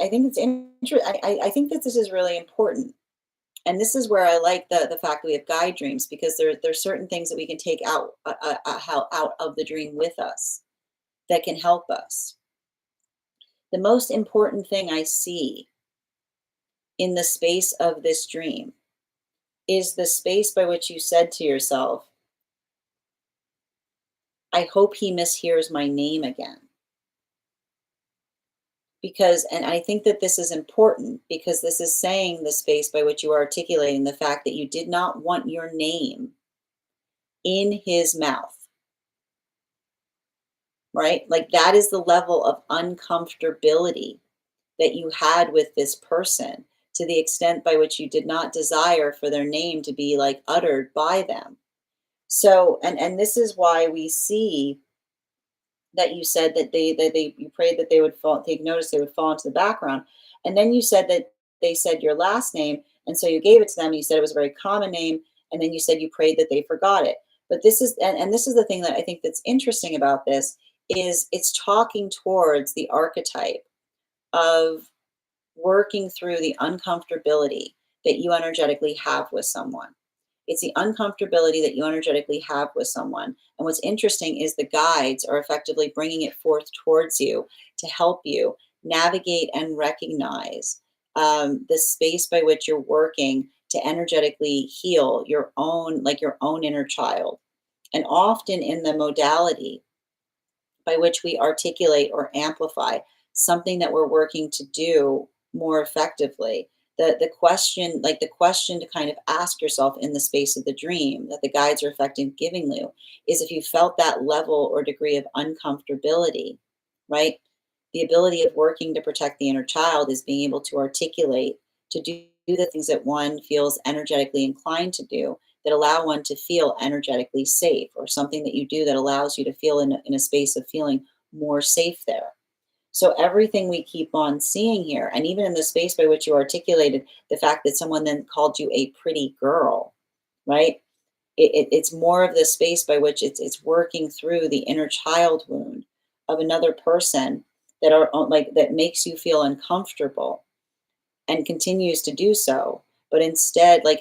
think it's interesting. I think that this is really important. And this is where I like the fact that we have guide dreams, because there's certain things that we can take out of the dream with us. that can help us. The most important thing I see in the space of this dream is the space by which you said to yourself, I hope he mishears my name again. Because, and I think that this is important because this is saying the space by which you are articulating the fact that you did not want your name in his mouth, right? Like that is the level of uncomfortability that you had with this person, to the extent by which you did not desire for their name to be like uttered by them. So, and this is why we see that you said that they you prayed that they would fall, take notice, they would fall into the background. And then you said that they said your last name, and so you gave it to them. You said it was a very common name, and then you said you prayed that they forgot it. But this is, and this is the thing that I think that's interesting about this, is it's talking towards the archetype of working through the uncomfortability that you energetically have with someone. It's the uncomfortability that you energetically have with someone. And what's interesting is the guides are effectively bringing it forth towards you to help you navigate and recognize the space by which you're working to energetically heal your own, like your own inner child. And often in the modality by which we articulate or amplify something that we're working to do more effectively. The question, like the question to kind of ask yourself in the space of the dream that the guides are effective giving you, is if you felt that level or degree of uncomfortability, right? The ability of working to protect the inner child is being able to articulate, to do the things that one feels energetically inclined to do, that allow one to feel energetically safe, or something that you do that allows you to feel in a space of feeling more safe there. So everything we keep on seeing here, and even in the space by which you articulated the fact that someone then called you a pretty girl, right? It's more of the space by which it's working through the inner child wound of another person that are like that makes you feel uncomfortable and continues to do so, but instead like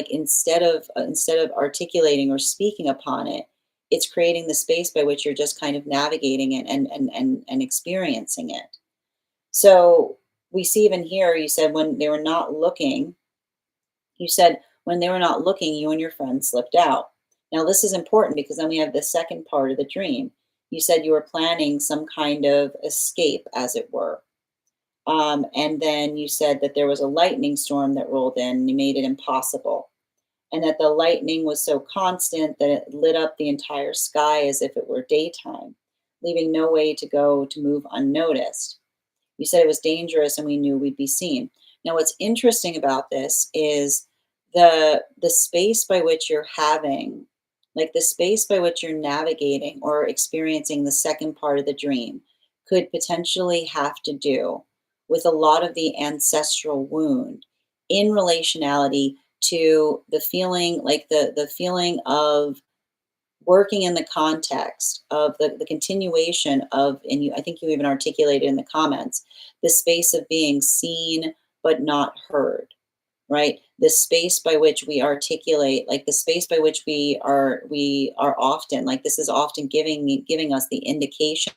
instead of articulating or speaking upon it, it's creating the space by which you're just kind of navigating it and experiencing it. So we see even here, you said when they were not looking, you said when they were not looking, you and your friend slipped out. Now this is important because then we have the second part of the dream. You said you were planning some kind of escape, as it were, and then you said that there was a lightning storm that rolled in and made it impossible. And that the lightning was so constant that it lit up the entire sky as if it were daytime, leaving no way to go to move unnoticed. You said it was dangerous and we knew we'd be seen. Now, what's interesting about this is the space by which you're having, like the space by which you're navigating or experiencing the second part of the dream, could potentially have to do with a lot of the ancestral wound in relationality to the feeling, like the feeling of working in the context of the continuation of, and you, I think you even articulated in the comments, the space of being seen but not heard, right? The space by which we articulate, like the space by which we are often, like this is often giving us the indication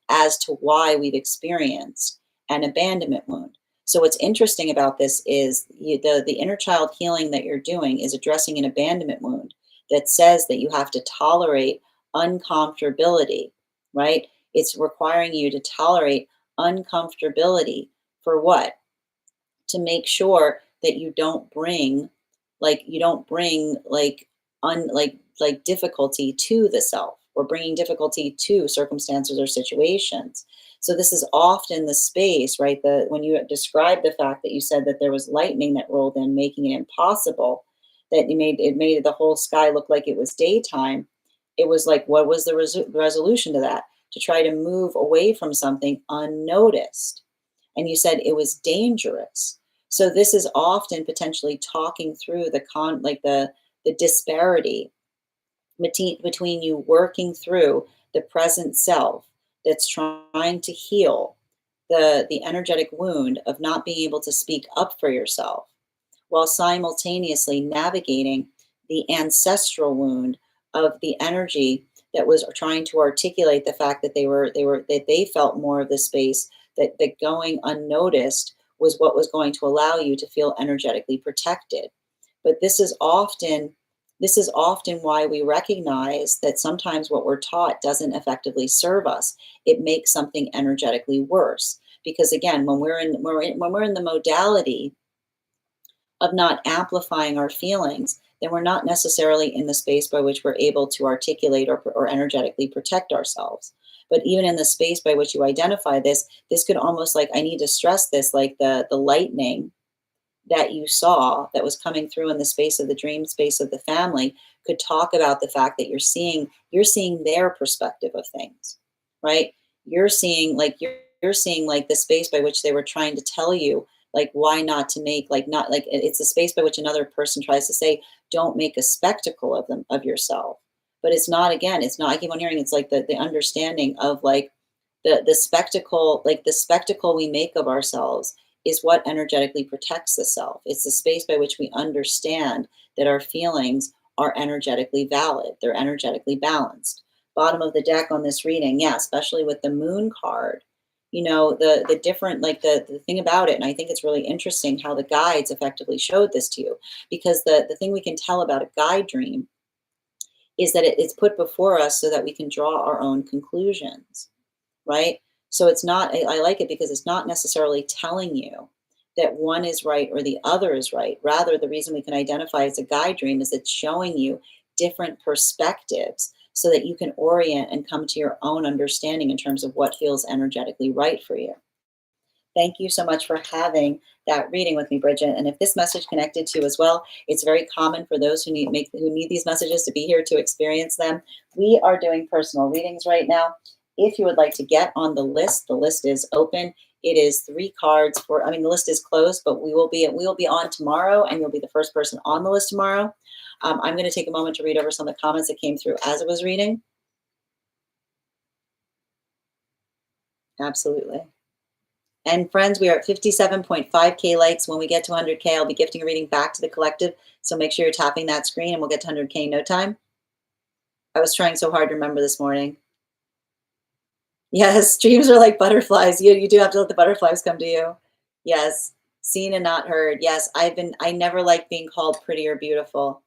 as to why we've experienced an abandonment wound. So what's interesting about this is the inner child healing that you're doing is addressing an abandonment wound that says that you have to tolerate uncomfortability, right? It's requiring you to tolerate uncomfortability for what? To make sure that you don't bring, like you don't bring like un like difficulty to the self, or bringing difficulty to circumstances or situations. So this is often the space, right? The when you described the fact that you said that there was lightning that rolled in, making it impossible, that it made the whole sky look like it was daytime. It was like, what was the resolution to that? To try to move away from something unnoticed. And you said it was dangerous. So this is often potentially talking through the disparity between you working through the present self that's trying to heal the energetic wound of not being able to speak up for yourself, while simultaneously navigating the ancestral wound of the energy that was trying to articulate the fact that they felt more of the space, that going unnoticed was what was going to allow you to feel energetically protected. But this is often why we recognize that sometimes what we're taught doesn't effectively serve us. It makes something energetically worse. Because again, when we're in the modality of not amplifying our feelings, then we're not necessarily in the space by which we're able to articulate or energetically protect ourselves. But even in the space by which you identify this could almost, like, I need to stress this, like the lightning that you saw that was coming through in the space of the dream space of the family could talk about the fact that you're seeing their perspective of things, right? You're seeing like the space by which they were trying to tell you, like, why not to make, like, not like it's a space by which another person tries to say, don't make a spectacle of them, of yourself. But it's not, again, it's not, I keep on hearing, it's like the understanding of, like, the spectacle, like the spectacle we make of ourselves is what energetically protects the self. It's the space by which we understand that our feelings are energetically valid, they're energetically balanced. Bottom of the deck on this reading, yeah, especially with the moon card. The different, like, the thing about it, and I think it's really interesting how the guides effectively showed this to you, because the thing we can tell about a guide dream is that it's put before us so that we can draw our own conclusions, right? So it's not, I like it because it's not necessarily telling you that one is right or the other is right. Rather, the reason we can identify as a guide dream is it's showing you different perspectives so that you can orient and come to your own understanding in terms of what feels energetically right for you. Thank you so much for having that reading with me, Bridget. And if this message connected to you as well, it's very common for those who need these messages to be here to experience them. We are doing personal readings right now. If you would like to get on the list is open. It is 3 cards for, I mean, the list is closed, but we will be on tomorrow, and you'll be the first person on the list tomorrow. I'm going to take a moment to read over some of the comments that came through as it was reading. Absolutely. And friends, we are at 57.5K likes. When we get to 100K, I'll be gifting a reading back to the collective. So make sure you're tapping that screen, and we'll get to 100K in no time. I was trying so hard to remember this morning. Yes, dreams are like butterflies. You do have to let the butterflies come to you. Yes, seen and not heard. Yes, I never liked being called pretty or beautiful.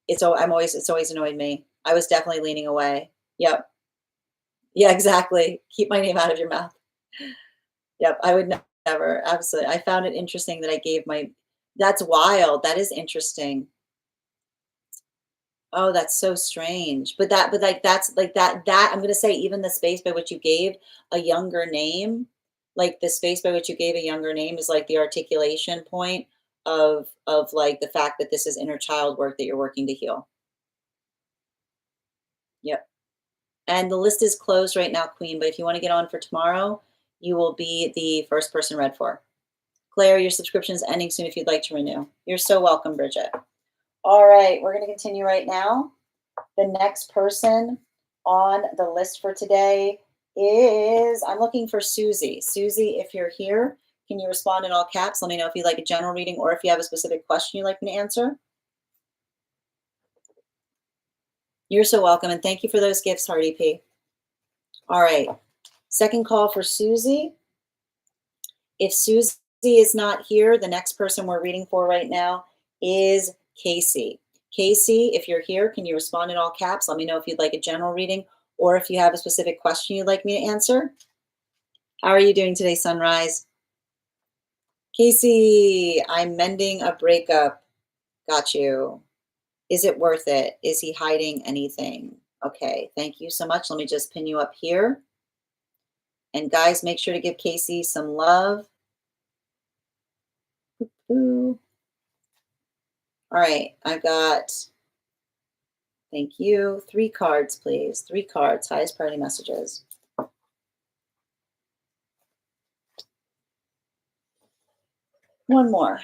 It's always annoyed me. I was definitely leaning away. Yep. Yeah, exactly. Keep my name out of your mouth. Yep, I would never. Absolutely. I found it interesting that I gave my, that's wild. That is interesting. Oh, that's so strange. But like that's like that I'm gonna say, even the space by which you gave a younger name, like the space by which you gave a younger name is like the articulation point of like the fact that this is inner child work that you're working to heal. Yep. And the list is closed right now, Queen, but if you want to get on for tomorrow, you will be the first person read for. Claire, your subscription is ending soon if you'd like to renew. You're so welcome, Bridget. All right, we're going to continue right now. The next person on the list for today is, I'm looking for Susie. Susie, if you're here, can you respond in all caps? Let me know if you'd like a general reading or if you have a specific question you'd like me to answer. You're so welcome, and thank you for those gifts, Hardy P. All right, second call for Susie. If Susie is not here, the next person we're reading for right now is Casey. Casey, if you're here, can you respond in all caps? Let me know if you'd like a general reading or if you have a specific question you'd like me to answer. How are you doing today, Sunrise? Casey, I'm mending a breakup. Got you. Is it worth it? Is he hiding anything? Okay, thank you so much. Let me just pin you up here. And guys, make sure to give Casey some love. Ooh. All right, I've got, thank you, 3 cards, please. 3 cards, highest priority messages. One more.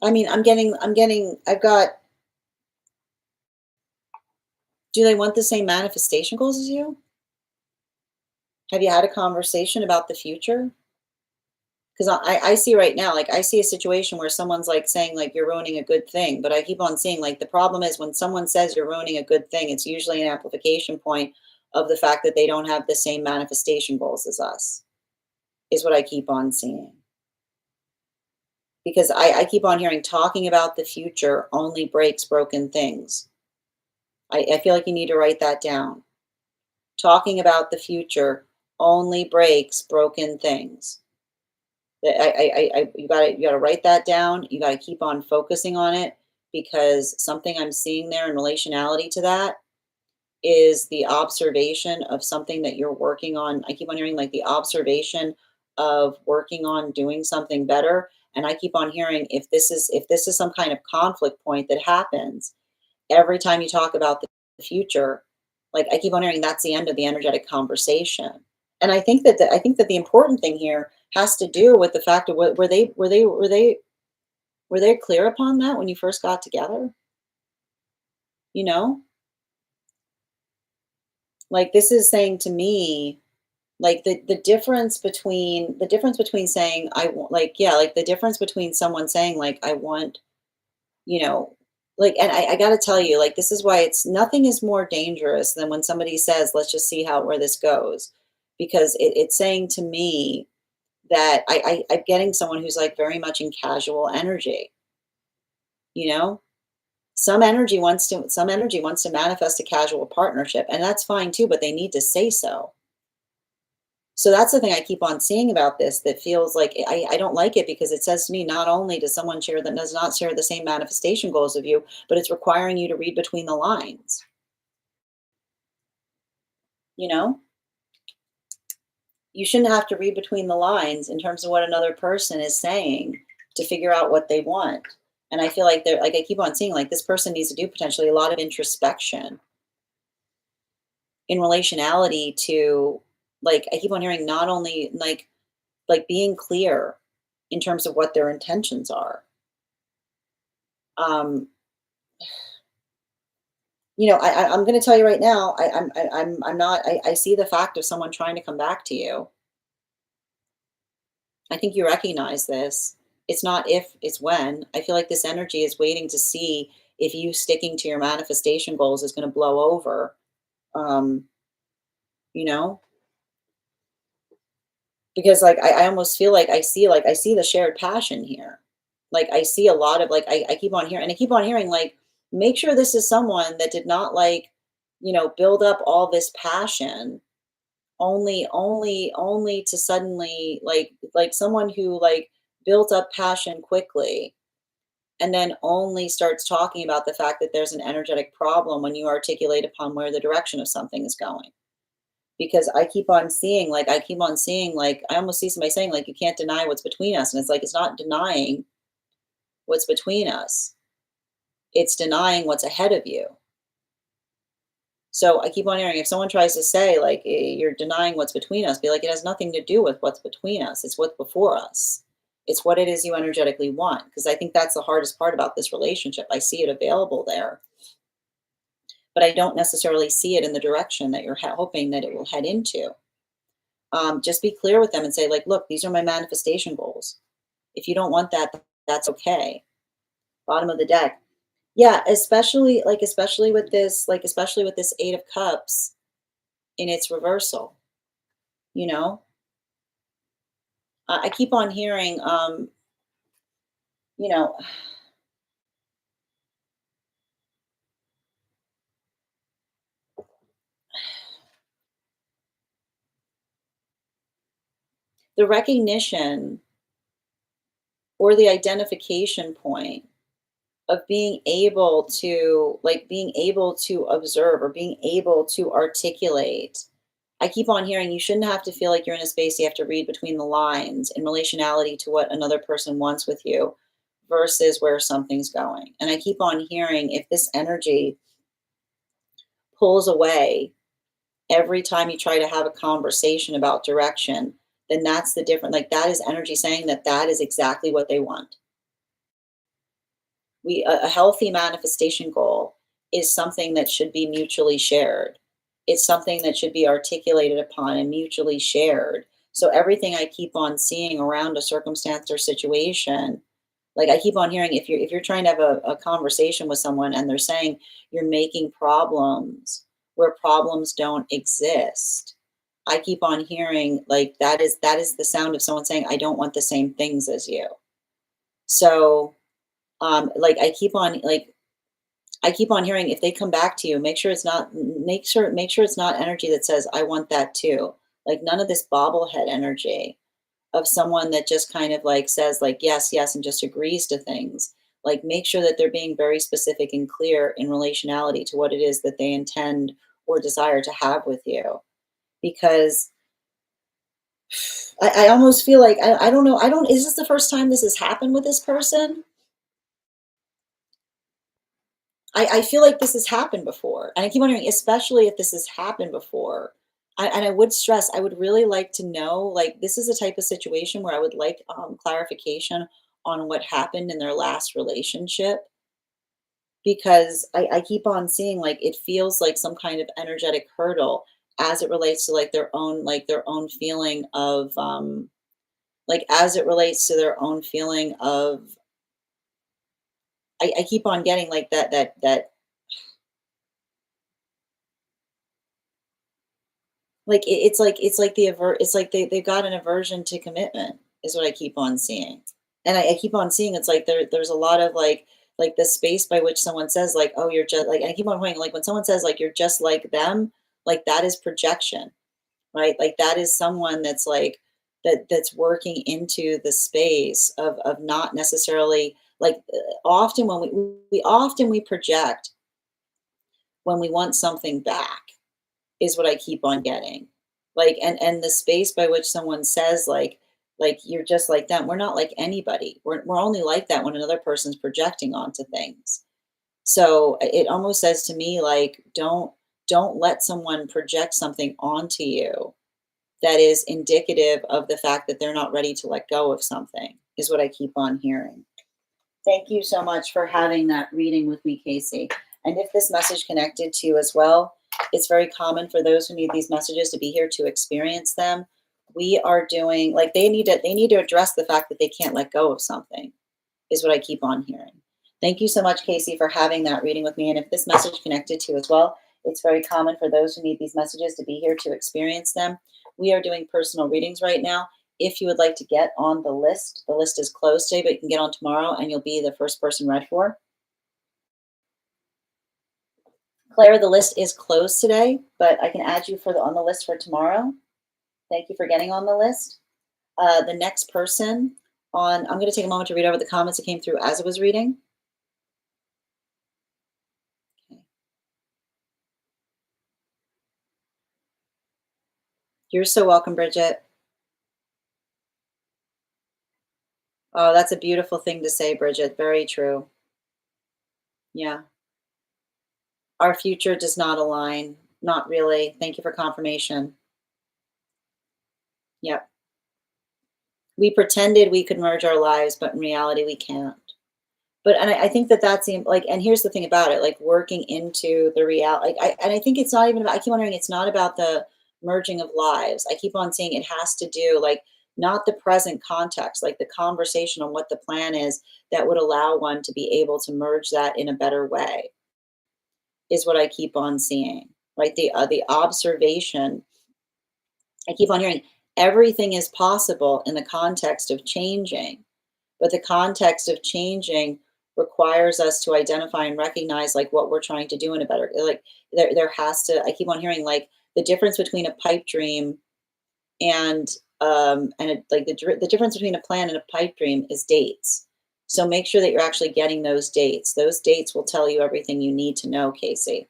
I mean, I've got, do they want the same manifestation goals as you? Have you had a conversation about the future? Because I see right now, like I see a situation where someone's like saying like you're ruining a good thing, but I keep on seeing like the problem is when someone says you're ruining a good thing, it's usually an amplification point of the fact that they don't have the same manifestation goals as us, is what I keep on seeing. Because I keep on hearing talking about the future only breaks broken things. I feel like you need to write that down. Talking about the future only breaks broken things. You gotta write that down. You gotta keep on focusing on it because something I'm seeing there in relationality to that is the observation of something that you're working on. I keep on hearing like the observation of working on doing something better. And I keep on hearing if this is some kind of conflict point that happens every time you talk about the future, like I keep on hearing that's the end of the energetic conversation. And I think that the important thing here has to do with the fact of what were they clear upon that when you first got together? You know, like this is saying to me, like the difference between saying I want, like yeah, like the difference between someone saying like I want, you know, like, and I got to tell you, like this is why it's nothing is more dangerous than when somebody says let's just see how where this goes, because it's saying to me that I'm getting someone who's like very much in casual energy, you know? Some energy wants to manifest a casual partnership, and that's fine too, but they need to say so. So that's the thing I keep on seeing about this that feels like I don't like it because it says to me not only does someone share that does not share the same manifestation goals of you, but it's requiring you to read between the lines, you know? You shouldn't have to read between the lines in terms of what another person is saying to figure out what they want. And I feel like they're like I keep on seeing like this person needs to do potentially a lot of introspection in relationality to, like I keep on hearing not only like being clear in terms of what their intentions are. Um, I'm going to tell you right now. I'm not. I see the fact of someone trying to come back to you. I think you recognize this. It's not if, it's when. I feel like this energy is waiting to see if you sticking to your manifestation goals is going to blow over. Um, you know, because like I almost feel like I see the shared passion here. Like I see a lot of like I keep on hearing and I keep on hearing like make sure this is someone that did not like, build up all this passion only to suddenly like someone who like built up passion quickly and then only starts talking about the fact that there's an energetic problem when you articulate upon where the direction of something is going. Because I keep on seeing like I almost see somebody saying like you can't deny what's between us. And it's like it's not denying what's between us. It's denying what's ahead of you. So I keep on hearing if someone tries to say like you're denying what's between us, be like it has nothing to do with what's between us. It's what's before us. It's what it is you energetically want. Because I think that's the hardest part about this relationship. I see it available there, but I don't necessarily see it in the direction that you're hoping that it will head into. Just be clear with them and say like, look, these are my manifestation goals. If you don't want that, that's okay. Bottom of the deck. Yeah, especially with this 8 of cups in its reversal, you know? I keep on hearing, you know, the recognition or the identification point of being able to observe or being able to articulate. I keep on hearing you shouldn't have to feel like you're in a space you have to read between the lines in relationality to what another person wants with you versus where something's going. And I keep on hearing if this energy pulls away every time you try to have a conversation about direction, then that's the different, like that is energy saying that that is exactly what they want. A healthy manifestation goal is something that should be mutually shared. It's something that should be articulated upon and mutually shared So everything I keep on seeing around a circumstance or situation, like I keep on hearing, if you're trying to have a conversation with someone and they're saying you're making problems where problems don't exist, I keep on hearing like that is the sound of someone saying, I don't want the same things as you. So like I keep on hearing, if they come back to you, make sure it's not energy that says, I want that too. Like none of this bobblehead energy of someone that just kind of like says like yes, yes, and just agrees to things. Like make sure that they're being very specific and clear in relationality to what it is that they intend or desire to have with you. Because I almost feel like I don't know, I don't is this the first time this has happened with this person? I feel like this has happened before, and I keep wondering, especially if this has happened before. I would stress, I would really like to know, like, this is a type of situation where I would like clarification on what happened in their last relationship, because I keep on seeing like it feels like some kind of energetic hurdle as it relates to like their own feeling of like as it relates to their own feeling of I keep on getting like that like, it's like it's like they've got an aversion to commitment is what I keep on seeing. And I keep on seeing it's like there's a lot of like the space by which someone says like, "Oh, you're just," like I keep on pointing like when someone says like, "You're just like them," like that is projection, right? Like that is someone that's like that's working into the space of not necessarily like often when we often we project when we want something back is what I keep on getting. Like, and the space by which someone says like you're just like them. We're not like anybody. We're only like that when another person's projecting onto things. So it almost says to me like don't let someone project something onto you that is indicative of the fact that they're not ready to let go of something is what I keep on hearing. Thank you so much for having that reading with me, Casey. And if this message connected to you as well, it's very common for those who need these messages to be here to experience them. We are doing like they need to address the fact that they can't let go of something is what I keep on hearing. Thank you so much, Casey, for having that reading with me. And if this message connected to you as well, it's very common for those who need these messages to be here to experience them. We are doing personal readings right now. If you would like to get on the list is closed today, but you can get on tomorrow and you'll be the first person read for. Claire, the list is closed today, but I can add you on the list for tomorrow. Thank you for getting on the list. The next person I'm going to take a moment to read over the comments that came through as it was reading. Okay. You're so welcome, Bridget. Oh, that's a beautiful thing to say, Bridget. Very true. Yeah. Our future does not align. Not really. Thank you for confirmation. Yep. We pretended we could merge our lives, but in reality, we can't. But and I think that that's like, and here's the thing about it, like working into the reality. And I think it's not even about. I keep wondering, it's not about the merging of lives. I keep on saying it has to do like not the present context, like the conversation on what the plan is that would allow one to be able to merge that in a better way is what I keep on seeing. Right, the observation. I keep on hearing everything is possible in the context of changing, but the context of changing requires us to identify and recognize like what we're trying to do in a better like there has to I keep on hearing like the difference between a pipe dream and like the difference between a plan and a pipe dream is dates. So make sure that you're actually getting those dates. Those dates will tell you everything you need to know, Casey.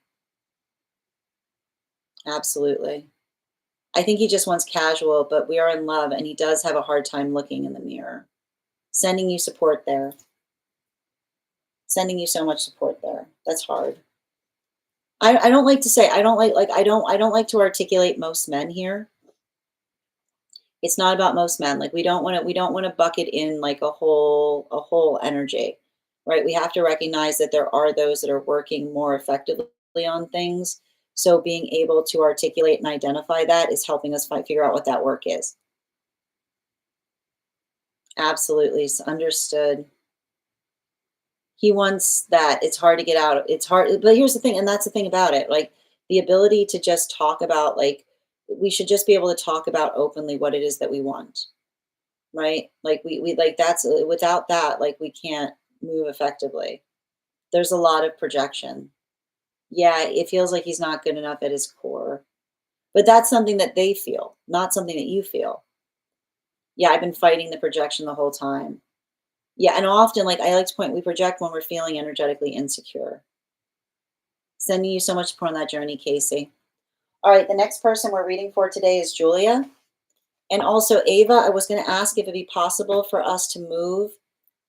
Absolutely. I think he just wants casual, but we are in love and he does have a hard time looking in the mirror. Sending you support there. Sending you so much support there. That's hard. I don't like to say I don't like to articulate most men here. It's not about most men. Like we don't want to bucket in like a whole energy. Right? We have to recognize that there are those that are working more effectively on things. So being able to articulate and identify that is helping us figure out what that work is. Absolutely. Understood. He wants that. It's hard to get out. It's hard. But here's the thing, and that's the thing about it. Like the ability to just talk about, like, we should just be able to talk about openly what it is that we want, right? Like we like that's without that, like we can't move effectively. There's a lot of projection. Yeah, it feels like he's not good enough at his core. But that's something that they feel, not something that you feel. Yeah, I've been fighting the projection the whole time. Yeah, and often, like I like to point, we project when we're feeling energetically insecure. Sending you so much support on that journey, Casey. All right, the next person we're reading for today is Julia. And also Ava, I was going to ask if it'd be possible for us to move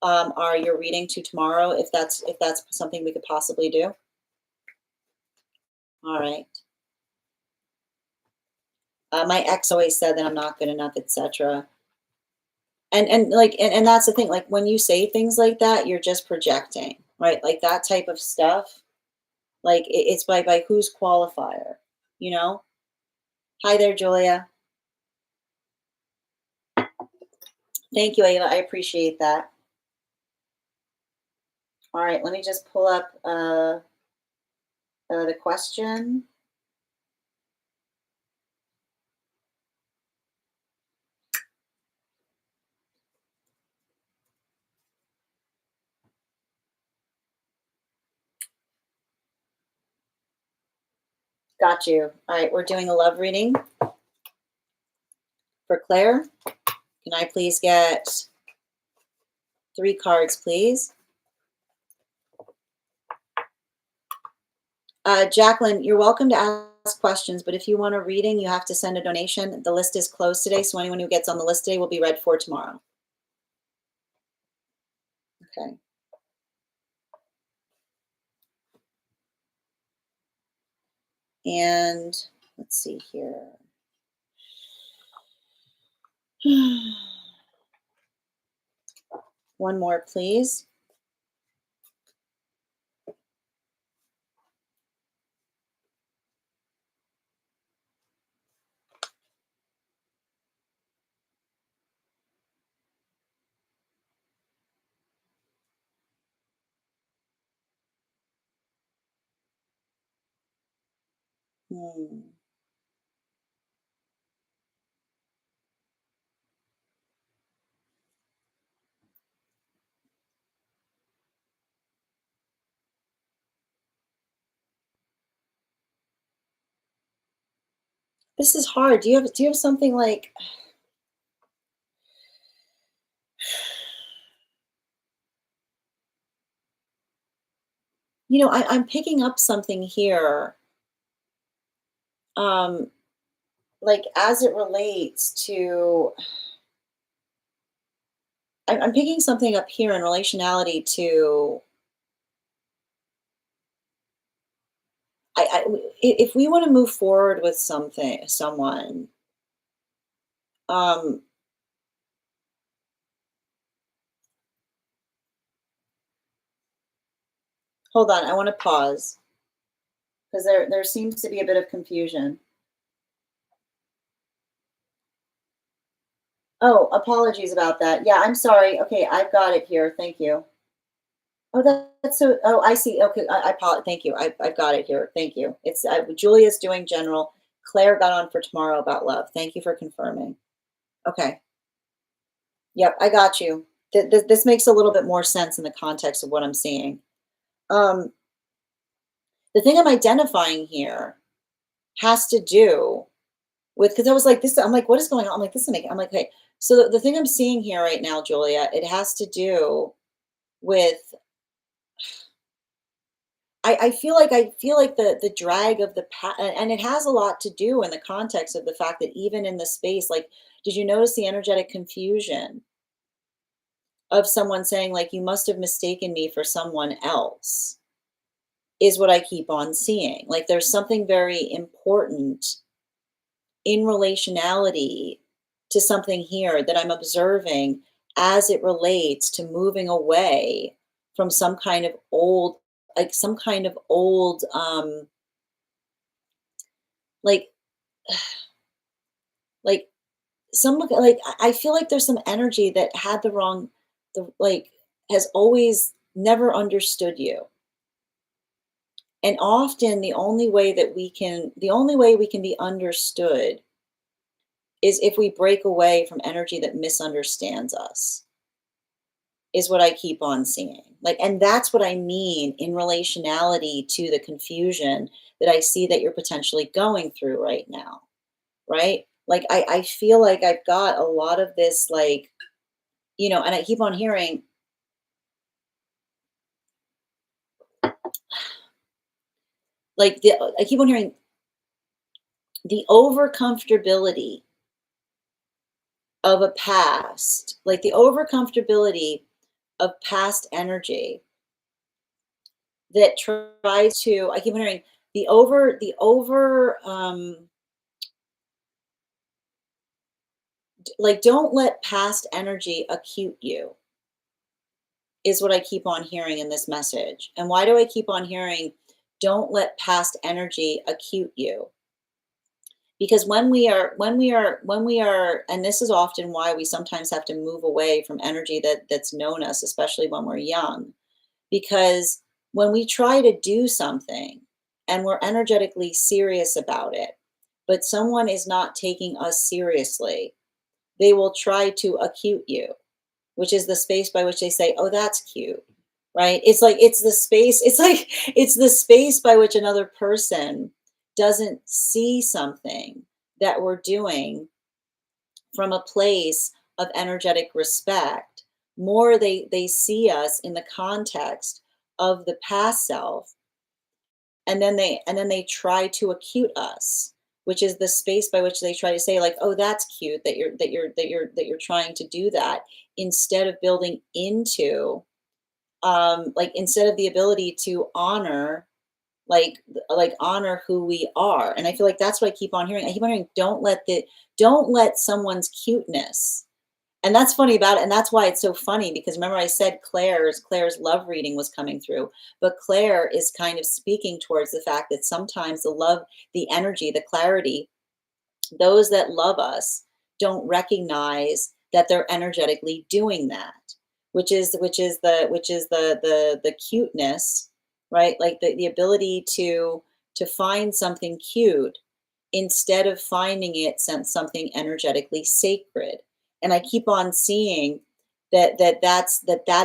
our your reading to tomorrow, if that's something we could possibly do. All right. My ex always said that I'm not good enough, etc. And like and that's the thing, like when you say things like that, you're just projecting, right? Like that type of stuff. Like it's by whose qualifier, you know? Hi there, Julia. Thank you, Ava. I appreciate that. All right, let me just pull up the question. Got you. All right, we're doing a love reading for Claire. Can I please get 3 cards, please? Jacqueline, you're welcome to ask questions, but if you want a reading, you have to send a donation. The list is closed today, so anyone who gets on the list today will be read for tomorrow. Okay. And let's see here. One more, please. Hmm. This is hard. Do you have something like, I'm picking up something here, um, like as it relates to, I'm picking something up here in relationality to, if we want to move forward with someone, um, hold on, I want to pause because there seems to be a bit of confusion. Oh, apologies about that. Yeah, I'm sorry. Okay, I've got it here. Thank you. Oh, that's so. Oh, I see. Okay, I apologize. Thank you. I've got it here. Thank you. It's Julia's doing general. Claire got on for tomorrow about love. Thank you for confirming. Okay. Yep, I got you. This makes a little bit more sense in the context of what I'm seeing. Um, the thing I'm identifying here has to do with, because I was like this. I'm like, what is going on? I'm like, this is making. I'm like, hey. So the thing I'm seeing here right now, Julia, it has to do with, I feel like the drag of the past, and it has a lot to do in the context of the fact that even in the space, like, did you notice the energetic confusion of someone saying like, you must have mistaken me for someone else, is what I keep on seeing. Like there's something very important in relationality to something here that I'm observing as it relates to moving away from some kind of old, like some kind of old, like like some like I feel like there's some energy that had the wrong, the like has always never understood you. And often the only way we can be understood is if we break away from energy that misunderstands us, is what I keep on seeing. Like, and that's what I mean in relationality to the confusion that I see that you're potentially going through right now, right? Like, I feel like I've got a lot of this, like, and I keep on hearing, I keep on hearing the over comfortability of a past, like the over comfortability of past energy that tries to, I keep on hearing like, don't let past energy acute you, is what I keep on hearing in this message. And why do I keep on hearing, don't let past energy acute you? Because when we are, and this is often why we sometimes have to move away from energy that's known us, especially when we're young, because when we try to do something and we're energetically serious about it, but someone is not taking us seriously, they will try to acute you, which is the space by which they say, "Oh, that's cute." Right? It's like it's the space by which another person doesn't see something that we're doing from a place of energetic respect. More they see us in the context of the past self, and then they try to acute us, which is the space by which they try to say, like, "Oh, that's cute that you're trying to do that," instead of building into, like, instead of the ability to honor, like honor who we are. And I feel like that's what I keep on hearing, don't let someone's cuteness. And that's funny about it, and that's why it's so funny, because remember I said Claire's love reading was coming through, but Claire is kind of speaking towards the fact that sometimes the love, the energy, the clarity, those that love us don't recognize that they're energetically doing that, which is the cuteness, right? Like the ability to find something cute instead of finding it something energetically sacred. And I keep on seeing that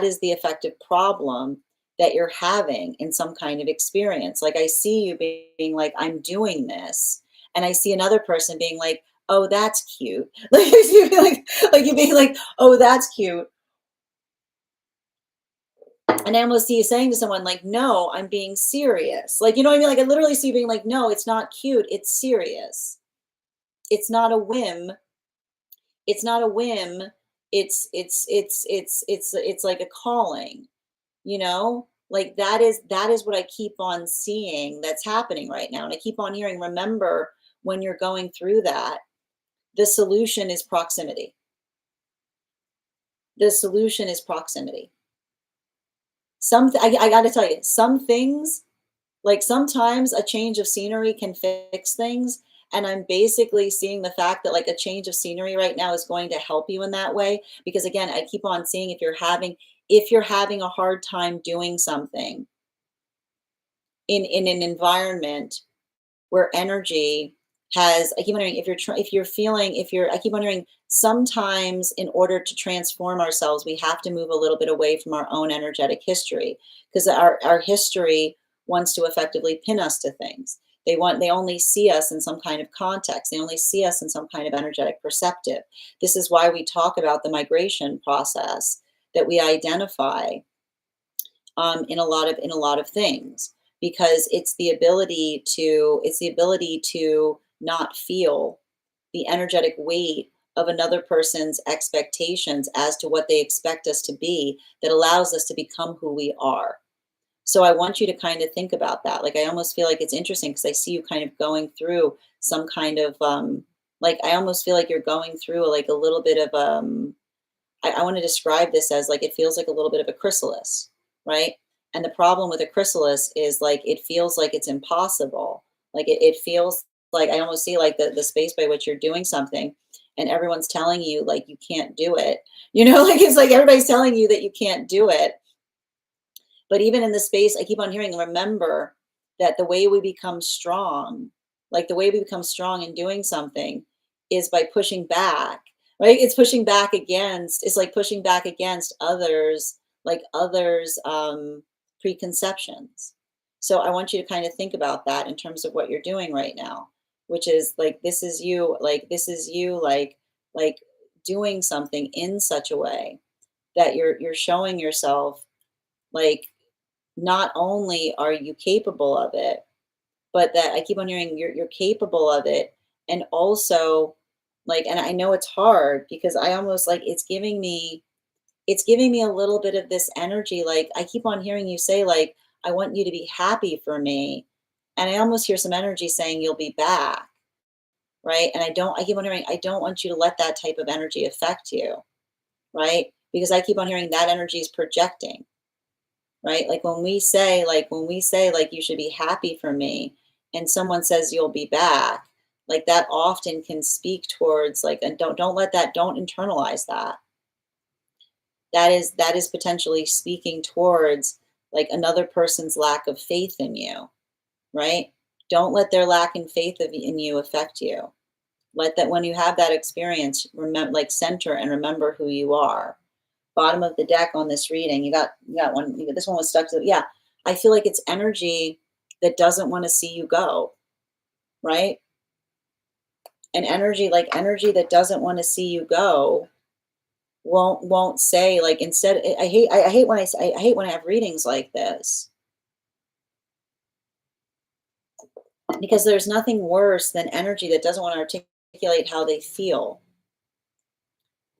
is the effective problem that you're having in some kind of experience. Like, I see you being like, "I'm doing this," and I see another person being like, "Oh, that's cute." Like, you being like, "Oh, that's cute." And I almost see you saying to someone like, "No, I'm being serious." Like, you know what I mean? Like, I literally see you being like, "No, it's not cute. It's serious. It's not a whim. It's not a whim. It's like a calling, you know?" Like, that is what I keep on seeing that's happening right now. And I keep on hearing, remember, when you're going through that, the solution is proximity. The solution is proximity. I got to tell you, some things, like, sometimes a change of scenery can fix things. And I'm basically seeing the fact that, like, a change of scenery right now is going to help you in that way. Because again, I keep on seeing, if you're having a hard time doing something in an environment where energy has, I keep wondering, I keep wondering, sometimes in order to transform ourselves, we have to move a little bit away from our own energetic history, because our history wants to effectively pin us to things. They only see us in some kind of context. They only see us in some kind of energetic perceptive. This is why we talk about the migration process that we identify, in a lot of things, because it's the ability to not feel the energetic weight of another person's expectations as to what they expect us to be, that allows us to become who we are. So I want you to kind of think about that. Like, I almost feel like it's interesting because I see you kind of going through some kind of, like, I almost feel like you're going through like a little bit of, I want to describe this as, like, it feels like a little bit of a chrysalis, right? And the problem with a chrysalis is, like, it feels like it's impossible. Like, it feels like, I almost see like the space by which you're doing something. and everyone's telling you like you can't do it. You know, like it's like everybody's telling you that you can't do it. But even in the space, I keep on hearing, remember that the way we become strong, like the way we become strong in doing something is by pushing back, right? It's pushing back against, it's like pushing back against others, like others' preconceptions. So I want you to kind of think about that in terms of what you're doing right now, which is like this is you, like this is you, like doing something in such a way that you're showing yourself like not only are you capable of it, but that I keep on hearing you're capable of it. And also like, and I know it's hard because I almost like it's giving me a little bit of this energy. Like I keep on hearing you say, like, I want you to be happy for me. And I almost hear some energy saying you'll be back. Right. And I keep on hearing, I don't want you to let that type of energy affect you. Right. Because I keep on hearing that energy is projecting, right? Like when we say like you should be happy for me and someone says you'll be back, like that often can speak towards like and don't let that don't internalize that. That is potentially speaking towards like another person's lack of faith in you, right? Don't let their lack in faith in you affect you. Let that when you have that experience, remember like center and remember who you are. Bottom of the deck on this reading. You got one. This one was stuck to. Yeah, I feel like it's energy that doesn't want to see you go, right? And energy like energy that doesn't want to see you go won't say like instead. I hate when I hate when I have readings like this because there's nothing worse than energy that doesn't want to articulate how they feel.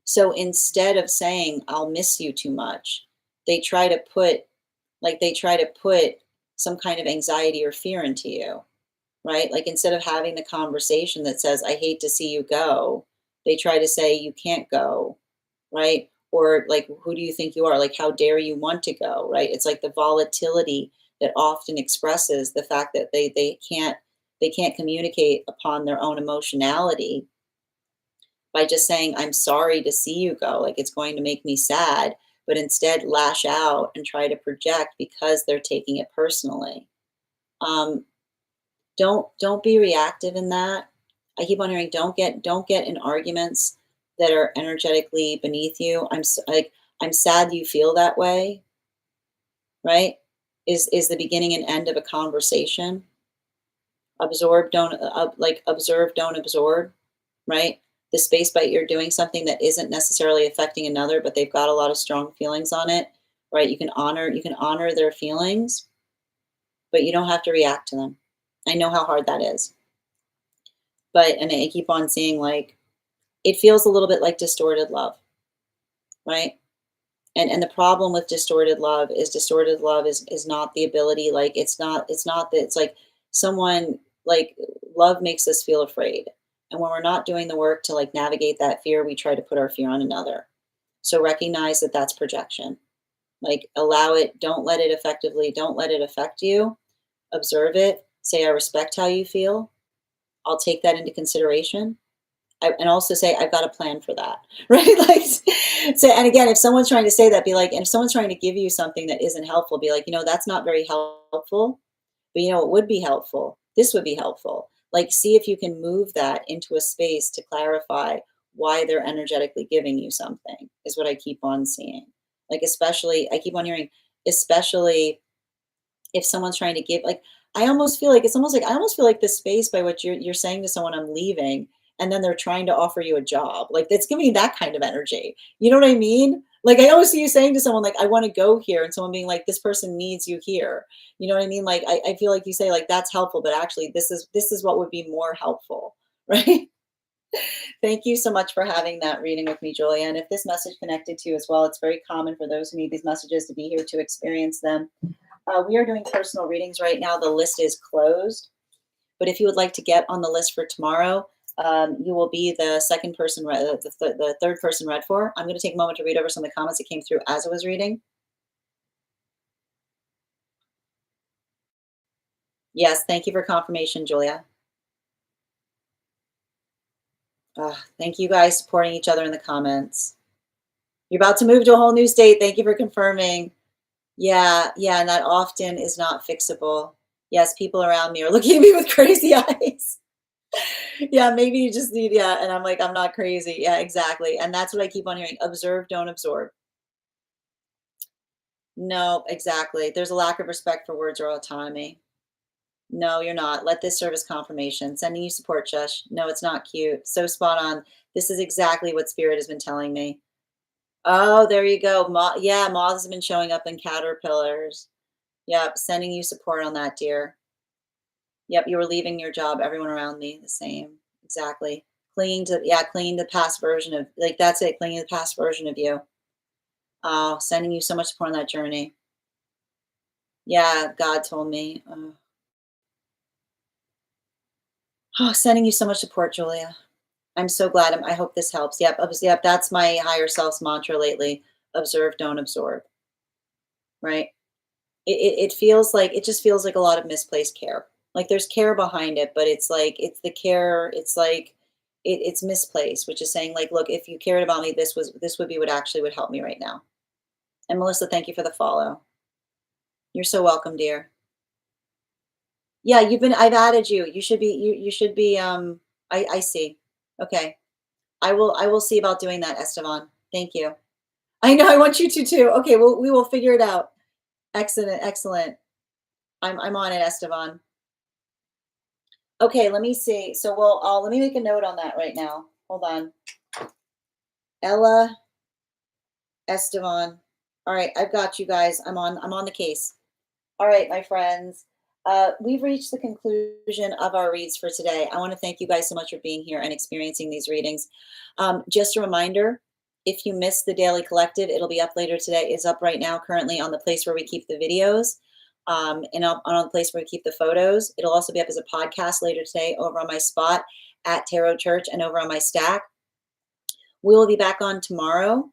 So instead of saying I'll miss you too much, they try to put they try to put some kind of anxiety or fear into you, right? Like instead of having the conversation that says, I hate to see you go, they try to say, you can't go, right? Or like, who do you think you are? Like, how dare you want to go, right? It's like the volatility that often expresses the fact that they can't communicate upon their own emotionality by just saying, I'm sorry to see you go. Like it's going to make me sad, but instead lash out and try to project because they're taking it personally. Um, don't be reactive in that. I keep on hearing don't get in arguments that are energetically beneath you. Like I'm sad you feel that way, right? Is the beginning and end of a conversation. Absorb, don't observe, don't absorb, right? The space by you're doing something that isn't necessarily affecting another, but they've got a lot of strong feelings on it, right? You can honor their feelings, but you don't have to react to them. I know how hard that is. But and I keep on seeing like it feels a little bit like distorted love, right? And the problem with distorted love is not the ability, like it's not that it's like someone like love makes us feel afraid. And when we're not doing the work to like navigate that fear, we try to put our fear on another. So recognize that that's projection. Like allow it, don't let it affect you. Observe it. Say, I respect how you feel. I'll take that into consideration. And also say, I've got a plan for that, right? Like, so, and again, if someone's trying to say that, be like, and if someone's trying to give you something that isn't helpful, be like, that's not very helpful, but it would be helpful. This would be helpful. Like, see if you can move that into a space to clarify why they're energetically giving you something, is what I keep on seeing. Like, especially, I keep on hearing, especially if someone's trying to give like I almost feel like it's almost like I almost feel like the space by which you're saying to someone I'm leaving and then they're trying to offer you a job. Like it's giving you that kind of energy. You know what I mean? Like I always see you saying to someone like I want to go here and someone being like this person needs you here. You know what I mean? Like I feel like you say like that's helpful, but actually this is what would be more helpful, right? Thank you so much for having that reading with me, Julia. And if this message connected to you as well, it's very common for those who need these messages to be here to experience them. We are doing personal readings right now. The list is closed, but if you would like to get on the list for tomorrow, you will be the second person, the third person read for. I'm going to take a moment to read over some of the comments that came through as I was reading. Yes, thank you for confirmation, Julia. Thank you guys supporting each other in the comments. You're about to move to a whole new state. Thank you for confirming. Yeah, yeah, and that often is not fixable. Yes, people around me are looking at me with crazy eyes. Yeah, maybe you just need, yeah. And I'm like, I'm not crazy. Yeah, exactly. And that's what I keep on hearing. Observe, don't absorb. No, exactly. There's a lack of respect for words or autonomy. No, you're not. Let this serve as confirmation. Sending you support, Shush. No, it's not cute. So spot on. This is exactly what Spirit has been telling me. Oh, there you go. Yeah, moths have been showing up in caterpillars. Yep, sending you support on that, dear. Yep, you were leaving your job. Everyone around me, the same. Exactly. Clinging to, yeah, clinging to the past version of, like, that's it, clinging to the past version of you. Oh, sending you so much support on that journey. Yeah, God told me. Oh, sending you so much support, Julia. I'm so glad. I hope this helps. Yep, yep. That's my higher self's mantra lately. Observe, don't absorb. Right? It feels like, it just feels like a lot of misplaced care. Like there's care behind it, but it's like it's the care. It's like it's misplaced, which is saying like, look, if you cared about me, this would be what actually would help me right now. And Melissa, thank you for the follow. You're so welcome, dear. Yeah, I've added you. You should be I see. Okay. I will see about doing that, Esteban. Thank you. I know I want you to too. Okay, well we will figure it out. Excellent, excellent. I'm on it, Esteban. Okay, let me see. So let me make a note on that right now. Hold on. Ella, Esteban. All right, I've got you guys. I'm on the case. All right, my friends. We've reached the conclusion of our reads for today. I want to thank you guys so much for being here and experiencing these readings. Just a reminder, if you missed the Daily Collective, it'll be up later today. It's up right now currently on the place where we keep the videos, and on the place where we keep the photos. It'll also be up as a podcast later today over on my spot at Tarot Church and over on my stack. We will be back on tomorrow.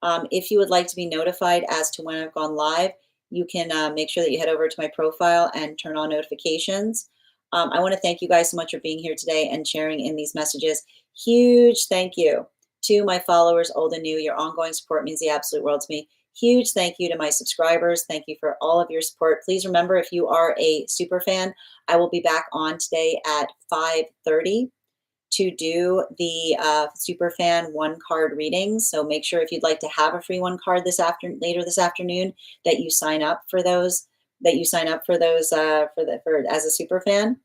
If you would like to be notified as to when I've gone live, you can make sure that you head over to my profile and turn on notifications. I want to thank you guys so much for being here today and sharing in these messages. Huge thank you to my followers, old and new. Your ongoing support means the absolute world to me. Huge thank you to my subscribers. Thank you for all of your support. Please remember, if you are a super fan, I will be back on today at 5:30 to do the super fan one card readings. So make sure, if you'd like to have a free one card later this afternoon, that you sign up for those. For as a super fan.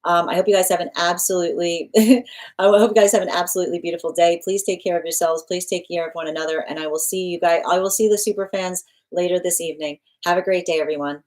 I hope you guys have an absolutely I hope you guys have an absolutely beautiful day. Please take care of yourselves. Please take care of one another, and I will see you guys. I will see the super fans later this evening. Have a great day, everyone.